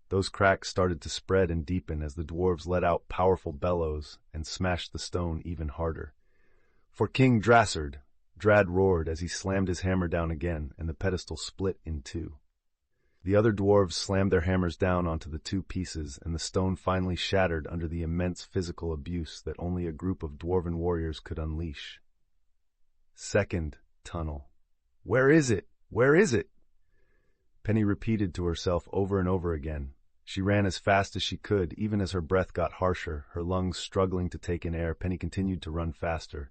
S1: Those cracks started to spread and deepen as the dwarves let out powerful bellows and smashed the stone even harder. "For King Drassard!" Drad roared as he slammed his hammer down again, and the pedestal split in two. The other dwarves slammed their hammers down onto the two pieces, and the stone finally shattered under the immense physical abuse that only a group of dwarven warriors could unleash. Second tunnel. Where is it? Where is it? Penny repeated to herself over and over again. She ran as fast as she could, even as her breath got harsher, her lungs struggling to take in air. Penny continued to run faster.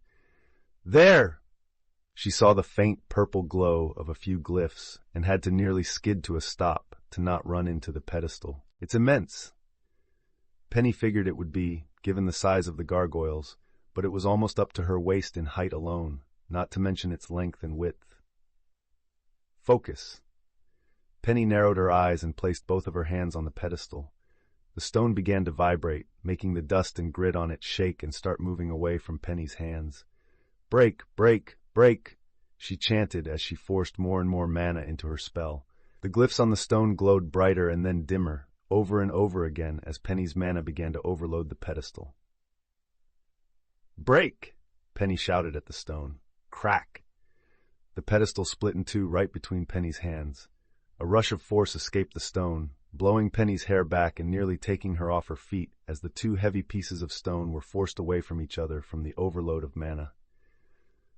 S1: There! She saw the faint purple glow of a few glyphs and had to nearly skid to a stop to not run into the pedestal. It's immense. Penny figured it would be, given the size of the gargoyles, but it was almost up to her waist in height alone, not to mention its length and width. Focus. Penny narrowed her eyes and placed both of her hands on the pedestal. The stone began to vibrate, making the dust and grit on it shake and start moving away from Penny's hands. Break, break, break, she chanted as she forced more and more mana into her spell. The glyphs on the stone glowed brighter and then dimmer, over and over again as Penny's mana began to overload the pedestal. Break! Penny shouted at the stone. Crack! The pedestal split in two right between Penny's hands. A rush of force escaped the stone, blowing Penny's hair back and nearly taking her off her feet as the two heavy pieces of stone were forced away from each other from the overload of mana.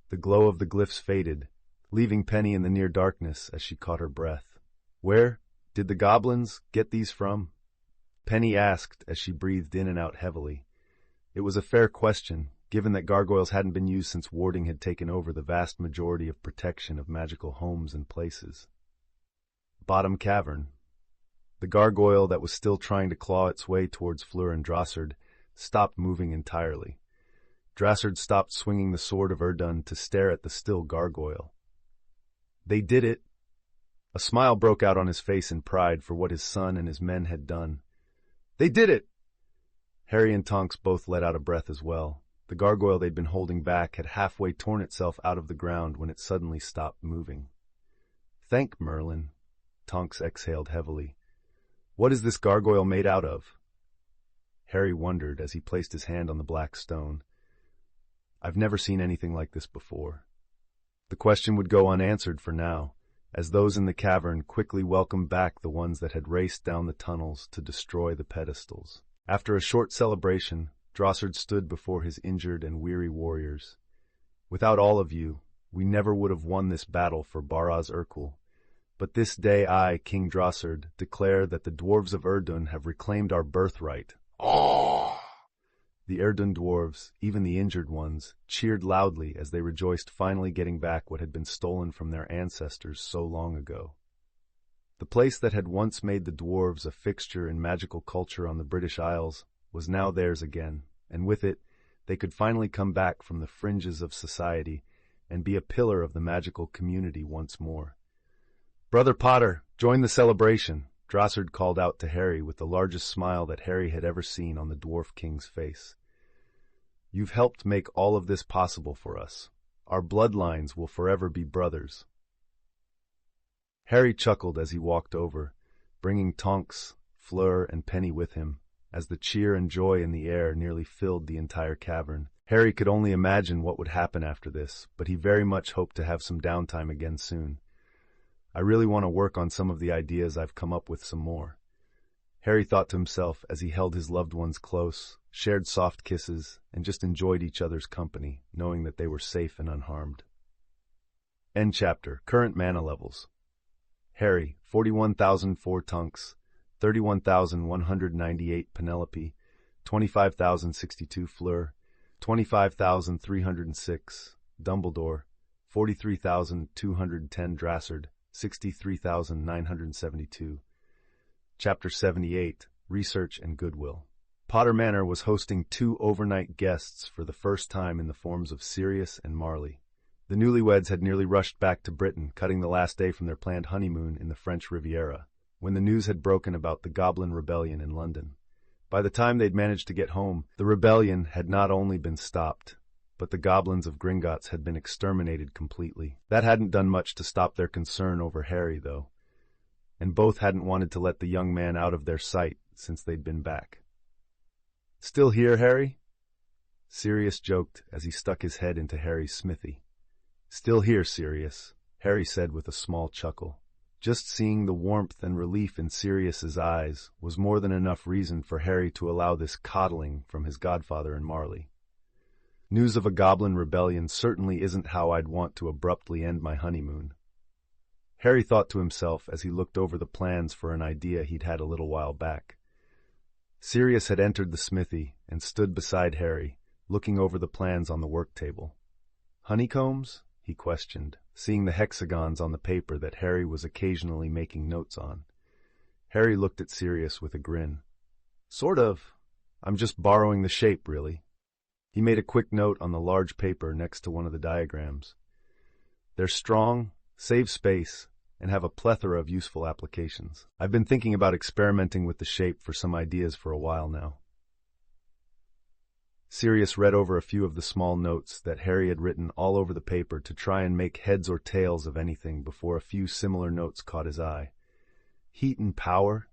S1: The glow of the glyphs faded, leaving Penny in the near darkness as she caught her breath. Where did the goblins get these from? Penny asked as she breathed in and out heavily. It was a fair question, given that gargoyles hadn't been used since warding had taken over the vast majority of protection of magical homes and places. Bottom cavern. The gargoyle that was still trying to claw its way towards Fleur and Drossard stopped moving entirely. Drossard stopped swinging the sword of Erdun to stare at the still gargoyle. They did it. A smile broke out on his face in pride for what his son and his men had done. They did it! Harry and Tonks both let out a breath as well. The gargoyle they'd been holding back had halfway torn itself out of the ground when it suddenly stopped moving. Thank Merlin. Tonks exhaled heavily. What is this gargoyle made out of? Harry wondered as he placed his hand on the black stone. I've never seen anything like this before. The question would go unanswered for now, as those in the cavern quickly welcomed back the ones that had raced down the tunnels to destroy the pedestals. After a short celebration, Drossard stood before his injured and weary warriors. Without all of you, we never would have won this battle for Baraz Urkul. But this day I, King Drossard, declare that the dwarves of Erdun have reclaimed our birthright. Oh! The Erdun dwarves, even the injured ones, cheered loudly as they rejoiced finally getting back what had been stolen from their ancestors so long ago. The place that had once made the dwarves a fixture in magical culture on the British Isles was now theirs again, and with it, they could finally come back from the fringes of society and be a pillar of the magical community once more. Brother Potter, join the celebration, Drossard called out to Harry with the largest smile that Harry had ever seen on the Dwarf King's face. You've helped make all of this possible for us. Our bloodlines will forever be brothers. Harry chuckled as he walked over, bringing Tonks, Fleur, and Penny with him, as the cheer and joy in the air nearly filled the entire cavern. Harry could only imagine what would happen after this, but he very much hoped to have some downtime again soon. I really want to work on some of the ideas I've come up with some more. Harry thought to himself as he held his loved ones close, shared soft kisses, and just enjoyed each other's company, knowing that they were safe and unharmed. End chapter. Current mana levels. Harry, 41,004 Tonks, 31,198 Penelope, 25,062 Fleur, 25,306 Dumbledore, 43,210 Drossard, 63,972. Chapter 78, Research and Goodwill. Potter Manor was hosting 2 overnight guests for the first time in the forms of Sirius and Marley. The newlyweds had nearly rushed back to Britain, cutting the last day from their planned honeymoon in the French Riviera, when the news had broken about the Goblin Rebellion in London. By the time they'd managed to get home, the rebellion had not only been stopped, but the goblins of Gringotts had been exterminated completely. That hadn't done much to stop their concern over Harry, though, and both hadn't wanted to let the young man out of their sight since they'd been back. "Still here, Harry?" Sirius joked as he stuck his head into Harry's smithy. "Still here, Sirius," Harry said with a small chuckle. Just seeing the warmth and relief in Sirius's eyes was more than enough reason for Harry to allow this coddling from his godfather and Marley. News of a goblin rebellion certainly isn't how I'd want to abruptly end my honeymoon. Harry thought to himself as he looked over the plans for an idea he'd had a little while back. Sirius had entered the smithy and stood beside Harry, looking over the plans on the work table. "Honeycombs?" he questioned, seeing the hexagons on the paper that Harry was occasionally making notes on. Harry looked at Sirius with a grin. "Sort of. I'm just borrowing the shape, really." He made a quick note on the large paper next to one of the diagrams. "They're strong, save space, and have a plethora of useful applications. I've been thinking about experimenting with the shape for some ideas for a while now." Sirius read over a few of the small notes that Harry had written all over the paper to try and make heads or tails of anything before a few similar notes caught his eye. "Heat and power?"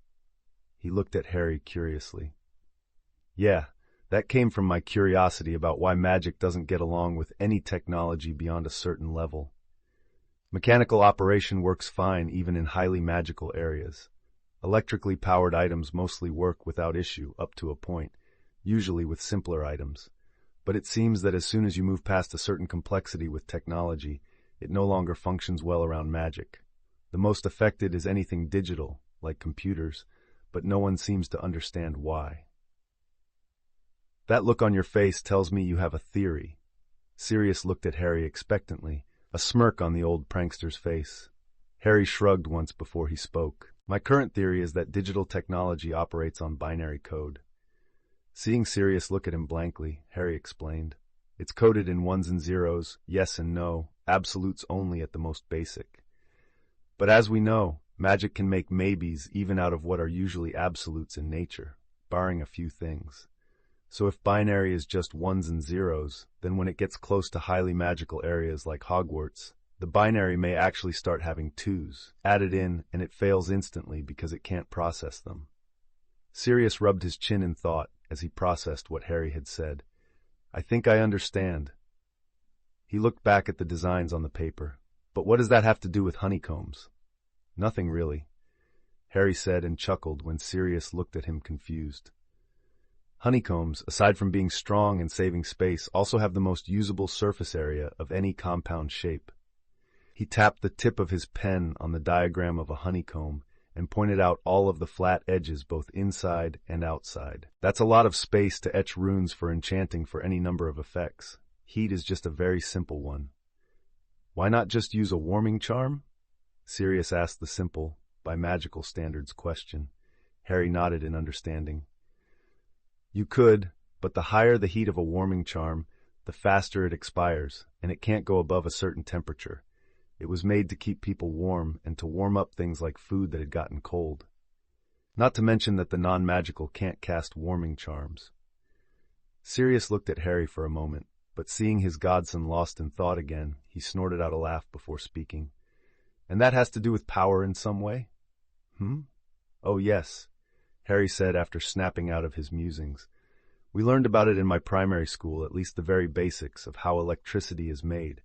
S1: He looked at Harry curiously. "Yeah, that came from my curiosity about why magic doesn't get along with any technology beyond a certain level. Mechanical operation works fine even in highly magical areas. Electrically powered items mostly work without issue up to a point, usually with simpler items. But it seems that as soon as you move past a certain complexity with technology, it no longer functions well around magic. The most affected is anything digital, like computers, but no one seems to understand why." "That look on your face tells me you have a theory." Sirius looked at Harry expectantly, a smirk on the old prankster's face. Harry shrugged once before he spoke. "My current theory is that digital technology operates on binary code." Seeing Sirius look at him blankly, Harry explained. "It's coded in ones and zeros, yes and no, absolutes only at the most basic. But as we know, magic can make maybes even out of what are usually absolutes in nature, barring a few things. So if binary is just ones and zeros, then when it gets close to highly magical areas like Hogwarts, the binary may actually start having twos added in, and it fails instantly because it can't process them." Sirius rubbed his chin in thought as he processed what Harry had said. "I think I understand." He looked back at the designs on the paper. "But what does that have to do with honeycombs?" "Nothing really," Harry said and chuckled when Sirius looked at him confused. "Honeycombs, aside from being strong and saving space, also have the most usable surface area of any compound shape." He tapped the tip of his pen on the diagram of a honeycomb and pointed out all of the flat edges both inside and outside. "That's a lot of space to etch runes for enchanting for any number of effects. Heat is just a very simple one." "Why not just use a warming charm?" Sirius asked the simple, by magical standards, question. Harry nodded in understanding. "You could, but the higher the heat of a warming charm, the faster it expires, and it can't go above a certain temperature. It was made to keep people warm and to warm up things like food that had gotten cold. Not to mention that the non-magical can't cast warming charms." Sirius looked at Harry for a moment, but seeing his godson lost in thought again, he snorted out a laugh before speaking. "And that has to do with power in some way?" "Oh, yes," Harry said after snapping out of his musings. "We learned about it in my primary school, at least the very basics of how electricity is made.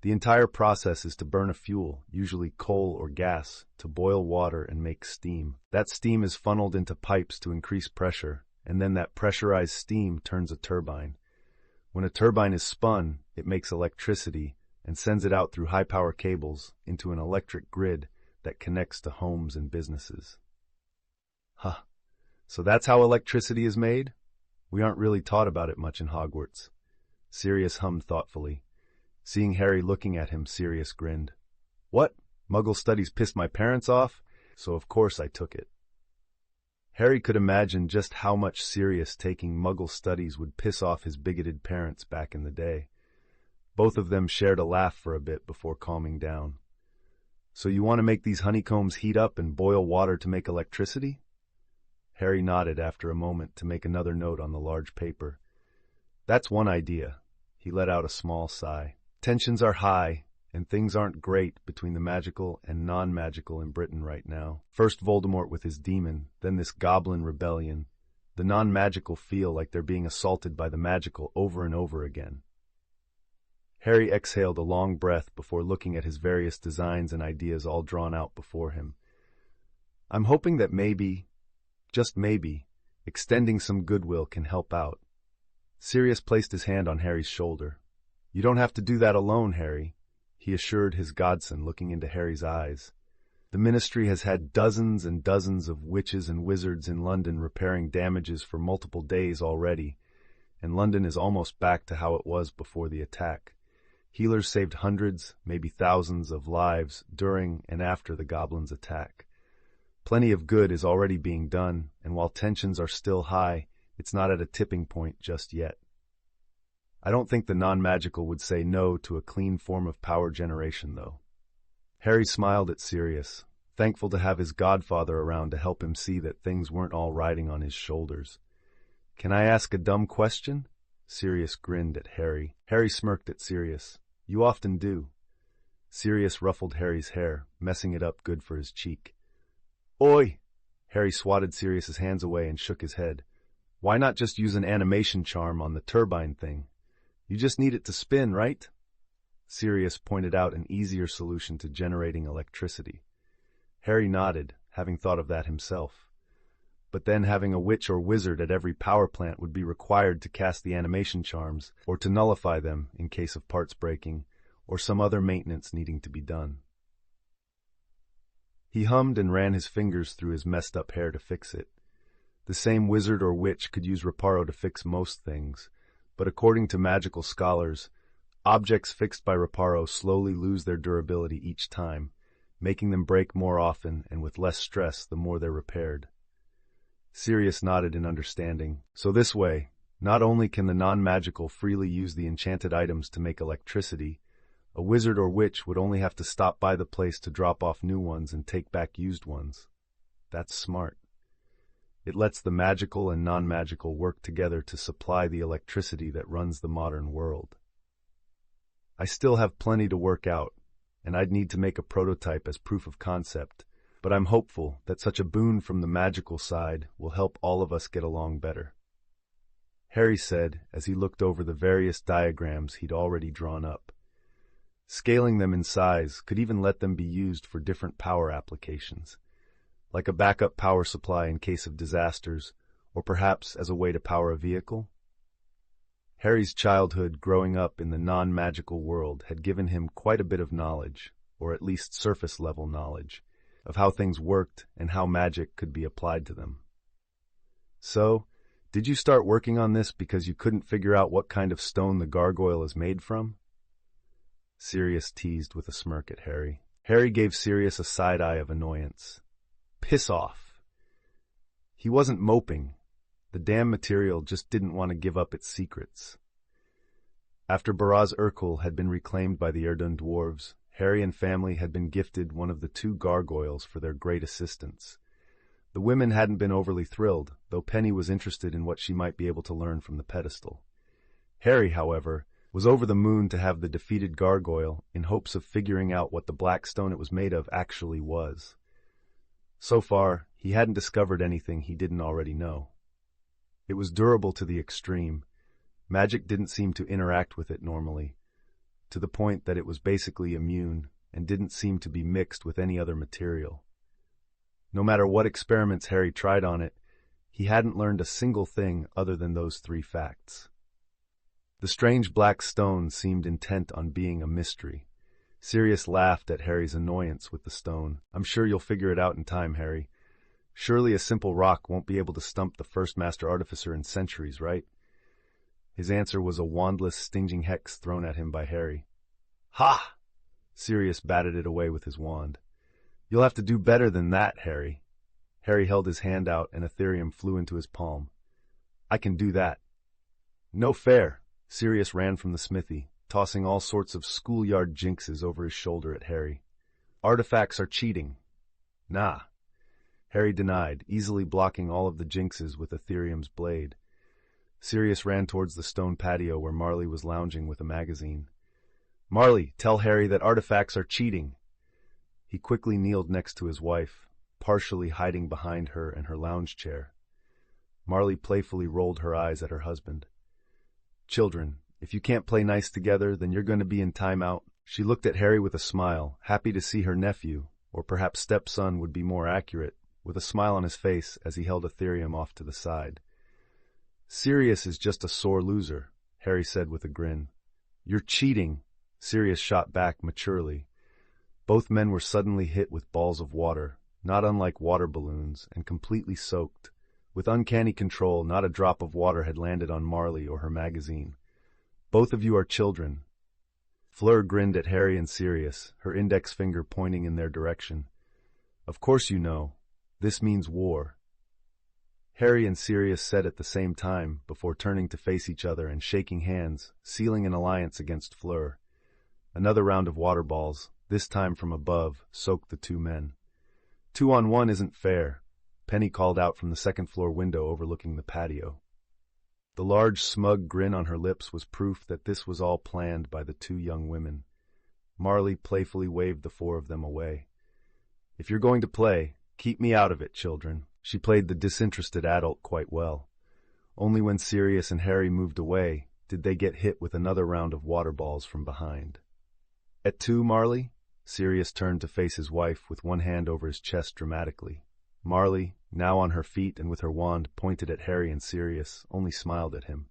S1: The entire process is to burn a fuel, usually coal or gas, to boil water and make steam. That steam is funneled into pipes to increase pressure, and then that pressurized steam turns a turbine. When a turbine is spun, it makes electricity and sends it out through high-power cables into an electric grid that connects to homes and businesses." "Huh. So that's how electricity is made? We aren't really taught about it much in Hogwarts." Sirius hummed thoughtfully. Seeing Harry looking at him, Sirius grinned. "What? Muggle studies pissed my parents off, so of course I took it." Harry could imagine just how much Sirius taking Muggle studies would piss off his bigoted parents back in the day. Both of them shared a laugh for a bit before calming down. "So you want to make these honeycombs heat up and boil water to make electricity?" Harry nodded after a moment to make another note on the large paper. "That's one idea." He let out a small sigh. "Tensions are high, and things aren't great between the magical and non-magical in Britain right now. First Voldemort with his demon, then this goblin rebellion. The non-magical feel like they're being assaulted by the magical over and over again." Harry exhaled a long breath before looking at his various designs and ideas all drawn out before him. I'm hoping that maybe, just maybe, extending some goodwill can help out. Sirius placed his hand on Harry's shoulder. You don't have to do that alone, Harry, he assured his godson, looking into Harry's eyes. The Ministry has had dozens and dozens of witches and wizards in London repairing damages for multiple days already, and London is almost back to how it was before the attack. Healers saved hundreds, maybe thousands of lives during and after the goblins' attack. Plenty of good is already being done, and while tensions are still high, it's not at a tipping point just yet. I don't think the non-magical would say no to a clean form of power generation, though. Harry smiled at Sirius, thankful to have his godfather around to help him see that things weren't all riding on his shoulders. Can I ask a dumb question? Sirius grinned at Harry. Harry smirked at Sirius. You often do. Sirius ruffled Harry's hair, messing it up good for his cheek. Oi! Harry swatted Sirius's hands away and shook his head. Why not just use an animation charm on the turbine thing? You just need it to spin, right? Sirius pointed out an easier solution to generating electricity. Harry nodded, having thought of that himself. But then having a witch or wizard at every power plant would be required to cast the animation charms, or to nullify them in case of parts breaking, or some other maintenance needing to be done. He hummed and ran his fingers through his messed-up hair to fix it. The same wizard or witch could use reparo to fix most things, but according to magical scholars, objects fixed by reparo slowly lose their durability each time, making them break more often and with less stress the more they're repaired. Sirius nodded in understanding. So this way, not only can the non-magical freely use the enchanted items to make electricity, a wizard or witch would only have to stop by the place to drop off new ones and take back used ones. That's smart. It lets the magical and non-magical work together to supply the electricity that runs the modern world. I still have plenty to work out, and I'd need to make a prototype as proof of concept, but I'm hopeful that such a boon from the magical side will help all of us get along better. Harry said as he looked over the various diagrams he'd already drawn up. Scaling them in size could even let them be used for different power applications, like a backup power supply in case of disasters, or perhaps as a way to power a vehicle. Harry's childhood growing up in the non-magical world had given him quite a bit of knowledge, or at least surface-level knowledge, of how things worked and how magic could be applied to them. So, did you start working on this because you couldn't figure out what kind of stone the gargoyle is made from? Sirius teased with a smirk at Harry. Harry gave Sirius a side-eye of annoyance. Piss off. He wasn't moping. The damn material just didn't want to give up its secrets. After Baraz Urkel had been reclaimed by the Erdun dwarves, Harry and family had been gifted one of the two gargoyles for their great assistance. The women hadn't been overly thrilled, though Penny was interested in what she might be able to learn from the pedestal. Harry, however, was over the moon to have the defeated gargoyle in hopes of figuring out what the black stone it was made of actually was. So far, he hadn't discovered anything he didn't already know. It was durable to the extreme. Magic didn't seem to interact with it normally, to the point that it was basically immune and didn't seem to be mixed with any other material. No matter what experiments Harry tried on it, he hadn't learned a single thing other than those three facts. The strange black stone seemed intent on being a mystery. Sirius laughed at Harry's annoyance with the stone. I'm sure you'll figure it out in time, Harry. Surely a simple rock won't be able to stump the first Master Artificer in centuries, right? His answer was a wandless, stinging hex thrown at him by Harry. Ha! Sirius batted it away with his wand. You'll have to do better than that, Harry. Harry held his hand out and Ethereum flew into his palm. I can do that. No fair. Sirius ran from the smithy, tossing all sorts of schoolyard jinxes over his shoulder at Harry. Artifacts are cheating. Nah. Harry denied, easily blocking all of the jinxes with Ethereum's blade. Sirius ran towards the stone patio where Marley was lounging with a magazine. Marley, tell Harry that artifacts are cheating. He quickly kneeled next to his wife, partially hiding behind her and her lounge chair. Marley playfully rolled her eyes at her husband. Children, If you can't play nice together, then you're going to be in timeout." She looked at Harry with a smile, happy to see her nephew, or perhaps stepson would be more accurate, with a smile on his face as he held Ethereum off to the side. "Sirius is just a sore loser," Harry said with a grin. "You're cheating," Sirius shot back maturely. Both men were suddenly hit with balls of water, not unlike water balloons, and completely soaked. With uncanny control, not a drop of water had landed on Marley or her magazine. "Both of you are children." Fleur grinned at Harry and Sirius, her index finger pointing in their direction. "Of course you know. This means war." Harry and Sirius said at the same time, before turning to face each other and shaking hands, sealing an alliance against Fleur. Another round of water balls, this time from above, soaked the two men. 2-on-1 isn't fair," Penny called out from the second-floor window overlooking the patio. The large, smug grin on her lips was proof that this was all planned by the two young women. Marley playfully waved the four of them away. "If you're going to play, keep me out of it, children." She played the disinterested adult quite well. Only when Sirius and Harry moved away did they get hit with another round of water balls from behind. "At 2, Marley?" Sirius turned to face his wife with one hand over his chest dramatically. Marley, now on her feet and with her wand pointed at Harry and Sirius, only smiled at him.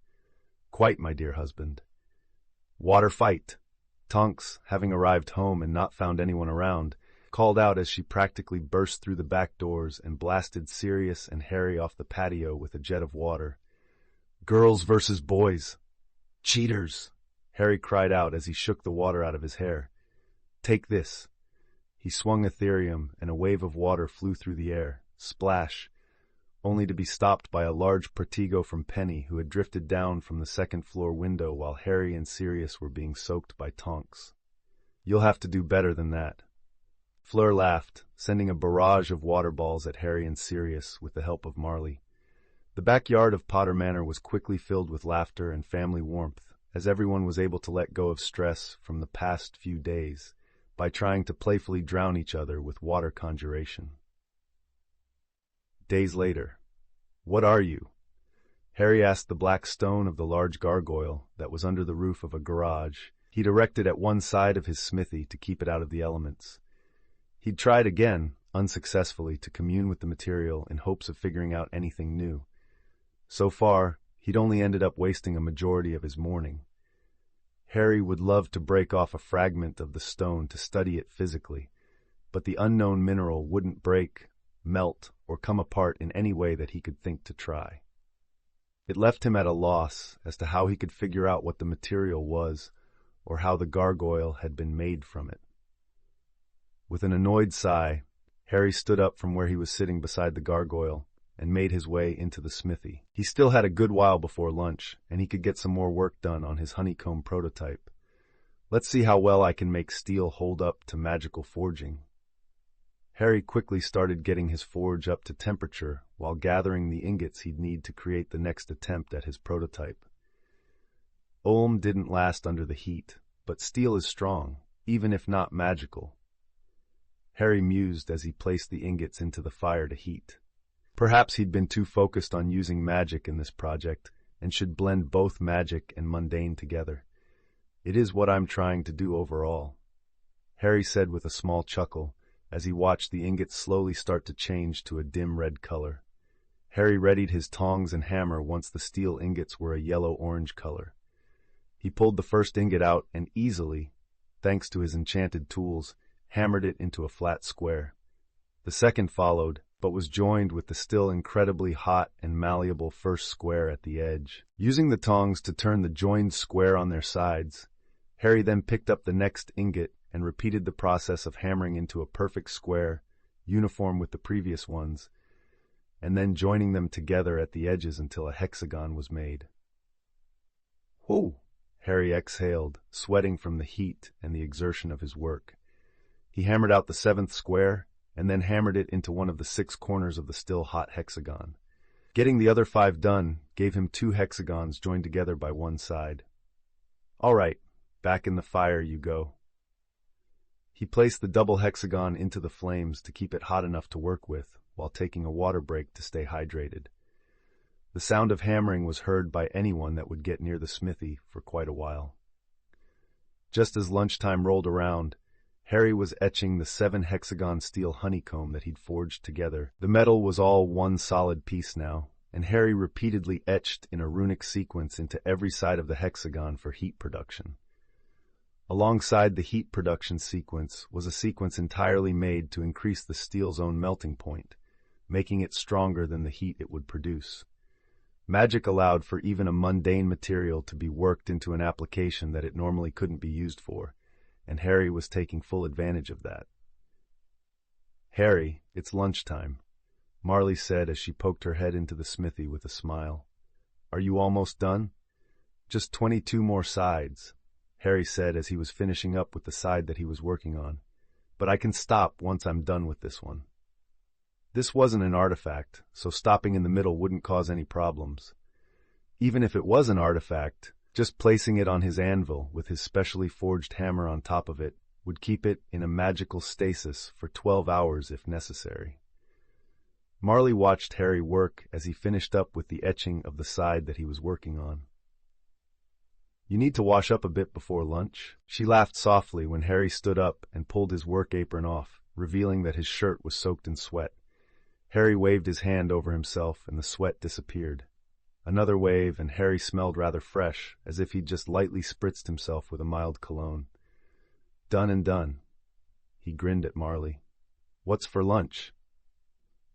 S1: "Quite, my dear husband." "Water fight!" Tonks, having arrived home and not found anyone around, called out as she practically burst through the back doors and blasted Sirius and Harry off the patio with a jet of water. "Girls versus boys." "Cheaters!" Harry cried out as he shook the water out of his hair. "Take this." He swung Ethereum, and a wave of water flew through the air, splash, only to be stopped by a large Protego from Penny, who had drifted down from the second-floor window while Harry and Sirius were being soaked by Tonks. "You'll have to do better than that." Fleur laughed, sending a barrage of water balls at Harry and Sirius with the help of Marley. The backyard of Potter Manor was quickly filled with laughter and family warmth, as everyone was able to let go of stress from the past few days by trying to playfully drown each other with water conjuration. Days later. "What are you?" Harry asked the black stone of the large gargoyle that was under the roof of a garage he'd erected at one side of his smithy to keep it out of the elements. He'd tried again, unsuccessfully, to commune with the material in hopes of figuring out anything new. So far, he'd only ended up wasting a majority of his morning. Harry would love to break off a fragment of the stone to study it physically, but the unknown mineral wouldn't break, melt, or come apart in any way that he could think to try. It left him at a loss as to how he could figure out what the material was, or how the gargoyle had been made from it. With an annoyed sigh, Harry stood up from where he was sitting beside the gargoyle and made his way into the smithy. He still had a good while before lunch, and he could get some more work done on his honeycomb prototype. "Let's see how well I can make steel hold up to magical forging." Harry quickly started getting his forge up to temperature while gathering the ingots he'd need to create the next attempt at his prototype. Olm didn't last under the heat, but steel is strong, even if not magical. Harry mused as he placed the ingots into the fire to heat. Perhaps he'd been too focused on using magic in this project and should blend both magic and mundane together. "It is what I'm trying to do overall," Harry said with a small chuckle as he watched the ingots slowly start to change to a dim red color. Harry readied his tongs and hammer once the steel ingots were a yellow-orange color. He pulled the first ingot out and easily, thanks to his enchanted tools, hammered it into a flat square. The second followed, but was joined with the still incredibly hot and malleable first square at the edge. Using the tongs to turn the joined square on their sides, Harry then picked up the next ingot and repeated the process of hammering into a perfect square, uniform with the previous ones, and then joining them together at the edges until a hexagon was made. "Whoa!" Harry exhaled, sweating from the heat and the exertion of his work. He hammered out the seventh square, and then hammered it into one of the 6 corners of the still hot hexagon. Getting the other 5 done gave him 2 hexagons joined together by one side. "All right, back in the fire you go." He placed the double hexagon into the flames to keep it hot enough to work with, while taking a water break to stay hydrated. The sound of hammering was heard by anyone that would get near the smithy for quite a while. Just as lunchtime rolled around, Harry was etching the 7-hexagon steel honeycomb that he'd forged together. The metal was all one solid piece now, and Harry repeatedly etched in a runic sequence into every side of the hexagon for heat production. Alongside the heat production sequence was a sequence entirely made to increase the steel's own melting point, making it stronger than the heat it would produce. Magic allowed for even a mundane material to be worked into an application that it normally couldn't be used for, and Harry was taking full advantage of that. "Harry, it's lunchtime," Marley said as she poked her head into the smithy with a smile. "Are you almost done?" "Just 22 more sides," Harry said as he was finishing up with the side that he was working on. "But I can stop once I'm done with this one." This wasn't an artifact, so stopping in the middle wouldn't cause any problems. Even if it was an artifact, just placing it on his anvil with his specially forged hammer on top of it would keep it in a magical stasis for 12 hours if necessary. Marley watched Harry work as he finished up with the etching of the side that he was working on. "You need to wash up a bit before lunch." She laughed softly when Harry stood up and pulled his work apron off, revealing that his shirt was soaked in sweat. Harry waved his hand over himself and the sweat disappeared. Another wave and Harry smelled rather fresh, as if he'd just lightly spritzed himself with a mild cologne. "Done and done." He grinned at Marley. "What's for lunch?"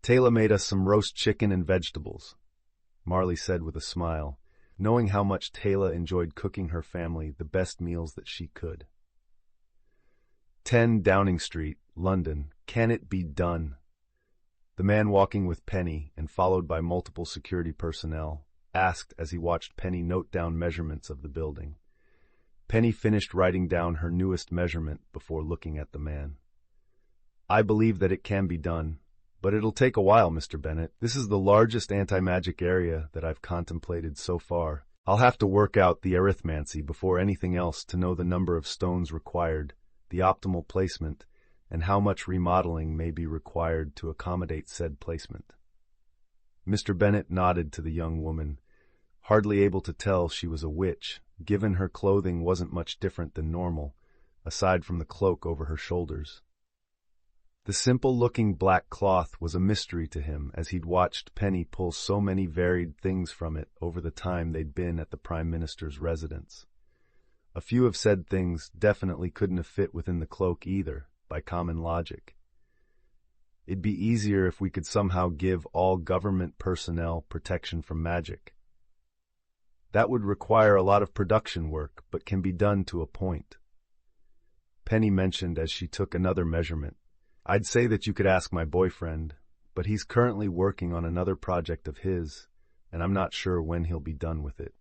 S1: "Taylor made us some roast chicken and vegetables," Marley said with a smile, knowing how much Taylor enjoyed cooking her family the best meals that she could. 10 Downing Street, London. Can it be done? The man walking with Penny, and followed by multiple security personnel, asked as he watched Penny note down measurements of the building. Penny finished writing down her newest measurement before looking at the man. "I believe that it can be done, but it'll take a while, Mr. Bennett. This is the largest anti-magic area that I've contemplated so far. I'll have to work out the arithmancy before anything else to know the number of stones required, the optimal placement, and how much remodeling may be required to accommodate said placement." Mr. Bennett nodded to the young woman, hardly able to tell she was a witch, given her clothing wasn't much different than normal, aside from the cloak over her shoulders. The simple-looking black cloth was a mystery to him as he'd watched Penny pull so many varied things from it over the time they'd been at the Prime Minister's residence. A few of said things definitely couldn't have fit within the cloak either, by common logic. It'd be easier if we could somehow give all government personnel protection from magic. That would require a lot of production work, but can be done to a point. Penny mentioned as she took another measurement. "I'd say that you could ask my boyfriend, but he's currently working on another project of his, and I'm not sure when he'll be done with it."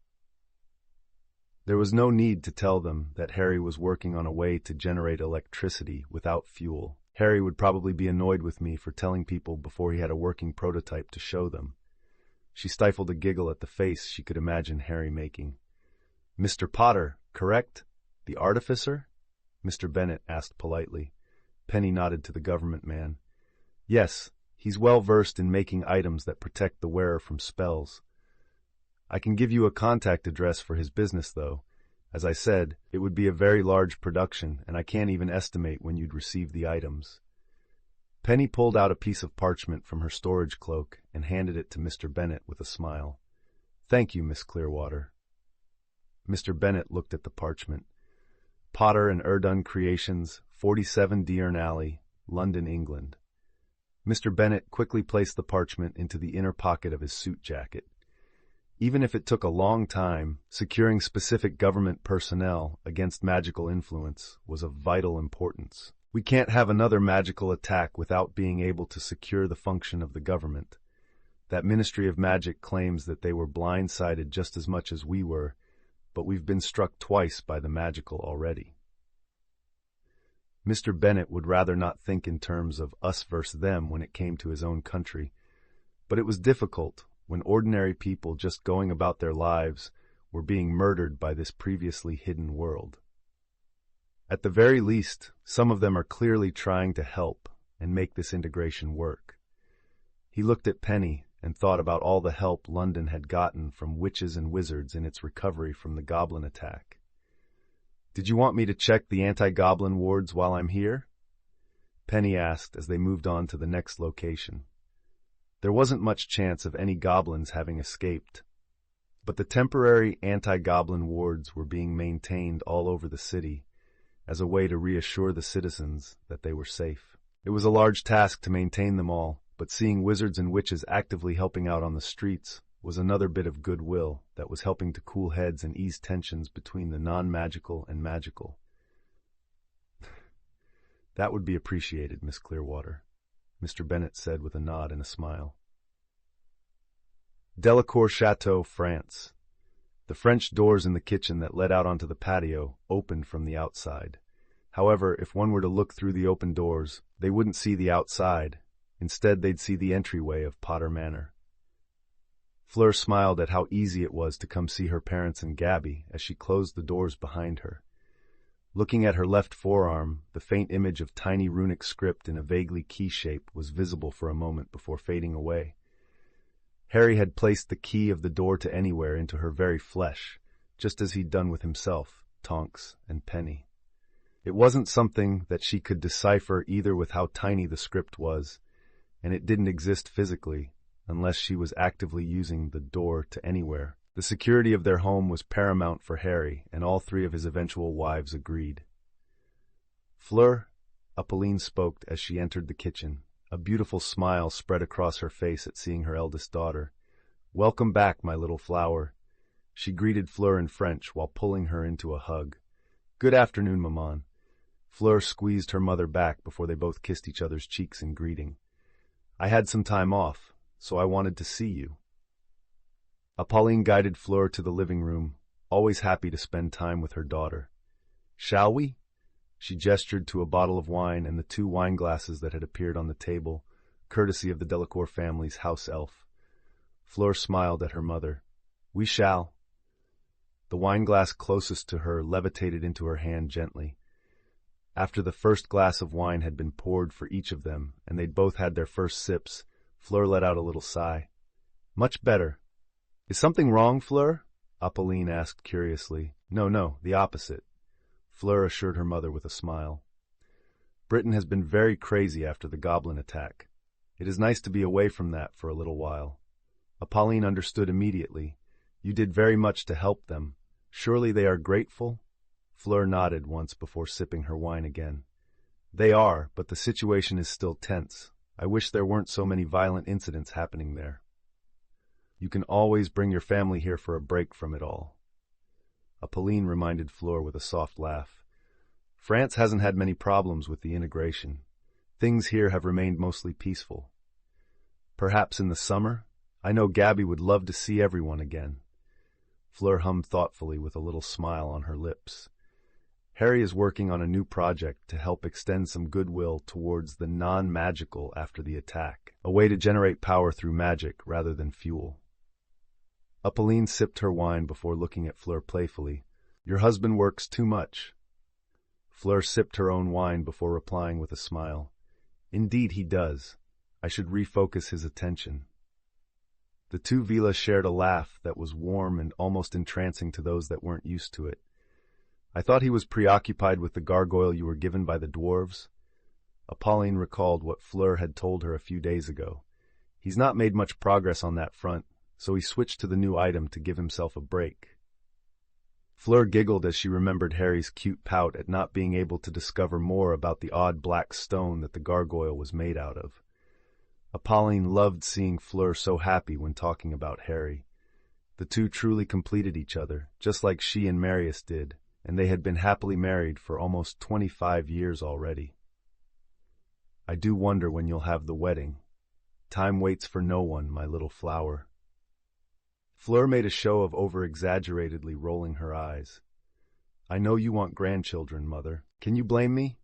S1: There was no need to tell them that Harry was working on a way to generate electricity without fuel. Harry would probably be annoyed with me for telling people before he had a working prototype to show them. She stifled a giggle at the face she could imagine Harry making. "Mr. Potter, correct? The Artificer?" Mr. Bennett asked politely. Penny nodded to the government man. "Yes, he's well versed in making items that protect the wearer from spells. I can give you a contact address for his business, though. As I said, it would be a very large production, and I can't even estimate when you'd receive the items." Penny pulled out a piece of parchment from her storage cloak and handed it to Mr. Bennett with a smile. "Thank you, Miss Clearwater." Mr. Bennett looked at the parchment. "Potter and Erdun Creations, 47 Deerne Alley, London, England." Mr. Bennett quickly placed the parchment into the inner pocket of his suit jacket. Even if it took a long time, securing specific government personnel against magical influence was of vital importance. We can't have another magical attack without being able to secure the function of the government. That Ministry of Magic claims that they were blindsided just as much as we were, but we've been struck twice by the magical already. Mr. Bennett would rather not think in terms of us versus them when it came to his own country, but it was difficult when ordinary people just going about their lives were being murdered by this previously hidden world. At the very least, some of them are clearly trying to help and make this integration work. He looked at Penny and thought about all the help London had gotten from witches and wizards in its recovery from the goblin attack. "Did you want me to check the anti-goblin wards while I'm here?" Penny asked as they moved on to the next location. There wasn't much chance of any goblins having escaped, but the temporary anti-goblin wards were being maintained all over the city as a way to reassure the citizens that they were safe. It was a large task to maintain them all, but seeing wizards and witches actively helping out on the streets was another bit of goodwill that was helping to cool heads and ease tensions between the non-magical and magical. "That would be appreciated, Miss Clearwater," Mr. Bennet said with a nod and a smile. Delacour Chateau, France. The French doors in the kitchen that led out onto the patio opened from the outside. However, if one were to look through the open doors, they wouldn't see the outside. Instead, they'd see the entryway of Potter Manor. Fleur smiled at how easy it was to come see her parents and Gabby as she closed the doors behind her. Looking at her left forearm, the faint image of tiny runic script in a vaguely key shape was visible for a moment before fading away. Harry had placed the key of the door to anywhere into her very flesh, just as he'd done with himself, Tonks, and Penny. It wasn't something that she could decipher either with how tiny the script was, and it didn't exist physically unless she was actively using the door to anywhere. The security of their home was paramount for Harry, and all three of his eventual wives agreed. "Fleur," Apolline spoke as she entered the kitchen. A beautiful smile spread across her face at seeing her eldest daughter. "Welcome back, my little flower." She greeted Fleur in French while pulling her into a hug. "Good afternoon, Maman." Fleur squeezed her mother back before they both kissed each other's cheeks in greeting. "I had some time off, so I wanted to see you." Apolline guided Fleur to the living room, always happy to spend time with her daughter. "Shall we?" She gestured to a bottle of wine and the 2 wine glasses that had appeared on the table, courtesy of the Delacour family's house elf. Fleur smiled at her mother. "We shall." The wine glass closest to her levitated into her hand gently. After the first glass of wine had been poured for each of them, and they'd both had their first sips, Fleur let out a little sigh. "Much better." "Is something wrong, Fleur?" Apolline asked curiously. No, the opposite," Fleur assured her mother with a smile. "Britain has been very crazy after the goblin attack. It is nice to be away from that for a little while." Apolline understood immediately. "You did very much to help them. Surely they are grateful?" Fleur nodded once before sipping her wine again. "They are, but the situation is still tense. I wish there weren't so many violent incidents happening there." "You can always bring your family here for a break from it all," Apolline reminded Fleur with a soft laugh. "France hasn't had many problems with the integration. Things here have remained mostly peaceful. Perhaps in the summer? I know Gabby would love to see everyone again." Fleur hummed thoughtfully with a little smile on her lips. "Harry is working on a new project to help extend some goodwill towards the non-magical after the attack, a way to generate power through magic rather than fuel." Apolline sipped her wine before looking at Fleur playfully. "Your husband works too much." Fleur sipped her own wine before replying with a smile. "Indeed he does. I should refocus his attention." The 2 Villas shared a laugh that was warm and almost entrancing to those that weren't used to it. "I thought he was preoccupied with the gargoyle you were given by the dwarves." Apolline recalled what Fleur had told her a few days ago. "He's not made much progress on that front, so he switched to the new item to give himself a break." Fleur giggled as she remembered Harry's cute pout at not being able to discover more about the odd black stone that the gargoyle was made out of. Apolline loved seeing Fleur so happy when talking about Harry. The 2 truly completed each other, just like she and Marius did, and they had been happily married for almost 25 years already. "I do wonder when you'll have the wedding. Time waits for no one, my little flower." Fleur made a show of over-exaggeratedly rolling her eyes. "I know you want grandchildren, Mother. Can you blame me?"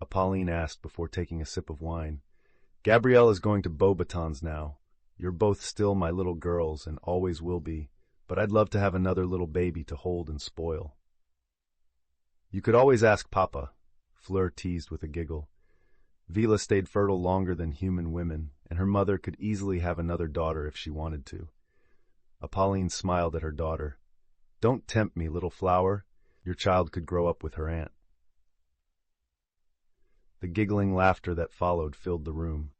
S1: Apolline asked before taking a sip of wine. "Gabrielle is going to Beauxbatons now. You're both still my little girls and always will be, but I'd love to have another little baby to hold and spoil." "You could always ask Papa," Fleur teased with a giggle. Vila stayed fertile longer than human women, and her mother could easily have another daughter if she wanted to. Apolline smiled at her daughter. "Don't tempt me, little flower. Your child could grow up with her aunt." The giggling laughter that followed filled the room.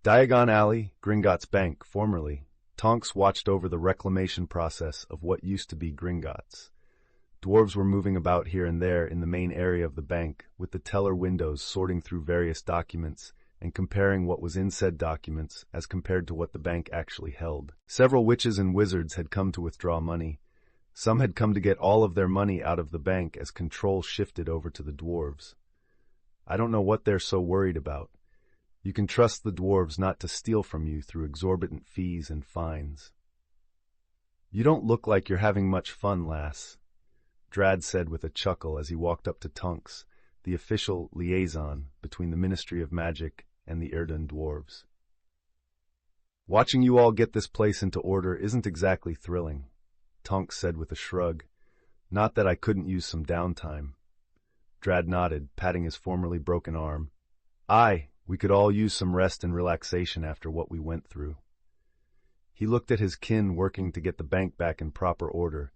S1: Diagon Alley, Gringotts Bank, formerly. Tonks watched over the reclamation process of what used to be Gringotts. Dwarves were moving about here and there in the main area of the bank, with the teller windows sorting through various documents and comparing what was in said documents as compared to what the bank actually held. Several witches and wizards had come to withdraw money. Some had come to get all of their money out of the bank as control shifted over to the dwarves. I don't know what they're so worried about. You can trust the dwarves not to steal from you through exorbitant fees and fines. "You don't look like you're having much fun, lass," Drad said with a chuckle as he walked up to Tonks, the official liaison between the Ministry of Magic and the Erdun dwarves. "Watching you all get this place into order isn't exactly thrilling," Tonks said with a shrug. "Not that I couldn't use some downtime." Drad nodded, patting his formerly broken arm. "Aye, we could all use some rest and relaxation after what we went through." He looked at his kin working to get the bank back in proper order,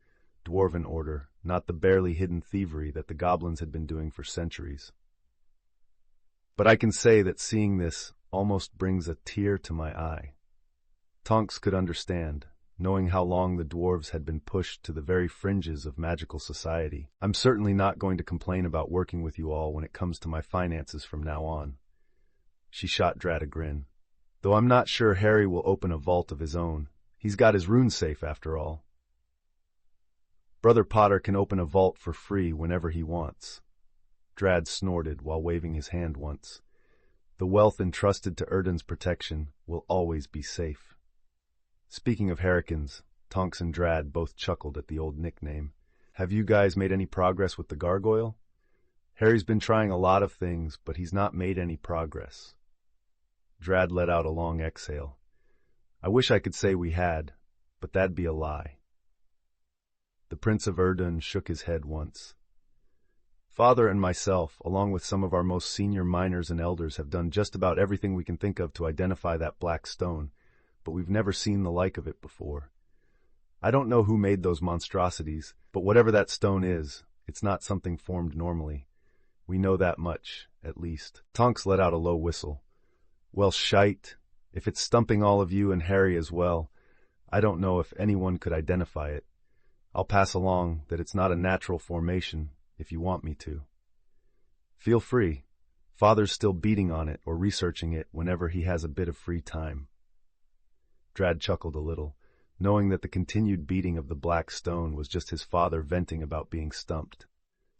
S1: dwarven order, not the barely hidden thievery that the goblins had been doing for centuries. "But I can say that seeing this almost brings a tear to my eye." Tonks could understand, knowing how long the dwarves had been pushed to the very fringes of magical society. "I'm certainly not going to complain about working with you all when it comes to my finances from now on." She shot Drad a grin. "Though I'm not sure Harry will open a vault of his own. He's got his rune safe after all. Brother Potter can open a vault for free whenever he wants." Drad snorted while waving his hand once. "The wealth entrusted to Erdun's protection will always be safe." Speaking of Harrikins, Tonks and Drad both chuckled at the old nickname. "Have you guys made any progress with the gargoyle?" "Harry's been trying a lot of things, but he's not made any progress." Drad let out a long exhale. "I wish I could say we had, but that'd be a lie." The Prince of Erdun shook his head once. "Father and myself, along with some of our most senior miners and elders, have done just about everything we can think of to identify that black stone, but we've never seen the like of it before. I don't know who made those monstrosities, but whatever that stone is, it's not something formed normally. We know that much, at least." Tonks let out a low whistle. "Well, shite. If it's stumping all of you and Harry as well, I don't know if anyone could identify it. I'll pass along that it's not a natural formation, if you want me to. Feel free. Father's still beating on it or researching it whenever he has a bit of free time." Drad chuckled a little, knowing that the continued beating of the black stone was just his father venting about being stumped.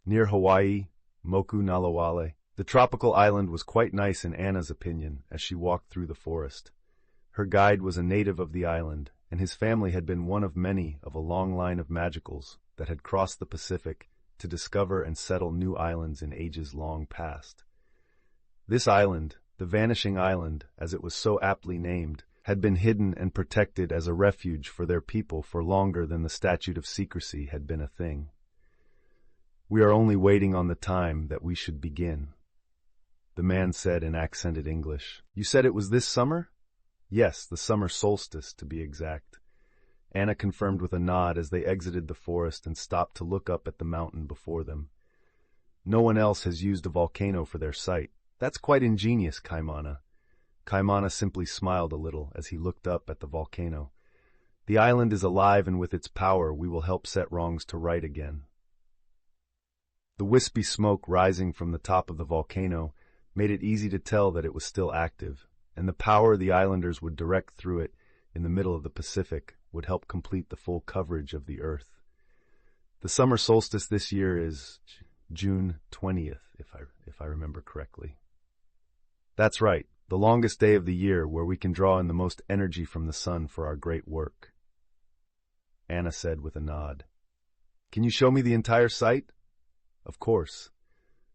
S1: Near Hawaii, Moku Nalawale, the tropical island was quite nice in Anna's opinion as she walked through the forest. Her guide was a native of the island, and his family had been one of many of a long line of magicals that had crossed the Pacific to discover and settle new islands in ages long past. This island, the Vanishing Island, as it was so aptly named, had been hidden and protected as a refuge for their people for longer than the Statute of Secrecy had been a thing. "We are only waiting on the time that we should begin," the man said in accented English. "You said it was this summer?" "Yes, the summer solstice, to be exact." Anna confirmed with a nod as they exited the forest and stopped to look up at the mountain before them. "No one else has used a volcano for their site. That's quite ingenious, Kaimana." Kaimana simply smiled a little as he looked up at the volcano. "The island is alive, and with its power we will help set wrongs to right again." The wispy smoke rising from the top of the volcano made it easy to tell that it was still active, and the power the islanders would direct through it in the middle of the Pacific would help complete the full coverage of the Earth. The summer solstice this year is June 20th, if I remember correctly. That's right, the longest day of the year where we can draw in the most energy from the sun for our great work," Anna said with a nod. "Can you show me the entire site?" "Of course."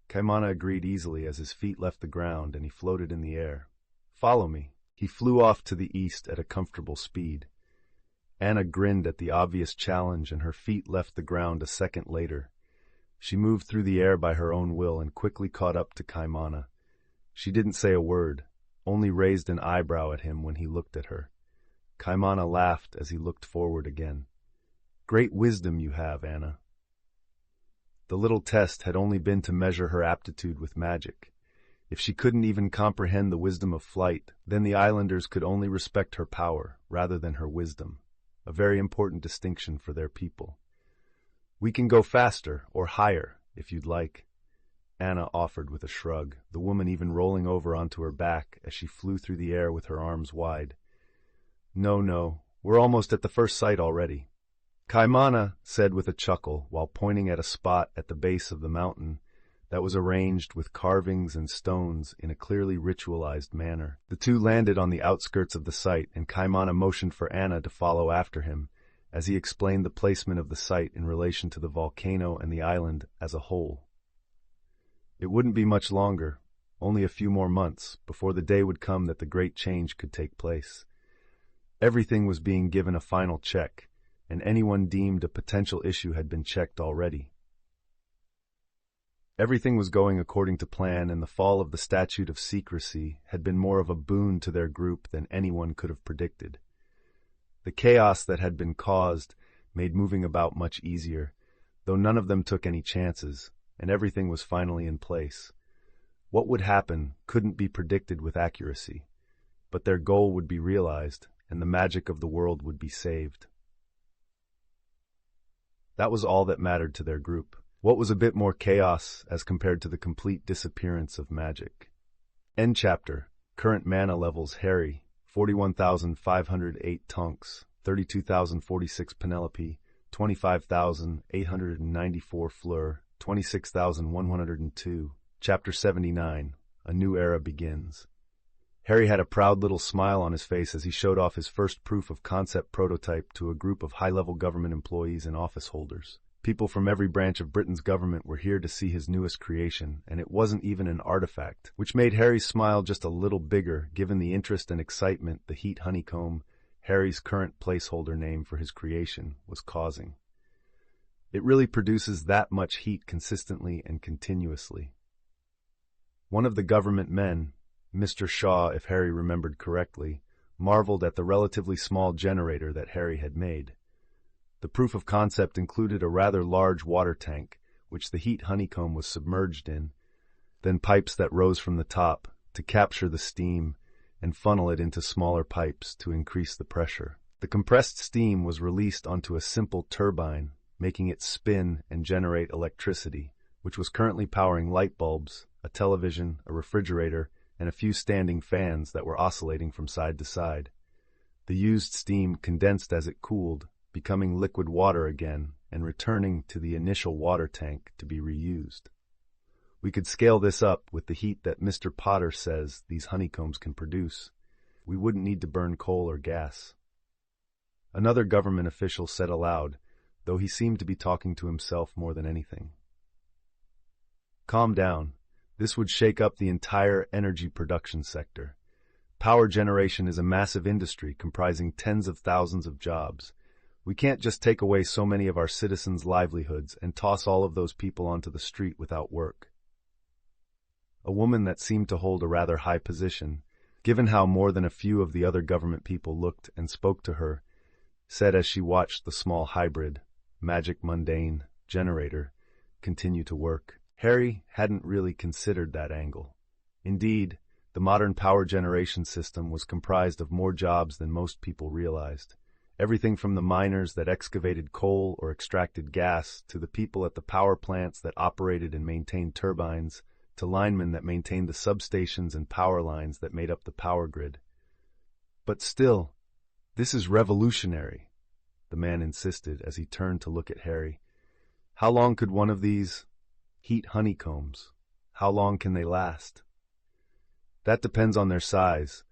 S1: Kaimana agreed easily as his feet left the ground and he floated in the air. "Follow me." He flew off to the east at a comfortable speed. Anna grinned at the obvious challenge and her feet left the ground a second later. She moved through the air by her own will and quickly caught up to Kaimana. She didn't say a word, only raised an eyebrow at him when he looked at her. Kaimana laughed as he looked forward again. "Great wisdom you have, Anna." The little test had only been to measure her aptitude with magic. If she couldn't even comprehend the wisdom of flight, then the islanders could only respect her power rather than her wisdom, a very important distinction for their people. "We can go faster or higher, if you'd like," Anna offered with a shrug, the woman even rolling over onto her back as she flew through the air with her arms wide. No, we're almost at the first sight already," Kaimana said with a chuckle while pointing at a spot at the base of the mountain that was arranged with carvings and stones in a clearly ritualized manner. The two landed on the outskirts of the site, and Kaimana motioned for Anna to follow after him as he explained the placement of the site in relation to the volcano and the island as a whole. It wouldn't be much longer, only a few more months, before the day would come that the great change could take place. Everything was being given a final check, and anyone deemed a potential issue had been checked already. Everything was going according to plan, and the fall of the Statute of Secrecy had been more of a boon to their group than anyone could have predicted. The chaos that had been caused made moving about much easier, though none of them took any chances, and everything was finally in place. What would happen couldn't be predicted with accuracy, but their goal would be realized, and the magic of the world would be saved. That was all that mattered to their group. What was a bit more chaos as compared to the complete disappearance of magic? End chapter. Current mana levels: Harry, 41,508 Tonks, 32,046 Penelope, 25,894 Fleur, 26,102. Chapter 79. A New Era Begins. Harry had a proud little smile on his face as he showed off his first proof-of-concept prototype to a group of high-level government employees and office holders. People from every branch of Britain's government were here to see his newest creation, and it wasn't even an artifact, which made Harry's smile just a little bigger given the interest and excitement the heat honeycomb, Harry's current placeholder name for his creation, was causing. It really produces that much heat consistently and continuously. One of the government men, Mr. Shaw, if Harry remembered correctly, marveled at the relatively small generator that Harry had made. The proof of concept included a rather large water tank, which the heat honeycomb was submerged in, then pipes that rose from the top to capture the steam and funnel it into smaller pipes to increase the pressure. The compressed steam was released onto a simple turbine, making it spin and generate electricity, which was currently powering light bulbs, a television, a refrigerator, and a few standing fans that were oscillating from side to side. The used steam condensed as it cooled, becoming liquid water again and returning to the initial water tank to be reused. We could scale this up with the heat that Mr. Potter says these honeycombs can produce. We wouldn't need to burn coal or gas. Another government official said aloud, though he seemed to be talking to himself more than anything. "Calm down. This would shake up the entire energy production sector. Power generation is a massive industry comprising tens of thousands of jobs. We can't just take away so many of our citizens' livelihoods and toss all of those people onto the street without work." A woman that seemed to hold a rather high position, given how more than a few of the other government people looked and spoke to her, said as she watched the small hybrid, magic mundane, generator continue to work. Harry hadn't really considered that angle. Indeed, the modern power generation system was comprised of more jobs than most people realized. Everything from the miners that excavated coal or extracted gas to the people at the power plants that operated and maintained turbines to linemen that maintained the substations and power lines that made up the power grid. "But still, this is revolutionary," the man insisted as he turned to look at Harry. "How long could one of these heat honeycombs, how long can they last?" "That depends on their size,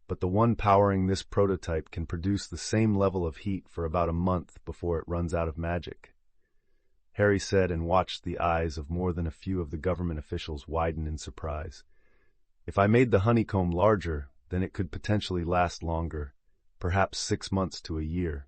S1: but the one powering this prototype can produce the same level of heat for about a month before it runs out of magic," Harry said, and watched the eyes of more than a few of the government officials widen in surprise. "If I made the honeycomb larger, then it could potentially last longer, perhaps 6 months to a year.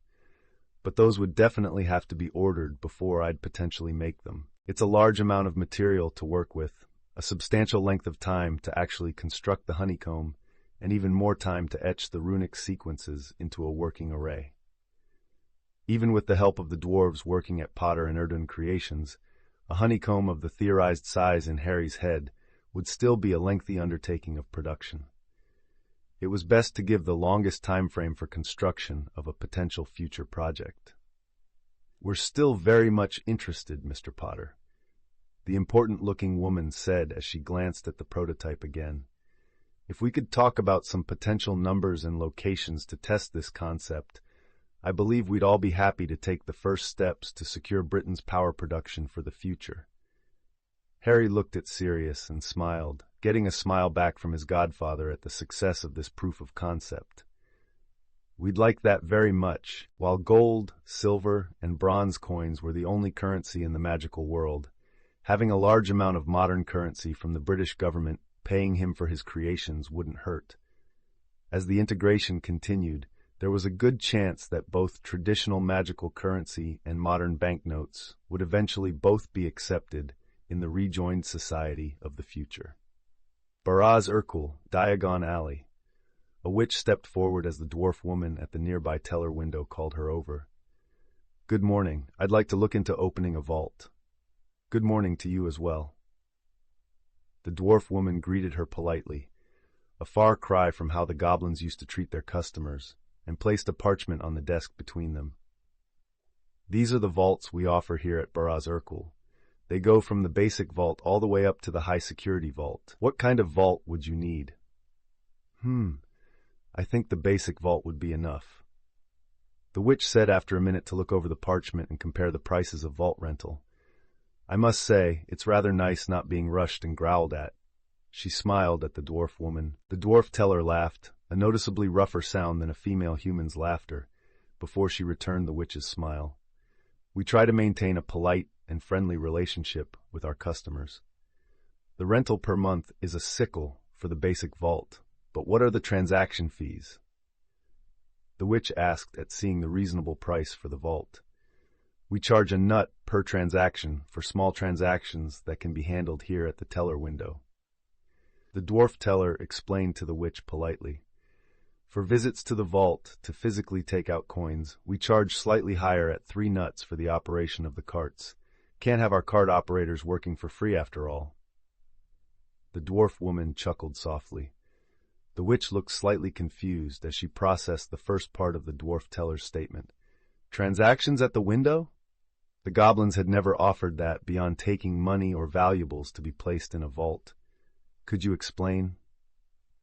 S1: But those would definitely have to be ordered before I'd potentially make them." It's a large amount of material to work with, a substantial length of time to actually construct the honeycomb, and even more time to etch the runic sequences into a working array. Even with the help of the dwarves working at Potter and Erdun Creations, a honeycomb of the theorized size in Harry's head would still be a lengthy undertaking of production. It was best to give the longest time frame for construction of a potential future project. "We're still very much interested, Mr. Potter," the important-looking woman said as she glanced at the prototype again. "If we could talk about some potential numbers and locations to test this concept, I believe we'd all be happy to take the first steps to secure Britain's power production for the future." Harry looked at Sirius and smiled, getting a smile back from his godfather at the success of this proof of concept. "We'd like that very much." While gold, silver, and bronze coins were the only currency in the magical world, having a large amount of modern currency from the British government paying him for his creations wouldn't hurt. As the integration continued, there was a good chance that both traditional magical currency and modern banknotes would eventually both be accepted in the rejoined society of the future. Baraz Urkul, Diagon Alley. A witch stepped forward as the dwarf woman at the nearby teller window called her over. "Good morning. I'd like to look into opening a vault." "Good morning to you as well." The dwarf woman greeted her politely, a far cry from how the goblins used to treat their customers, and placed a parchment on the desk between them. "These are the vaults we offer here at Baraz Urkul. They go from the basic vault all the way up to the high-security vault. What kind of vault would you need?" I think the basic vault would be enough," the witch said after a minute to look over the parchment and compare the prices of vault rental. "I must say, it's rather nice not being rushed and growled at." She smiled at the dwarf woman. The dwarf teller laughed, a noticeably rougher sound than a female human's laughter, before she returned the witch's smile. "We try to maintain a polite and friendly relationship with our customers. The rental per month is a sickle for the basic vault, but what are the transaction fees?" the witch asked at seeing the reasonable price for the vault. "We charge a nut per transaction for small transactions that can be handled here at the teller window." The dwarf teller explained to the witch politely. "For visits to the vault to physically take out coins, we charge slightly higher at 3 nuts for the operation of the carts. Can't have our cart operators working for free after all." The dwarf woman chuckled softly. The witch looked slightly confused as she processed the first part of the dwarf teller's statement. Transactions at the window? The goblins had never offered that beyond taking money or valuables to be placed in a vault. "Could you explain?"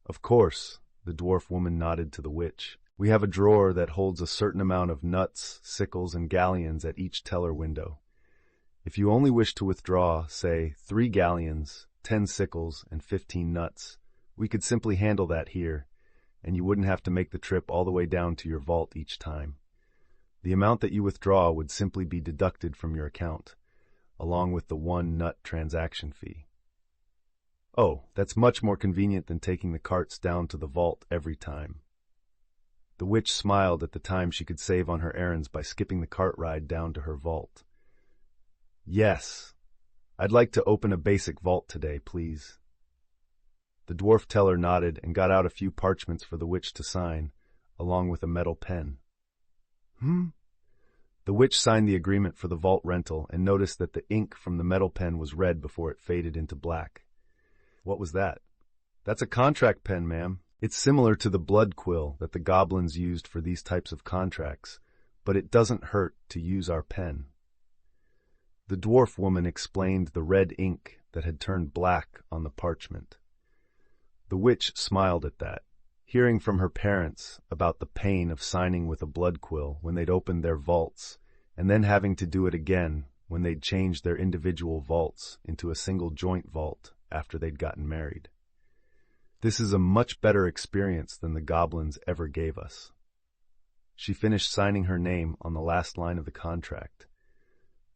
S1: "Of course," the dwarf woman nodded to the witch. "We have a drawer that holds a certain amount of nuts, sickles, and galleons at each teller window. If you only wish to withdraw, say, 3 galleons, 10 sickles, and 15 nuts, we could simply handle that here, and you wouldn't have to make the trip all the way down to your vault each time. The amount that you withdraw would simply be deducted from your account, along with the 1 nut transaction fee." "Oh, that's much more convenient than taking the carts down to the vault every time." The witch smiled at the time she could save on her errands by skipping the cart ride down to her vault. "Yes, I'd like to open a basic vault today, please." The dwarf teller nodded and got out a few parchments for the witch to sign, along with a metal pen. The witch signed the agreement for the vault rental and noticed that the ink from the metal pen was red before it faded into black. "What was that?" "That's a contract pen, ma'am. It's similar to the blood quill that the goblins used for these types of contracts, but it doesn't hurt to use our pen." The dwarf woman explained the red ink that had turned black on the parchment. The witch smiled at that, hearing from her parents about the pain of signing with a blood quill when they'd opened their vaults, and then having to do it again when they'd changed their individual vaults into a single joint vault after they'd gotten married. "This is a much better experience than the goblins ever gave us." She finished signing her name on the last line of the contract.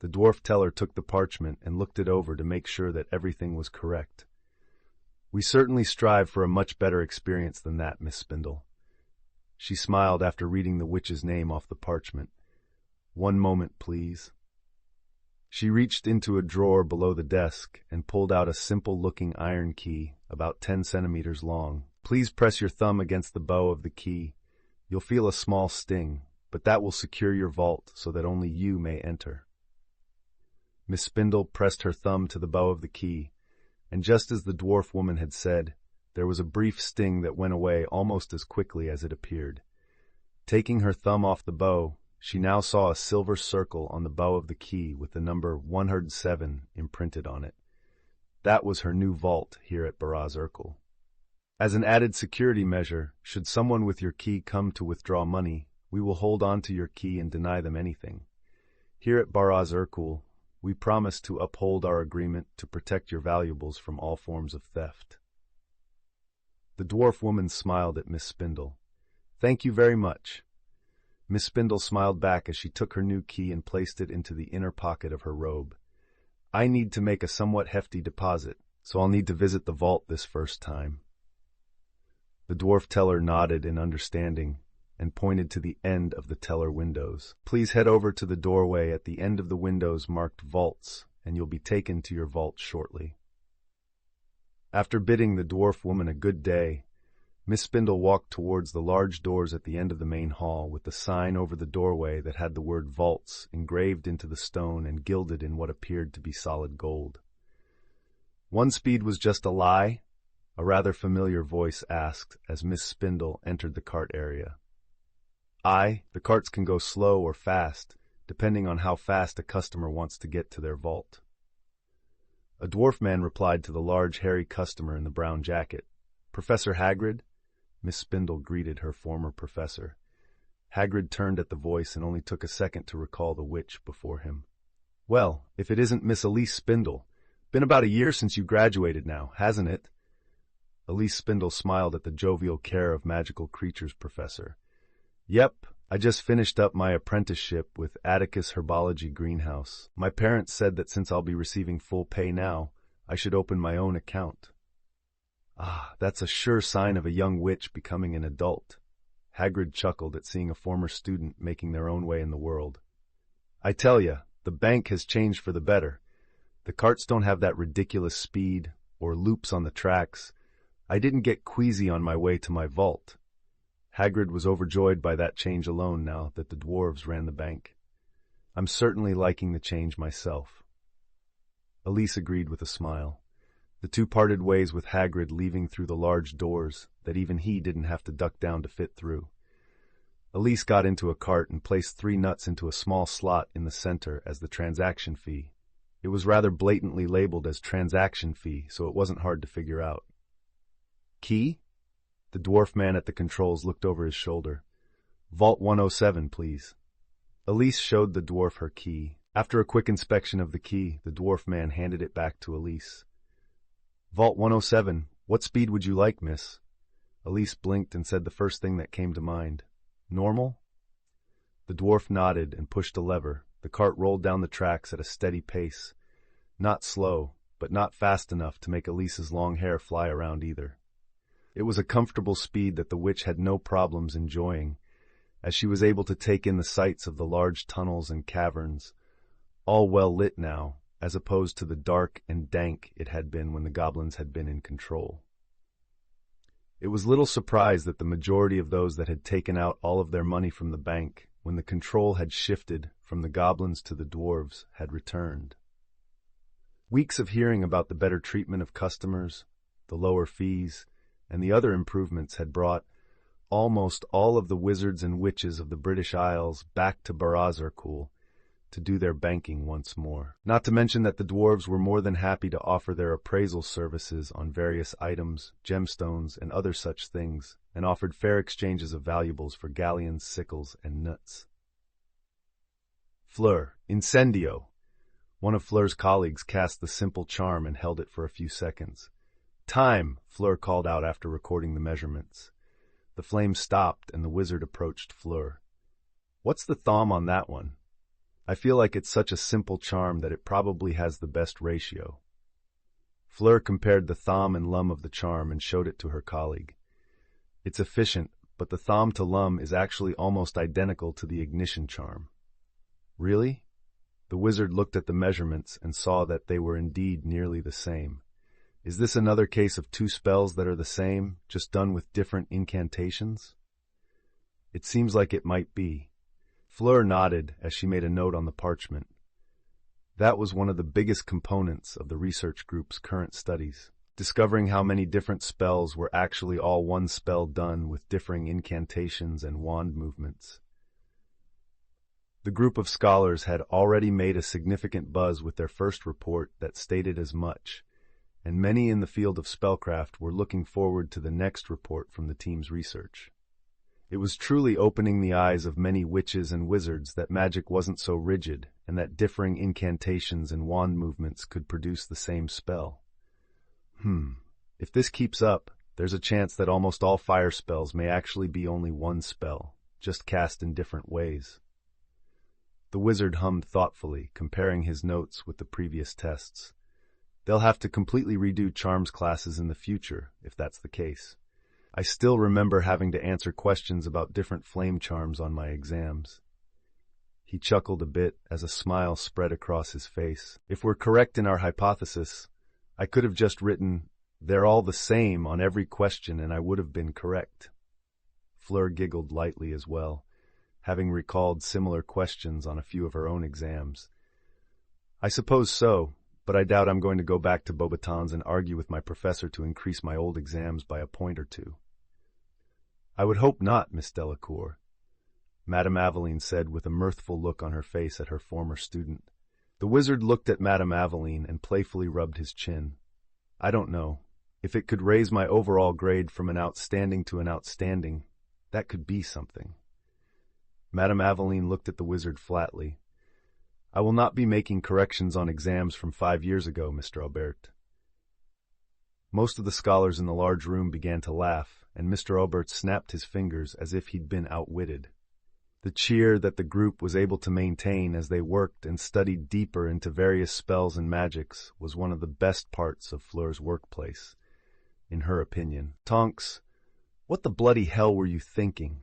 S1: The dwarf teller took the parchment and looked it over to make sure that everything was correct. "We certainly strive for a much better experience than that, Miss Spindle." She smiled after reading the witch's name off the parchment. "One moment, please." She reached into a drawer below the desk and pulled out a simple-looking iron key, about 10 centimeters long. Please press your thumb against the bow of the key. You'll feel a small sting, but that will secure your vault so that only you may enter. Miss Spindle pressed her thumb to the bow of the key, and just as the dwarf woman had said, there was a brief sting that went away almost as quickly as it appeared. Taking her thumb off the bow, she now saw a silver circle on the bow of the key with the number 107 imprinted on it. That was her new vault here at Baraz Urkel. As an added security measure, should someone with your key come to withdraw money, we will hold on to your key and deny them anything. Here at Baraz Urkel, we promise to uphold our agreement to protect your valuables from all forms of theft. The dwarf woman smiled at Miss Spindle. Thank you very much. Miss Spindle smiled back as she took her new key and placed it into the inner pocket of her robe. I need to make a somewhat hefty deposit, so I'll need to visit the vault this first time. The dwarf teller nodded in understanding and pointed to the end of the teller windows. Please head over to the doorway at the end of the windows marked vaults, and you'll be taken to your vault shortly. After bidding the dwarf woman a good day, Miss Spindle walked towards the large doors at the end of the main hall with the sign over the doorway that had the word vaults engraved into the stone and gilded in what appeared to be solid gold. One speed was just a lie? A rather familiar voice asked as Miss Spindle entered the cart area. Aye, the carts can go slow or fast, depending on how fast a customer wants to get to their vault. A dwarf man replied to the large, hairy customer in the brown jacket. Professor Hagrid? Miss Spindle greeted her former professor. Hagrid turned at the voice and only took a second to recall the witch before him. Well, if it isn't Miss Elise Spindle. Been about a year since you graduated now, hasn't it? Elise Spindle smiled at the jovial care of magical creatures professor. Yep, I just finished up my apprenticeship with Atticus Herbology Greenhouse. My parents said that since I'll be receiving full pay now, I should open my own account. Ah, that's a sure sign of a young witch becoming an adult. Hagrid chuckled at seeing a former student making their own way in the world. I tell ya, the bank has changed for the better. The carts don't have that ridiculous speed or loops on the tracks. I didn't get queasy on my way to my vault. Hagrid was overjoyed by that change alone now that the dwarves ran the bank. I'm certainly liking the change myself. Elise agreed with a smile. The two parted ways with Hagrid leaving through the large doors that even he didn't have to duck down to fit through. Elise got into a cart and placed 3 nuts into a small slot in the center as the transaction fee. It was rather blatantly labeled as transaction fee, so it wasn't hard to figure out. Key? The dwarf man at the controls looked over his shoulder. Vault 107, please. Elise showed the dwarf her key. After a quick inspection of the key, the dwarf man handed it back to Elise. Vault 107, what speed would you like, miss? Elise blinked and said the first thing that came to mind. Normal? The dwarf nodded and pushed a lever. The cart rolled down the tracks at a steady pace. Not slow, but not fast enough to make Elise's long hair fly around either. It was a comfortable speed that the witch had no problems enjoying, as she was able to take in the sights of the large tunnels and caverns, all well lit now, as opposed to the dark and dank it had been when the goblins had been in control. It was little surprise that the majority of those that had taken out all of their money from the bank, when the control had shifted from the goblins to the dwarves, had returned. Weeks of hearing about the better treatment of customers, the lower fees, and the other improvements had brought almost all of the wizards and witches of the British Isles back to Baraz Urkel to do their banking once more. Not to mention that the dwarves were more than happy to offer their appraisal services on various items, gemstones, and other such things, and offered fair exchanges of valuables for galleons, sickles, and nuts. Fleur, incendio! One of Fleur's colleagues cast the simple charm and held it for a few seconds. Time! Fleur called out after recording the measurements. The flame stopped and the wizard approached Fleur. What's the thom on that one? I feel like it's such a simple charm that it probably has the best ratio. Fleur compared the thom and lum of the charm and showed it to her colleague. It's efficient, but the thom to lum is actually almost identical to the ignition charm. Really? The wizard looked at the measurements and saw that they were indeed nearly the same. Is this another case of two spells that are the same, just done with different incantations? It seems like it might be. Fleur nodded as she made a note on the parchment. That was one of the biggest components of the research group's current studies, discovering how many different spells were actually all one spell done with differing incantations and wand movements. The group of scholars had already made a significant buzz with their first report that stated as much, and many in the field of spellcraft were looking forward to the next report from the team's research. It was truly opening the eyes of many witches and wizards that magic wasn't so rigid and that differing incantations and wand movements could produce the same spell. If this keeps up, there's a chance that almost all fire spells may actually be only one spell, just cast in different ways. The wizard hummed thoughtfully, comparing his notes with the previous tests. They'll have to completely redo charms classes in the future, if that's the case. I still remember having to answer questions about different flame charms on my exams. He chuckled a bit as a smile spread across his face. If we're correct in our hypothesis, I could have just written, "They're all the same" on every question and I would have been correct. Fleur giggled lightly as well, having recalled similar questions on a few of her own exams. I suppose so, but I doubt I'm going to go back to Beauxbatons and argue with my professor to increase my old exams by a point or two. I would hope not, Miss Delacour, Madame Aveline said with a mirthful look on her face at her former student. The wizard looked at Madame Aveline and playfully rubbed his chin. I don't know. If it could raise my overall grade from an outstanding to an outstanding, that could be something. Madame Aveline looked at the wizard flatly. I will not be making corrections on exams from 5 years ago, Mr. Aubert. Most of the scholars in the large room began to laugh, and Mr. Aubert snapped his fingers as if he'd been outwitted. The cheer that the group was able to maintain as they worked and studied deeper into various spells and magics was one of the best parts of Fleur's workplace, in her opinion. Tonks, what the bloody hell were you thinking?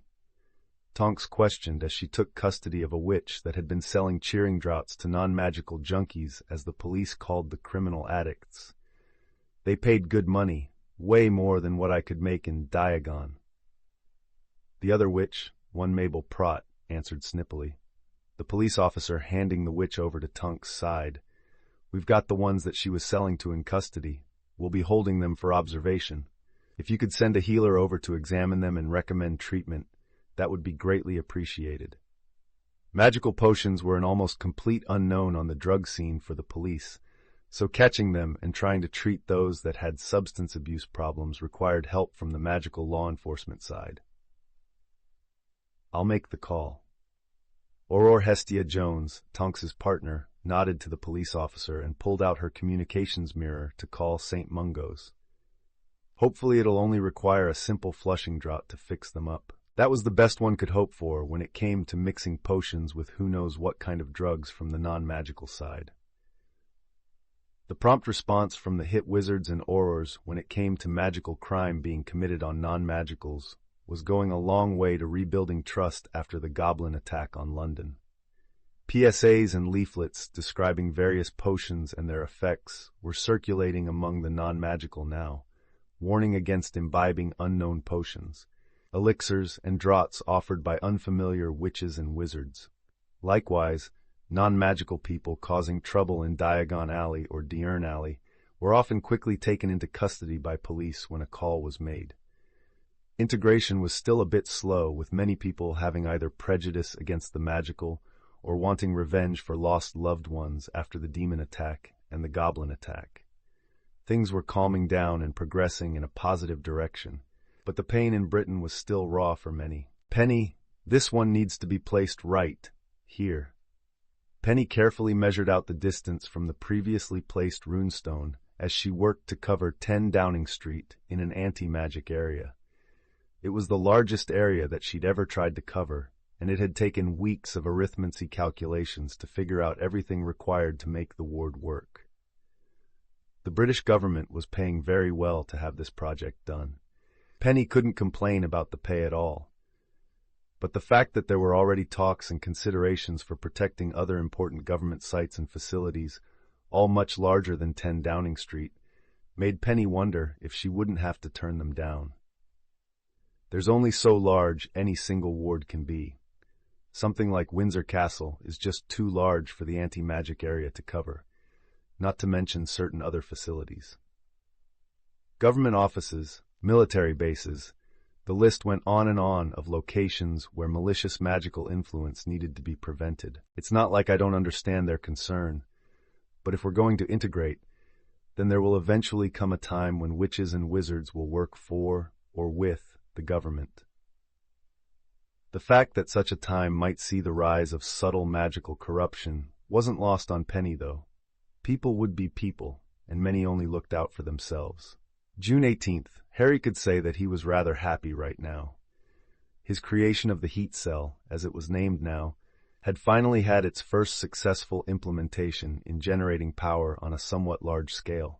S1: Tonks questioned as she took custody of a witch that had been selling cheering draughts to non-magical junkies, as the police called the criminal addicts. They paid good money, way more than what I could make in Diagon. The other witch, one Mabel Prott, answered snippily. The police officer handing the witch over to Tonks' side. We've got the ones that she was selling to in custody. We'll be holding them for observation. If you could send a healer over to examine them and recommend treatment, that would be greatly appreciated. Magical potions were an almost complete unknown on the drug scene for the police, so catching them and trying to treat those that had substance abuse problems required help from the magical law enforcement side. I'll make the call. Aurore Hestia Jones, Tonks's partner, nodded to the police officer and pulled out her communications mirror to call St. Mungo's. Hopefully it'll only require a simple flushing draught to fix them up. That was the best one could hope for when it came to mixing potions with who knows what kind of drugs from the non-magical side. The prompt response from the hit wizards and aurors when it came to magical crime being committed on non-magicals was going a long way to rebuilding trust after the goblin attack on London. PSAs and leaflets describing various potions and their effects were circulating among the non-magical now, warning against imbibing unknown potions, elixirs, and draughts offered by unfamiliar witches and wizards. Likewise, non-magical people causing trouble in Diagon Alley or Diurne Alley were often quickly taken into custody by police when a call was made. Integration was still a bit slow, with many people having either prejudice against the magical or wanting revenge for lost loved ones after the demon attack and the goblin attack. Things were calming down and progressing in a positive direction, but the pain in Britain was still raw for many. Penny, this one needs to be placed right here. Penny carefully measured out the distance from the previously placed runestone as she worked to cover 10 Downing Street in an anti-magic area. It was the largest area that she'd ever tried to cover, and it had taken weeks of arithmancy calculations to figure out everything required to make the ward work. The British government was paying very well to have this project done. Penny couldn't complain about the pay at all. But the fact that there were already talks and considerations for protecting other important government sites and facilities, all much larger than 10 Downing Street, made Penny wonder if she wouldn't have to turn them down. There's only so large any single ward can be. Something like Windsor Castle is just too large for the anti-magic area to cover, not to mention certain other facilities. Government offices, military bases, the list went on and on of locations where malicious magical influence needed to be prevented. It's not like I don't understand their concern, but if we're going to integrate, then there will eventually come a time when witches and wizards will work for or with the government. The fact that such a time might see the rise of subtle magical corruption wasn't lost on Penny, though. People would be people, and many only looked out for themselves. June 18th, Harry could say that he was rather happy right now. His creation of the heat cell, as it was named now, had finally had its first successful implementation in generating power on a somewhat large scale.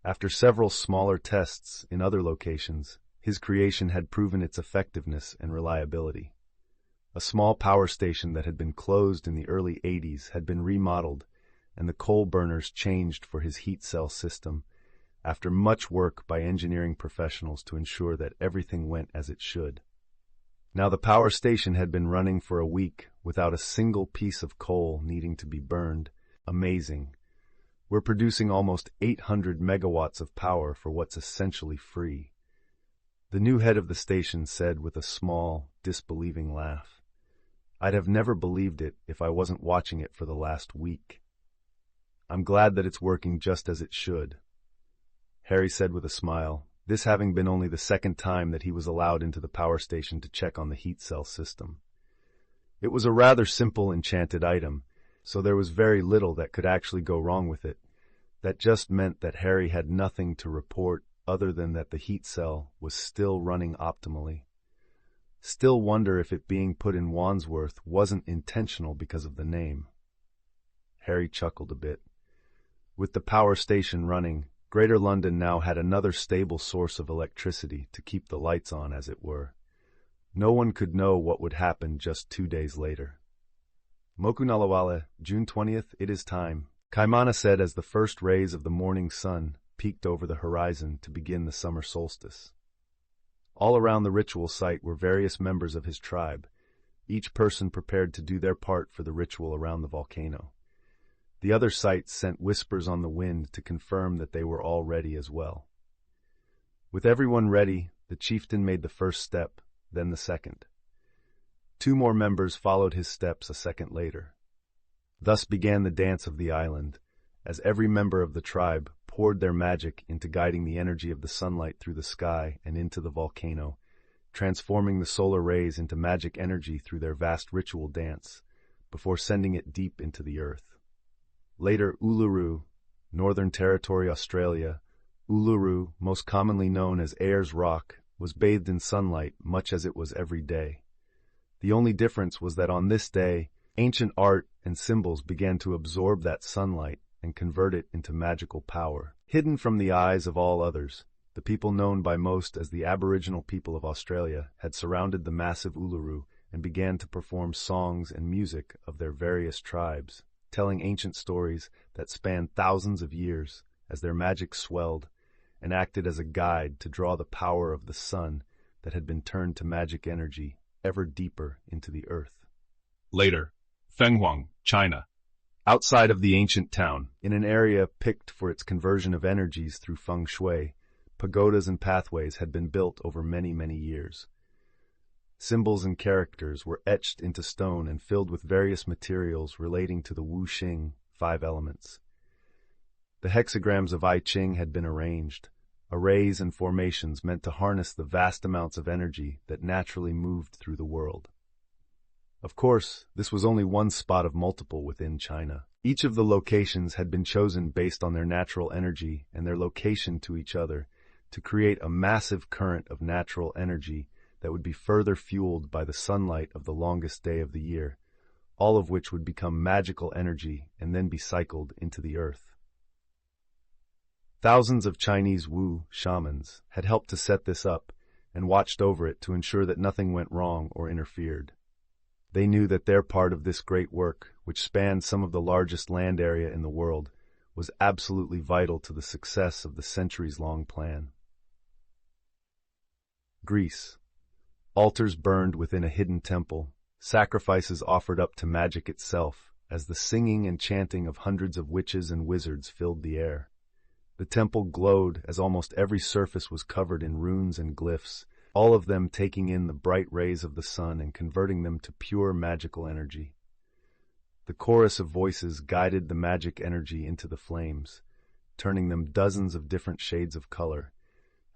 S1: After several smaller tests in other locations, his creation had proven its effectiveness and reliability. A small power station that had been closed in the early 80s had been remodeled, and the coal burners changed for his heat cell system, after much work by engineering professionals to ensure that everything went as it should. Now the power station had been running for a week without a single piece of coal needing to be burned. Amazing. We're producing almost 800 megawatts of power for what's essentially free. The new head of the station said with a small, disbelieving laugh. I'd have never believed it if I wasn't watching it for the last week. I'm glad that it's working just as it should, Harry said with a smile, this having been only the second time that he was allowed into the power station to check on the heat cell system. It was a rather simple enchanted item, so there was very little that could actually go wrong with it. That just meant that Harry had nothing to report other than that the heat cell was still running optimally. Still wonder if it being put in Wandsworth wasn't intentional because of the name. Harry chuckled a bit. With the power station running, Greater London now had another stable source of electricity to keep the lights on, as it were. No one could know what would happen just 2 days later. Mokunalawale, June 20th, it is time, Kaimana said as the first rays of the morning sun peeked over the horizon to begin the summer solstice. All around the ritual site were various members of his tribe, each person prepared to do their part for the ritual around the volcano. The other sites sent whispers on the wind to confirm that they were all ready as well. With everyone ready, the chieftain made the first step, then the second. 2 more members followed his steps a second later. Thus began the dance of the island, as every member of the tribe poured their magic into guiding the energy of the sunlight through the sky and into the volcano, transforming the solar rays into magic energy through their vast ritual dance, before sending it deep into the earth. Later, Uluru, Northern Territory, Australia, Uluru, most commonly known as Ayers Rock, was bathed in sunlight much as it was every day. The only difference was that on this day, ancient art and symbols began to absorb that sunlight and convert it into magical power. Hidden from the eyes of all others, the people known by most as the Aboriginal people of Australia had surrounded the massive Uluru and began to perform songs and music of their various tribes, telling ancient stories that spanned thousands of years as their magic swelled and acted as a guide to draw the power of the sun that had been turned to magic energy ever deeper into the earth.
S2: Later, Fenghuang, China.
S1: Outside of the ancient town, in an area picked for its conversion of energies through feng shui, pagodas and pathways had been built over many, many years. Symbols and characters were etched into stone and filled with various materials relating to the Wu Xing 5 elements. The hexagrams of I Ching had been arranged, arrays and formations meant to harness the vast amounts of energy that naturally moved through the world. Of course, this was only one spot of multiple within China. Each of the locations had been chosen based on their natural energy and their location to each other to create a massive current of natural energy that would be further fueled by the sunlight of the longest day of the year, all of which would become magical energy and then be cycled into the earth. Thousands of Chinese Wu shamans had helped to set this up, and watched over it to ensure that nothing went wrong or interfered. They knew that their part of this great work, which spanned some of the largest land area in the world, was absolutely vital to the success of the centuries-long plan. Greece. Altars burned within a hidden temple, sacrifices offered up to magic itself, as the singing and chanting of hundreds of witches and wizards filled the air. The temple glowed as almost every surface was covered in runes and glyphs, all of them taking in the bright rays of the sun and converting them to pure magical energy. The chorus of voices guided the magic energy into the flames, turning them dozens of different shades of color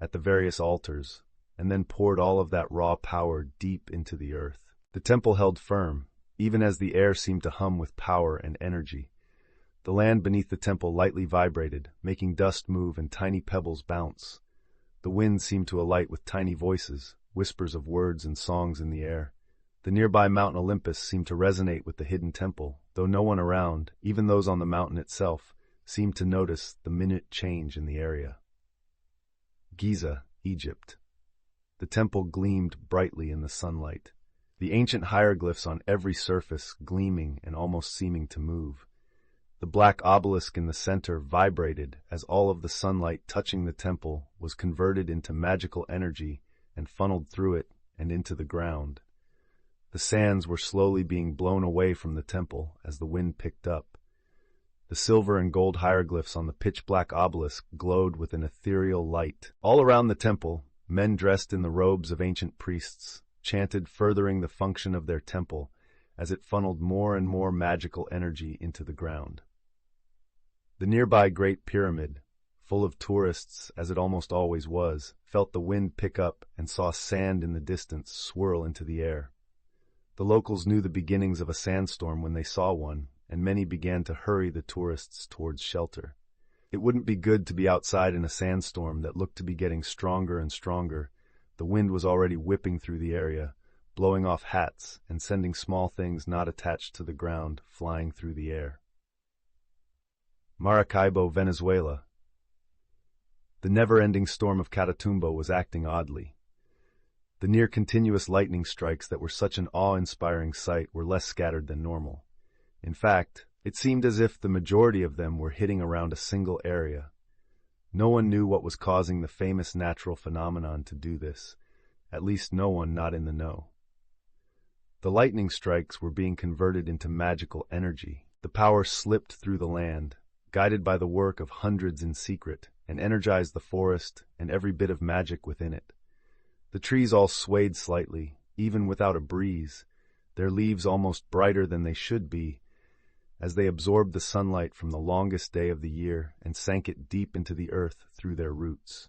S1: at the various altars, and then poured all of that raw power deep into the earth. The temple held firm, even as the air seemed to hum with power and energy. The land beneath the temple lightly vibrated, making dust move and tiny pebbles bounce. The wind seemed to alight with tiny voices, whispers of words and songs in the air. The nearby Mount Olympus seemed to resonate with the hidden temple, though no one around, even those on the mountain itself, seemed to notice the minute change in the area. Giza, Egypt. The temple gleamed brightly in the sunlight, the ancient hieroglyphs on every surface gleaming and almost seeming to move. The black obelisk in the center vibrated as all of the sunlight touching the temple was converted into magical energy and funneled through it and into the ground. The sands were slowly being blown away from the temple as the wind picked up. The silver and gold hieroglyphs on the pitch-black obelisk glowed with an ethereal light. All around the temple, men dressed in the robes of ancient priests chanted, furthering the function of their temple as it funneled more and more magical energy into the ground. The nearby Great Pyramid, full of tourists as it almost always was, felt the wind pick up and saw sand in the distance swirl into the air. The locals knew the beginnings of a sandstorm when they saw one, and many began to hurry the tourists towards shelter. It wouldn't be good to be outside in a sandstorm that looked to be getting stronger and stronger. The wind was already whipping through the area, blowing off hats and sending small things not attached to the ground flying through the air. Maracaibo, Venezuela. The never-ending storm of Catatumbo was acting oddly. The near-continuous lightning strikes that were such an awe-inspiring sight were less scattered than normal. In fact, it seemed as if the majority of them were hitting around a single area. No one knew what was causing the famous natural phenomenon to do this, at least no one not in the know. The lightning strikes were being converted into magical energy. The power slipped through the land, guided by the work of hundreds in secret, and energized the forest and every bit of magic within it. The trees all swayed slightly, even without a breeze, their leaves almost brighter than they should be, as they absorbed the sunlight from the longest day of the year and sank it deep into the earth through their roots.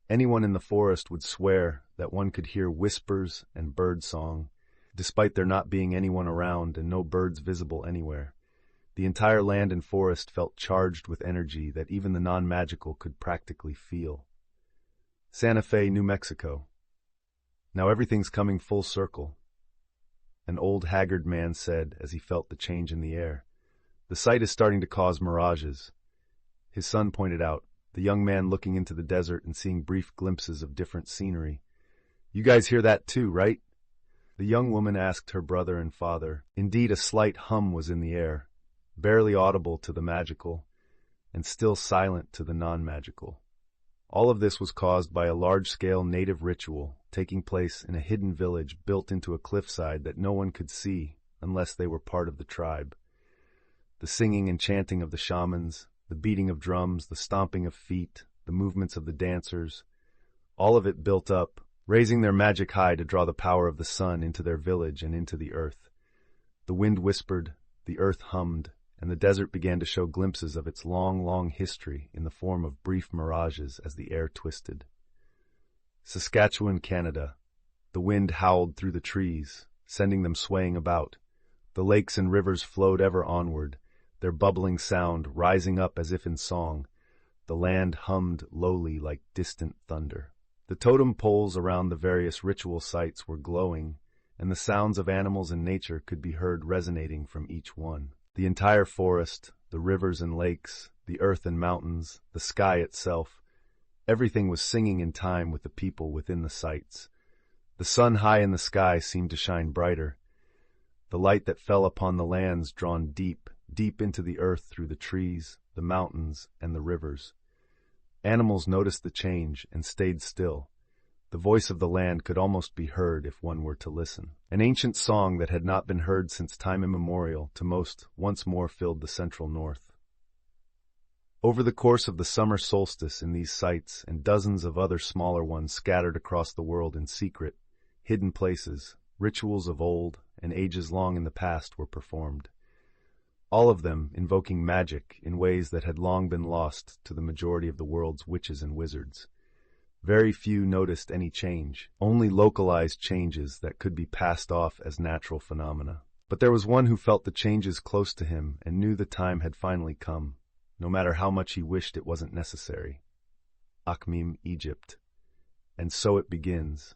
S1: Anyone in the forest would swear that one could hear whispers and bird song, despite there not being anyone around and no birds visible anywhere. The entire land and forest felt charged with energy that even the non-magical could practically feel. Santa Fe, New Mexico. Now everything's coming full circle, an old haggard man said as he felt the change in the air. The site is starting to cause mirages. His son pointed out, the young man looking into the desert and seeing brief glimpses of different scenery. You guys hear that too, right? The young woman asked her brother and father. Indeed, a slight hum was in the air, barely audible to the magical, and still silent to the non-magical. All of this was caused by a large-scale native ritual taking place in a hidden village built into a cliffside that no one could see unless they were part of the tribe. The singing and chanting of the shamans, the beating of drums, the stomping of feet, the movements of the dancers, all of it built up, raising their magic high to draw the power of the sun into their village and into the earth. The wind whispered, the earth hummed, and the desert began to show glimpses of its long, long history in the form of brief mirages as the air twisted. Saskatchewan, Canada. The wind howled through the trees, sending them swaying about. The lakes and rivers flowed ever onward, their bubbling sound rising up as if in song. The land hummed lowly like distant thunder. The totem poles around the various ritual sites were glowing, and the sounds of animals and nature could be heard resonating from each one. The entire forest, the rivers and lakes, the earth and mountains, the sky itself, Everything was singing in time with the people within the sights. The sun high in the sky seemed to shine brighter. The light that fell upon the lands drawn deep, deep into the earth through the trees, the mountains, and the rivers. Animals noticed the change and stayed still. The voice of the land could almost be heard if one were to listen. An ancient song that had not been heard since time immemorial to most once more filled the central north. Over the course of the summer solstice in these sites and dozens of other smaller ones scattered across the world in secret, hidden places, rituals of old and ages long in the past were performed. All of them invoking magic in ways that had long been lost to the majority of the world's witches and wizards. Very few noticed any change, only localized changes that could be passed off as natural phenomena. But there was one who felt the changes close to him and knew the time had finally come, no matter how much he wished it wasn't necessary. Akhmim, Egypt. And so it begins.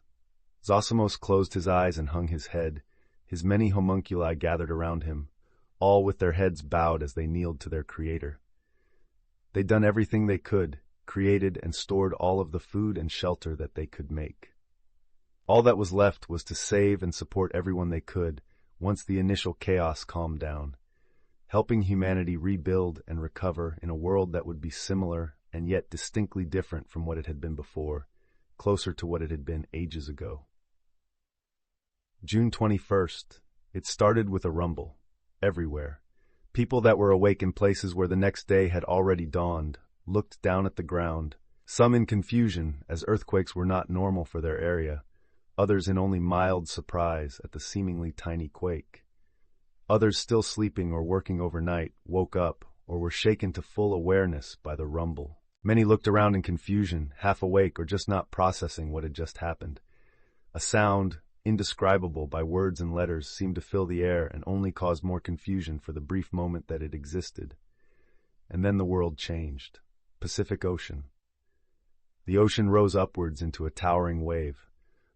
S1: Zosimos closed his eyes and hung his head, his many homunculi gathered around him, all with their heads bowed as they kneeled to their creator. They'd done everything they could, created and stored all of the food and shelter that they could make. All that was left was to save and support everyone they could once the initial chaos calmed down, helping humanity rebuild and recover in a world that would be similar and yet distinctly different from what it had been before, closer to what it had been ages ago. June 21st. It started with a rumble. Everywhere. People that were awake in places where the next day had already dawned looked down at the ground, some in confusion as earthquakes were not normal for their area, others in only mild surprise at the seemingly tiny quake. Others still sleeping or working overnight woke up or were shaken to full awareness by the rumble. Many looked around in confusion, half awake or just not processing what had just happened. A sound, indescribable by words and letters, seemed to fill the air and only caused more confusion for the brief moment that it existed. And then the world changed. Pacific Ocean. The ocean rose upwards into a towering wave.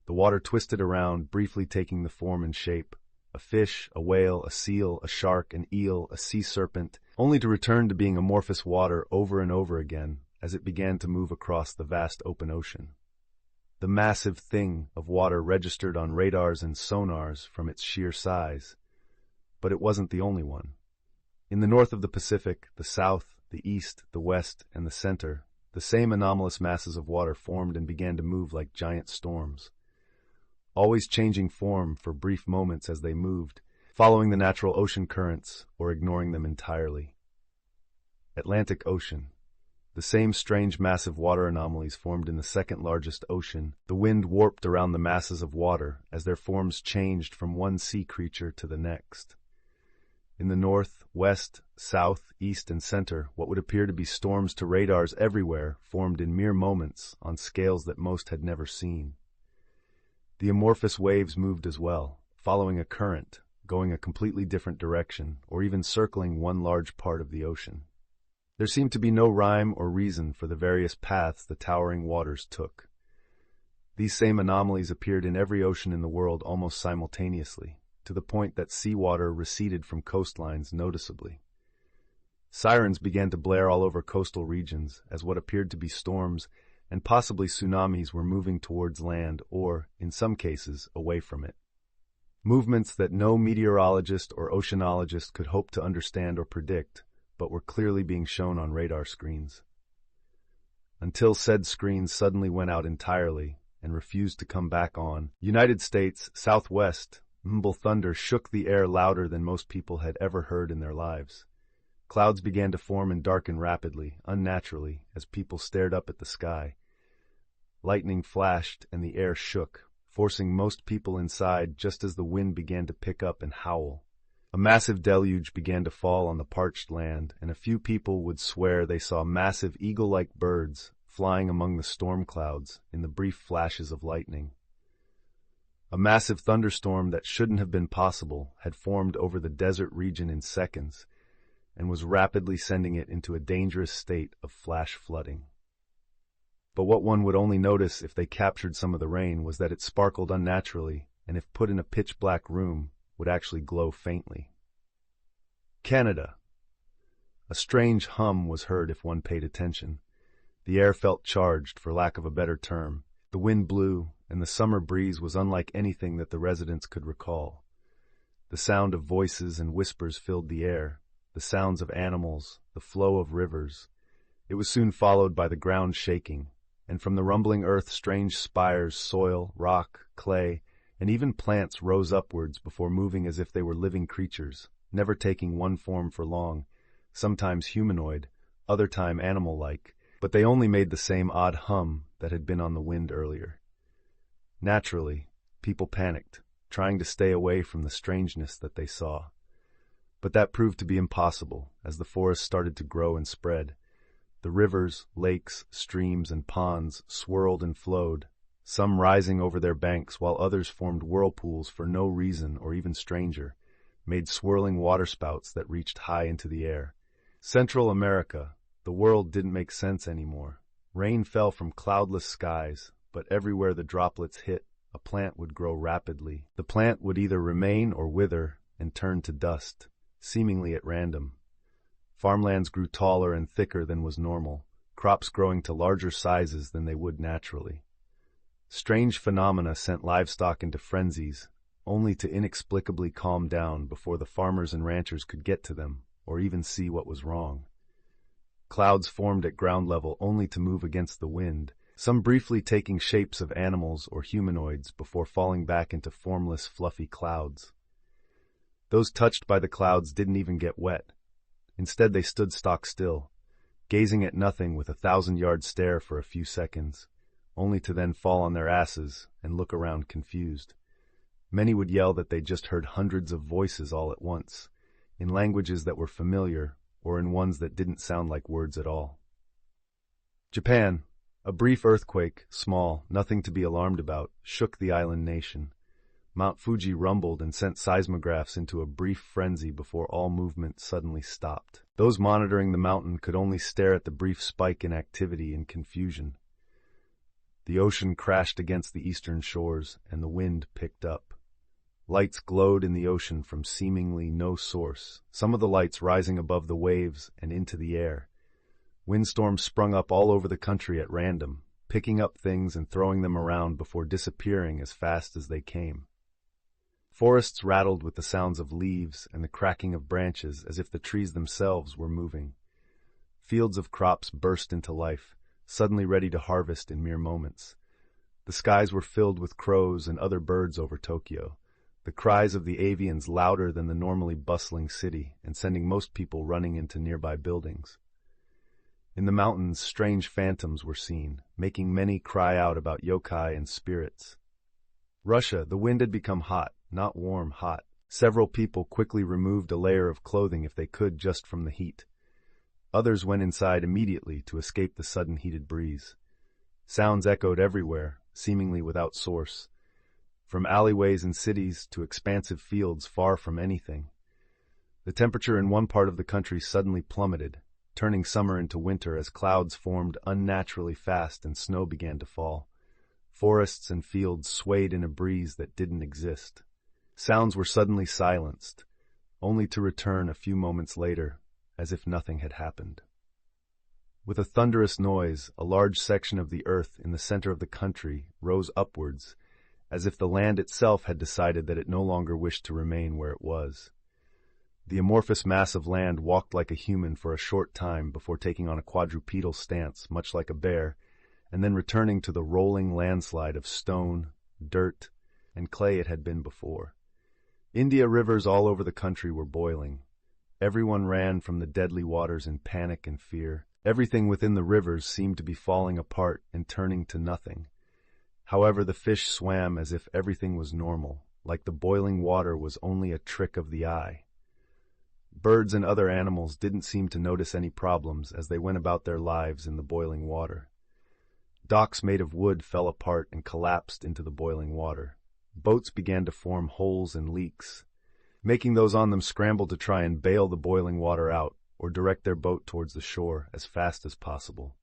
S1: The water twisted around, briefly taking the form and shape. A fish, a whale, a seal, a shark, an eel, a sea serpent, only to return to being amorphous water over and over again as it began to move across the vast open ocean. The massive thing of water registered on radars and sonars from its sheer size. But it wasn't the only one. In the north of the Pacific, the south, the east, the west, and the center, the same anomalous masses of water formed and began to move like giant storms, always changing form for brief moments as they moved, following the natural ocean currents or ignoring them entirely. Atlantic Ocean. The same strange massive water anomalies formed in the second largest ocean. The wind warped around the masses of water as their forms changed from one sea creature to the next. In the north, west, south, east, and center, what would appear to be storms to radars everywhere formed in mere moments on scales that most had never seen. The amorphous waves moved as well, following a current, going a completely different direction, or even circling one large part of the ocean. There seemed to be no rhyme or reason for the various paths the towering waters took. These same anomalies appeared in every ocean in the world almost simultaneously, to the point that seawater receded from coastlines noticeably. Sirens began to blare all over coastal regions as what appeared to be storms and possibly tsunamis were moving towards land or, in some cases, away from it. Movements that no meteorologist or oceanologist could hope to understand or predict, but were clearly being shown on radar screens. Until said screens suddenly went out entirely and refused to come back on, United States, Southwest, mumble thunder shook the air louder than most people had ever heard in their lives. Clouds began to form and darken rapidly, unnaturally, as people stared up at the sky. Lightning flashed and the air shook, forcing most people inside just as the wind began to pick up and howl. A massive deluge began to fall on the parched land, and a few people would swear they saw massive eagle-like birds flying among the storm clouds in the brief flashes of lightning. A massive thunderstorm that shouldn't have been possible had formed over the desert region in seconds, and was rapidly sending it into a dangerous state of flash flooding. But what one would only notice if they captured some of the rain was that it sparkled unnaturally, and if put in a pitch-black room, would actually glow faintly. Canada. A strange hum was heard if one paid attention. The air felt charged, for lack of a better term. The wind blew, and the summer breeze was unlike anything that the residents could recall. The sound of voices and whispers filled the air, the sounds of animals, the flow of rivers. It was soon followed by the ground shaking, and from the rumbling earth strange spires, soil, rock, clay, and even plants rose upwards before moving as if they were living creatures, never taking one form for long, sometimes humanoid, other time animal-like, but they only made the same odd hum that had been on the wind earlier. Naturally, people panicked, trying to stay away from the strangeness that they saw. But that proved to be impossible as the forest started to grow and spread. The rivers, lakes, streams, and ponds swirled and flowed, some rising over their banks while others formed whirlpools for no reason or even stranger, made swirling waterspouts that reached high into the air. Central America, the world didn't make sense anymore. Rain fell from cloudless skies, but everywhere the droplets hit, a plant would grow rapidly. The plant would either remain or wither and turn to dust, seemingly at random. Farmlands grew taller and thicker than was normal, crops growing to larger sizes than they would naturally. Strange phenomena sent livestock into frenzies, only to inexplicably calm down before the farmers and ranchers could get to them or even see what was wrong. Clouds formed at ground level only to move against the wind, some briefly taking shapes of animals or humanoids before falling back into formless, fluffy clouds. Those touched by the clouds didn't even get wet. Instead, they stood stock still, gazing at nothing with a 1,000-yard stare for a few seconds, only to then fall on their asses and look around confused. Many would yell that they'd just heard hundreds of voices all at once, in languages that were familiar or in ones that didn't sound like words at all. Japan. A brief earthquake, small, nothing to be alarmed about, shook the island nation. Mount Fuji rumbled and sent seismographs into a brief frenzy before all movement suddenly stopped. Those monitoring the mountain could only stare at the brief spike in activity in confusion. The ocean crashed against the eastern shores, and the wind picked up. Lights glowed in the ocean from seemingly no source, some of the lights rising above the waves and into the air. Windstorms sprung up all over the country at random, picking up things and throwing them around before disappearing as fast as they came. Forests rattled with the sounds of leaves and the cracking of branches as if the trees themselves were moving. Fields of crops burst into life, suddenly ready to harvest in mere moments. The skies were filled with crows and other birds over Tokyo, the cries of the avians louder than the normally bustling city and sending most people running into nearby buildings. In the mountains, strange phantoms were seen, making many cry out about yokai and spirits. Russia, the wind had become hot, not warm, hot. Several people quickly removed a layer of clothing if they could just from the heat. Others went inside immediately to escape the sudden heated breeze. Sounds echoed everywhere, seemingly without source, from alleyways in cities to expansive fields far from anything. The temperature in one part of the country suddenly plummeted, turning summer into winter as clouds formed unnaturally fast and snow began to fall. Forests and fields swayed in a breeze that didn't exist. Sounds were suddenly silenced, only to return a few moments later, as if nothing had happened. With a thunderous noise, a large section of the earth in the center of the country rose upwards, as if the land itself had decided that it no longer wished to remain where it was. The amorphous mass of land walked like a human for a short time before taking on a quadrupedal stance, much like a bear, and then returning to the rolling landslide of stone, dirt, and clay it had been before. India rivers all over the country were boiling. Everyone ran from the deadly waters in panic and fear. Everything within the rivers seemed to be falling apart and turning to nothing. However, the fish swam as if everything was normal, like the boiling water was only a trick of the eye. Birds and other animals didn't seem to notice any problems as they went about their lives in the boiling water. Docks made of wood fell apart and collapsed into the boiling water. Boats began to form holes and leaks, making those on them scramble to try and bail the boiling water out or direct their boat towards the shore as fast as possible.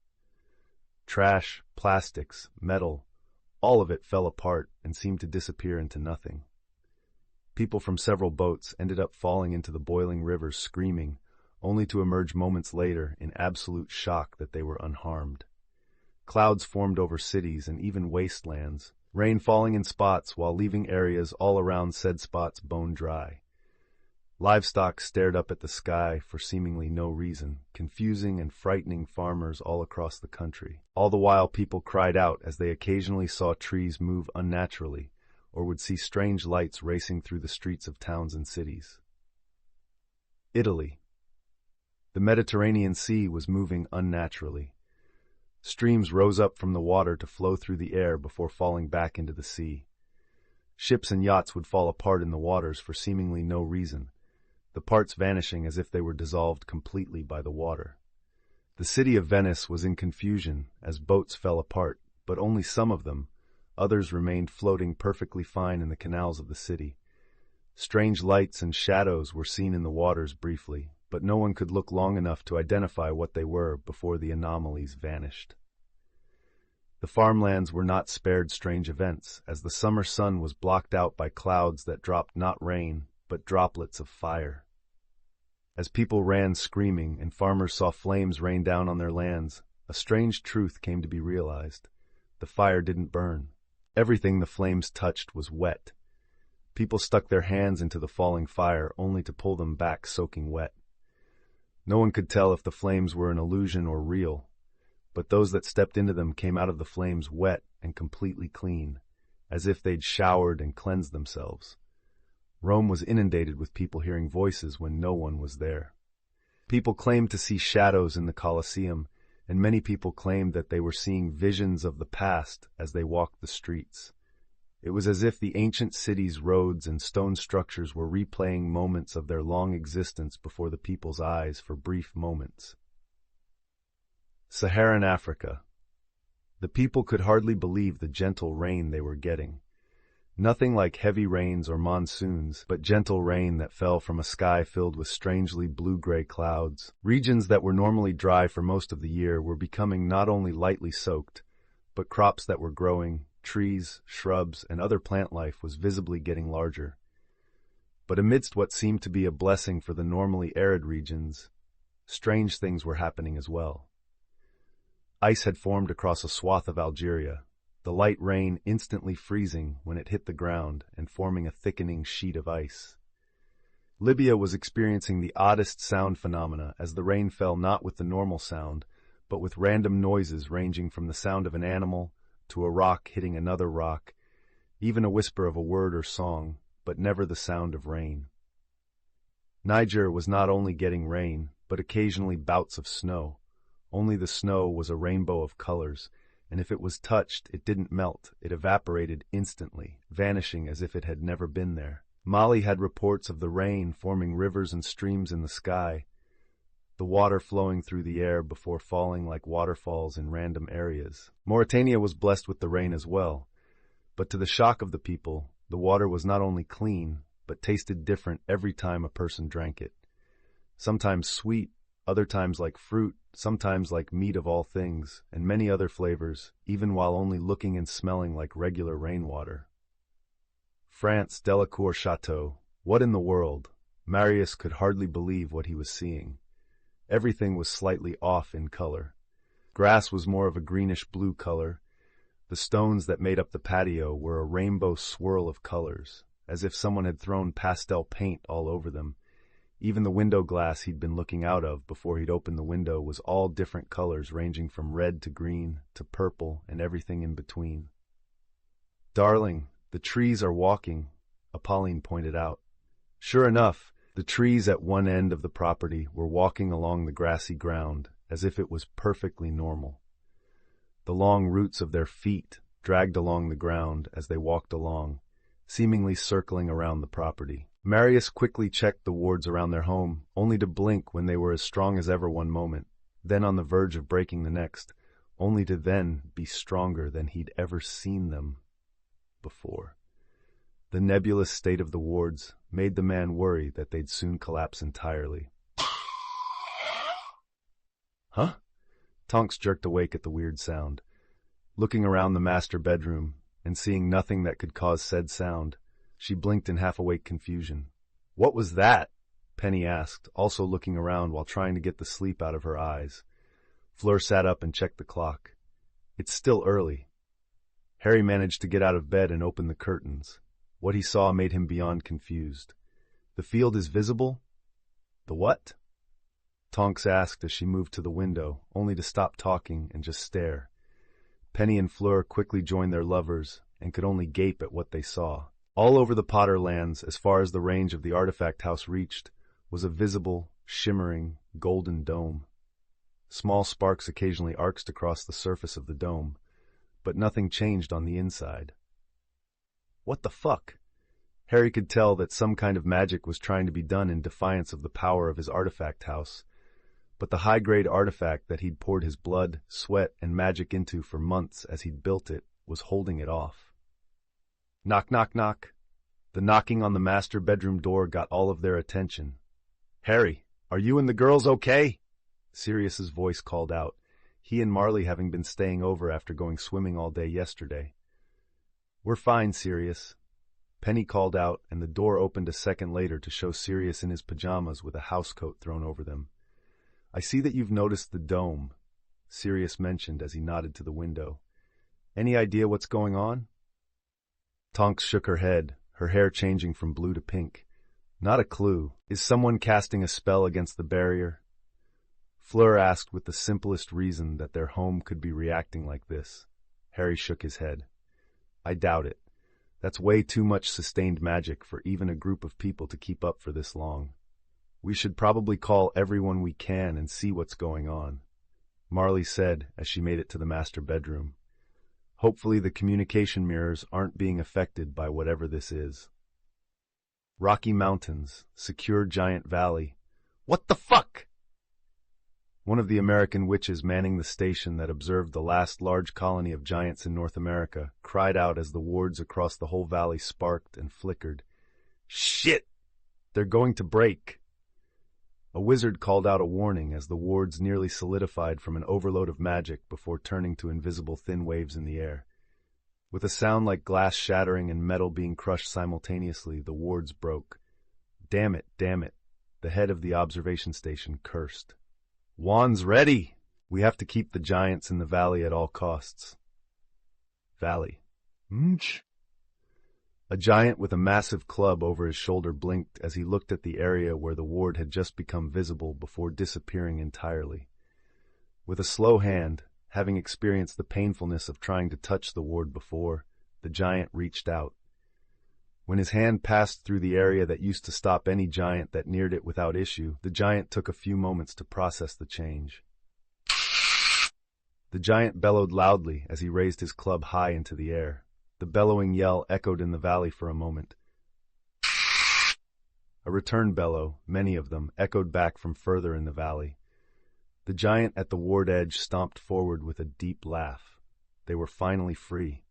S1: Trash, plastics, metal, all of it fell apart and seemed to disappear into nothing. People from several boats ended up falling into the boiling river screaming, only to emerge moments later in absolute shock that they were unharmed. Clouds formed over cities and even wastelands, rain falling in spots while leaving areas all around said spots bone dry. Livestock stared up at the sky for seemingly no reason, confusing and frightening farmers all across the country. All the while people cried out as they occasionally saw trees move unnaturally, or would see strange lights racing through the streets of towns and cities. Italy. The Mediterranean Sea was moving unnaturally. Streams rose up from the water to flow through the air before falling back into the sea. Ships and yachts would fall apart in the waters for seemingly no reason, the parts vanishing as if they were dissolved completely by the water. The city of Venice was in confusion as boats fell apart, but only some of them. Others remained floating perfectly fine in the canals of the city. Strange lights and shadows were seen in the waters briefly, but no one could look long enough to identify what they were before the anomalies vanished. The farmlands were not spared strange events, as the summer sun was blocked out by clouds that dropped not rain, but droplets of fire. As people ran screaming and farmers saw flames rain down on their lands, a strange truth came to be realized. The fire didn't burn. Everything the flames touched was wet. People stuck their hands into the falling fire only to pull them back soaking wet. No one could tell if the flames were an illusion or real, but those that stepped into them came out of the flames wet and completely clean, as if they'd showered and cleansed themselves. Rome was inundated with people hearing voices when no one was there. People claimed to see shadows in the Colosseum, and many people claimed that they were seeing visions of the past as they walked the streets. It was as if the ancient city's roads and stone structures were replaying moments of their long existence before the people's eyes for brief moments. Saharan Africa. The people could hardly believe the gentle rain they were getting. Nothing like heavy rains or monsoons, but gentle rain that fell from a sky filled with strangely blue-gray clouds. Regions that were normally dry for most of the year were becoming not only lightly soaked, but crops that were growing, trees, shrubs, and other plant life was visibly getting larger. But amidst what seemed to be a blessing for the normally arid regions, strange things were happening as well. Ice had formed across a swath of Algeria, the light rain instantly freezing when it hit the ground and forming a thickening sheet of ice. Libya was experiencing the oddest sound phenomena as the rain fell not with the normal sound, but with random noises ranging from the sound of an animal to a rock hitting another rock, even a whisper of a word or song, but never the sound of rain. Niger was not only getting rain, but occasionally bouts of snow. Only the snow was a rainbow of colors, and if it was touched, it didn't melt, it evaporated instantly, vanishing as if it had never been there. Mali had reports of the rain forming rivers and streams in the sky, the water flowing through the air before falling like waterfalls in random areas. Mauritania was blessed with the rain as well, but to the shock of the people, the water was not only clean, but tasted different every time a person drank it. Sometimes sweet, other times like fruit, sometimes like meat of all things, and many other flavors, even while only looking and smelling like regular rainwater. France, Delacour Chateau. What in the world? Marius could hardly believe what he was seeing. Everything was slightly off in color. Grass was more of a greenish-blue color. The stones that made up the patio were a rainbow swirl of colors, as if someone had thrown pastel paint all over them. Even the window glass he'd been looking out of before he'd opened the window was all different colors ranging from red to green to purple and everything in between. "Darling, the trees are walking," Apolline pointed out. Sure enough, the trees at one end of the property were walking along the grassy ground as if it was perfectly normal. The long roots of their feet dragged along the ground as they walked along, seemingly circling around the property. Marius quickly checked the wards around their home, only to blink when they were as strong as ever one moment, then on the verge of breaking the next, only to then be stronger than he'd ever seen them before. The nebulous state of the wards made the man worry that they'd soon collapse entirely. Huh? Tonks jerked awake at the weird sound. Looking around the master bedroom and seeing nothing that could cause said sound, she blinked in half-awake confusion. "What was that?" Penny asked, also looking around while trying to get the sleep out of her eyes. Fleur sat up and checked the clock. It's still early. Harry managed to get out of bed and open the curtains. What he saw made him beyond confused. The field is visible? The what? Tonks asked as she moved to the window, only to stop talking and just stare. Penny and Fleur quickly joined their lovers and could only gape at what they saw. All over the Potter lands, as far as the range of the artifact house reached, was a visible, shimmering, golden dome. Small sparks occasionally arced across the surface of the dome, but nothing changed on the inside. What the fuck? Harry could tell that some kind of magic was trying to be done in defiance of the power of his artifact house, but the high-grade artifact that he'd poured his blood, sweat, and magic into for months as he'd built it was holding it off. Knock, knock, knock. The knocking on the master bedroom door got all of their attention. "Harry, are you and the girls okay?" Sirius's voice called out, he and Marley having been staying over after going swimming all day yesterday. "We're fine, Sirius." Penny called out, and the door opened a second later to show Sirius in his pajamas with a housecoat thrown over them. "I see that you've noticed the dome," Sirius mentioned as he nodded to the window. "Any idea what's going on?" Tonks shook her head, her hair changing from blue to pink. "Not a clue. Is someone casting a spell against the barrier?" Fleur asked with the simplest reason that their home could be reacting like this. Harry shook his head. "I doubt it. That's way too much sustained magic for even a group of people to keep up for this long. We should probably call everyone we can and see what's going on," Marley said as she made it to the master bedroom. "Hopefully the communication mirrors aren't being affected by whatever this is." Rocky Mountains, secure giant valley. "What the fuck?" One of the American witches manning the station that observed the last large colony of giants in North America cried out as the wards across the whole valley sparked and flickered. "Shit! They're going to break!" A wizard called out a warning as the wards nearly solidified from an overload of magic before turning to invisible thin waves in the air. With a sound like glass shattering and metal being crushed simultaneously, the wards broke. Damn it, the head of the observation station cursed. "Wands ready! We have to keep the giants in the valley at all costs." Valley. A giant with a massive club over his shoulder blinked as he looked at the area where the ward had just become visible before disappearing entirely. With a slow hand, having experienced the painfulness of trying to touch the ward before, the giant reached out. When his hand passed through the area that used to stop any giant that neared it without issue, the giant took a few moments to process the change. The giant bellowed loudly as he raised his club high into the air. The bellowing yell echoed in the valley for a moment. A return bellow, many of them, echoed back from further in the valley. The giant at the ward edge stomped forward with a deep laugh. They were finally free.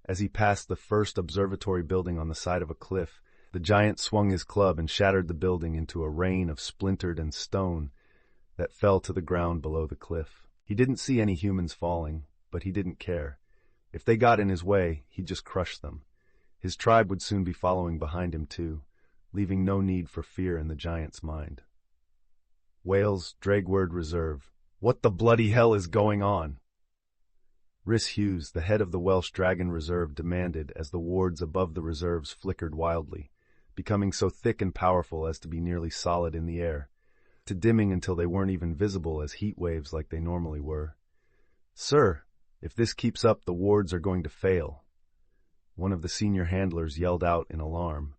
S1: As he passed the first observatory building on the side of a cliff, the giant swung his club and shattered the building into a rain of splintered and stone that fell to the ground below the cliff. He didn't see any humans falling, but he didn't care. If they got in his way, he'd just crush them. His tribe would soon be following behind him too, leaving no need for fear in the giant's mind. Wales, Dragword Reserve. What the bloody hell is going on? Rhys Hughes, the head of the Welsh Dragon Reserve, demanded as the wards above the reserves flickered wildly, becoming so thick and powerful as to be nearly solid in the air, to dimming until they weren't even visible as heat waves like they normally were. "Sir, if this keeps up, the wards are going to fail," one of the senior handlers yelled out in alarm.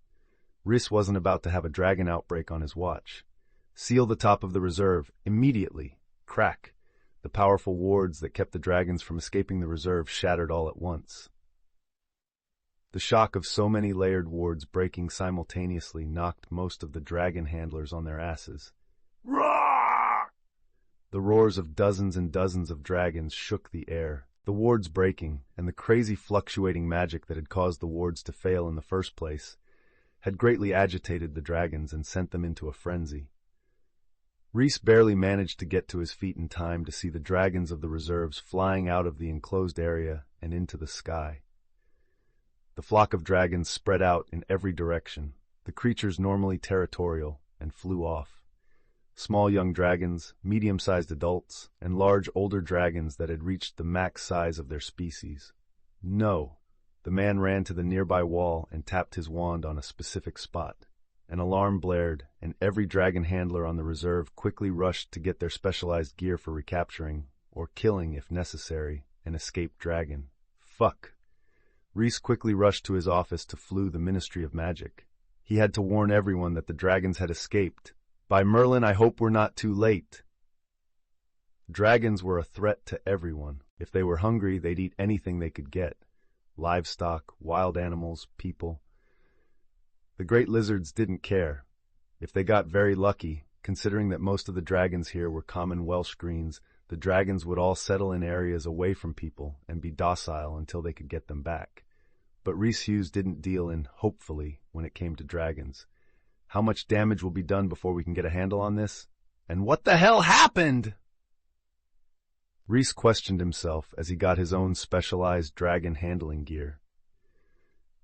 S1: Rhys wasn't about to have a dragon outbreak on his watch. "Seal the top of the reserve, immediately." Crack! The powerful wards that kept the dragons from escaping the reserve shattered all at once. The shock of so many layered wards breaking simultaneously knocked most of the dragon handlers on their asses. Roar! The roars of dozens and dozens of dragons shook the air. The wards breaking, and the crazy fluctuating magic that had caused the wards to fail in the first place, had greatly agitated the dragons and sent them into a frenzy. Rhys barely managed to get to his feet in time to see the dragons of the reserves flying out of the enclosed area and into the sky. The flock of dragons spread out in every direction, the creatures normally territorial, and flew off. small young dragons, medium-sized adults, and large older dragons that had reached the max size of their species. No. The man ran to the nearby wall and tapped his wand on a specific spot. An alarm blared, and every dragon handler on the reserve quickly rushed to get their specialized gear for recapturing, or killing if necessary, an escaped dragon. Fuck. Reese quickly rushed to his office to flew the Ministry of Magic. He had to warn everyone that the dragons had escaped. By Merlin, I hope we're not too late. Dragons were a threat to everyone. If they were hungry, they'd eat anything they could get. Livestock, wild animals, people. The great lizards didn't care. If they got very lucky, considering that most of the dragons here were common Welsh greens, the dragons would all settle in areas away from people and be docile until they could get them back. But Reese Hughes didn't deal in hopefully when it came to dragons. How much damage will be done before we can get a handle on this? And what the hell happened? Reese questioned himself as he got his own specialized dragon handling gear.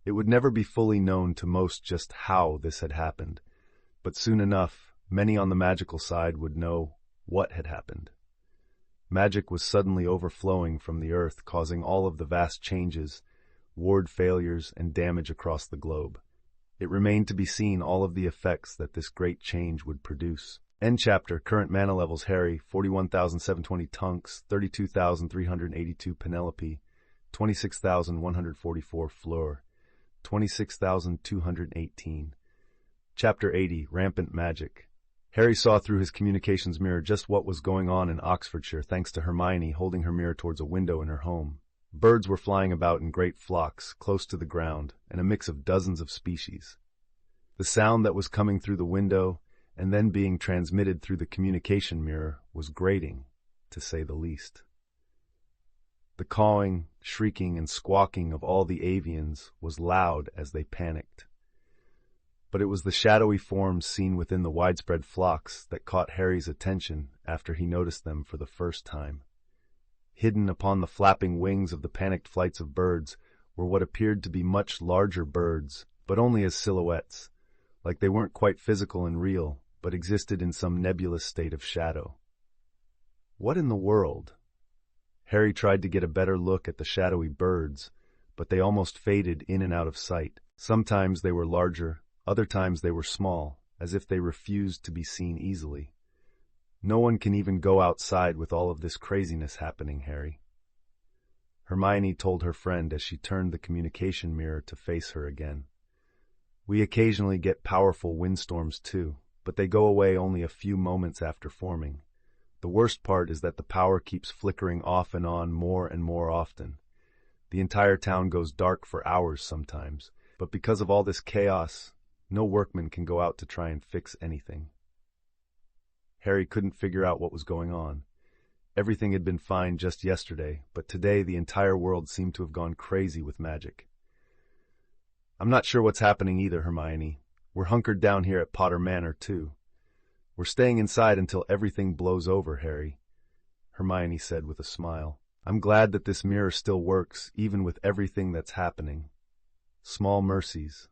S1: It would never be fully known to most just how this had happened, but soon enough, many on the magical side would know what had happened. Magic was suddenly overflowing from the earth, causing all of the vast changes, ward failures, and damage across the globe. It remained to be seen all of the effects that this great change would produce. End chapter. Current mana levels: Harry, 41,720 Tunks, 32,382 Penelope, 26,144 Fleur, 26,218. Chapter 80. Rampant Magic. Harry saw through his communications mirror just what was going on in Oxfordshire thanks to Hermione holding her mirror towards a window in her home. Birds were flying about in great flocks, close to the ground, and a mix of dozens of species. The sound that was coming through the window and then being transmitted through the communication mirror was grating, to say the least. The cawing, shrieking, and squawking of all the avians was loud as they panicked. But it was the shadowy forms seen within the widespread flocks that caught Harry's attention after he noticed them for the first time. Hidden upon the flapping wings of the panicked flights of birds were what appeared to be much larger birds, but only as silhouettes, like they weren't quite physical and real, but existed in some nebulous state of shadow. What in the world? Harry tried to get a better look at the shadowy birds, but they almost faded in and out of sight. Sometimes they were larger, other times they were small, as if they refused to be seen easily. No one can even go outside with all of this craziness happening, Harry. Hermione told her friend as she turned the communication mirror to face her again. We occasionally get powerful windstorms too, but they go away only a few moments after forming. The worst part is that the power keeps flickering off and on more and more often. The entire town goes dark for hours sometimes, but because of all this chaos, no workman can go out to try and fix anything. Harry couldn't figure out what was going on. Everything had been fine just yesterday, but today the entire world seemed to have gone crazy with magic. I'm not sure what's happening either, Hermione. We're hunkered down here at Potter Manor, too. We're staying inside until everything blows over, Harry, Hermione said with a smile. I'm glad that this mirror still works, even with everything that's happening. Small mercies.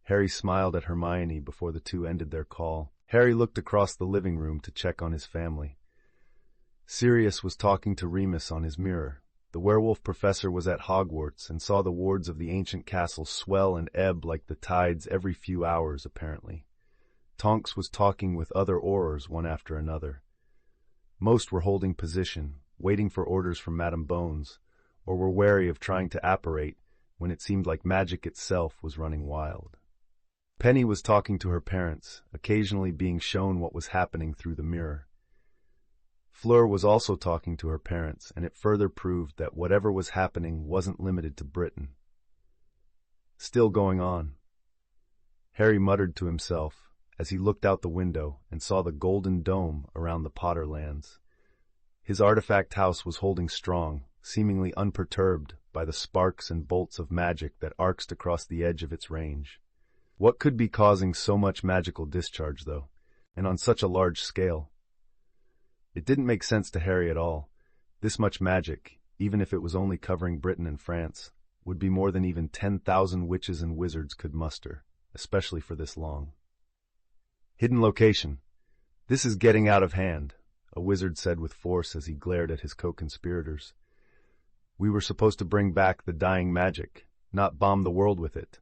S1: Harry smiled at Hermione before the two ended their call. Harry looked across the living room to check on his family. Sirius was talking to Remus on his mirror. The werewolf professor was at Hogwarts and saw the wards of the ancient castle swell and ebb like the tides every few hours, apparently. Tonks was talking with other Aurors one after another. Most were holding position, waiting for orders from Madame Bones, or were wary of trying to apparate when it seemed like magic itself was running wild. Penny was talking to her parents, occasionally being shown what was happening through the mirror. Fleur was also talking to her parents, and it further proved that whatever was happening wasn't limited to Britain. Still going on. Harry muttered to himself as he looked out the window and saw the golden dome around the Potterlands. His artifact house was holding strong, seemingly unperturbed by the sparks and bolts of magic that arced across the edge of its range. What could be causing so much magical discharge, though, and on such a large scale? It didn't make sense to Harry at all. This much magic, even if it was only covering Britain and France, would be more than even 10,000 witches and wizards could muster, especially for this long. Hidden location. "This is getting out of hand," a wizard said with force as he glared at his co-conspirators. "We were supposed to bring back the dying magic, not bomb the world with it."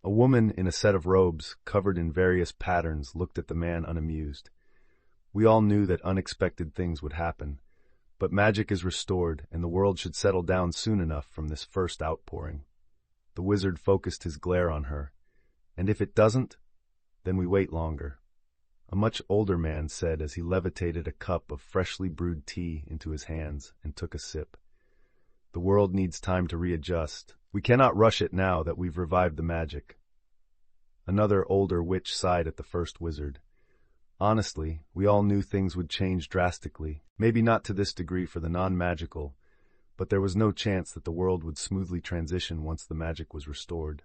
S1: A woman in a set of robes, covered in various patterns, looked at the man unamused. We all knew that unexpected things would happen, but magic is restored, and the world should settle down soon enough from this first outpouring. The wizard focused his glare on her. "And if it doesn't, then we wait longer." A much older man said as he levitated a cup of freshly brewed tea into his hands and took a sip. "The world needs time to readjust. We cannot rush it now that we've revived the magic." Another older witch sighed at the first wizard. "Honestly, we all knew things would change drastically, maybe not to this degree for the non-magical, but there was no chance that the world would smoothly transition once the magic was restored.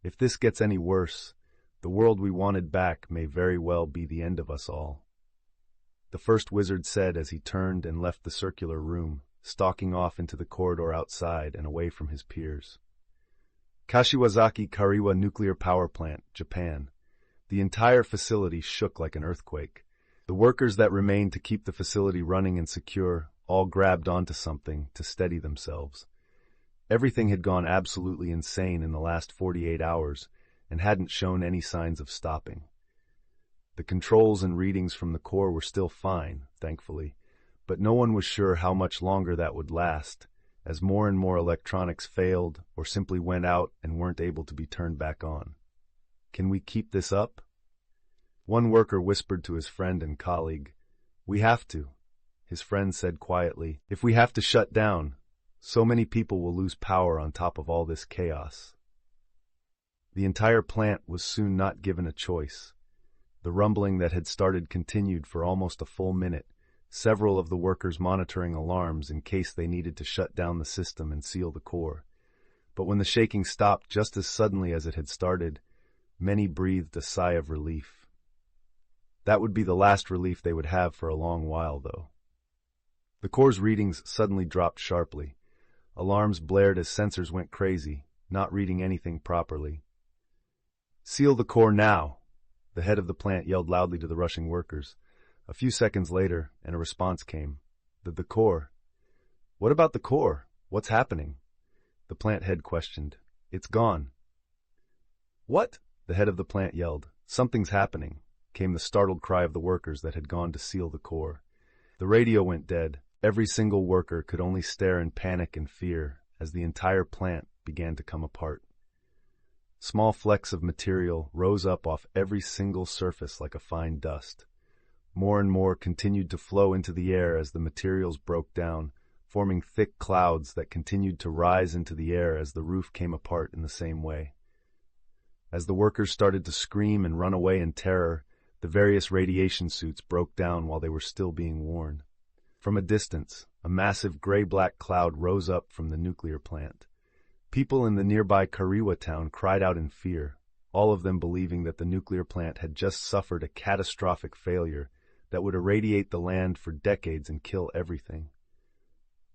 S1: If this gets any worse, the world we wanted back may very well be the end of us all." The first wizard said as he turned and left the circular room, stalking off into the corridor outside and away from his peers. Kashiwazaki Kariwa Nuclear Power Plant, Japan. The entire facility shook like an earthquake. The workers that remained to keep the facility running and secure all grabbed onto something to steady themselves. Everything had gone absolutely insane in the last 48 hours and hadn't shown any signs of stopping. The controls and readings from the core were still fine, thankfully, but no one was sure how much longer that would last, as more and more electronics failed or simply went out and weren't able to be turned back on. "Can we keep this up?" One worker whispered to his friend and colleague. "We have to," his friend said quietly. "If we have to shut down, so many people will lose power on top of all this chaos." The entire plant was soon not given a choice. The rumbling that had started continued for almost a full minute, several of the workers monitoring alarms in case they needed to shut down the system and seal the core. But when the shaking stopped just as suddenly as it had started, many breathed a sigh of relief. That would be the last relief they would have for a long while, though. The core's readings suddenly dropped sharply. Alarms blared as sensors went crazy, not reading anything properly. "Seal the core now!" The head of the plant yelled loudly to the rushing workers. A few seconds later, and a response came. The core? What about the core? What's happening?" The plant head questioned. "It's gone." "What?" the head of the plant yelled. "Something's happening," came the startled cry of the workers that had gone to seal the core. The radio went dead. Every single worker could only stare in panic and fear as the entire plant began to come apart. Small flecks of material rose up off every single surface like a fine dust. More and more continued to flow into the air as the materials broke down, forming thick clouds that continued to rise into the air as the roof came apart in the same way. As the workers started to scream and run away in terror, the various radiation suits broke down while they were still being worn. From a distance, a massive gray-black cloud rose up from the nuclear plant. People in the nearby Kariwa town cried out in fear, all of them believing that the nuclear plant had just suffered a catastrophic failure that would irradiate the land for decades and kill everything.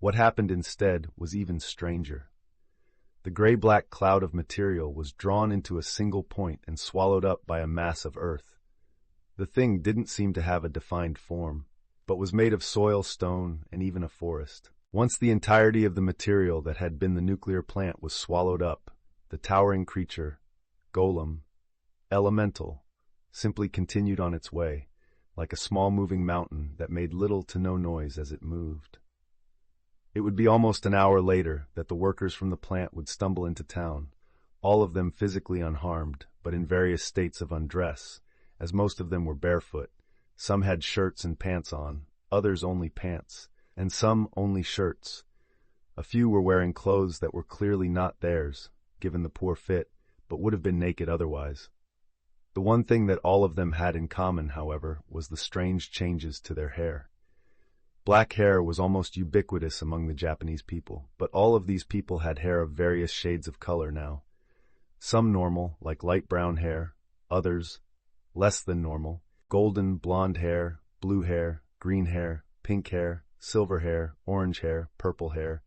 S1: What happened instead was even stranger. The gray-black cloud of material was drawn into a single point and swallowed up by a mass of earth. The thing didn't seem to have a defined form, but was made of soil, stone, and even a forest. Once the entirety of the material that had been the nuclear plant was swallowed up, the towering creature, golem, elemental, simply continued on its way, like a small moving mountain that made little to no noise as it moved. It would be almost an hour later that the workers from the plant would stumble into town, all of them physically unharmed, but in various states of undress, as most of them were barefoot. Some had shirts and pants on, others only pants, and some only shirts. A few were wearing clothes that were clearly not theirs, given the poor fit, but would have been naked otherwise. The one thing that all of them had in common, however, was the strange changes to their hair. Black hair was almost ubiquitous among the Japanese people, but all of these people had hair of various shades of color now. Some normal, like light brown hair, others less than normal, golden, blonde hair, blue hair, green hair, pink hair, silver hair, orange hair, purple hair.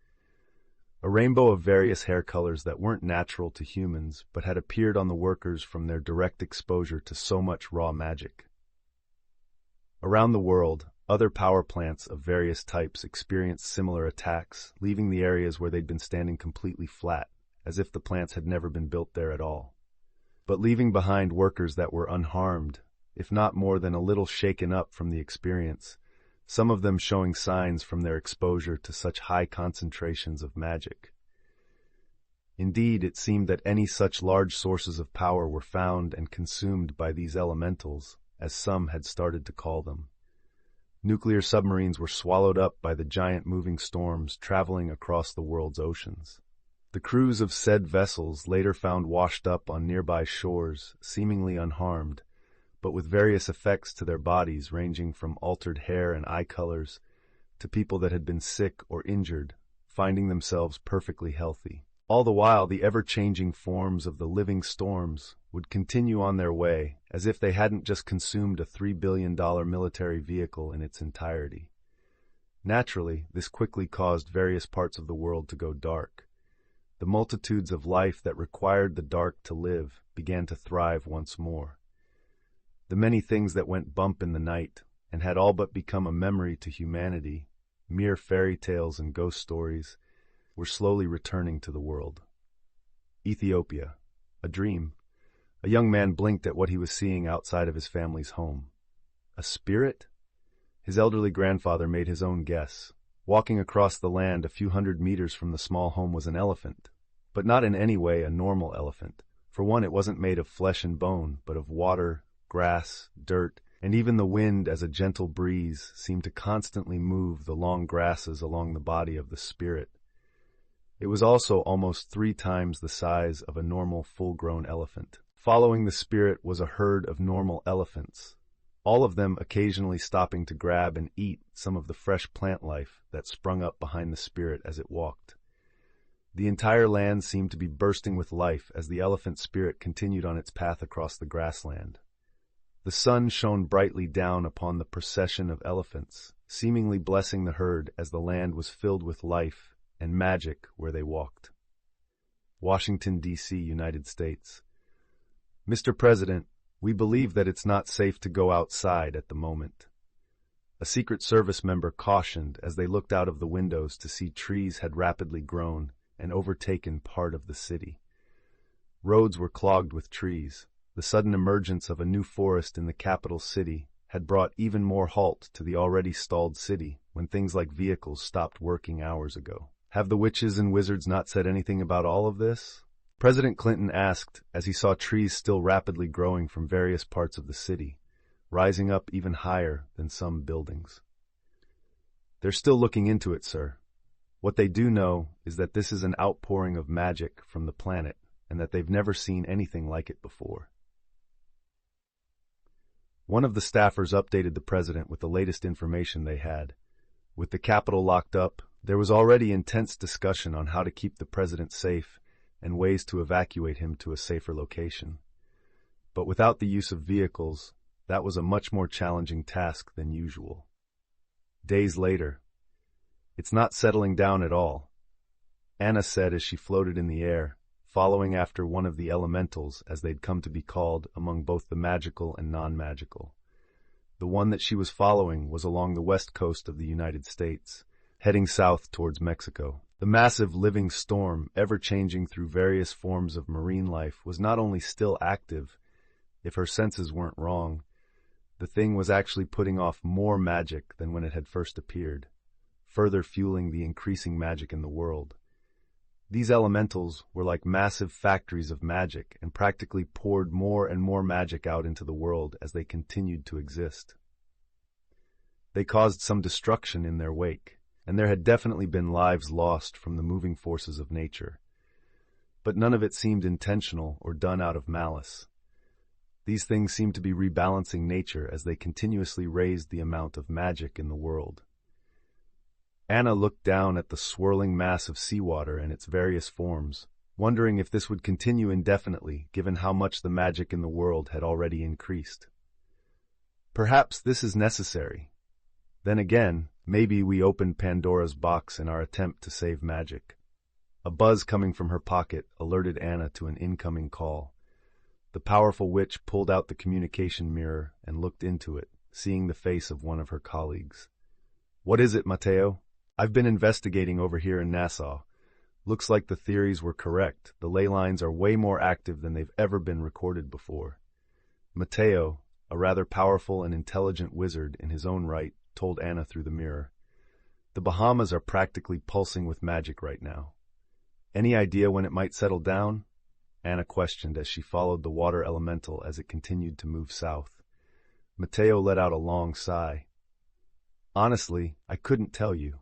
S1: A rainbow of various hair colors that weren't natural to humans, but had appeared on the workers from their direct exposure to so much raw magic. Around the world, other power plants of various types experienced similar attacks, leaving the areas where they'd been standing completely flat, as if the plants had never been built there at all. But leaving behind workers that were unharmed, if not more than a little shaken up from the experience, some of them showing signs from their exposure to such high concentrations of magic. Indeed, it seemed that any such large sources of power were found and consumed by these elementals, as some had started to call them. Nuclear submarines were swallowed up by the giant moving storms traveling across the world's oceans. The crews of said vessels later found washed up on nearby shores, seemingly unharmed, but with various effects to their bodies ranging from altered hair and eye colors to people that had been sick or injured, finding themselves perfectly healthy. All the while, the ever-changing forms of the living storms would continue on their way as if they hadn't just consumed a $3 billion military vehicle in its entirety. Naturally, this quickly caused various parts of the world to go dark. The multitudes of life that required the dark to live began to thrive once more. The many things that went bump in the night and had all but become a memory to humanity, mere fairy tales and ghost stories, were slowly returning to the world. Ethiopia. A dream. A young man blinked at what he was seeing outside of his family's home. A spirit? His elderly grandfather made his own guess. Walking across the land a few hundred meters from the small home was an elephant, but not in any way a normal elephant. For one, it wasn't made of flesh and bone, but of water, grass, dirt, and even the wind as a gentle breeze seemed to constantly move the long grasses along the body of the spirit. It was also almost 3 times the size of a normal full-grown elephant. Following the spirit was a herd of normal elephants, all of them occasionally stopping to grab and eat some of the fresh plant life that sprung up behind the spirit as it walked. The entire land seemed to be bursting with life as the elephant spirit continued on its path across the grassland. The sun shone brightly down upon the procession of elephants, seemingly blessing the herd as the land was filled with life and magic where they walked. Washington, D.C., United States. Mr. President, we believe that it's not safe to go outside at the moment. A Secret Service member cautioned as they looked out of the windows to see trees had rapidly grown and overtaken part of the city. Roads were clogged with trees. The sudden emergence of a new forest in the capital city had brought even more halt to the already stalled city when things like vehicles stopped working hours ago. Have the witches and wizards not said anything about all of this? President Clinton asked as he saw trees still rapidly growing from various parts of the city, rising up even higher than some buildings. They're still looking into it, sir. What they do know is that this is an outpouring of magic from the planet and that they've never seen anything like it before. One of the staffers updated the president with the latest information they had. With the Capitol locked up, there was already intense discussion on how to keep the president safe and ways to evacuate him to a safer location. But without the use of vehicles, that was a much more challenging task than usual. Days later, "It's not settling down at all," Anna said as she floated in the air, following after one of the elementals as they'd come to be called among both the magical and non-magical. The one that she was following was along the west coast of the United States, heading south towards Mexico. The massive living storm, ever-changing through various forms of marine life, was not only still active, if her senses weren't wrong, the thing was actually putting off more magic than when it had first appeared, further fueling the increasing magic in the world. These elementals were like massive factories of magic and practically poured more and more magic out into the world as they continued to exist. They caused some destruction in their wake, and there had definitely been lives lost from the moving forces of nature. But none of it seemed intentional or done out of malice. These things seemed to be rebalancing nature as they continuously raised the amount of magic in the world. Anna looked down at the swirling mass of seawater and its various forms, wondering if this would continue indefinitely given how much the magic in the world had already increased. Perhaps this is necessary. Then again, maybe we opened Pandora's box in our attempt to save magic. A buzz coming from her pocket alerted Anna to an incoming call. The powerful witch pulled out the communication mirror and looked into it, seeing the face of one of her colleagues. "What is it, Mateo?" "I've been investigating over here in Nassau. Looks like the theories were correct. The ley lines are way more active than they've ever been recorded before." Mateo, a rather powerful and intelligent wizard in his own right, told Anna through the mirror. "The Bahamas are practically pulsing with magic right now." "Any idea when it might settle down?" Anna questioned as she followed the water elemental as it continued to move south. Mateo let out a long sigh. "Honestly, I couldn't tell you."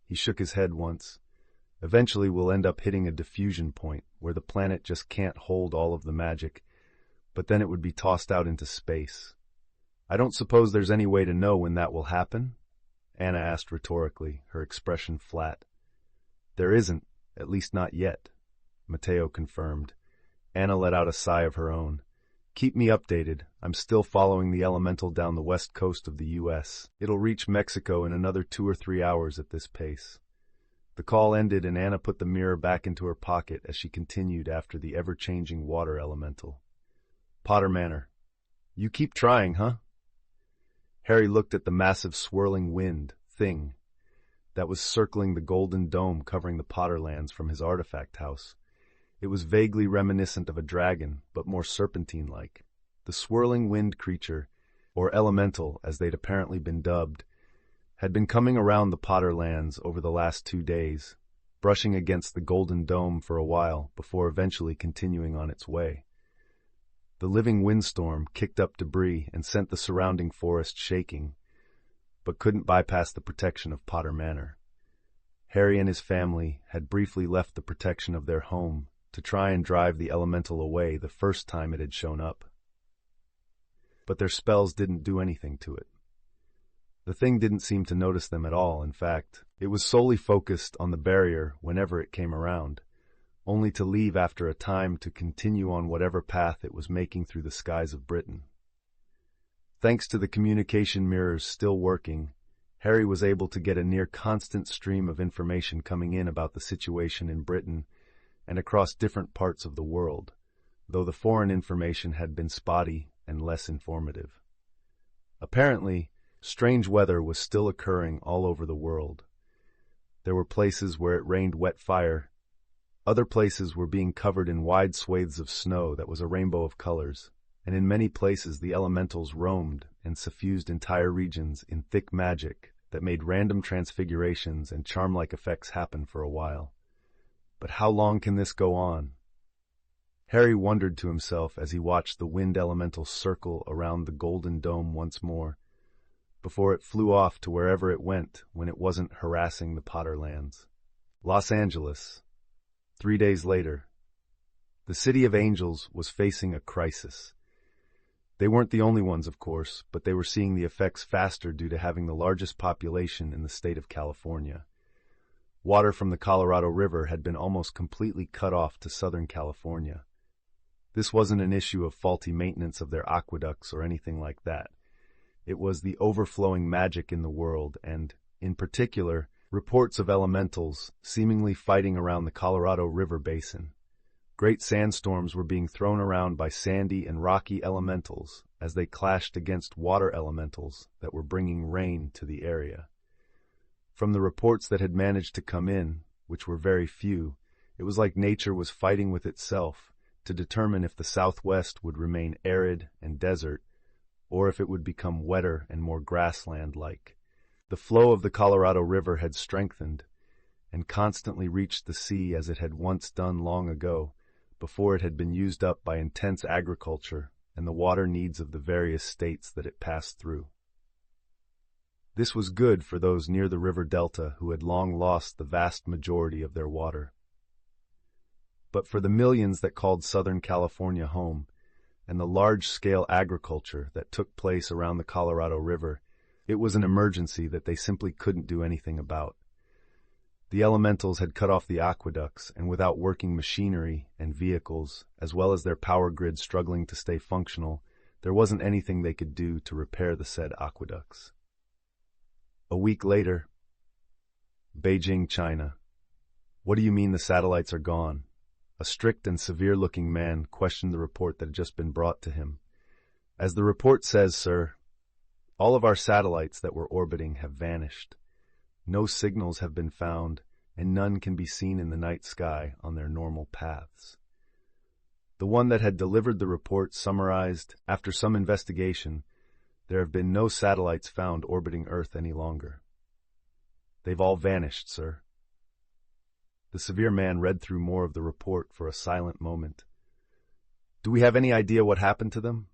S1: He shook his head once. "Eventually we'll end up hitting a diffusion point where the planet just can't hold all of the magic, but then it would be tossed out into space." "I don't suppose there's any way to know when that will happen?" Anna asked rhetorically, her expression flat. "There isn't, at least not yet," Mateo confirmed. Anna let out a sigh of her own. "Keep me updated. I'm still following the elemental down the west coast of the U.S. It'll reach Mexico in another 2 or 3 hours at this pace." The call ended and Anna put the mirror back into her pocket as she continued after the ever-changing water elemental. "Potter Manor. You keep trying, huh?" Harry looked at the massive swirling wind thing that was circling the golden dome covering the Potterlands from his artifact house. It was vaguely reminiscent of a dragon, but more serpentine-like. The swirling wind creature, or elemental as they'd apparently been dubbed, had been coming around the Potterlands over the last 2 days, brushing against the golden dome for a while before eventually continuing on its way. The living windstorm kicked up debris and sent the surrounding forest shaking, but couldn't bypass the protection of Potter Manor. Harry and his family had briefly left the protection of their home to try and drive the elemental away the first time it had shown up. But their spells didn't do anything to it. The thing didn't seem to notice them at all. In fact, it was solely focused on the barrier whenever it came around, only to leave after a time to continue on whatever path it was making through the skies of Britain. Thanks to the communication mirrors still working, Harry was able to get a near constant stream of information coming in about the situation in Britain and across different parts of the world, though the foreign information had been spotty and less informative. Apparently, strange weather was still occurring all over the world. There were places where it rained wet fire. Other places were being covered in wide swathes of snow that was a rainbow of colors, and in many places the elementals roamed and suffused entire regions in thick magic that made random transfigurations and charm-like effects happen for a while. But how long can this go on? Harry wondered to himself as he watched the wind elemental circle around the golden dome once more, before it flew off to wherever it went when it wasn't harassing the Potterlands. Los Angeles. 3 days later. The City of Angels was facing a crisis. They weren't the only ones, of course, but they were seeing the effects faster due to having the largest population in the state of California. Water from the Colorado River had been almost completely cut off to Southern California. This wasn't an issue of faulty maintenance of their aqueducts or anything like that. It was the overflowing magic in the world and, in particular, reports of elementals seemingly fighting around the Colorado River basin. Great sandstorms were being thrown around by sandy and rocky elementals as they clashed against water elementals that were bringing rain to the area. From the reports that had managed to come in, which were very few, it was like nature was fighting with itself to determine if the Southwest would remain arid and desert, or if it would become wetter and more grassland-like. The flow of the Colorado River had strengthened and constantly reached the sea as it had once done long ago, before it had been used up by intense agriculture and the water needs of the various states that it passed through. This was good for those near the river delta who had long lost the vast majority of their water. But for the millions that called Southern California home, and the large-scale agriculture that took place around the Colorado River, it was an emergency that they simply couldn't do anything about. The elementals had cut off the aqueducts, and without working machinery and vehicles, as well as their power grid struggling to stay functional, there wasn't anything they could do to repair the said aqueducts. A week later, Beijing, China. "What do you mean the satellites are gone?" A strict and severe-looking man questioned the report that had just been brought to him. "As the report says, sir, All of our satellites that were orbiting have vanished. No signals have been found, and none can be seen in the night sky on their normal paths. The one that had delivered the report summarized, after some investigation, there have been no satellites found orbiting Earth any longer. They've all vanished, sir. The severe man read through more of the report for a silent moment. Do we have any idea what happened to them?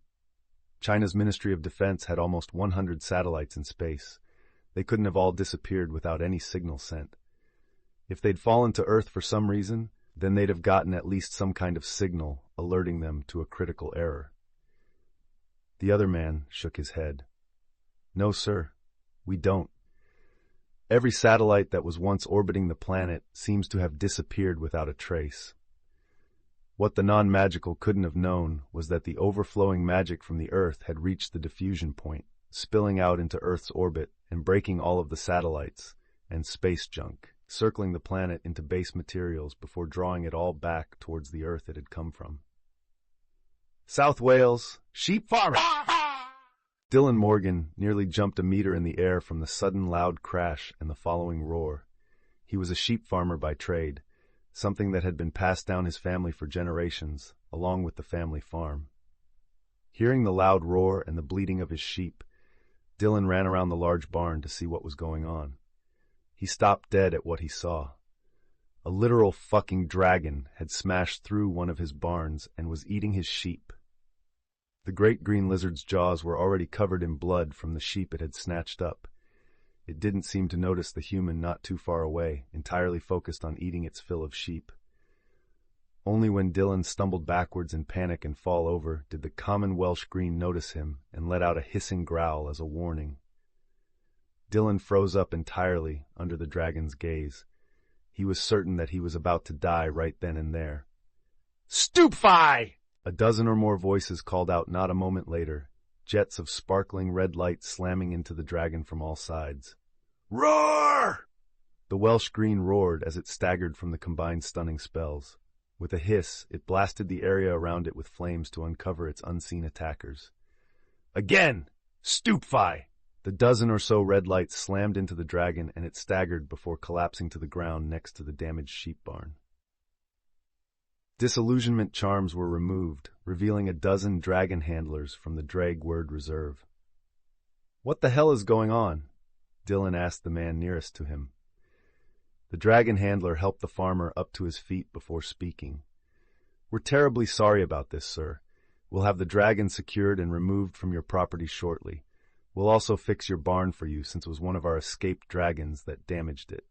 S1: China's Ministry of Defense had almost 100 satellites in space. They couldn't have all disappeared without any signal sent. If they'd fallen to Earth for some reason, then they'd have gotten at least some kind of signal alerting them to a critical error. The other man shook his head. No, sir, we don't. Every satellite that was once orbiting the planet seems to have disappeared without a trace. What the non-magical couldn't have known was that the overflowing magic from the Earth had reached the diffusion point, spilling out into Earth's orbit and breaking all of the satellites and space junk, circling the planet into base materials before drawing it all back towards the Earth it had come from. South Wales, sheep farming! Dylan Morgan nearly jumped a meter in the air from the sudden loud crash and the following roar. He was a sheep farmer by trade, something that had been passed down his family for generations, along with the family farm. Hearing the loud roar and the bleating of his sheep, Dylan ran around the large barn to see what was going on. He stopped dead at what he saw. A literal fucking dragon had smashed through one of his barns and was eating his sheep. The great green lizard's jaws were already covered in blood from the sheep it had snatched up. It didn't seem to notice the human not too far away, entirely focused on eating its fill of sheep. Only when Dylan stumbled backwards in panic and fall over did the common Welsh green notice him and let out a hissing growl as a warning. Dylan froze up entirely under the dragon's gaze. He was certain that he was about to die right then and there. "Stupefy!" A dozen or more voices called out not a moment later, jets of sparkling red light slamming into the dragon from all sides. "Roar!" The Welsh green roared as it staggered from the combined stunning spells. With a hiss, it blasted the area around it with flames to uncover its unseen attackers. Again! Stupefy! The dozen or so red lights slammed into the dragon and it staggered before collapsing to the ground next to the damaged sheep barn. Disillusionment charms were removed, revealing a dozen dragon handlers from the Drag Word Reserve. "What the hell is going on?" Dylan asked the man nearest to him. The dragon handler helped the farmer up to his feet before speaking. "We're terribly sorry about this, sir. We'll have the dragon secured and removed from your property shortly. We'll also fix your barn for you since it was one of our escaped dragons that damaged it."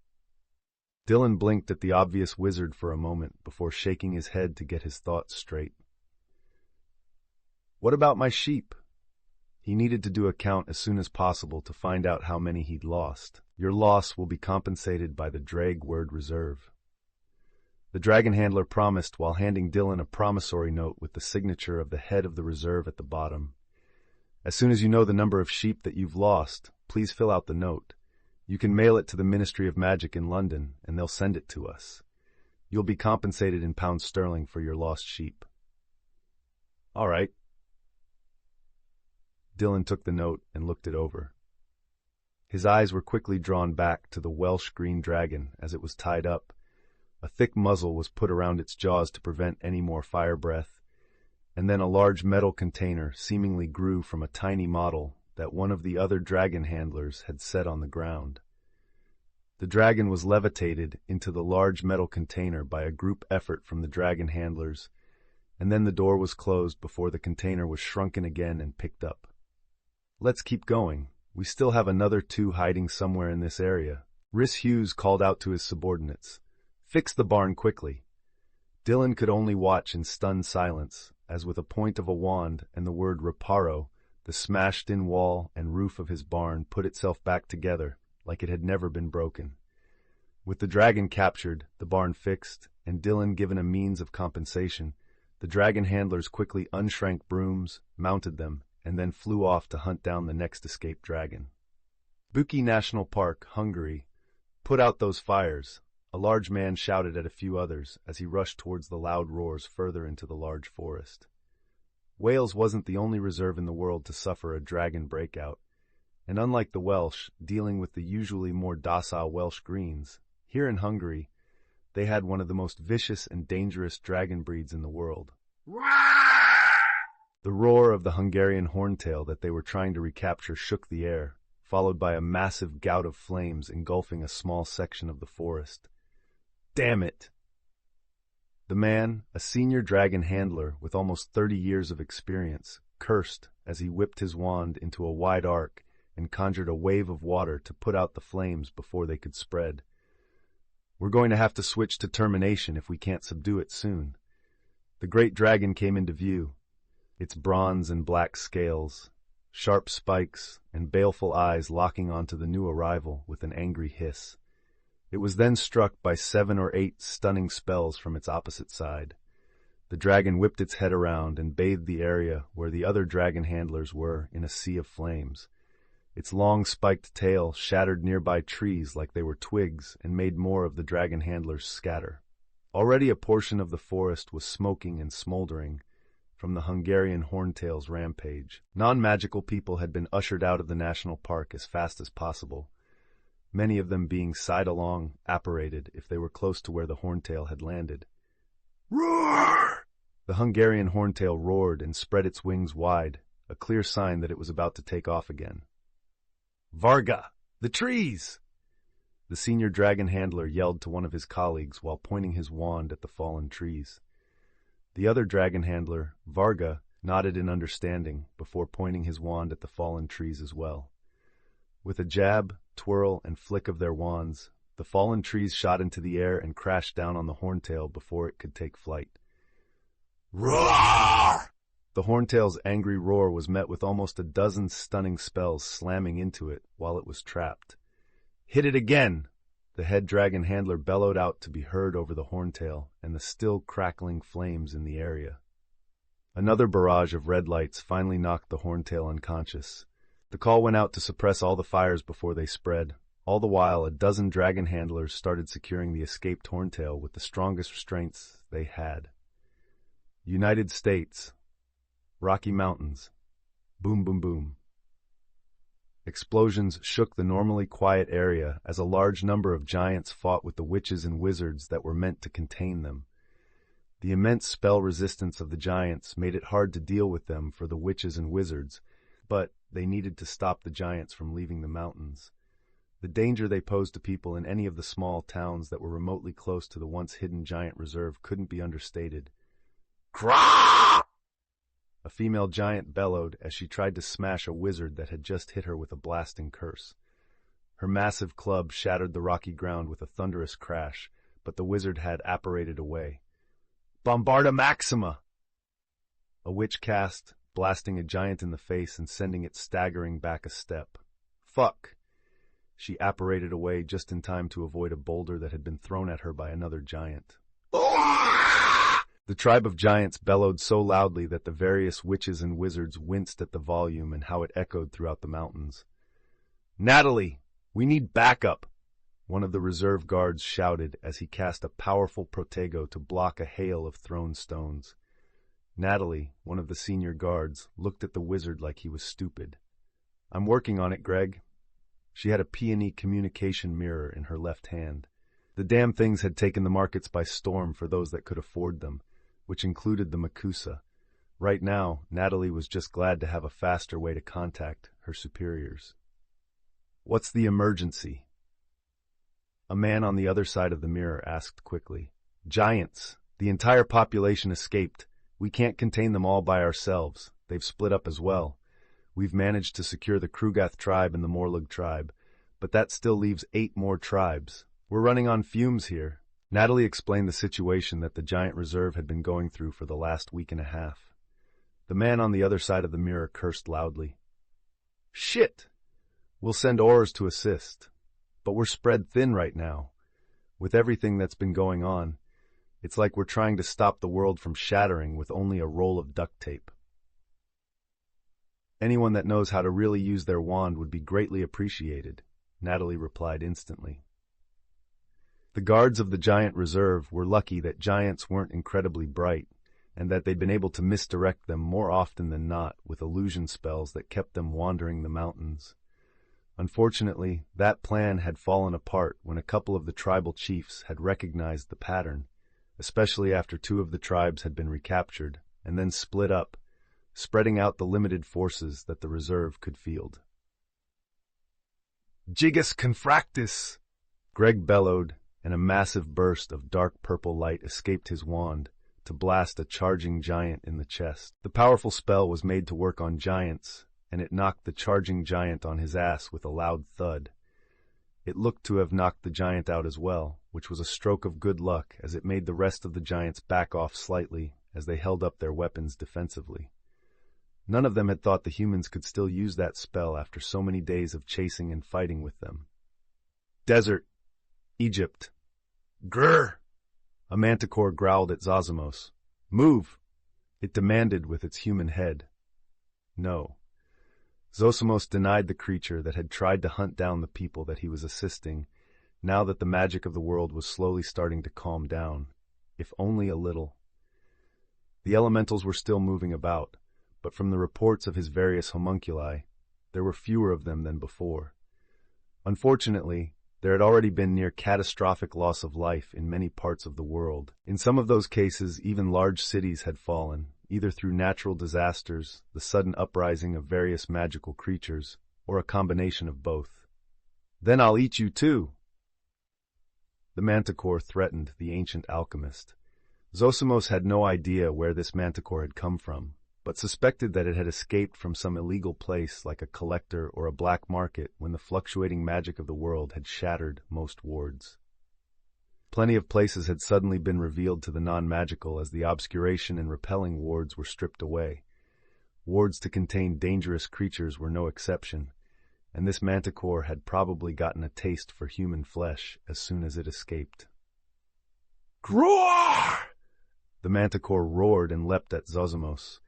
S1: Dylan blinked at the obvious wizard for a moment before shaking his head to get his thoughts straight. "What about my sheep?" He needed to do a count as soon as possible to find out how many he'd lost. "Your loss will be compensated by the Drag Word Reserve." The dragon handler promised while handing Dylan a promissory note with the signature of the head of the reserve at the bottom. "As soon as you know the number of sheep that you've lost, please fill out the note. You can mail it to the Ministry of Magic in London, and they'll send it to us. You'll be compensated in pounds sterling for your lost sheep." "All right." Dylan took the note and looked it over. His eyes were quickly drawn back to the Welsh green dragon as it was tied up. A thick muzzle was put around its jaws to prevent any more fire breath, and then a large metal container seemingly grew from a tiny model that one of the other dragon handlers had set on the ground. The dragon was levitated into the large metal container by a group effort from the dragon handlers, and then the door was closed before the container was shrunken again and picked up. "Let's keep going. We still have another two hiding somewhere in this area." Rhys Hughes called out to his subordinates. "Fix the barn quickly." Dylan could only watch in stunned silence, as with a point of a wand and the word reparo, the smashed-in wall and roof of his barn put itself back together like it had never been broken. With the dragon captured, the barn fixed, and Dylan given a means of compensation, the dragon handlers quickly unshrank brooms, mounted them, and then flew off to hunt down the next escaped dragon. Buki National Park, Hungary. "Put out those fires," a large man shouted at a few others as he rushed towards the loud roars further into the large forest. Wales wasn't the only reserve in the world to suffer a dragon breakout. And unlike the Welsh, dealing with the usually more docile Welsh greens, here in Hungary, they had one of the most vicious and dangerous dragon breeds in the world. The roar of the Hungarian horntail that they were trying to recapture shook the air, followed by a massive gout of flames engulfing a small section of the forest. Damn it! The man, a senior dragon handler with almost 30 years of experience, cursed as he whipped his wand into a wide arc and conjured a wave of water to put out the flames before they could spread. We're going to have to switch to termination if we can't subdue it soon. The great dragon came into view, its bronze and black scales, sharp spikes, and baleful eyes locking onto the new arrival with an angry hiss. It was then struck by 7 or 8 stunning spells from its opposite side. The dragon whipped its head around and bathed the area where the other dragon handlers were in a sea of flames. Its long spiked tail shattered nearby trees like they were twigs and made more of the dragon handlers scatter. Already a portion of the forest was smoking and smoldering from the Hungarian horntail's rampage. Non-magical people had been ushered out of the national park as fast as possible, many of them being side-along apparated if they were close to where the horntail had landed. Roar! The Hungarian horntail roared and spread its wings wide, a clear sign that it was about to take off again. Varga! The trees! The senior dragon handler yelled to one of his colleagues while pointing his wand at the fallen trees. The other dragon handler, Varga, nodded in understanding before pointing his wand at the fallen trees as well. With a jab, twirl, and flick of their wands, the fallen trees shot into the air and crashed down on the horntail before it could take flight. Roar! The horntail's angry roar was met with almost a dozen stunning spells slamming into it while it was trapped. Hit it again! The head dragon handler bellowed out to be heard over the horntail and the still crackling flames in the area. Another barrage of red lights finally knocked the horntail unconscious. The call went out to suppress all the fires before they spread. All the while, a dozen dragon handlers started securing the escaped horntail with the strongest restraints they had. United States. Rocky Mountains. Boom, boom, boom. Explosions shook the normally quiet area as a large number of giants fought with the witches and wizards that were meant to contain them. The immense spell resistance of the giants made it hard to deal with them for the witches and wizards, but they needed to stop the giants from leaving the mountains. The danger they posed to people in any of the small towns that were remotely close to the once hidden giant reserve couldn't be understated. Kraaah! A female giant bellowed as she tried to smash a wizard that had just hit her with a blasting curse. Her massive club shattered the rocky ground with a thunderous crash, but the wizard had apparated away. Bombarda Maxima! A witch cast, blasting a giant in the face and sending it staggering back a step. Fuck! She apparated away just in time to avoid a boulder that had been thrown at her by another giant. The tribe of giants bellowed so loudly that the various witches and wizards winced at the volume and how it echoed throughout the mountains. Natalie, we need backup! One of the reserve guards shouted as he cast a powerful protego to block a hail of thrown stones. Natalie, one of the senior guards, looked at the wizard like he was stupid. I'm working on it, Greg. She had a peony communication mirror in her left hand. The damn things had taken the markets by storm for those that could afford them, which included the Makusa. Right now, Natalie was just glad to have a faster way to contact her superiors. What's the emergency? A man on the other side of the mirror asked quickly. Giants. The entire population escaped. We can't contain them all by ourselves. They've split up as well. We've managed to secure the Krugath tribe and the Morlug tribe, but that still leaves 8 more tribes. We're running on fumes here. Natalie explained the situation that the giant reserve had been going through for the last week and a half. The man on the other side of the mirror cursed loudly. Shit! We'll send oars to assist. But we're spread thin right now. With everything that's been going on, it's like we're trying to stop the world from shattering with only a roll of duct tape. Anyone that knows how to really use their wand would be greatly appreciated, Natalie replied instantly. The guards of the giant reserve were lucky that giants weren't incredibly bright, and that they'd been able to misdirect them more often than not with illusion spells that kept them wandering the mountains. Unfortunately, that plan had fallen apart when a couple of the tribal chiefs had recognized the pattern, especially after two of the tribes had been recaptured and then split up, spreading out the limited forces that the reserve could field. "Gigas confractus!" Greg bellowed, and a massive burst of dark purple light escaped his wand to blast a charging giant in the chest. The powerful spell was made to work on giants, and it knocked the charging giant on his ass with a loud thud. It looked to have knocked the giant out as well, which was a stroke of good luck as it made the rest of the giants back off slightly as they held up their weapons defensively. None of them had thought the humans could still use that spell after so many days of chasing and fighting with them. Desert. Egypt. Grr! A manticore growled at Zosimos. Move! It demanded with its human head. No. Zosimos denied the creature that had tried to hunt down the people that he was assisting, now that the magic of the world was slowly starting to calm down, if only a little. The elementals were still moving about, but from the reports of his various homunculi, there were fewer of them than before. Unfortunately, there had already been near catastrophic loss of life in many parts of the world. In some of those cases, even large cities had fallen, either through natural disasters, the sudden uprising of various magical creatures, or a combination of both. "Then I'll eat you too!" The manticore threatened the ancient alchemist. Zosimos had no idea where this manticore had come from, but suspected that it had escaped from some illegal place like a collector or a black market when the fluctuating magic of the world had shattered most wards. Plenty of places had suddenly been revealed to the non-magical as the obscuration and repelling wards were stripped away. Wards to contain dangerous creatures were no exception, and this manticore had probably gotten a taste for human flesh as soon as it escaped. Roar! The manticore roared and leapt at Zosimos.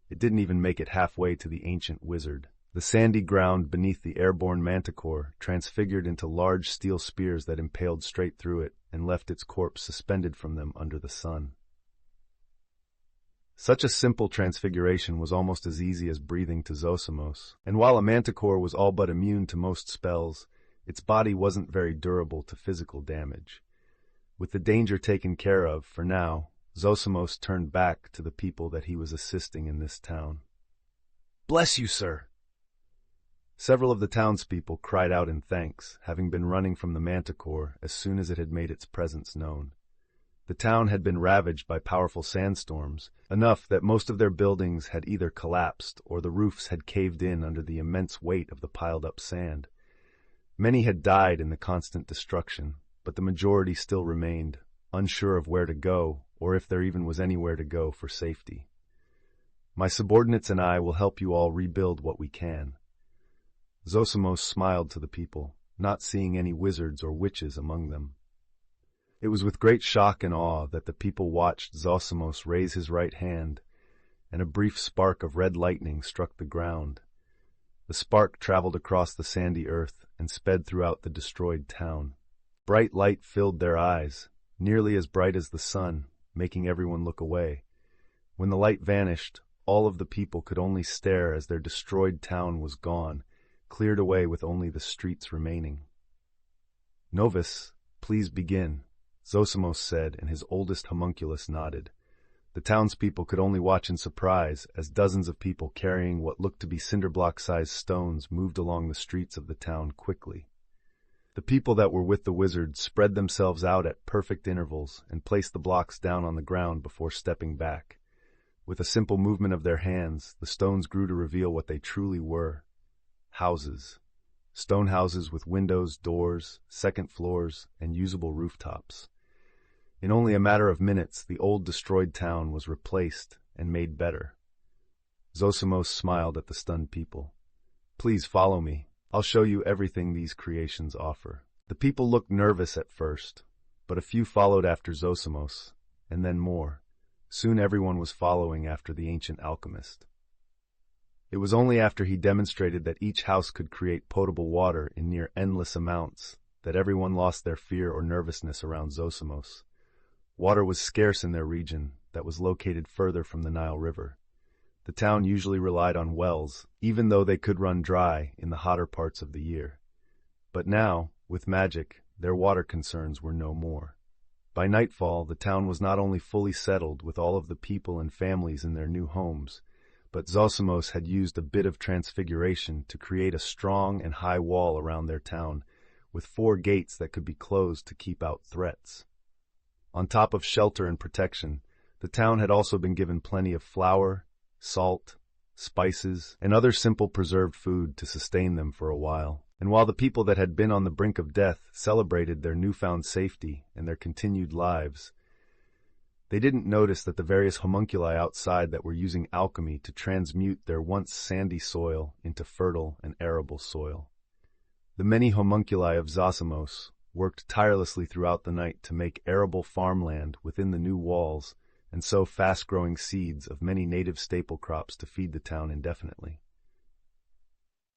S1: It didn't even make it halfway to the ancient wizard. The sandy ground beneath the airborne manticore transfigured into large steel spears that impaled straight through it and left its corpse suspended from them under the sun. Such a simple transfiguration was almost as easy as breathing to Zosimos, and while a manticore was all but immune to most spells, its body wasn't very durable to physical damage. With the danger taken care of, for now, Zosimos turned back to the people that he was assisting in this town. "Bless you, sir!" Several of the townspeople cried out in thanks, having been running from the manticore as soon as it had made its presence known. The town had been ravaged by powerful sandstorms, enough that most of their buildings had either collapsed or the roofs had caved in under the immense weight of the piled-up sand. Many had died in the constant destruction, but the majority still remained, unsure of where to go or if there even was anywhere to go for safety. "My subordinates and I will help you all rebuild what we can." Zosimos smiled to the people, not seeing any wizards or witches among them. It was with great shock and awe that the people watched Zosimos raise his right hand, and a brief spark of red lightning struck the ground. The spark traveled across the sandy earth and sped throughout the destroyed town. Bright light filled their eyes, nearly as bright as the sun, making everyone look away. When the light vanished, all of the people could only stare as their destroyed town was gone, cleared away with only the streets remaining. "Novus, please begin," Zosimos said, and his oldest homunculus nodded. The townspeople could only watch in surprise as dozens of people carrying what looked to be cinder-block-sized stones moved along the streets of the town quickly. The people that were with the wizard spread themselves out at perfect intervals and placed the blocks down on the ground before stepping back. With a simple movement of their hands, the stones grew to reveal what they truly were: houses. Stone houses with windows, doors, second floors, and usable rooftops. In only a matter of minutes, the old destroyed town was replaced and made better. Zosimos smiled at the stunned people. "Please follow me. I'll show you everything these creations offer." The people looked nervous at first, but a few followed after Zosimos, and then more. Soon everyone was following after the ancient alchemist. It was only after he demonstrated that each house could create potable water in near endless amounts that everyone lost their fear or nervousness around Zosimos. Water was scarce in their region that was located further from the Nile River. The town usually relied on wells, even though they could run dry in the hotter parts of the year. But now, with magic, their water concerns were no more. By nightfall, the town was not only fully settled with all of the people and families in their new homes, but Zosimos had used a bit of transfiguration to create a strong and high wall around their town, with 4 gates that could be closed to keep out threats. On top of shelter and protection, the town had also been given plenty of flour, salt, spices, and other simple preserved food to sustain them for a while. And while the people that had been on the brink of death celebrated their newfound safety and their continued lives, they didn't notice that the various homunculi outside that were using alchemy to transmute their once sandy soil into fertile and arable soil. The many homunculi of Zosimos worked tirelessly throughout the night to make arable farmland within the new walls and sow fast-growing seeds of many native staple crops to feed the town indefinitely.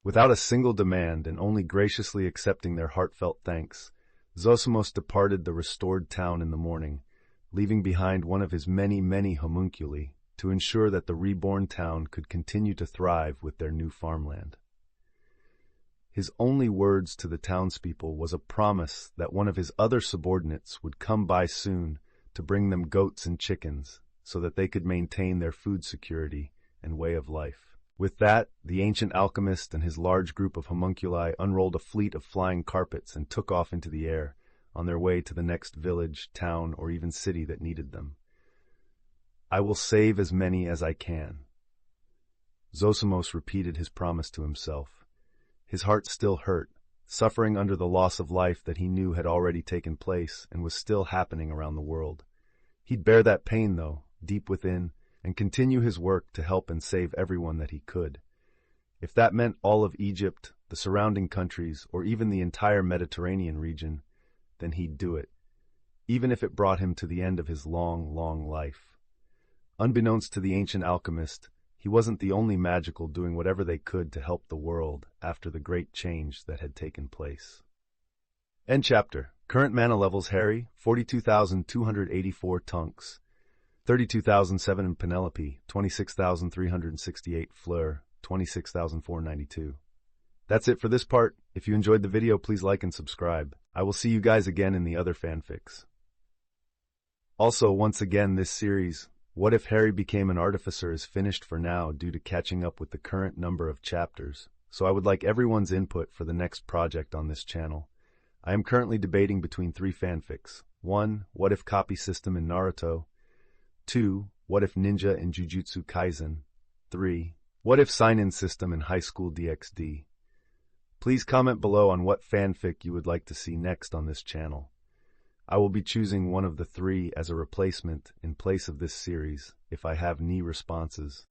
S1: Without a single demand and only graciously accepting their heartfelt thanks, Zosimos departed the restored town in the morning, leaving behind one of his many, many homunculi to ensure that the reborn town could continue to thrive with their new farmland. His only words to the townspeople was a promise that one of his other subordinates would come by soon to bring them goats and chickens so that they could maintain their food security and way of life. With that, the ancient alchemist and his large group of homunculi unrolled a fleet of flying carpets and took off into the air, on their way to the next village, town, or even city that needed them. I will save as many as I can. Zosimos repeated his promise to himself. His heart still hurt, suffering under the loss of life that he knew had already taken place and was still happening around the world. He'd bear that pain, though, deep within, and continue his work to help and save everyone that he could. If that meant all of Egypt, the surrounding countries, or even the entire Mediterranean region, then he'd do it, even if it brought him to the end of his long, long life. Unbeknownst to the ancient alchemist, he wasn't the only magical doing whatever they could to help the world after the great change that had taken place. End chapter. Current mana levels: Harry, 42,284 Tunks, 32,007 in Penelope, 26,368 Fleur, 26,492. That's it for this part. If you enjoyed the video, please like and subscribe. I will see you guys again in the other fanfics. Also, once again, this series, What If Harry Became an Artificer, is finished for now due to catching up with the current number of chapters, so I would like everyone's input for the next project on this channel. I am currently debating between 3 fanfics. 1. What If Copy System in Naruto. 2. What If Ninja in Jujutsu Kaisen. 3. What If Sign-In System in High School DxD. Please comment below on what fanfic you would like to see next on this channel. I will be choosing one of the 3 as a replacement in place of this series if I have any responses.